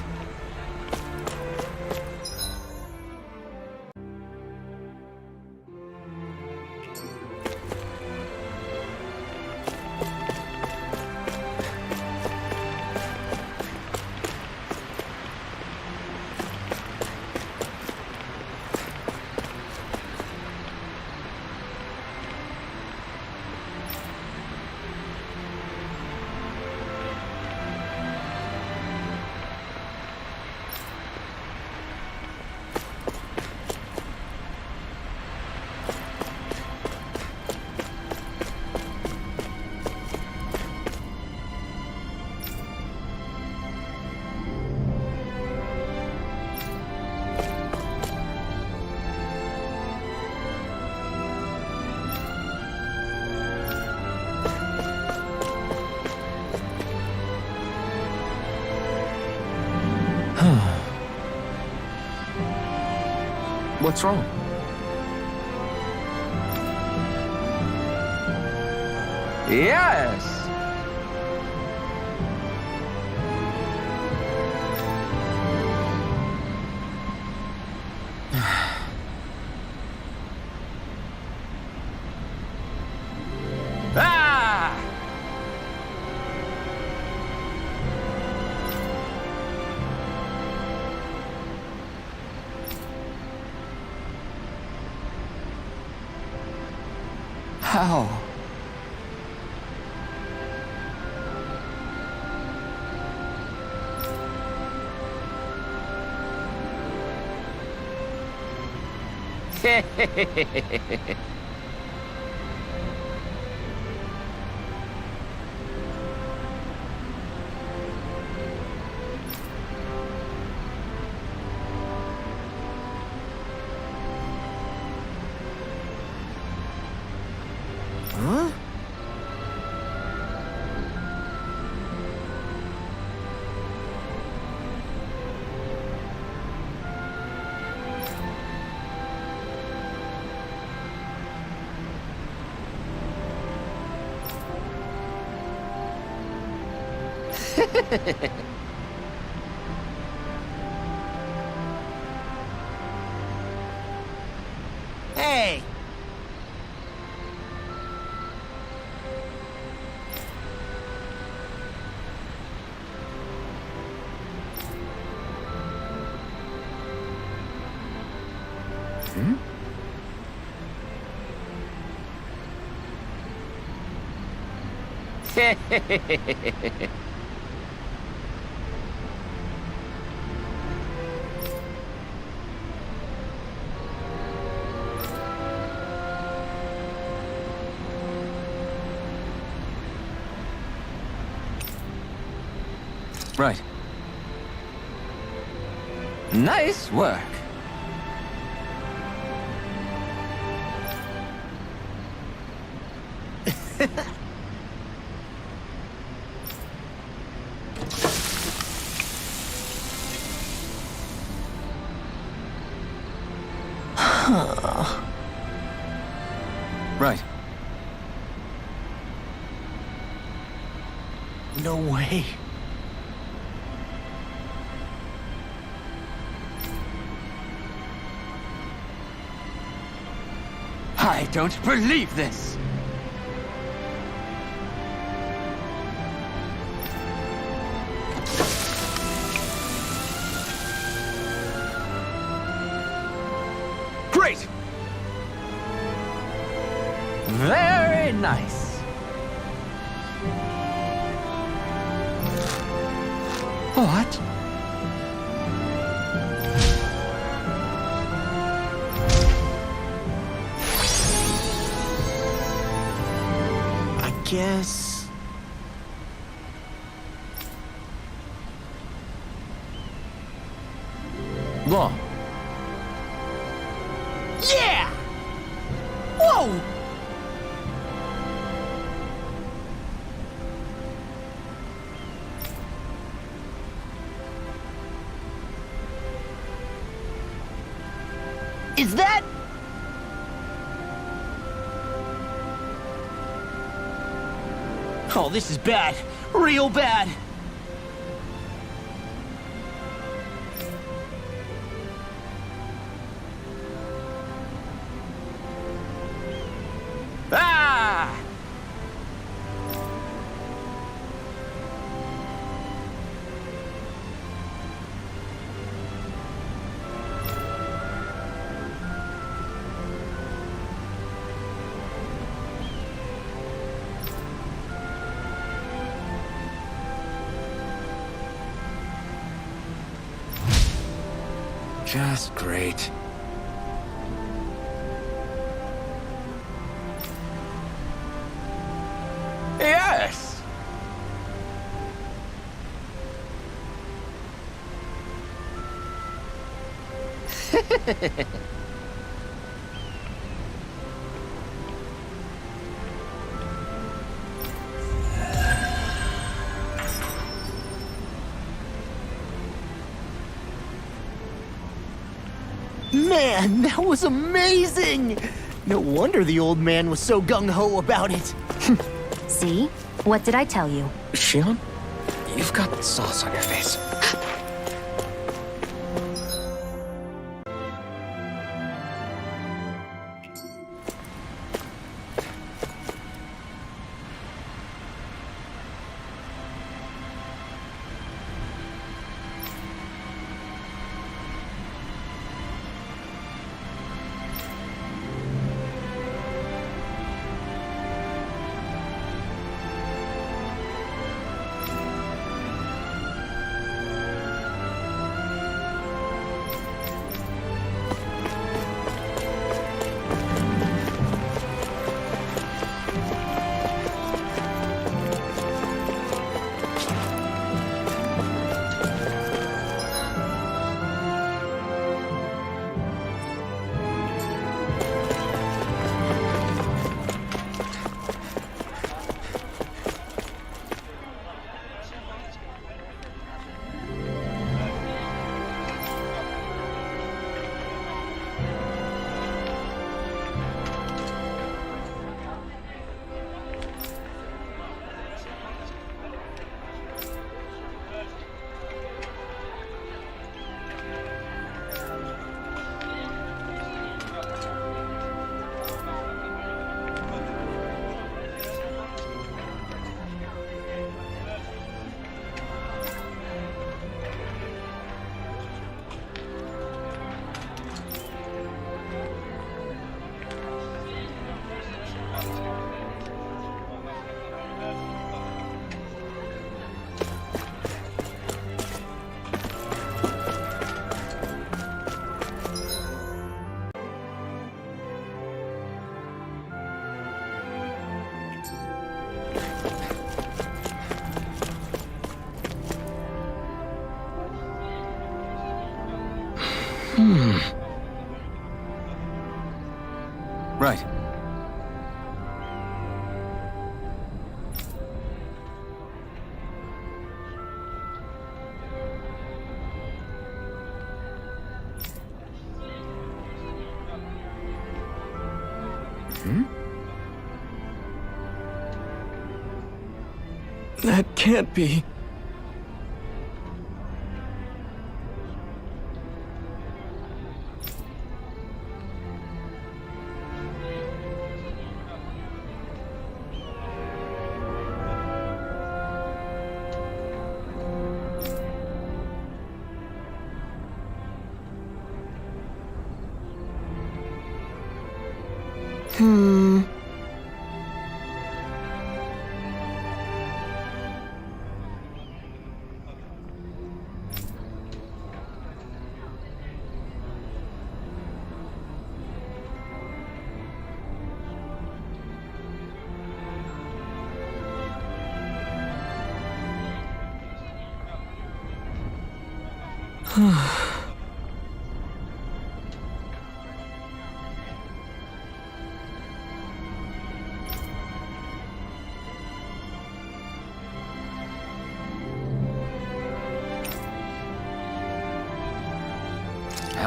What's wrong? Yes! Ah! How? Huh? Hey! Hmm? Right. Nice work. Right. No way. I don't believe this. Great. Very nice. What? Guess. Long. Yeah! Is that... Oh, this is bad. Real bad. Ah! Just great. Yes! Man, that was amazing! No wonder the old man was so gung-ho about it. See? What did I tell you? Shion, you've got sauce on your face. Right. That can't be.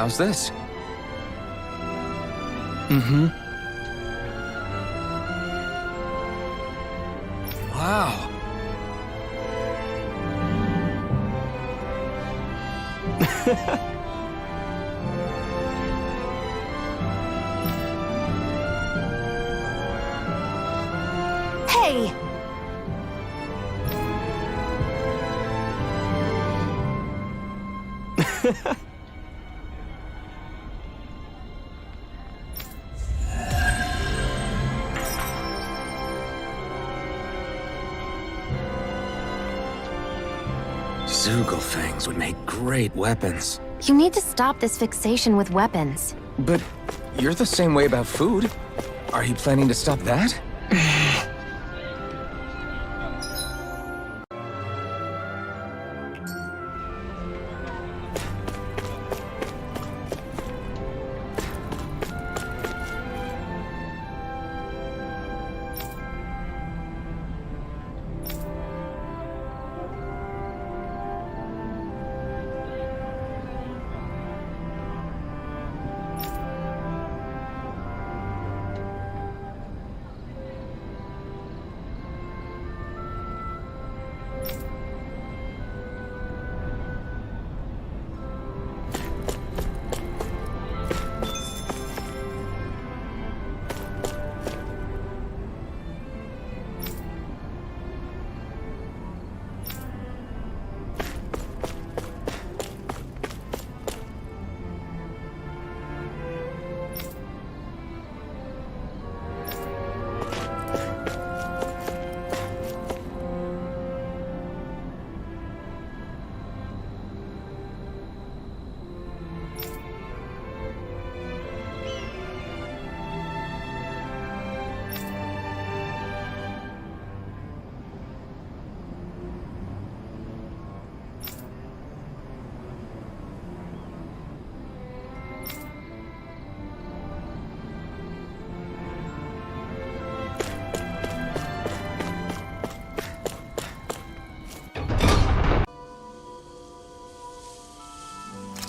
How's this? Mm-hmm. Wow. Hey! Zoogle fangs would make great weapons. You need to stop this fixation with weapons. But you're the same way about food. Are you planning to stop that?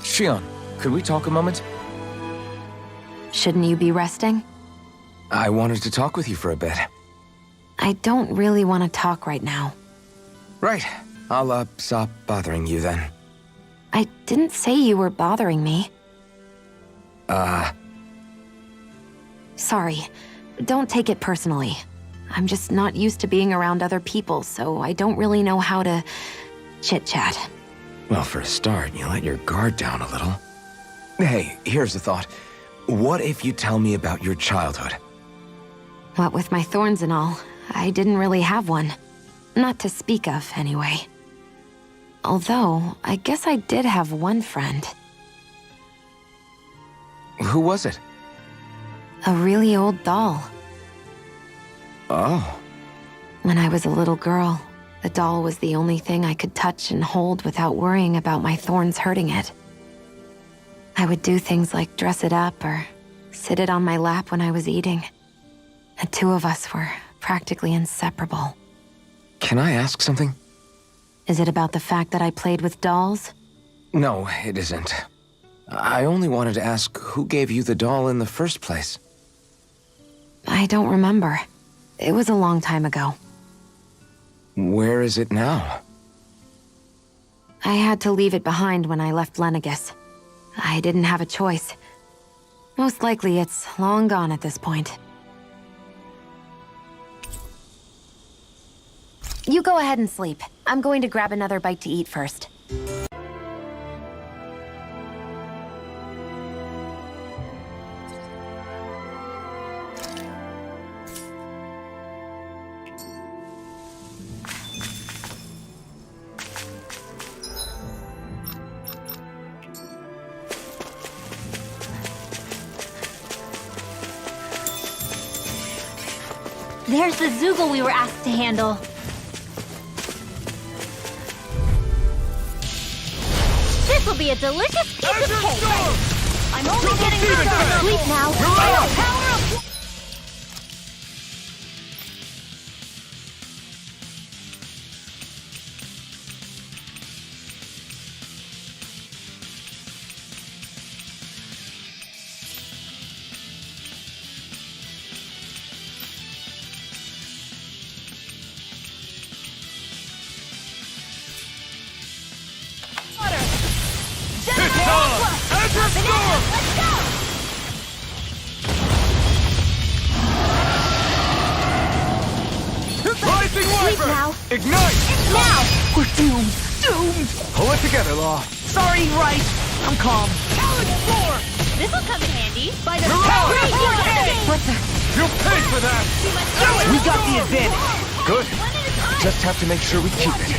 Shion, could we talk a moment? Shouldn't you be resting? I wanted to talk with you for a bit. I don't really want to talk right now. Right. I'll, stop bothering you then. I didn't say you were bothering me. Sorry. Don't take it personally. I'm just not used to being around other people, so I don't really know how to chit-chat. Well, for a start, you let your guard down a little. Hey, here's a thought. What if you tell me about your childhood? What with my thorns and all, I didn't really have one. Not to speak of, anyway. Although, I guess I did have one friend. Who was it? A really old doll. Oh. When I was a little girl, the doll was the only thing I could touch and hold without worrying about my thorns hurting it. I would do things like dress it up or sit it on my lap when I was eating. The two of us were practically inseparable. Can I ask something? Is it about the fact that I played with dolls? No, it isn't. I only wanted to ask who gave you the doll in the first place. I don't remember. It was a long time ago. Where is it now? I had to leave it behind when I left Lenegis. I didn't have a choice. Most likely it's long gone at this point. You go ahead and sleep. I'm going to grab another bite to eat first. There's the Zoogle we were asked to handle. This will be a delicious piece of cake. I'm only getting started on sleep now. Power up! Ignite! Now! We're doomed! Doomed! Pull it together, Law. Sorry, right. I'm calm. This'll come in handy. By the What the? You'll pay for that! We got the advantage. Good. Just have to make sure we keep it.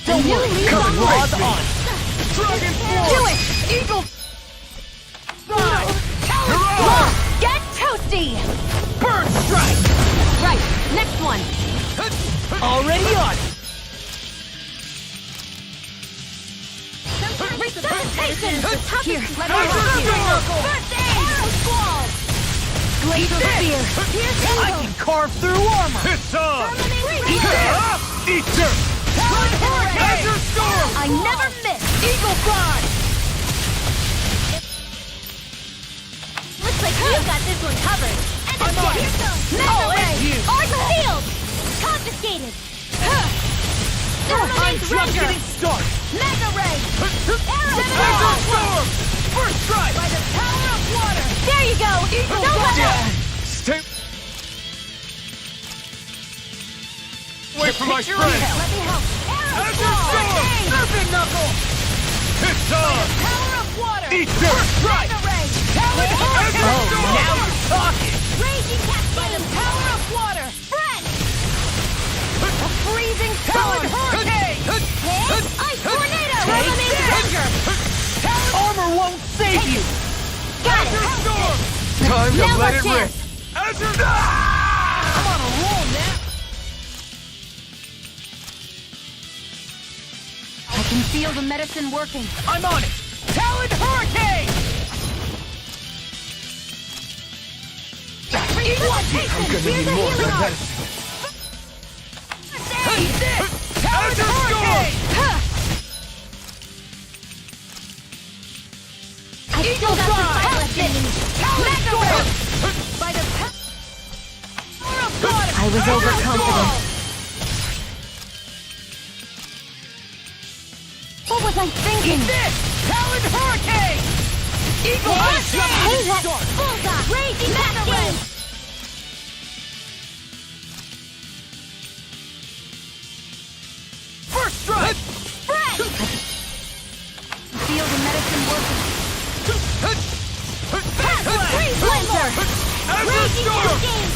Don't worry. Current law's on. Dragon Do it! Eagle. Law, get toasty! Bird strike. Right, next one. Already on. Resuscitation! Here, let me Arrow help you. Squall. First aid! Arrow Squall! Glacial Spear! Here's I Eagle! can carve through armor. It's on! Eat this. Eat dirt! Azure Storm! I never miss! Eagle fly. Looks like you've got this one covered. And I'm on it. Mega I'll Ray! end you. Arc Field! Confiscated! I'm Thermalink just Ranger! getting started. Mega Ray! Azure Arrow Storm. First strike. By the power of water! There you go! Don't let up! Stay away from my Picture friend! hell. Let me help! Arrow Azure Storm! Serpent knuckle. It's on! Power of water! Eat dirt! Strike. Mega Ray! Azure Oh, Storm! now you're talking. Raging Cascade! By the power of water! Friend! A freezing talon hurricane. Hit! Ice Tornado! Take Thermalink this. Ranger! Armor won't save you. Got it! Azure Storm! Time to Now's let our it rip. chance! Azure... I'm on a roll now. I can feel the medicine working. I'm on it. Talon hurricane. I'm gonna need more than that. Eat this. Talon Azure hurricane. Eagle Fly! Talon storm. By the power of water! I was overconfident. What was I thinking? Eat this. Talon hurricane. Eagle Ice Hey, that storm. bullseye! Raging Cascade! First strike. Friend! Feel the medicine working. Freeze Laser! Raging Cascade!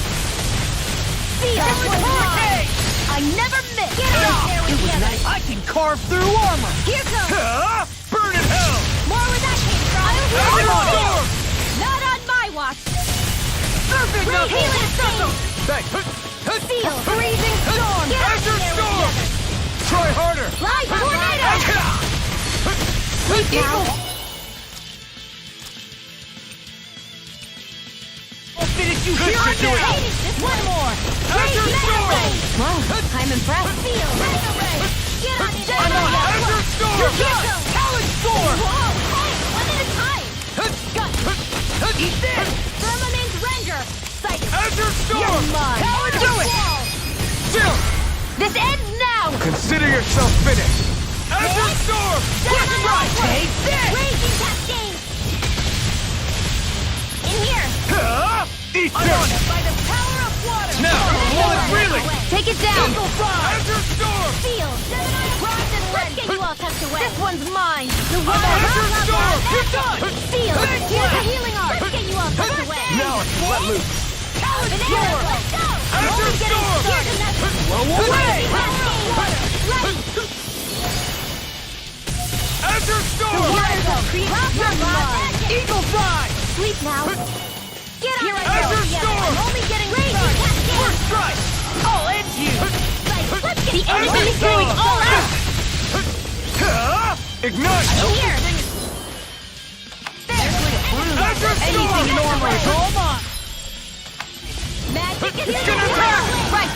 Seal! Hurricane. I never miss! Get out there It with was the nice. I can carve through armor. Here goes! Burn in hell! More where that came from! Azure I'll storm. Not on my watch! Serpent Ray knuckle. Healing Circle! Thanks! Seal! Freezing storm. Get out Azure there Storm! with Try harder! the Live Tornado! Sleep Now. I'll finish you This here should and do it. now. Just one more! Azure Storm! Wow, I'm impressed. Seal! Mega Ray! Get on it! I'm on it. Azure Storm! You're good. Talon storm. Whoa! Hey! One at a time! Eat this. Thermalink Ranger! Sighted! Azure Storm! Mine. Talon do it. Still! This ends now! Consider yourself finished. Azure Storm! First strike. Take this. Raging Cascade! In here! Eat I'm on dirt! it. By the power of water! Now, while it's reeling! Take it down! Eagle fly. Azure Storm! Seal! Cross and let's get you all tucked away! This one's mine! The water! Azure Storm! You're done. Seal! Thank Here's you. the healing art! Let's get you all tucked away! Now it's let loose. Talon An storm. arrow! Let's go! Azure Storm! Here's another! Blow away. Cascade! Ready! Azure Storm! Water's up! You're mine! Eagle fly. Sleep now! Get on Here I it! go. Azure Storm! I'm only getting raging cascade! First strike. I'll end you. Let's get The enemy is Storm! going all out. Ignite! here! Azure Storm! Anything in armor is all mine. Magic is Gonna attack! Right!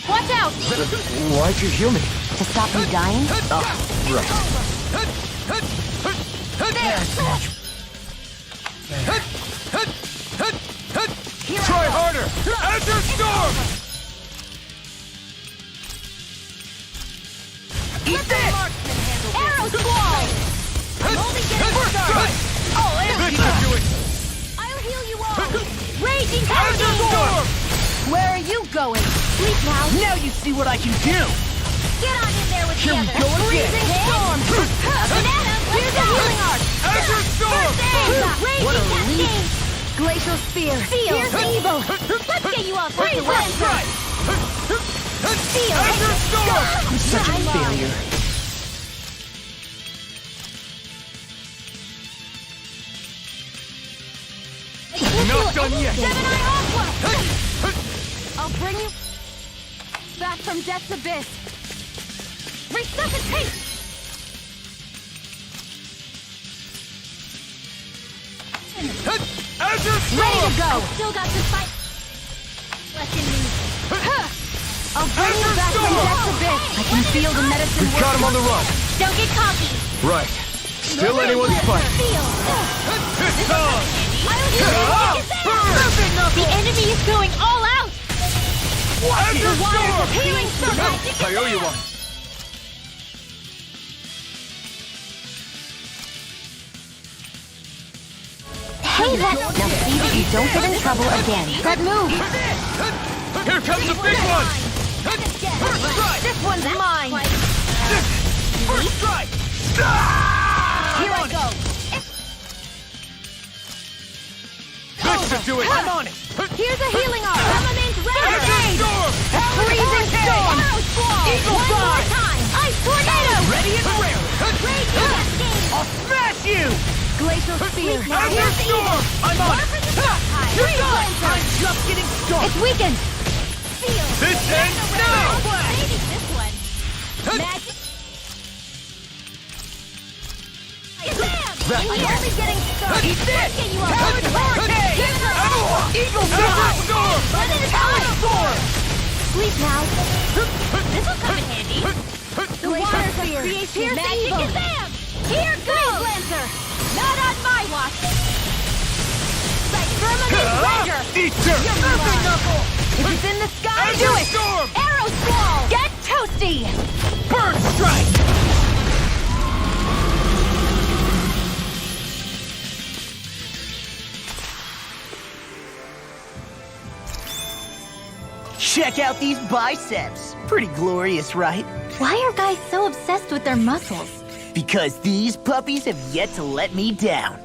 Watch out! Why'd you heal me? To stop me dying? Right. Try harder! Azure Storm! Eat this. Arrow Squall! I'm only getting First strike. I'll end This you. should do it! I'll heal going. Sleep now. Now you see what I can do! Get on in there with Here the we others. go again! Freezing storm. Banana, Here's a healing art. Azure Storm! What a relief! Glacial spear. Feel. Here's evil. Let's get you all Freeze to left. Feel. Azure Storm! I'm such a failure. Not done yet! Gemini Aqua. I'll bring you back from death's abyss. Resuscitate. Azure Storm! Ready to go. Still got this fight left in me. I'll bring you back from death's abyss. I can feel the medicine working. Got him on the run! Don't get cocky. Right. Still anyone's fight. Feel. It's on! The enemy is going all out. Azure Storm! Healing sunlight. I owe you one. Hey, that. Now see that you don't get in trouble again. That move. Here comes the big one! This one's mine. First strike! Here I go. This should do it! I'm on it! Here's a healing art. Element Azure Renegade. Storm! Freezing storm. Arrow squall. Eagle One more fly. time. Ice tornado. Ready and raring! Rage cascade. I'll smash you! Glacial spear. Azure Here's the Storm! I'm on it! You're Freeze done. Lancer! I'm just getting started! It's weakened. Feel. This ends now! Maybe this one. Magic. We're only getting started. Eat this! Get you all Talon Hurricane! Eagle Azure Fly! Storm! Talon Storm! Sleep now. This will come in handy. The water spear. Here's Magic evil. Kazam! Here goes! Lancer. Not on my watch! Firmament Ranger. Eater! Surfer knuckle. If it's in the sky, do Azure it. Storm! Arrow squall. Get toasty. Bird Strike! Check out these biceps. Pretty glorious, right? Why are guys so obsessed with their muscles? Because these puppies have yet to let me down.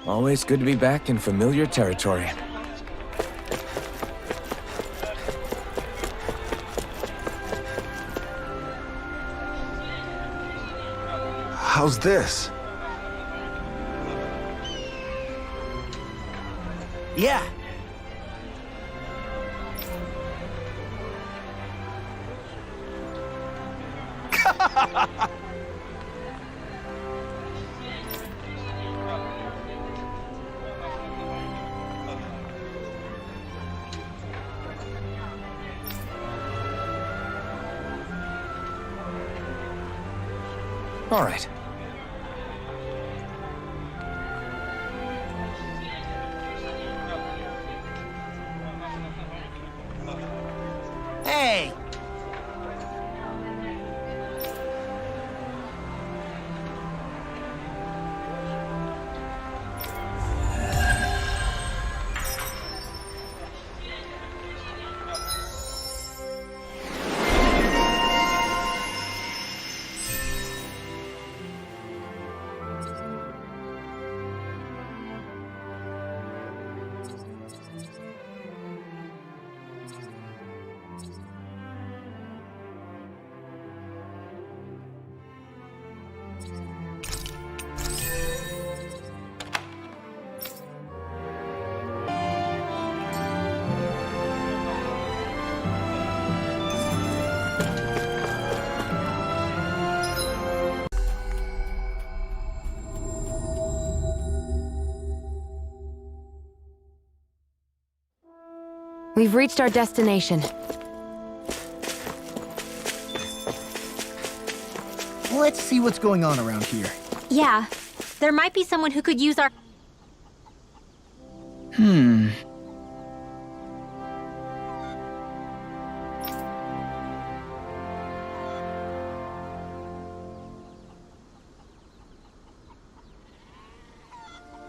Always good to be back in familiar territory. How's this? Yeah. All right. Hey! We've reached our destination. Let's see what's going on around here. Yeah, there might be someone who could use our...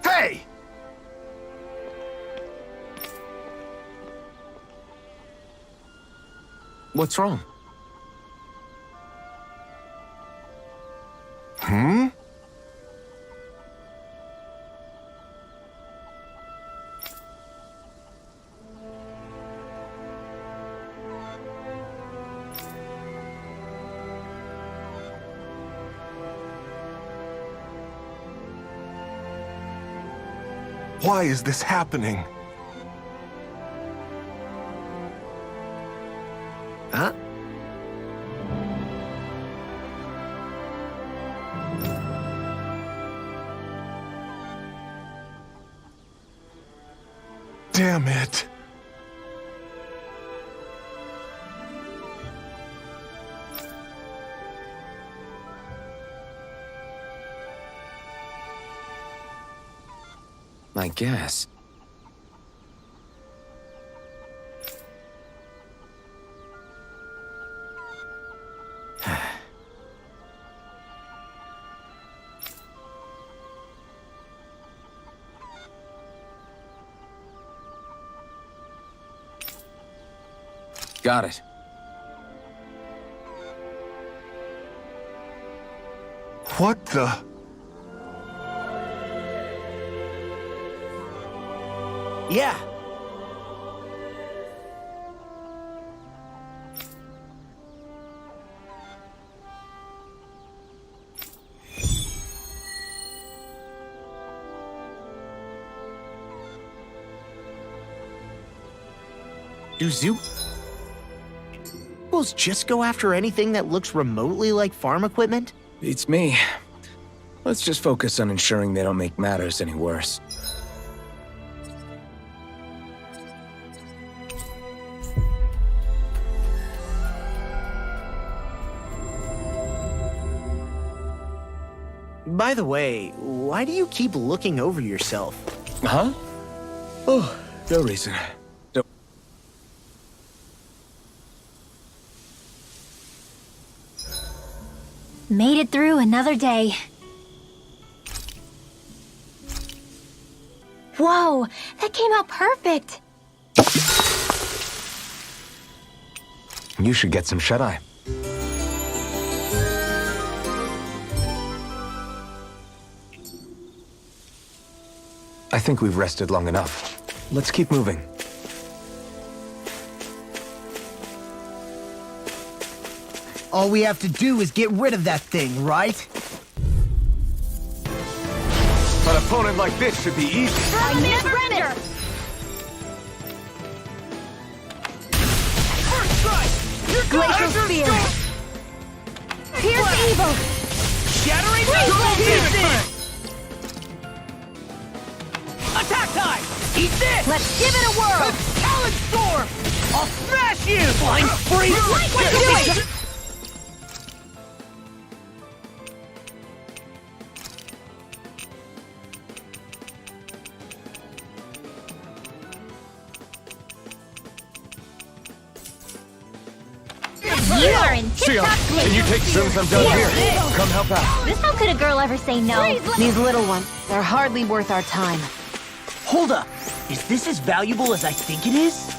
Hey! What's wrong? Why is this happening? Huh? Damn it. I guess. Got it. What the? Yeah. Do Zugals just go after anything that looks remotely like farm equipment? Beats me. Let's just focus on ensuring they don't make matters any worse. By the way, why do you keep looking over yourself? Huh? Oh, no reason. Don't... Made it through another day. Whoa, that came out perfect. You should get some shut-eye. I think we've rested long enough. Let's keep moving. All we have to do is get rid of that thing, right? An opponent like this should be easy. I never render! First strike! Glacial Spear! Pierce Evil! Shattering Freeze! Attack time! Eat this! Let's give it a whirl! Talon Storm! I'll smash you! Blind freeze! What are you doing? You are in tip-top shape. Can you take soon I'm done here? Come help out. This how could a girl ever say no? These little ones, they're hardly worth our time. Hold up! Is this as valuable as I think it is?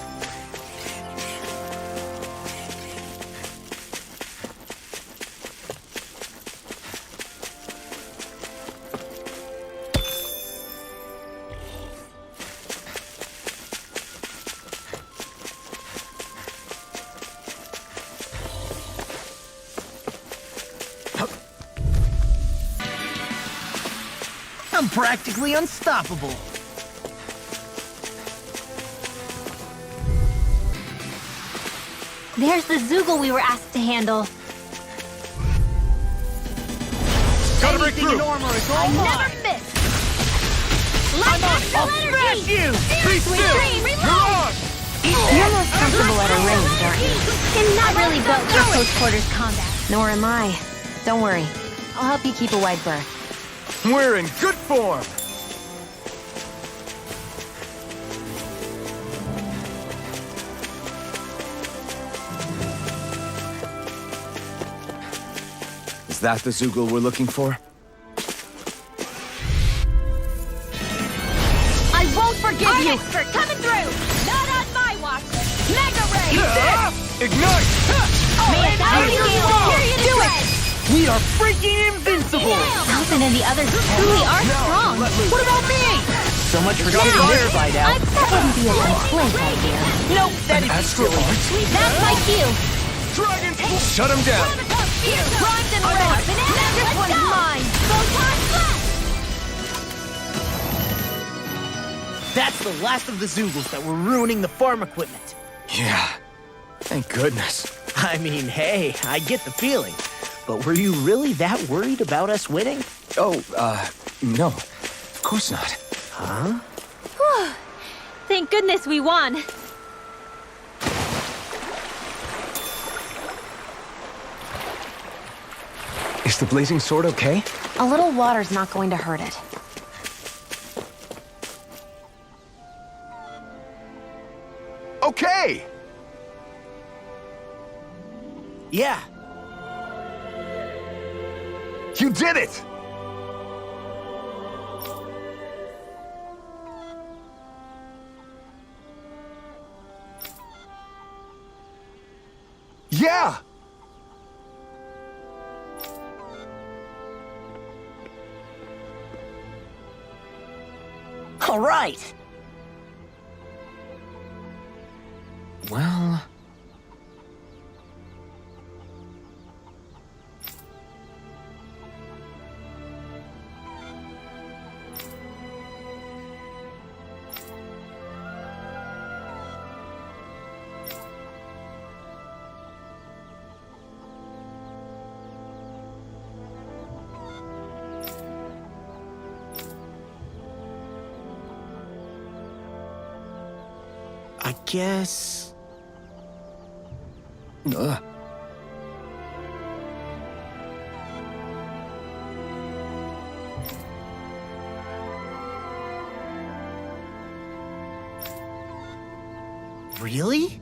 I'm practically unstoppable. There's the Zoogle we were asked to handle. Gotta break through! I never miss! Light I'll astral smash energy! you! Be Sweet still! dream, You're reload! on! You're I'm not really built for close quarters combat. Nor am I. Don't worry. I'll help you keep a wide berth. We're in good form! Is that the Zoogle we're looking for? I won't forgive you! Expert coming through! Not on my watch! Mega Ray! Ignite! May 1,000 gales carry it do it! We are freaking invincible! Falcon and the others truly are strong. What about me? So much for getting this fight out. That wouldn't be a complaint idea. Nope, that is silly. That's my cue. Shut him down! Primed and ready. This one's mine. Photon blast! That's the last of the Zoogles that were ruining the farm equipment. Yeah. Thank goodness. I mean, hey, I get the feeling. But were you really that worried about us winning? Oh, no. Of course not. Huh? Thank goodness we won. Is the blazing sword okay? A little water's not going to hurt it. Okay! Yeah. You did it! Yeah! All right. Well... I guess... Really?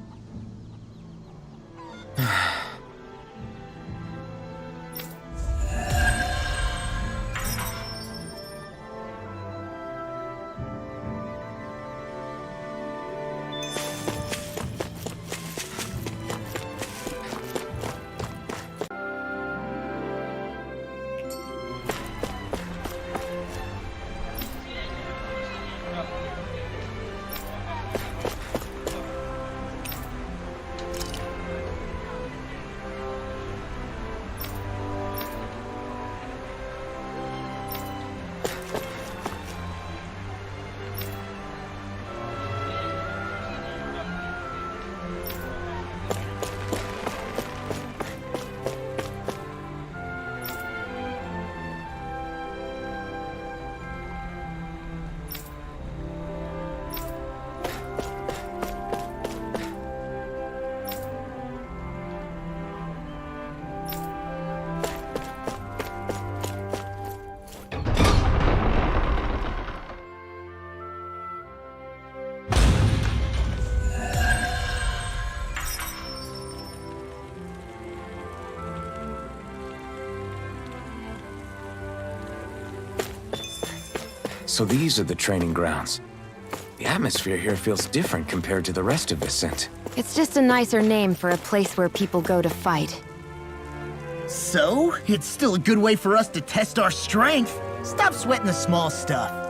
So these are the training grounds. The atmosphere here feels different compared to the rest of Viscint. It's just a nicer name for a place where people go to fight. So, it's still a good way for us to test our strength. Stop sweating the small stuff.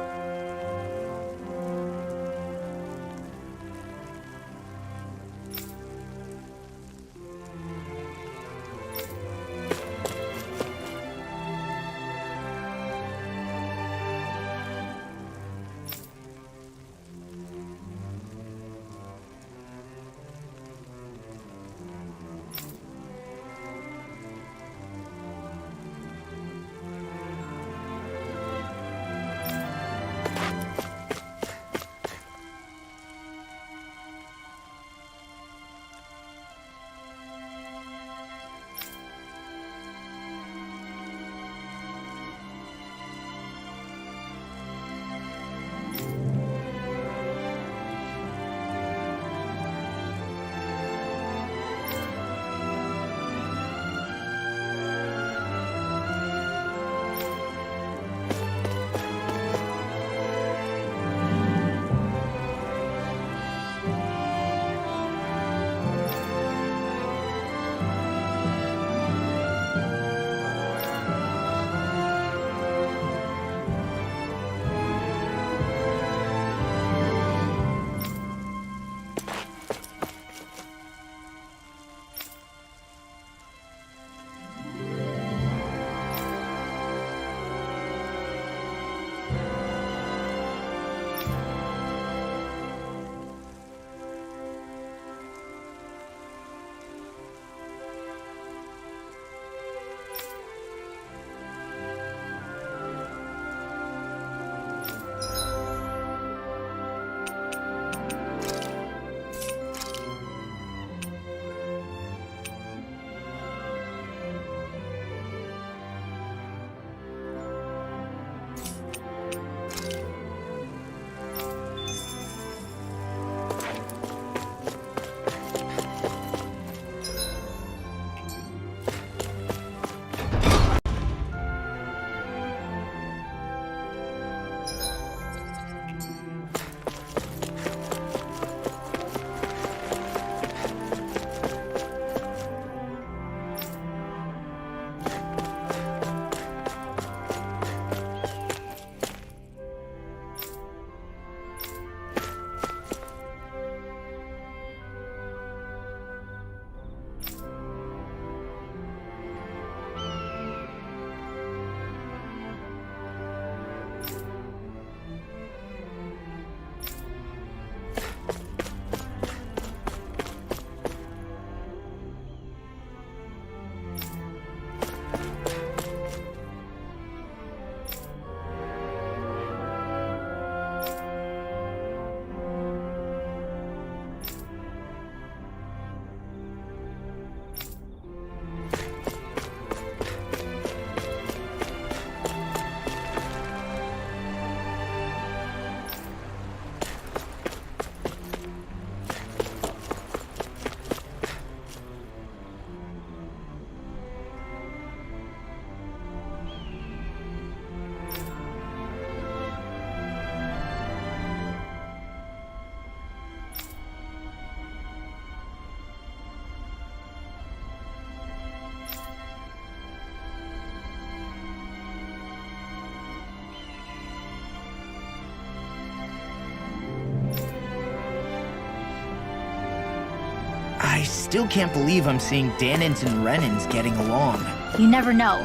I still can't believe I'm seeing Danins and Renins getting along. You never know.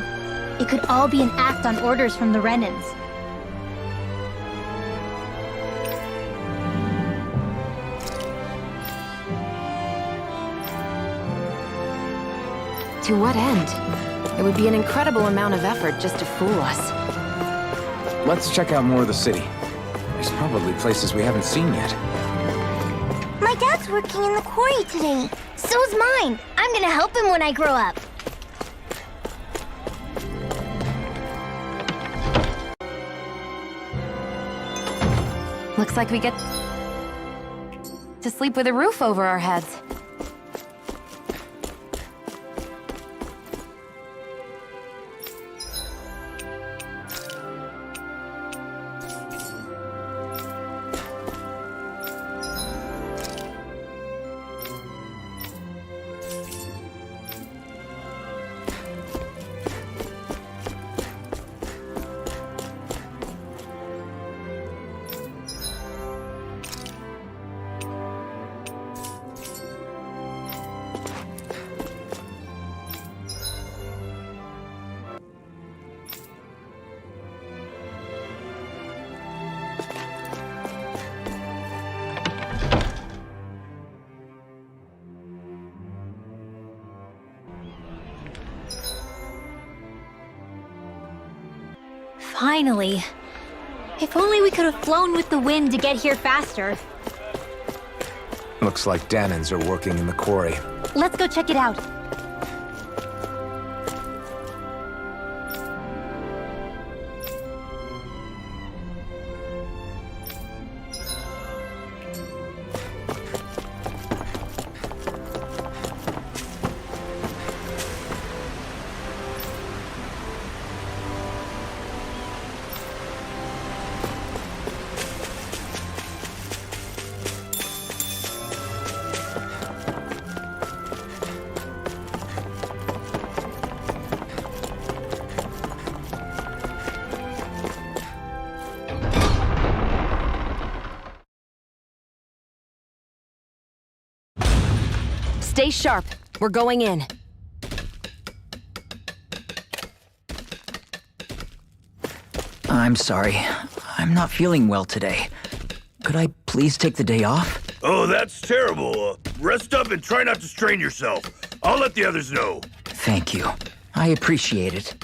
It could all be an act on orders from the Renins. To what end? It would be an incredible amount of effort just to fool us. Let's check out more of the city. There's probably places we haven't seen yet. My dad's working in the quarry today. So's mine. I'm gonna help him when I grow up. Looks like we get to sleep with a roof over our heads. Finally. If only we could have flown with the wind to get here faster. Looks like Danins are working in the quarry. Let's go check it out. Stay sharp. We're going in. I'm sorry. I'm not feeling well today. Could I please take the day off? Oh, that's terrible. Rest up and try not to strain yourself. I'll let the others know. Thank you. I appreciate it.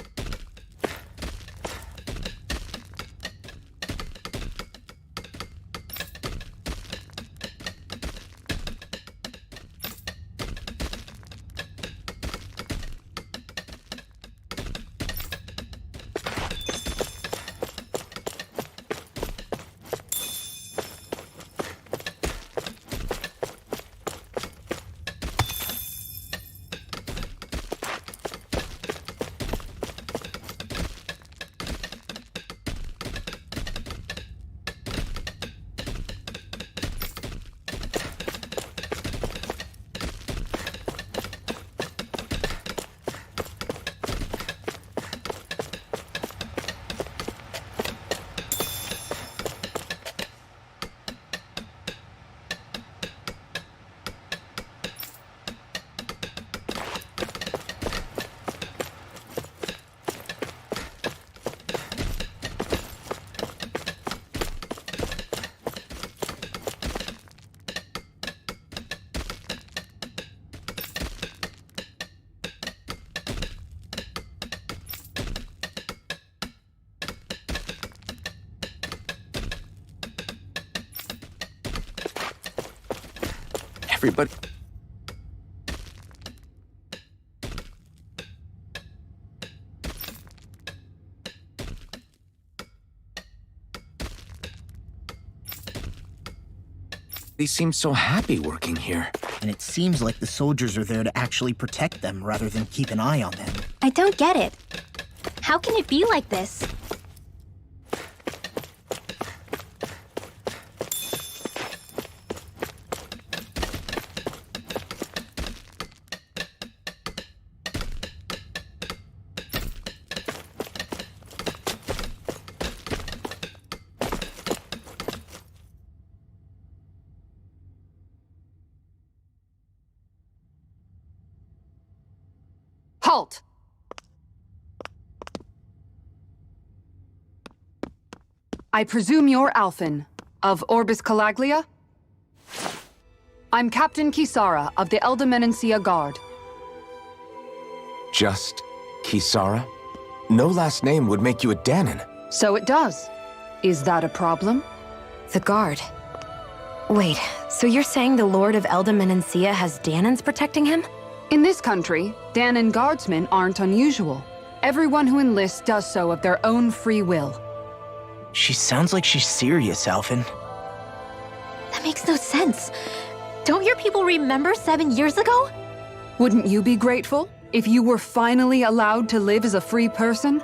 Everybody... They seem so happy working here. And it seems like the soldiers are there to actually protect them rather than keep an eye on them. I don't get it. How can it be like this? Halt! I presume you're Alphen, of Orbis Calaglia? I'm Captain Kisara of the Eldermenencia Guard. Just Kisara? No last name would make you a Danon. So it does. Is that a problem? The Guard. Wait, so you're saying the Lord of Eldermenencia has Danons protecting him? In this country, Danon guardsmen aren't unusual. Everyone who enlists does so of their own free will. She sounds like she's serious, Alphen. That makes no sense. Don't your people remember 7 years ago? Wouldn't you be grateful if you were finally allowed to live as a free person?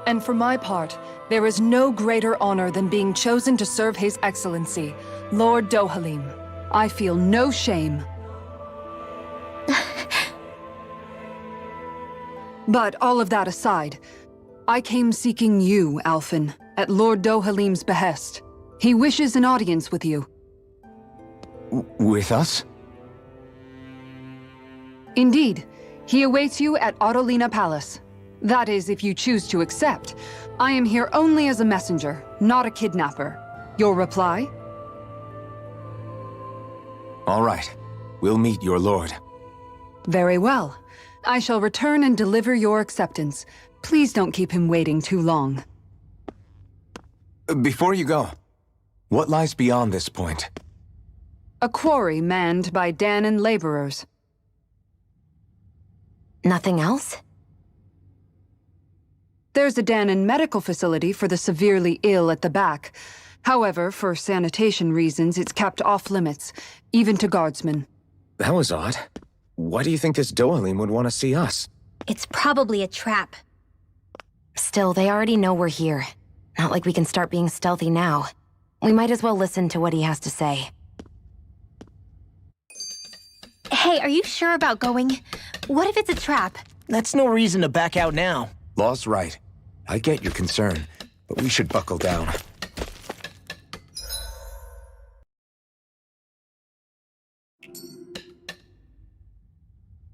And for my part, there is no greater honor than being chosen to serve His Excellency, Lord Dohalim. I feel no shame. But all of that aside, I came seeking you, Alphen, at Lord Dohalim's behest. He wishes an audience with you. With us? Indeed. He awaits you at Autolina Palace. That is, if you choose to accept. I am here only as a messenger, not a kidnapper. Your reply? All right. We'll meet your lord. Very well. I shall return and deliver your acceptance. Please don't keep him waiting too long. Before you go, what lies beyond this point? A quarry manned by Danon laborers. Nothing else? There's a Danon medical facility for the severely ill at the back. However, for sanitation reasons, it's kept off limits, even to guardsmen. That was odd. Why do you think this Dohalim would want to see us? It's probably a trap. Still, they already know we're here. Not like we can start being stealthy now. We might as well listen to what he has to say. Hey, are you sure about going? What if it's a trap? That's no reason to back out now. Law's right. I get your concern, but we should buckle down.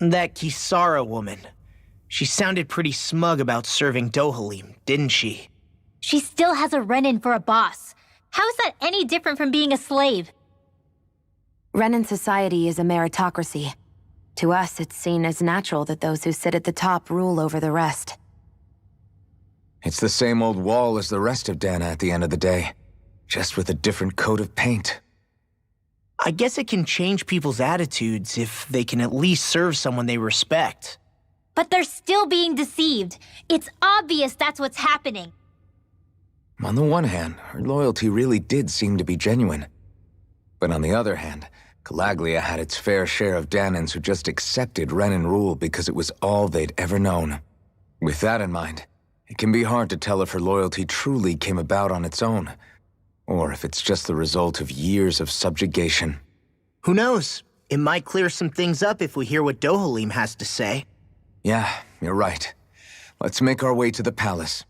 That Kisara woman. She sounded pretty smug about serving Dohalim, didn't she? She still has a Renin for a boss. How is that any different from being a slave? Renin society is a meritocracy. To us, it's seen as natural that those who sit at the top rule over the rest. It's the same old wall as the rest of Dana at the end of the day, just with a different coat of paint. I guess it can change people's attitudes if they can at least serve someone they respect. But they're still being deceived. It's obvious that's what's happening. On the one hand, her loyalty really did seem to be genuine. But on the other hand, Calaglia had its fair share of Danons who just accepted Renin rule because it was all they'd ever known. With that in mind, it can be hard to tell if her loyalty truly came about on its own, or if it's just the result of years of subjugation. Who knows? It might clear some things up if we hear what Dohalim has to say. Yeah, you're right. Let's make our way to the palace.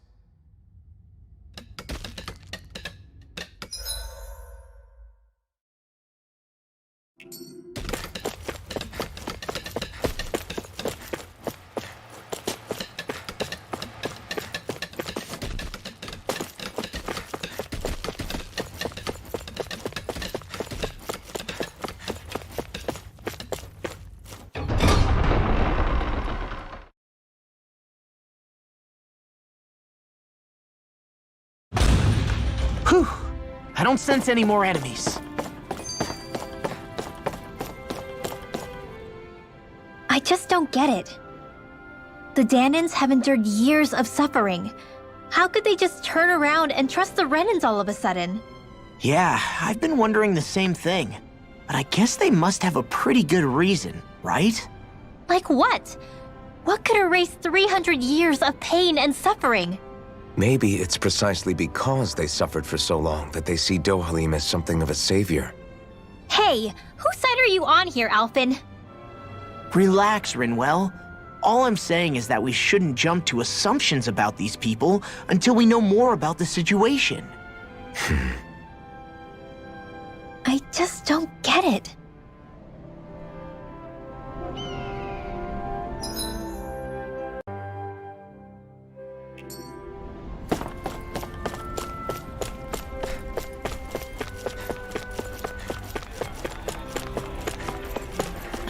Whew! I don't sense any more enemies. I just don't get it. The Danons have endured years of suffering. How could they just turn around and trust the Renins all of a sudden? Yeah, I've been wondering the same thing. But I guess they must have a pretty good reason, right? Like what? What could erase 300 years of pain and suffering? Maybe it's precisely because they suffered for so long that they see Dohalim as something of a savior. Hey, whose side are you on here, Alphen? Relax, Rinwell. All I'm saying is that we shouldn't jump to assumptions about these people until we know more about the situation. I just don't get it.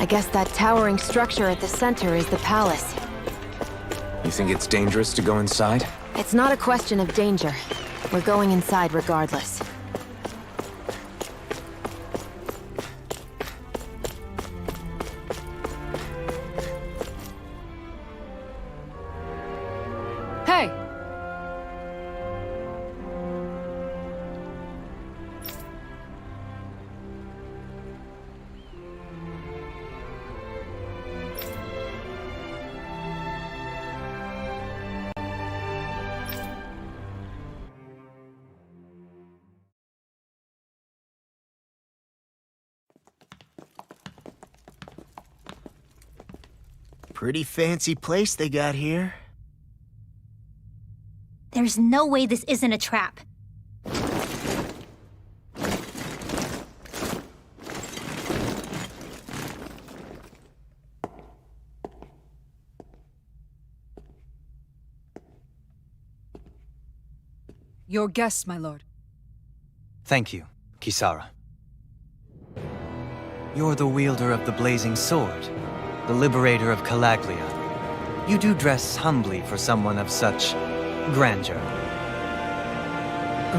I guess that towering structure at the center is the palace. You think it's dangerous to go inside? It's not a question of danger. We're going inside regardless. Hey! Pretty fancy place they got here. There's no way this isn't a trap. Your guests, my lord. Thank you, Kisara. You're the wielder of the blazing sword, the liberator of Calaglia. You do dress humbly for someone of such grandeur.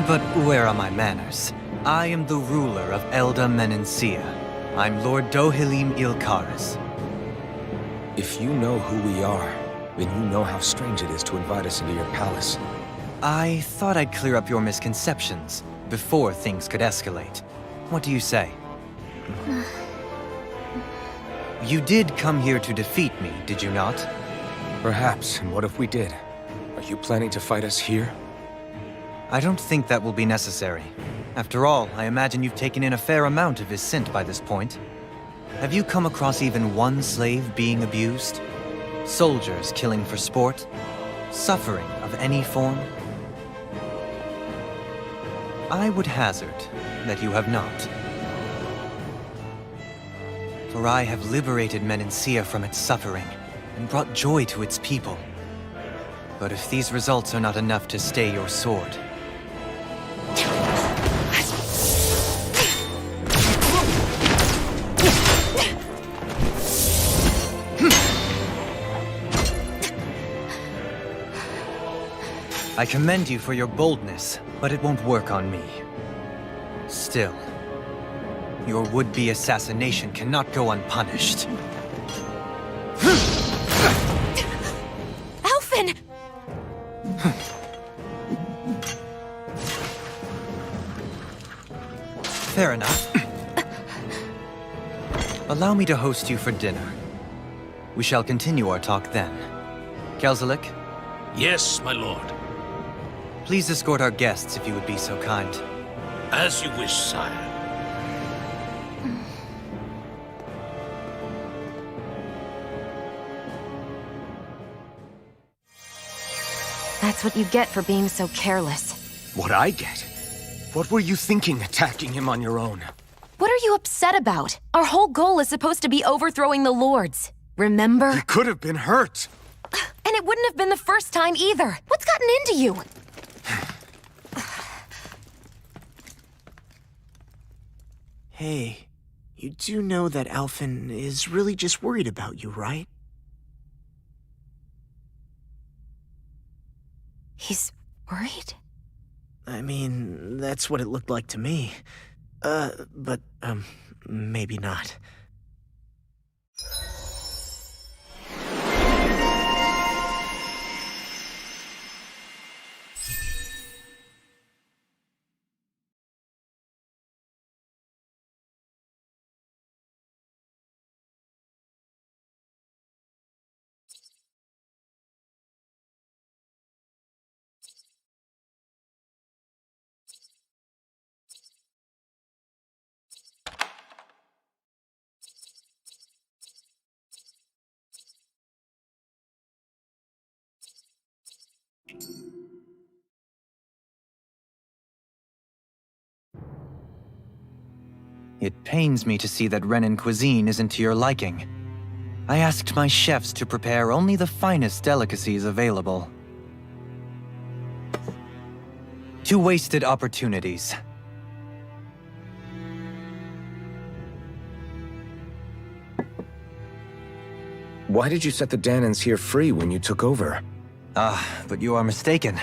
But where are my manners? I am the ruler of Elda Menencia. I'm Lord Dohalim Ilkaris. If you know who we are, then you know how strange it is to invite us into your palace. I thought I'd clear up your misconceptions before things could escalate. What do you say? You did come here to defeat me, did you not? Perhaps, and what if we did? Are you planning to fight us here? I don't think that will be necessary. After all, I imagine you've taken in a fair amount of Viscint by this point. Have you come across even one slave being abused? Soldiers killing for sport? Suffering of any form? I would hazard that you have not. For I have liberated Menencia from its suffering and brought joy to its people. But if these results are not enough to stay your sword, I commend you for your boldness, but it won't work on me. Still, your would-be assassination cannot go unpunished. Alphen! Fair enough. Allow me to host you for dinner. We shall continue our talk then. Kelzelik? Yes, my lord. Please escort our guests if you would be so kind. As you wish, sire. That's what you get for being so careless. What I get? What were you thinking attacking him on your own? What are you upset about? Our whole goal is supposed to be overthrowing the lords. Remember? He could have been hurt. And it wouldn't have been the first time either. What's gotten into you? Hey, you do know that Alphen is really just worried about you, right? He's worried? I mean, that's what it looked like to me. But maybe not. It pains me to see that Renan cuisine isn't to your liking. I asked my chefs to prepare only the finest delicacies available. 2 wasted opportunities. Why did you set the Danans here free when you took over? But you are mistaken.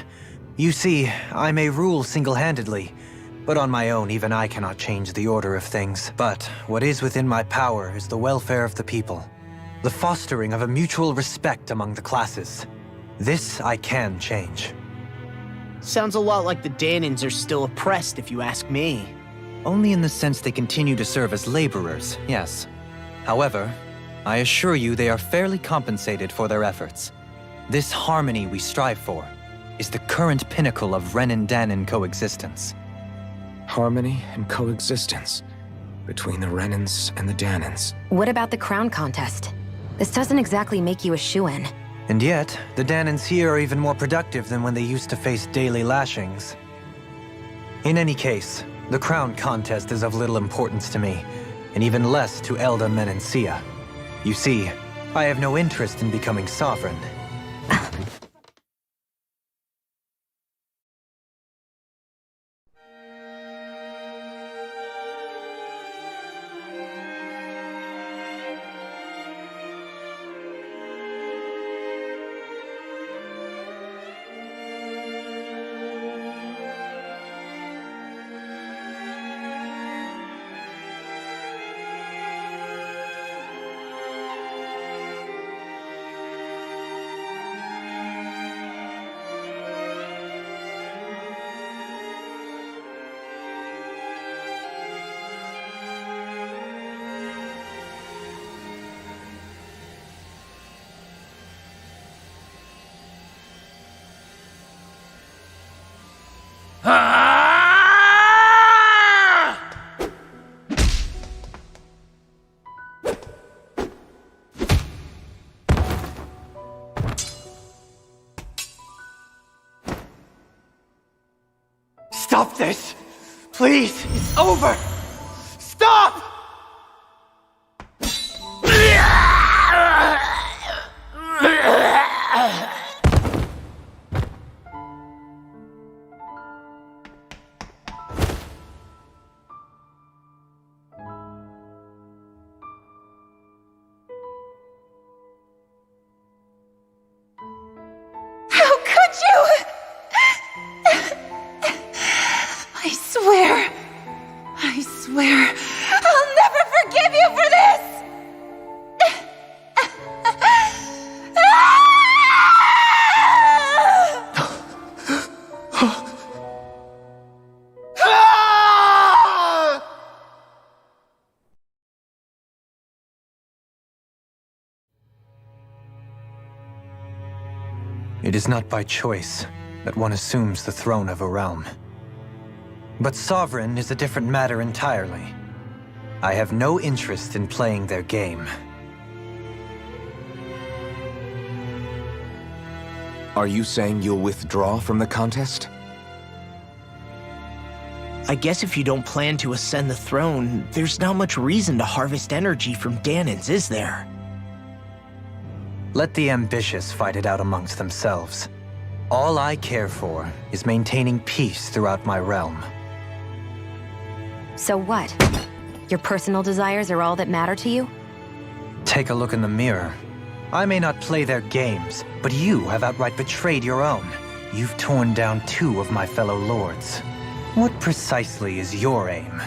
You see, I may rule single-handedly, but on my own, even I cannot change the order of things. But what is within my power is the welfare of the people, the fostering of a mutual respect among the classes. This I can change. Sounds a lot like the Danans are still oppressed, if you ask me. Only in the sense they continue to serve as laborers, yes. However, I assure you they are fairly compensated for their efforts. This harmony we strive for is the current pinnacle of Renin-Danan coexistence. Harmony and coexistence between the Renins and the Danans. What about the crown contest? This doesn't exactly make you a shoo-in. And yet, the Danans here are even more productive than when they used to face daily lashings. In any case, the crown contest is of little importance to me, and even less to Elda Menencia. You see, I have no interest in becoming sovereign. Stop this! Please! It's over! Stop! How could you? I swear, I'll never forgive you for this! It is not by choice that one assumes the throne of a realm. But sovereign is a different matter entirely. I have no interest in playing their game. Are you saying you'll withdraw from the contest? I guess if you don't plan to ascend the throne, there's not much reason to harvest energy from Danans, is there? Let the ambitious fight it out amongst themselves. All I care for is maintaining peace throughout my realm. So what? Your personal desires are all that matter to you? Take a look in the mirror. I may not play their games, but you have outright betrayed your own. You've torn down 2 of my fellow lords. What precisely is your aim?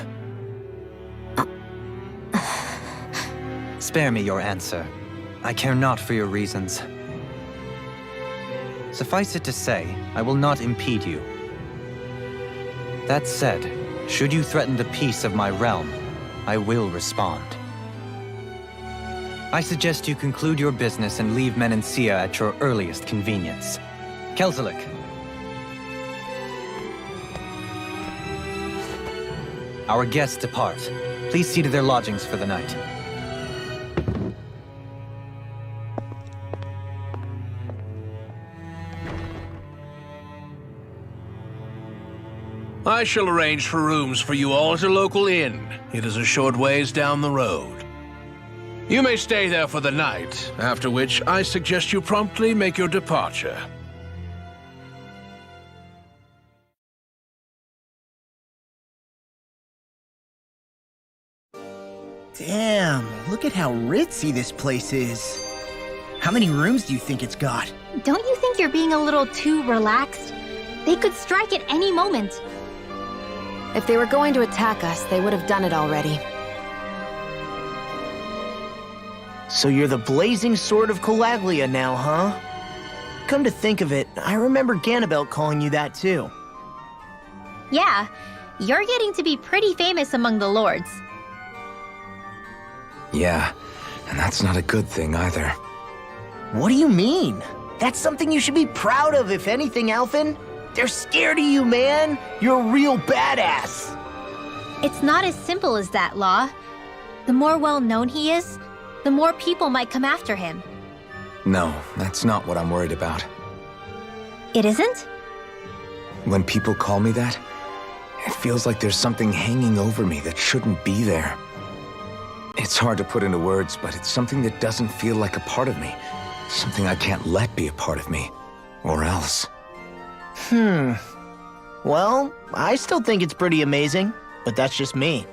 Spare me your answer. I care not for your reasons. Suffice it to say, I will not impede you. That said, should you threaten the peace of my realm, I will respond. I suggest you conclude your business and leave Menencia at your earliest convenience. Kelzelik. Our guests depart. Please see to their lodgings for the night. I shall arrange for rooms for you all at a local inn. It is a short ways down the road. You may stay there for the night, after which I suggest you promptly make your departure. Damn, look at how ritzy this place is. How many rooms do you think it's got? Don't you think you're being a little too relaxed? They could strike at any moment. If they were going to attack us, they would have done it already. So you're the blazing sword of Calaglia now, huh? Come to think of it, I remember Ganabalt calling you that too. Yeah, you're getting to be pretty famous among the lords. Yeah, and that's not a good thing either. What do you mean? That's something you should be proud of, if anything, Alphen. They're scared of you, man. You're a real badass. It's not as simple as that, Law. The more well-known he is, the more people might come after him. No, that's not what I'm worried about. It isn't? When people call me that, it feels like there's something hanging over me that shouldn't be there. It's hard to put into words, but it's something that doesn't feel like a part of me. Something I can't let be a part of me. Or else. Well, I still think it's pretty amazing, but that's just me.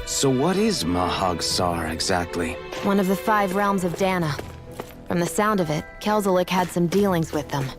So what is Mahag Sar exactly? One of the 5 realms of Dana. From the sound of it, Kelzelik had some dealings with them.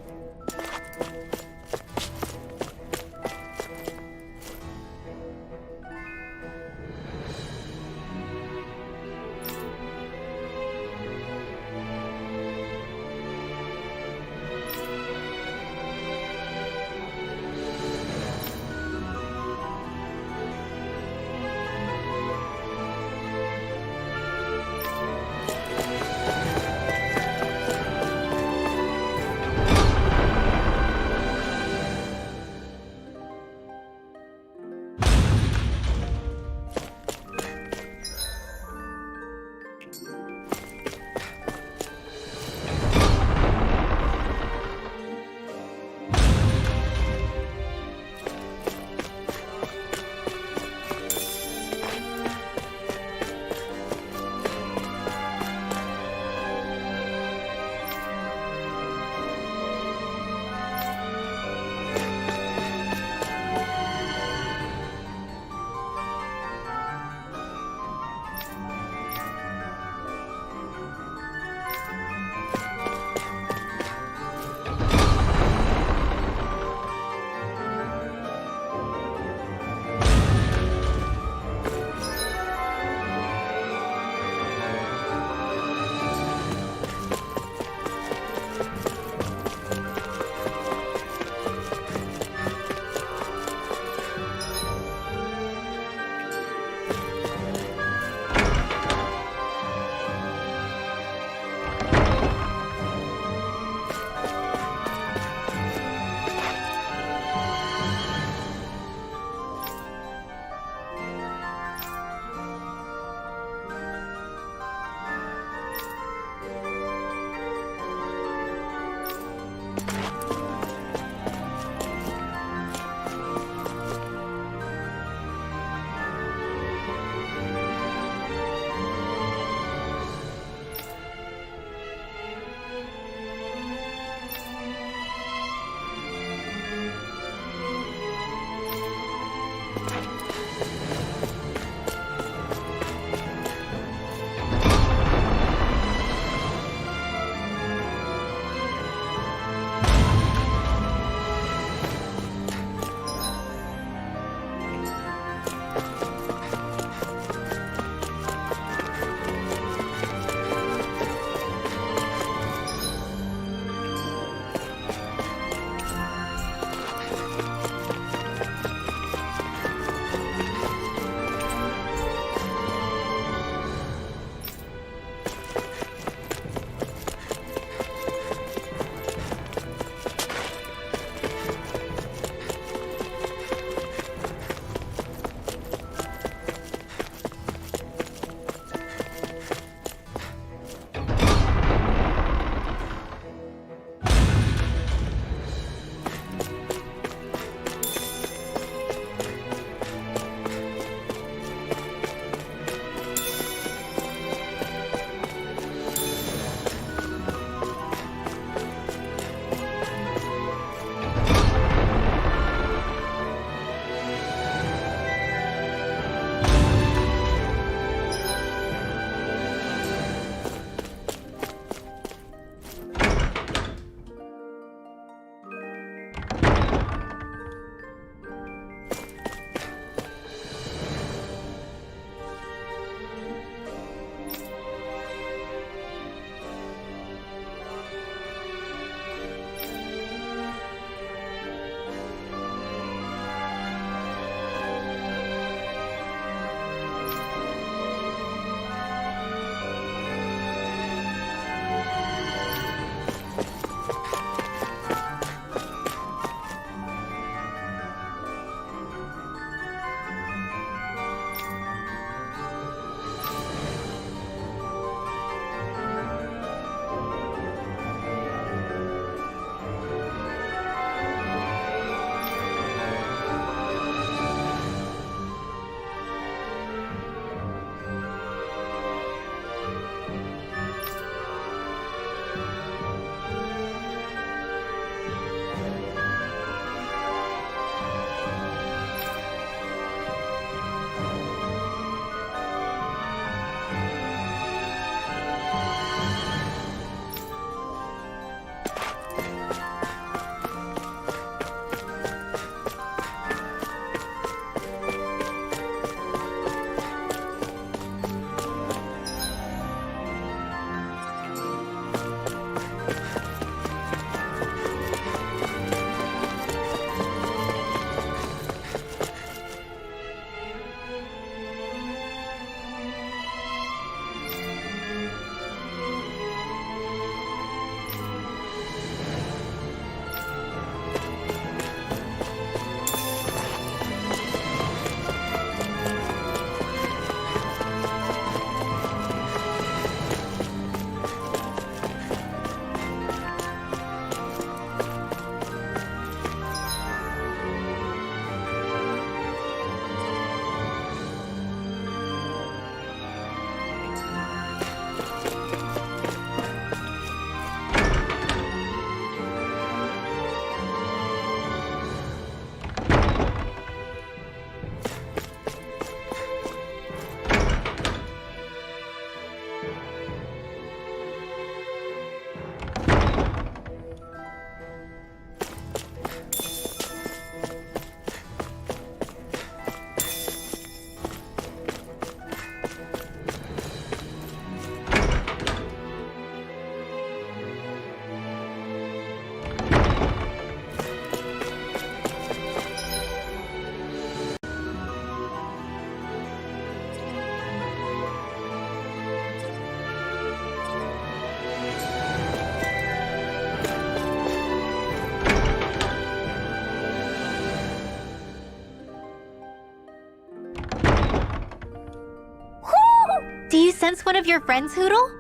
sense one of your friends, Hoodle?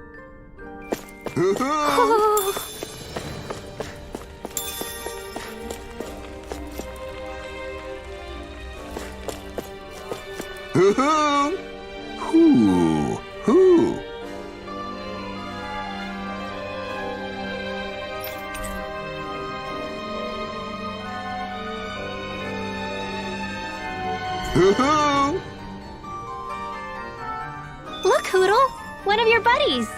Who? Look, Hoodle! One of your buddies!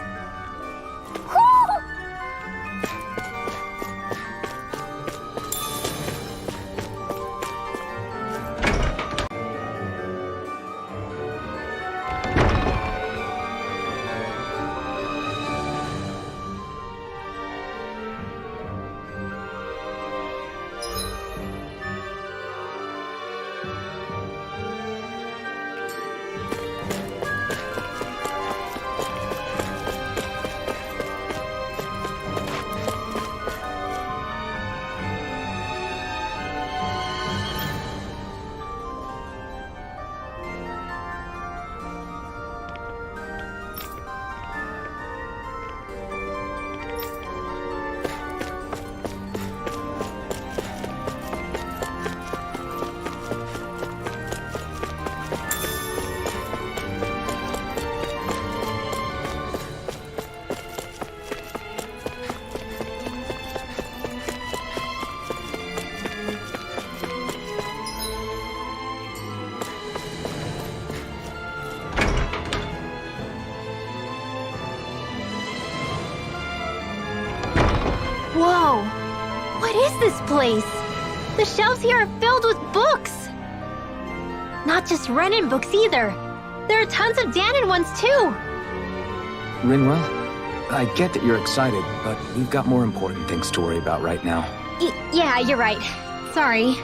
Whoa! What is this place? The shelves here are filled with books! Not just Renan books either. There are tons of Danon ones too! Rinwell, I get that you're excited, but we've got more important things to worry about right now. Yeah, you're right. Sorry.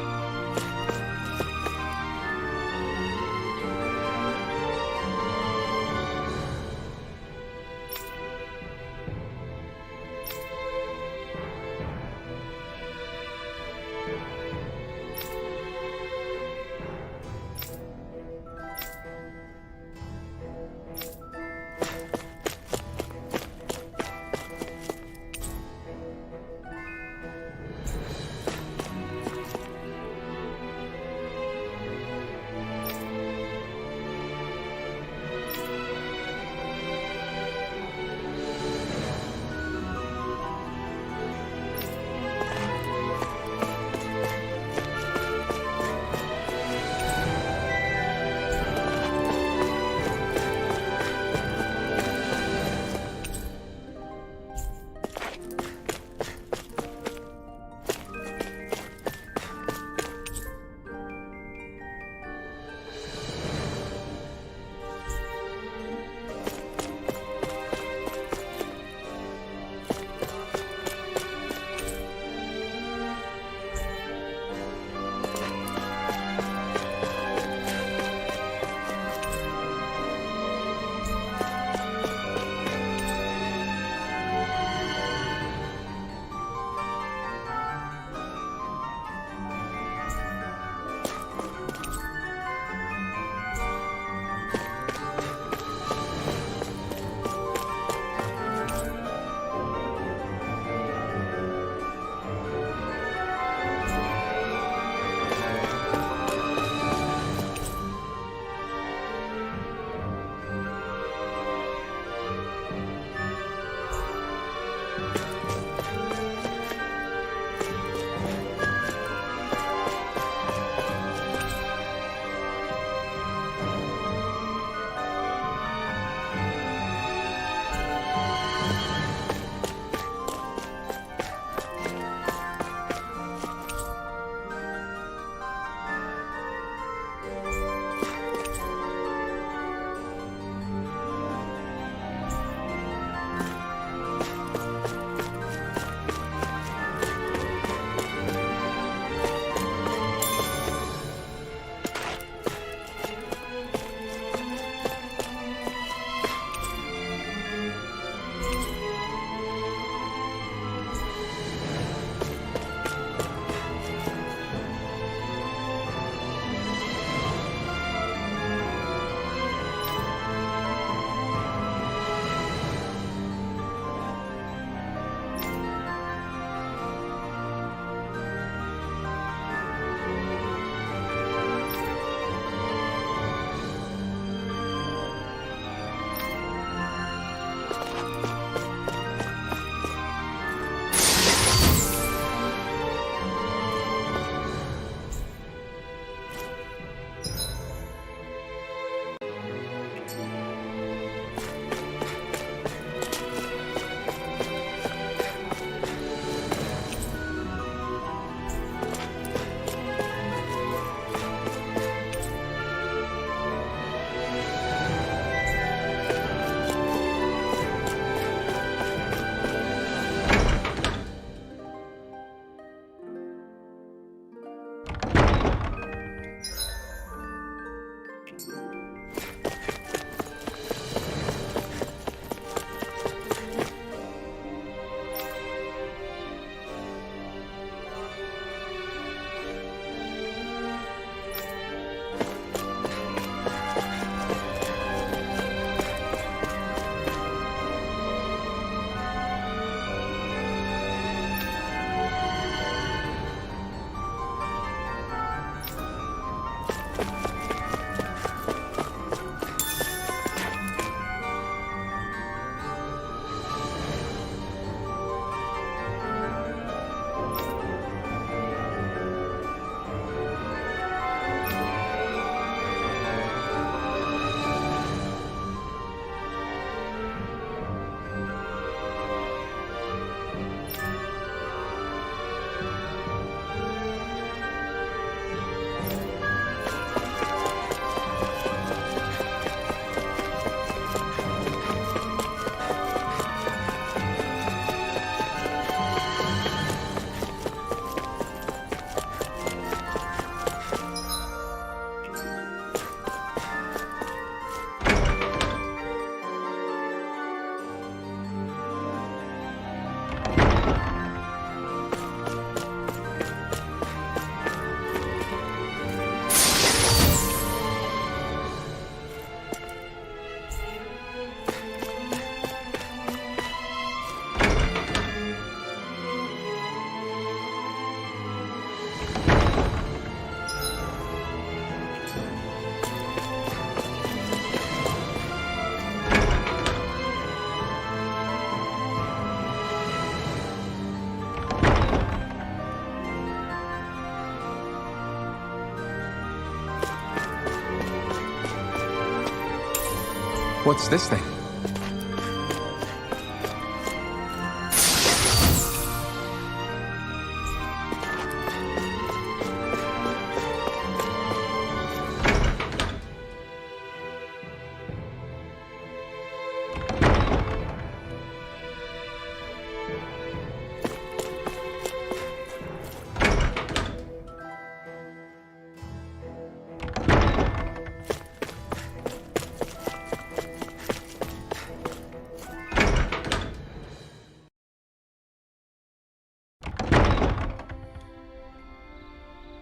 What's this thing?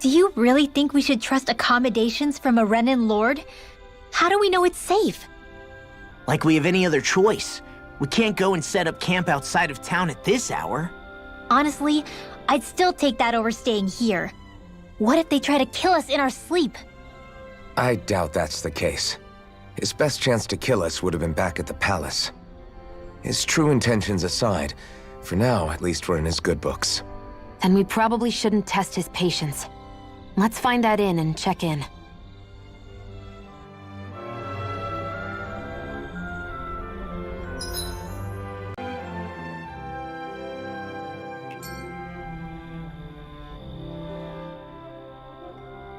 Do you really think we should trust accommodations from a Renan Lord? How do we know it's safe? Like we have any other choice. We can't go and set up camp outside of town at this hour. Honestly, I'd still take that over staying here. What if they try to kill us in our sleep? I doubt that's the case. His best chance to kill us would have been back at the palace. His true intentions aside, for now, at least we're in his good books. Then we probably shouldn't test his patience. Let's find that inn and check in.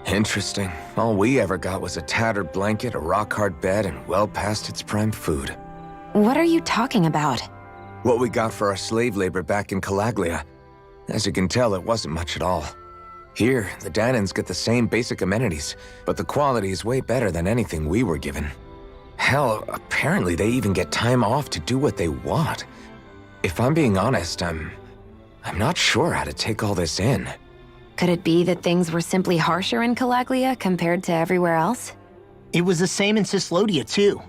Interesting. All we ever got was a tattered blanket, a rock-hard bed, and well past its prime food. What are you talking about? What we got for our slave labor back in Calaglia. As you can tell, it wasn't much at all. Here, the Danans get the same basic amenities, but the quality is way better than anything we were given. Hell, apparently they even get time off to do what they want. If I'm being honest, I'm not sure how to take all this in. Could it be that things were simply harsher in Calaglia compared to everywhere else? It was the same in Cyslodia, too.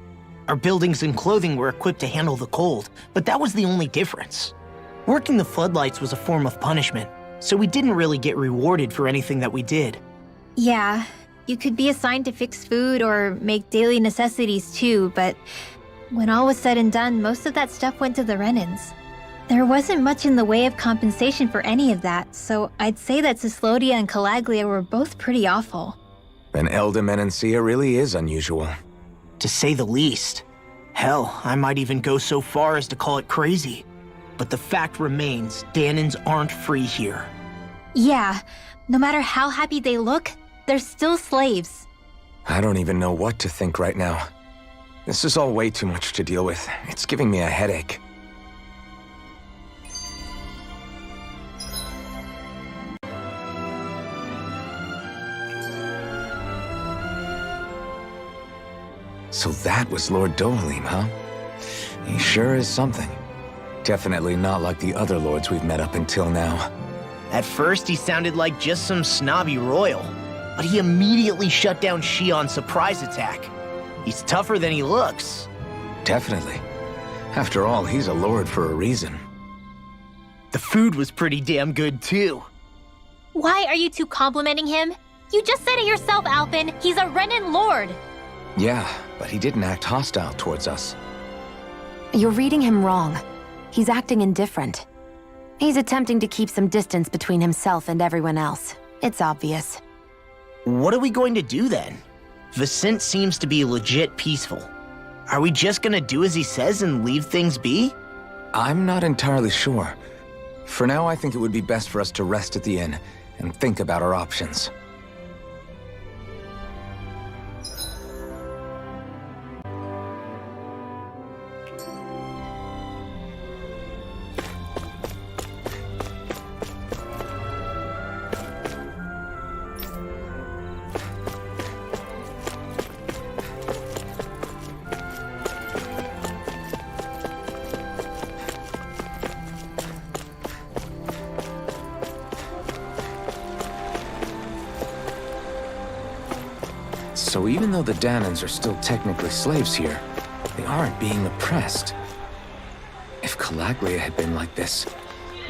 Our buildings and clothing were equipped to handle the cold, but that was the only difference. Working the floodlights was a form of punishment, so we didn't really get rewarded for anything that we did. Yeah, you could be assigned to fix food or make daily necessities too, but when all was said and done, most of that stuff went to the Renans. There wasn't much in the way of compensation for any of that, so I'd say that Cyslodia and Calaglia were both pretty awful. An Elder Menancia really is unusual. To say the least. Hell, I might even go so far as to call it crazy. But the fact remains, Danans aren't free here. Yeah, no matter how happy they look, they're still slaves. I don't even know what to think right now. This is all way too much to deal with. It's giving me a headache. So that was Lord Dohalim, huh? He sure is something. Definitely not like the other lords we've met up until now. At first, he sounded like just some snobby royal, but he immediately shut down Shion's surprise attack. He's tougher than he looks. Definitely. After all, he's a lord for a reason. The food was pretty damn good, too. Why are you two complimenting him? You just said it yourself, Alphen. He's a Renan Lord. Yeah, but he didn't act hostile towards us. You're reading him wrong. He's acting indifferent. He's attempting to keep some distance between himself and everyone else. It's obvious. What are we going to do then? Viscint seems to be legit peaceful. Are we just gonna do as he says and leave things be? I'm not entirely sure. For now, I think it would be best for us to rest at the inn and think about our options. So even though the Danans are still technically slaves here, they aren't being oppressed. If Calaglia had been like this,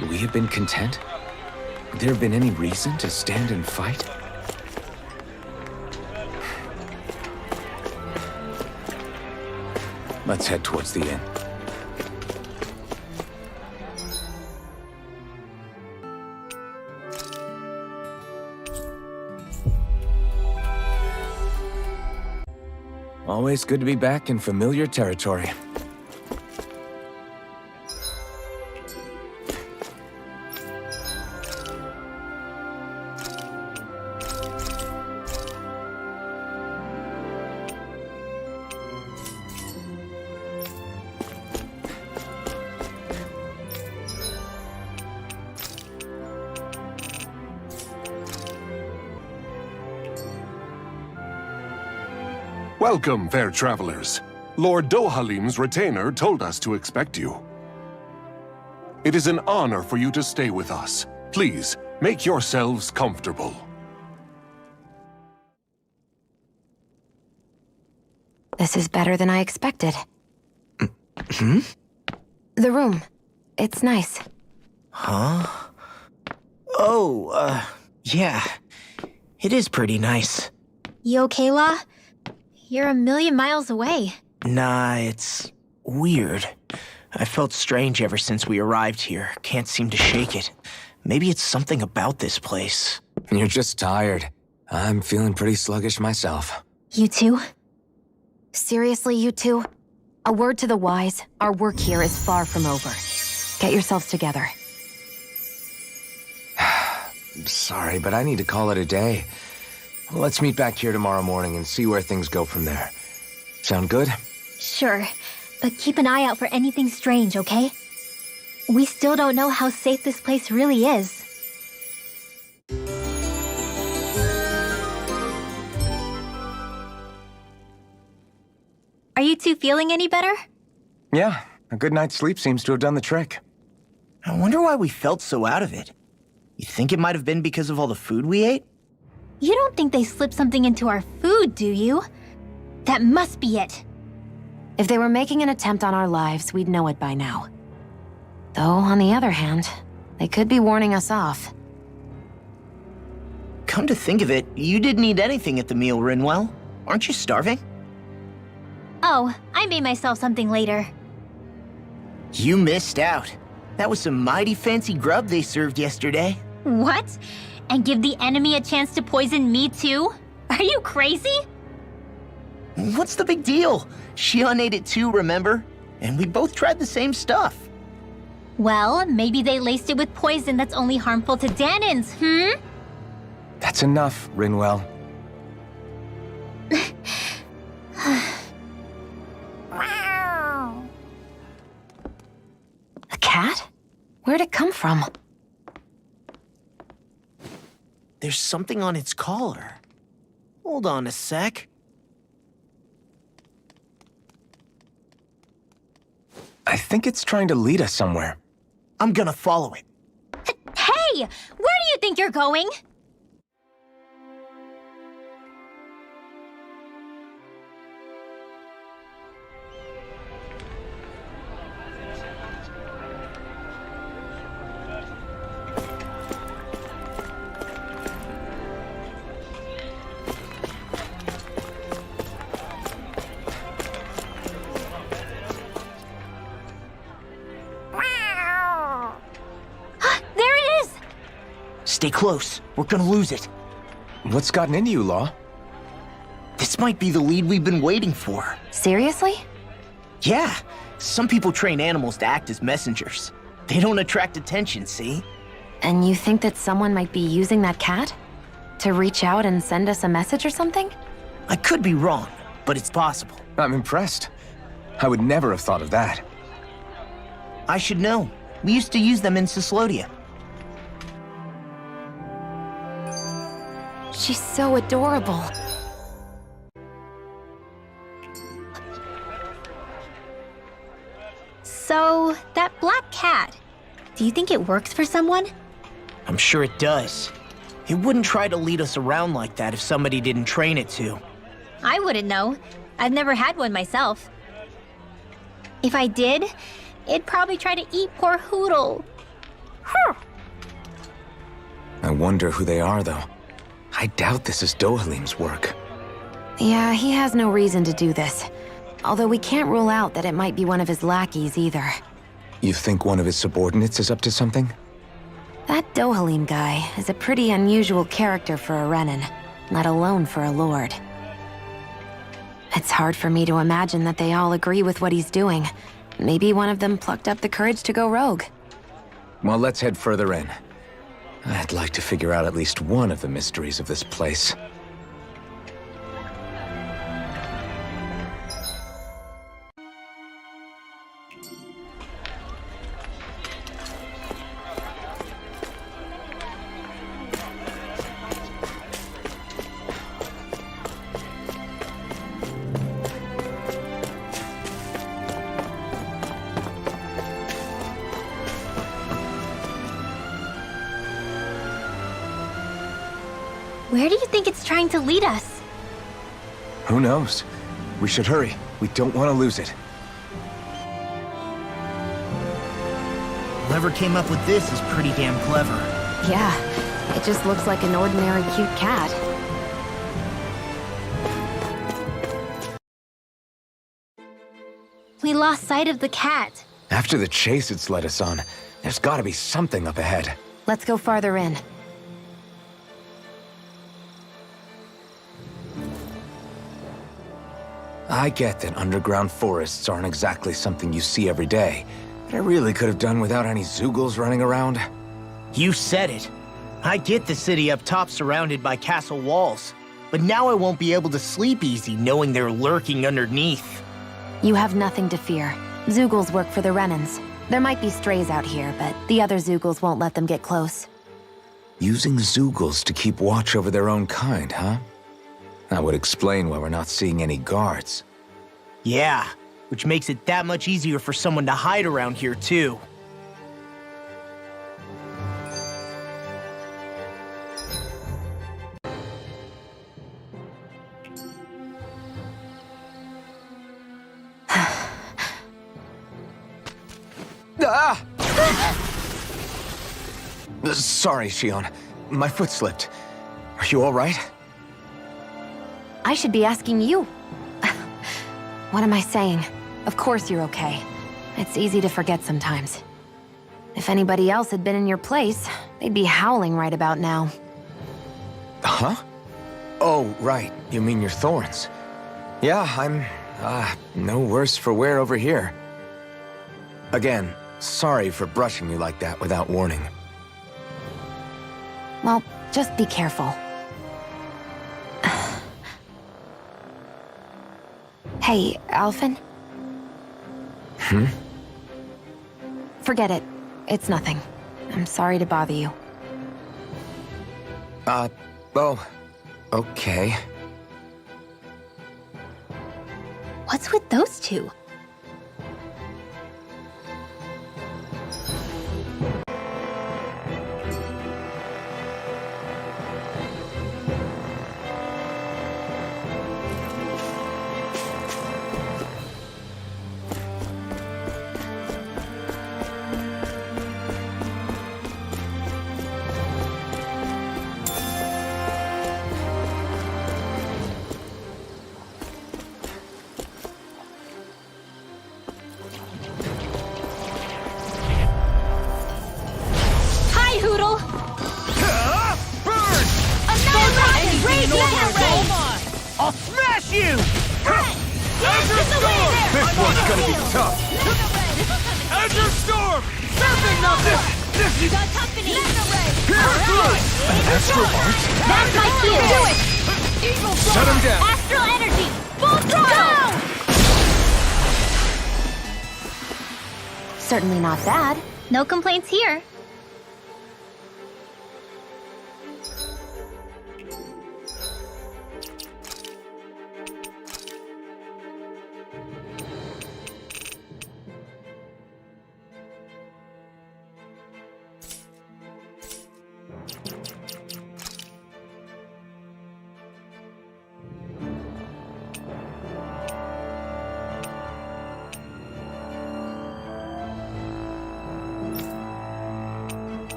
would we have been content? Would there have been any reason to stand and fight? Let's head towards the inn. Always good to be back in familiar territory. Welcome, fair travelers. Lord Dohalim's retainer told us to expect you. It is an honor for you to stay with us. Please, make yourselves comfortable. This is better than I expected. Hmm? The room. It's nice. Huh? Oh, yeah. It is pretty nice. You okay, La? You're a million miles away. Nah, it's weird. I felt strange ever since we arrived here. Can't seem to shake it. Maybe it's something about this place. You're just tired. I'm feeling pretty sluggish myself. You too? Seriously, you two? A word to the wise, our work here is far from over. Get yourselves together. Sorry, but I need to call it a day. Let's meet back here tomorrow morning and see where things go from there. Sound good? Sure, but keep an eye out for anything strange, okay? We still don't know how safe this place really is. Are you two feeling any better? Yeah, a good night's sleep seems to have done the trick. I wonder why we felt so out of it. You think it might have been because of all the food we ate? You don't think they slipped something into our food, do you? That must be it. If they were making an attempt on our lives, we'd know it by now. Though, on the other hand, they could be warning us off. Come to think of it, you didn't eat anything at the meal, Rinwell. Aren't you starving? Oh, I made myself something later. You missed out. That was some mighty fancy grub they served yesterday. What? And give the enemy a chance to poison me too? Are you crazy? What's the big deal? Shion ate it too, remember? And we both tried the same stuff. Well, maybe they laced it with poison that's only harmful to Danins, That's enough, Rinwell. A cat? Where'd it come from? There's something on its collar. Hold on a sec. I think it's trying to lead us somewhere. I'm gonna follow it. Hey! Where do you think you're going? Stay close. We're gonna lose it. What's gotten into you, Law? This might be the lead we've been waiting for. Seriously? Yeah. Some people train animals to act as messengers. They don't attract attention, see? And you think that someone might be using that cat? To reach out and send us a message or something? I could be wrong, but it's possible. I'm impressed. I would never have thought of that. I should know. We used to use them in Cyslodia. She's so adorable. So, that black cat, do you think it works for someone? I'm sure it does. It wouldn't try to lead us around like that if somebody didn't train it to. I wouldn't know. I've never had one myself. If I did, it'd probably try to eat poor Hoodle. I wonder who they are, though. I doubt this is Dohalim's work. Yeah, he has no reason to do this. Although we can't rule out that it might be one of his lackeys either. You think one of his subordinates is up to something? That Dohalim guy is a pretty unusual character for a Renin, let alone for a lord. It's hard for me to imagine that they all agree with what he's doing. Maybe one of them plucked up the courage to go rogue. Well, let's head further in. I'd like to figure out at least one of the mysteries of this place. Where do you think it's trying to lead us? Who knows? We should hurry. We don't want to lose it. Whoever came up with this is pretty damn clever. Yeah, it just looks like an ordinary cute cat. We lost sight of the cat. After the chase it's led us on, there's gotta be something up ahead. Let's go farther in. I get that underground forests aren't exactly something you see every day, but I really could have done without any Zeugles running around. You said it. I get the city up top surrounded by castle walls, but now I won't be able to sleep easy knowing they're lurking underneath. You have nothing to fear. Zeugles work for the Renans. There might be strays out here, but the other Zeugles won't let them get close. Using Zeugles to keep watch over their own kind, huh? That would explain why we're not seeing any guards. Yeah, which makes it that much easier for someone to hide around here, too. Ah! Sorry, Shion. My foot slipped. Are you all right? I should be asking you. What am I saying? Of course you're okay. It's easy to forget sometimes. If anybody else had been in your place, they'd be howling right about now. Huh? Oh, right. You mean your thorns. Yeah, I'm, no worse for wear over here. Again, sorry for brushing you like that without warning. Well, just be careful. Hey, Alphen? Hmm? Forget it. It's nothing. I'm sorry to bother you. Oh, okay. What's with those two? I'll smash you! Azure Storm! This one's gonna be tough. Azure Storm! Surfing nothing! You got company! Astral Art? That's my cue! Do it! Eagle Shut him down! Astral energy! Full throttle! Certainly not bad. No complaints here.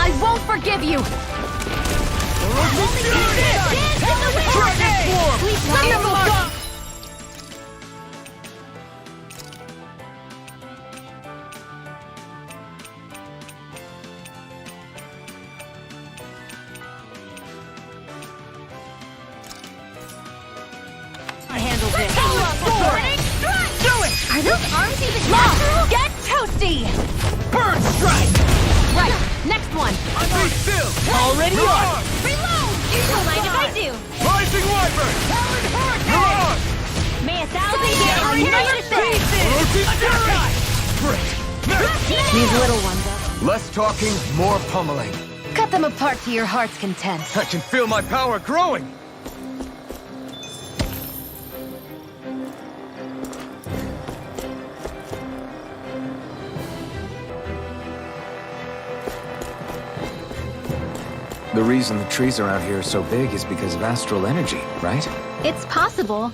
I won't forgive you! I handle this. Do it! Are those arms even natural? Get toasty! Bird strike! Right, next one! Be still! Already on! Reload! You don't mind if I do. Rising Wyvern! You're on! May 1,000 get our united These little ones. Less talking, more pummeling. Cut them apart to your heart's content. I can feel my power growing! The reason the trees around here are so big is because of astral energy, right? It's possible,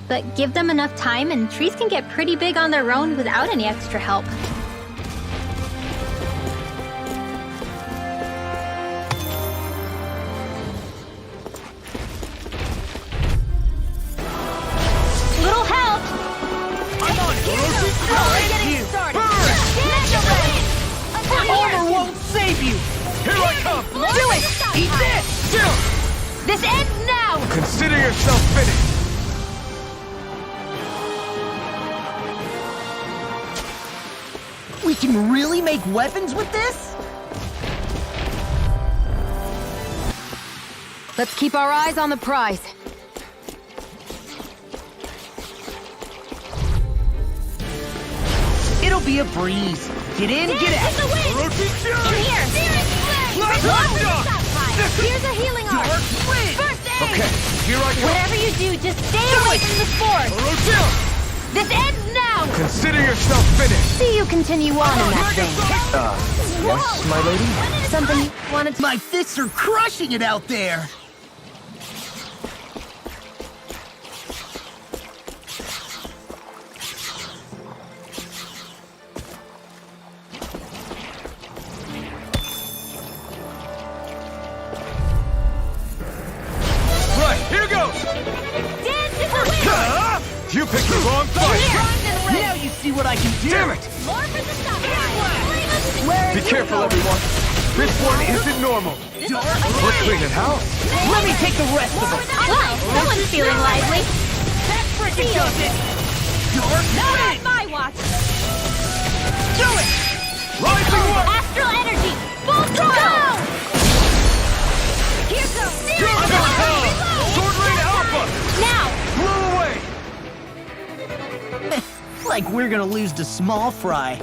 but give them enough time and trees can get pretty big on their own without any extra help. Little help! I'm on it! We're getting started! Armor won't save you! Here I come! Do it! Eat this! This ends now! Consider yourself finished! We can really make weapons with this? Let's keep our eyes on the prize. It'll be a breeze. Get in, get out. In here! Here's a healing art! First aid! Okay, here I go! Whatever you do, just stay away from the spores! This ends now! Consider yourself finished! See you continue on in that vein. Yes, my lady? Something you wanted to... My fists are crushing it out there! Here goes! Dance in the wind! You picked the wrong fight! Now you see what I can do! Damn it! More for the stop! Be careful, everyone! This one isn't normal! We're cleaning house! Let me take the rest of it! Well, someone's feeling lively. That frickin' does it! Not on my watch! Do it! Rising one! Astral energy! Full throttle! Here goes! Sword Rain Alpha! Now! Blow away! Like we're gonna lose to small fry.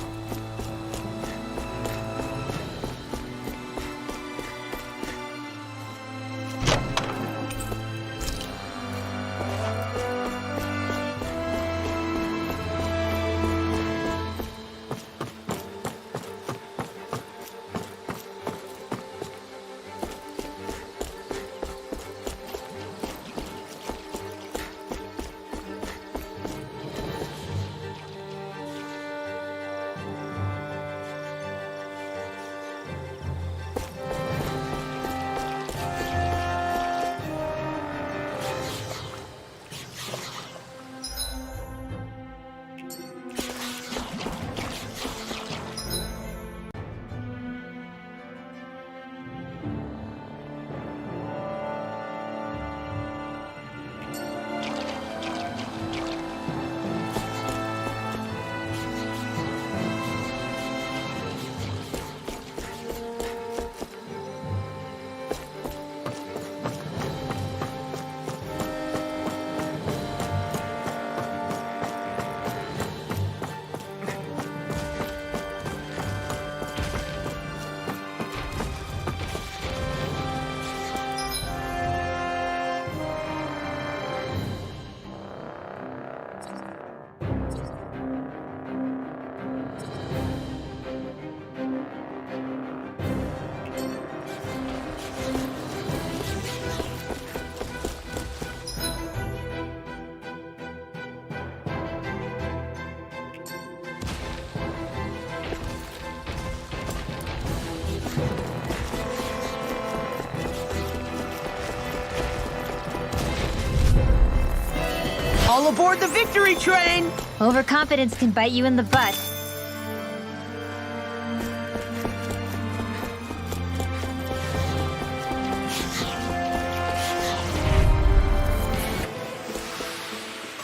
All aboard the victory train! Overconfidence can bite you in the butt.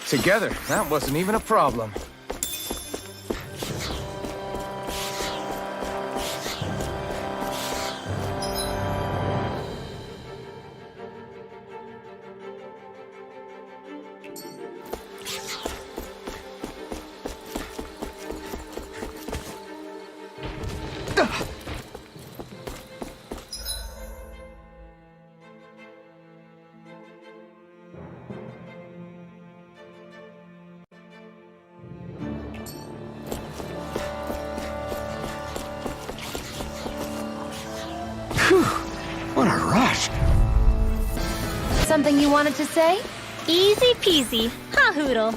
Together, that wasn't even a problem. What a rush! Something you wanted to say? Easy peasy. Ha hoodle.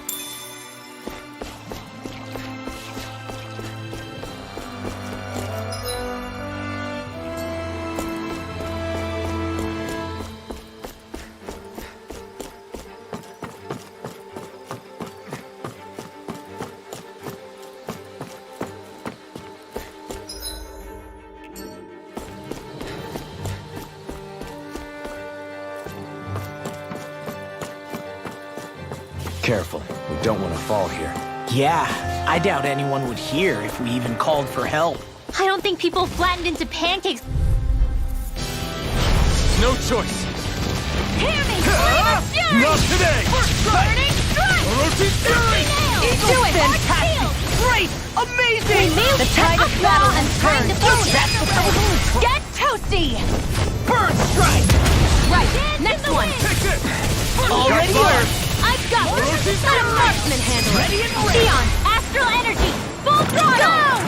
Careful, we don't want to fall here. Yeah, I doubt anyone would hear if we even called for help. I don't think people flattened into pancakes. No choice. Hear me! Flame Fury! Not today! Burning Strike! Orochi's Fury! Do it! Fantastic! Great! Amazing! The tide of battle has turned. Get toasty! Burn Strike! Right, next one. Already worked! I've got this! Let a marksman handle it! Ready and ready! Eon, Astral Energy! Full throttle!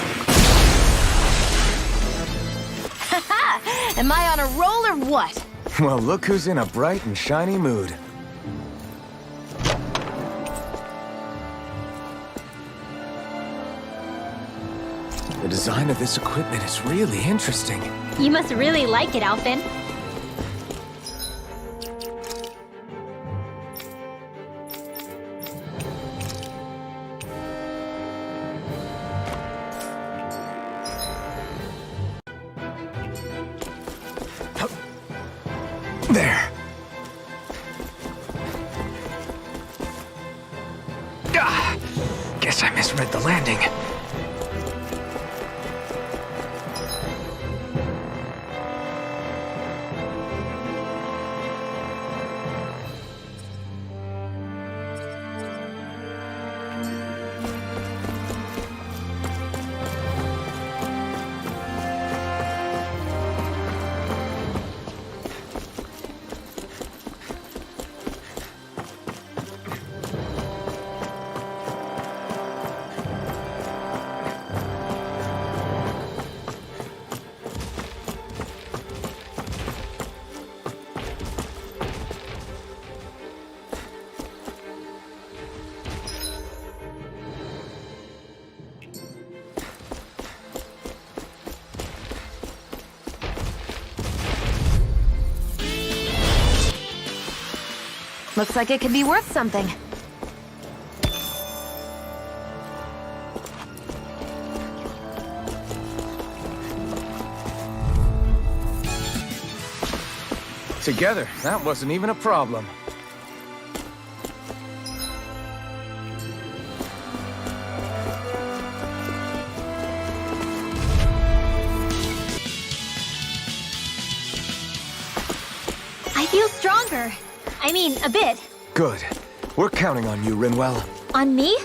Am I on a roll or what? Well, look who's in a bright and shiny mood. The design of this equipment is really interesting. You must really like it, Alphen. There. Guess I misread the landing. Looks like it could be worth something. Together, that wasn't even a problem. I feel stronger. I mean, a bit. Good. We're counting on you, Rinwell. On me?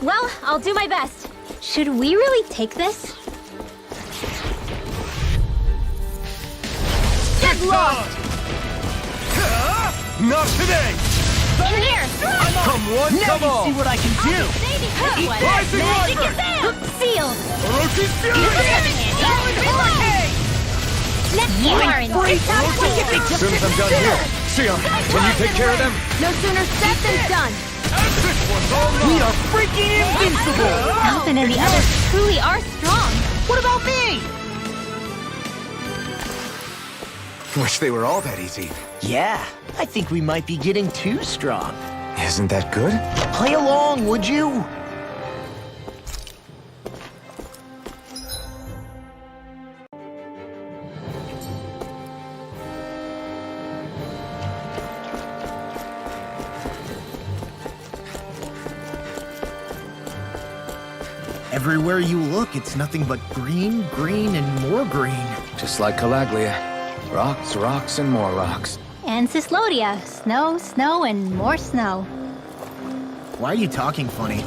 Well, I'll do my best. Should we really take this? Get lost! Not today! In here! Come one, Now come you all! see what I can do! Rising Magic Rider! exam! Sealed! Orochi's Fury! You are in As soon as I'm done here, Sion, can you take care of them? No sooner said than done. We are freaking invincible! Alphen and the others truly are strong. What about me? Wish they were all that easy. Yeah, I think we might be getting too strong. Isn't that good? Play along, would you? Everywhere you look, it's nothing but green, green, and more green. Just like Calaglia. Rocks, rocks, and more rocks. And Cyslodia. Snow, snow, and more snow. Why are you talking funny?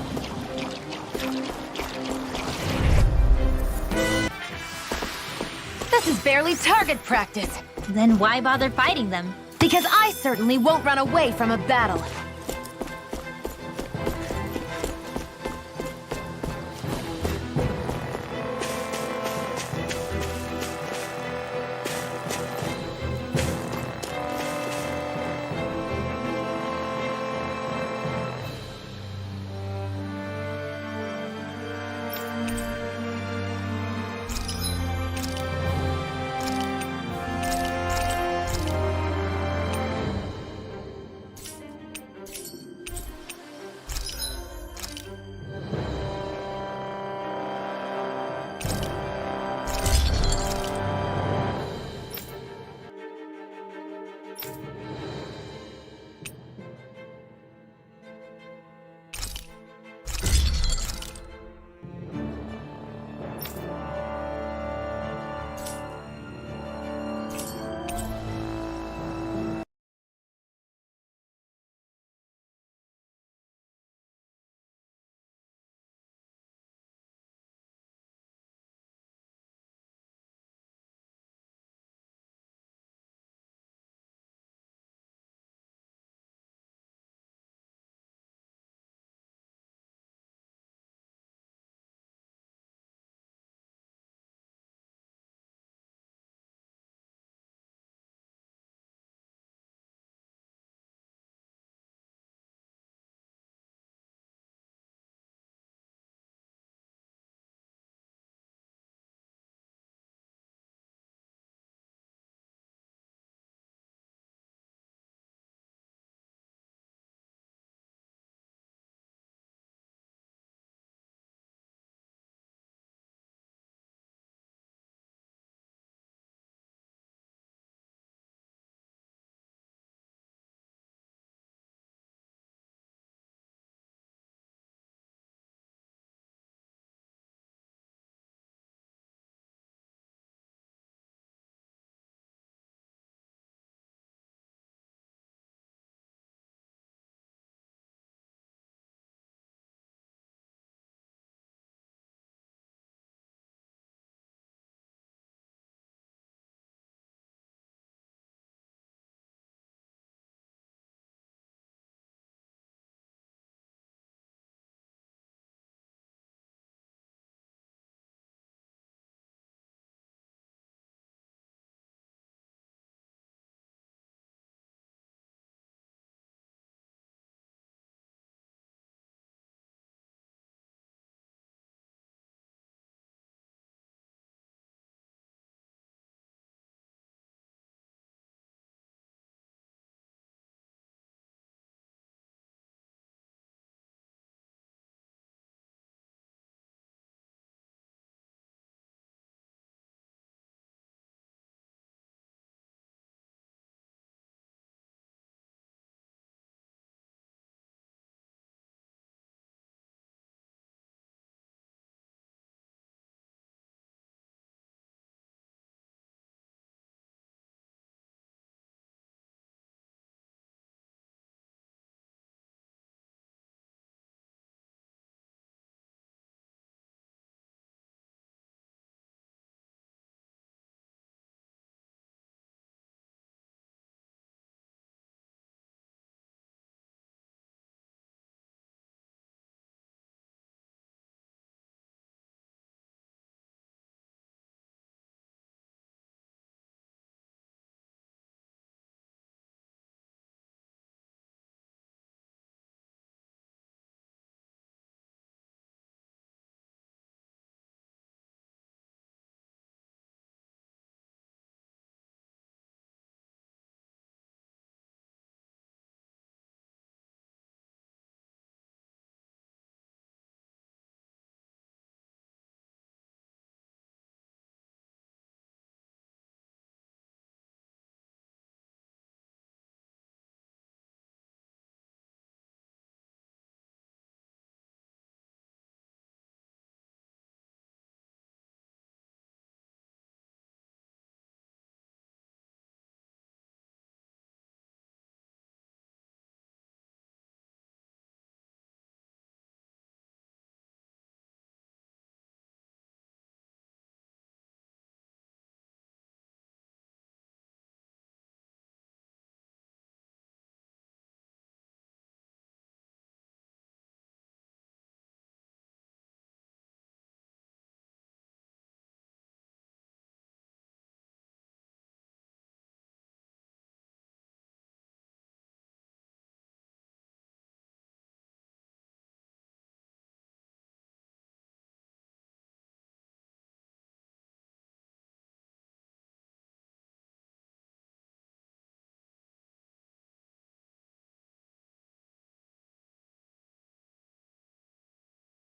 This is barely target practice. Then why bother fighting them? Because I certainly won't run away from a battle.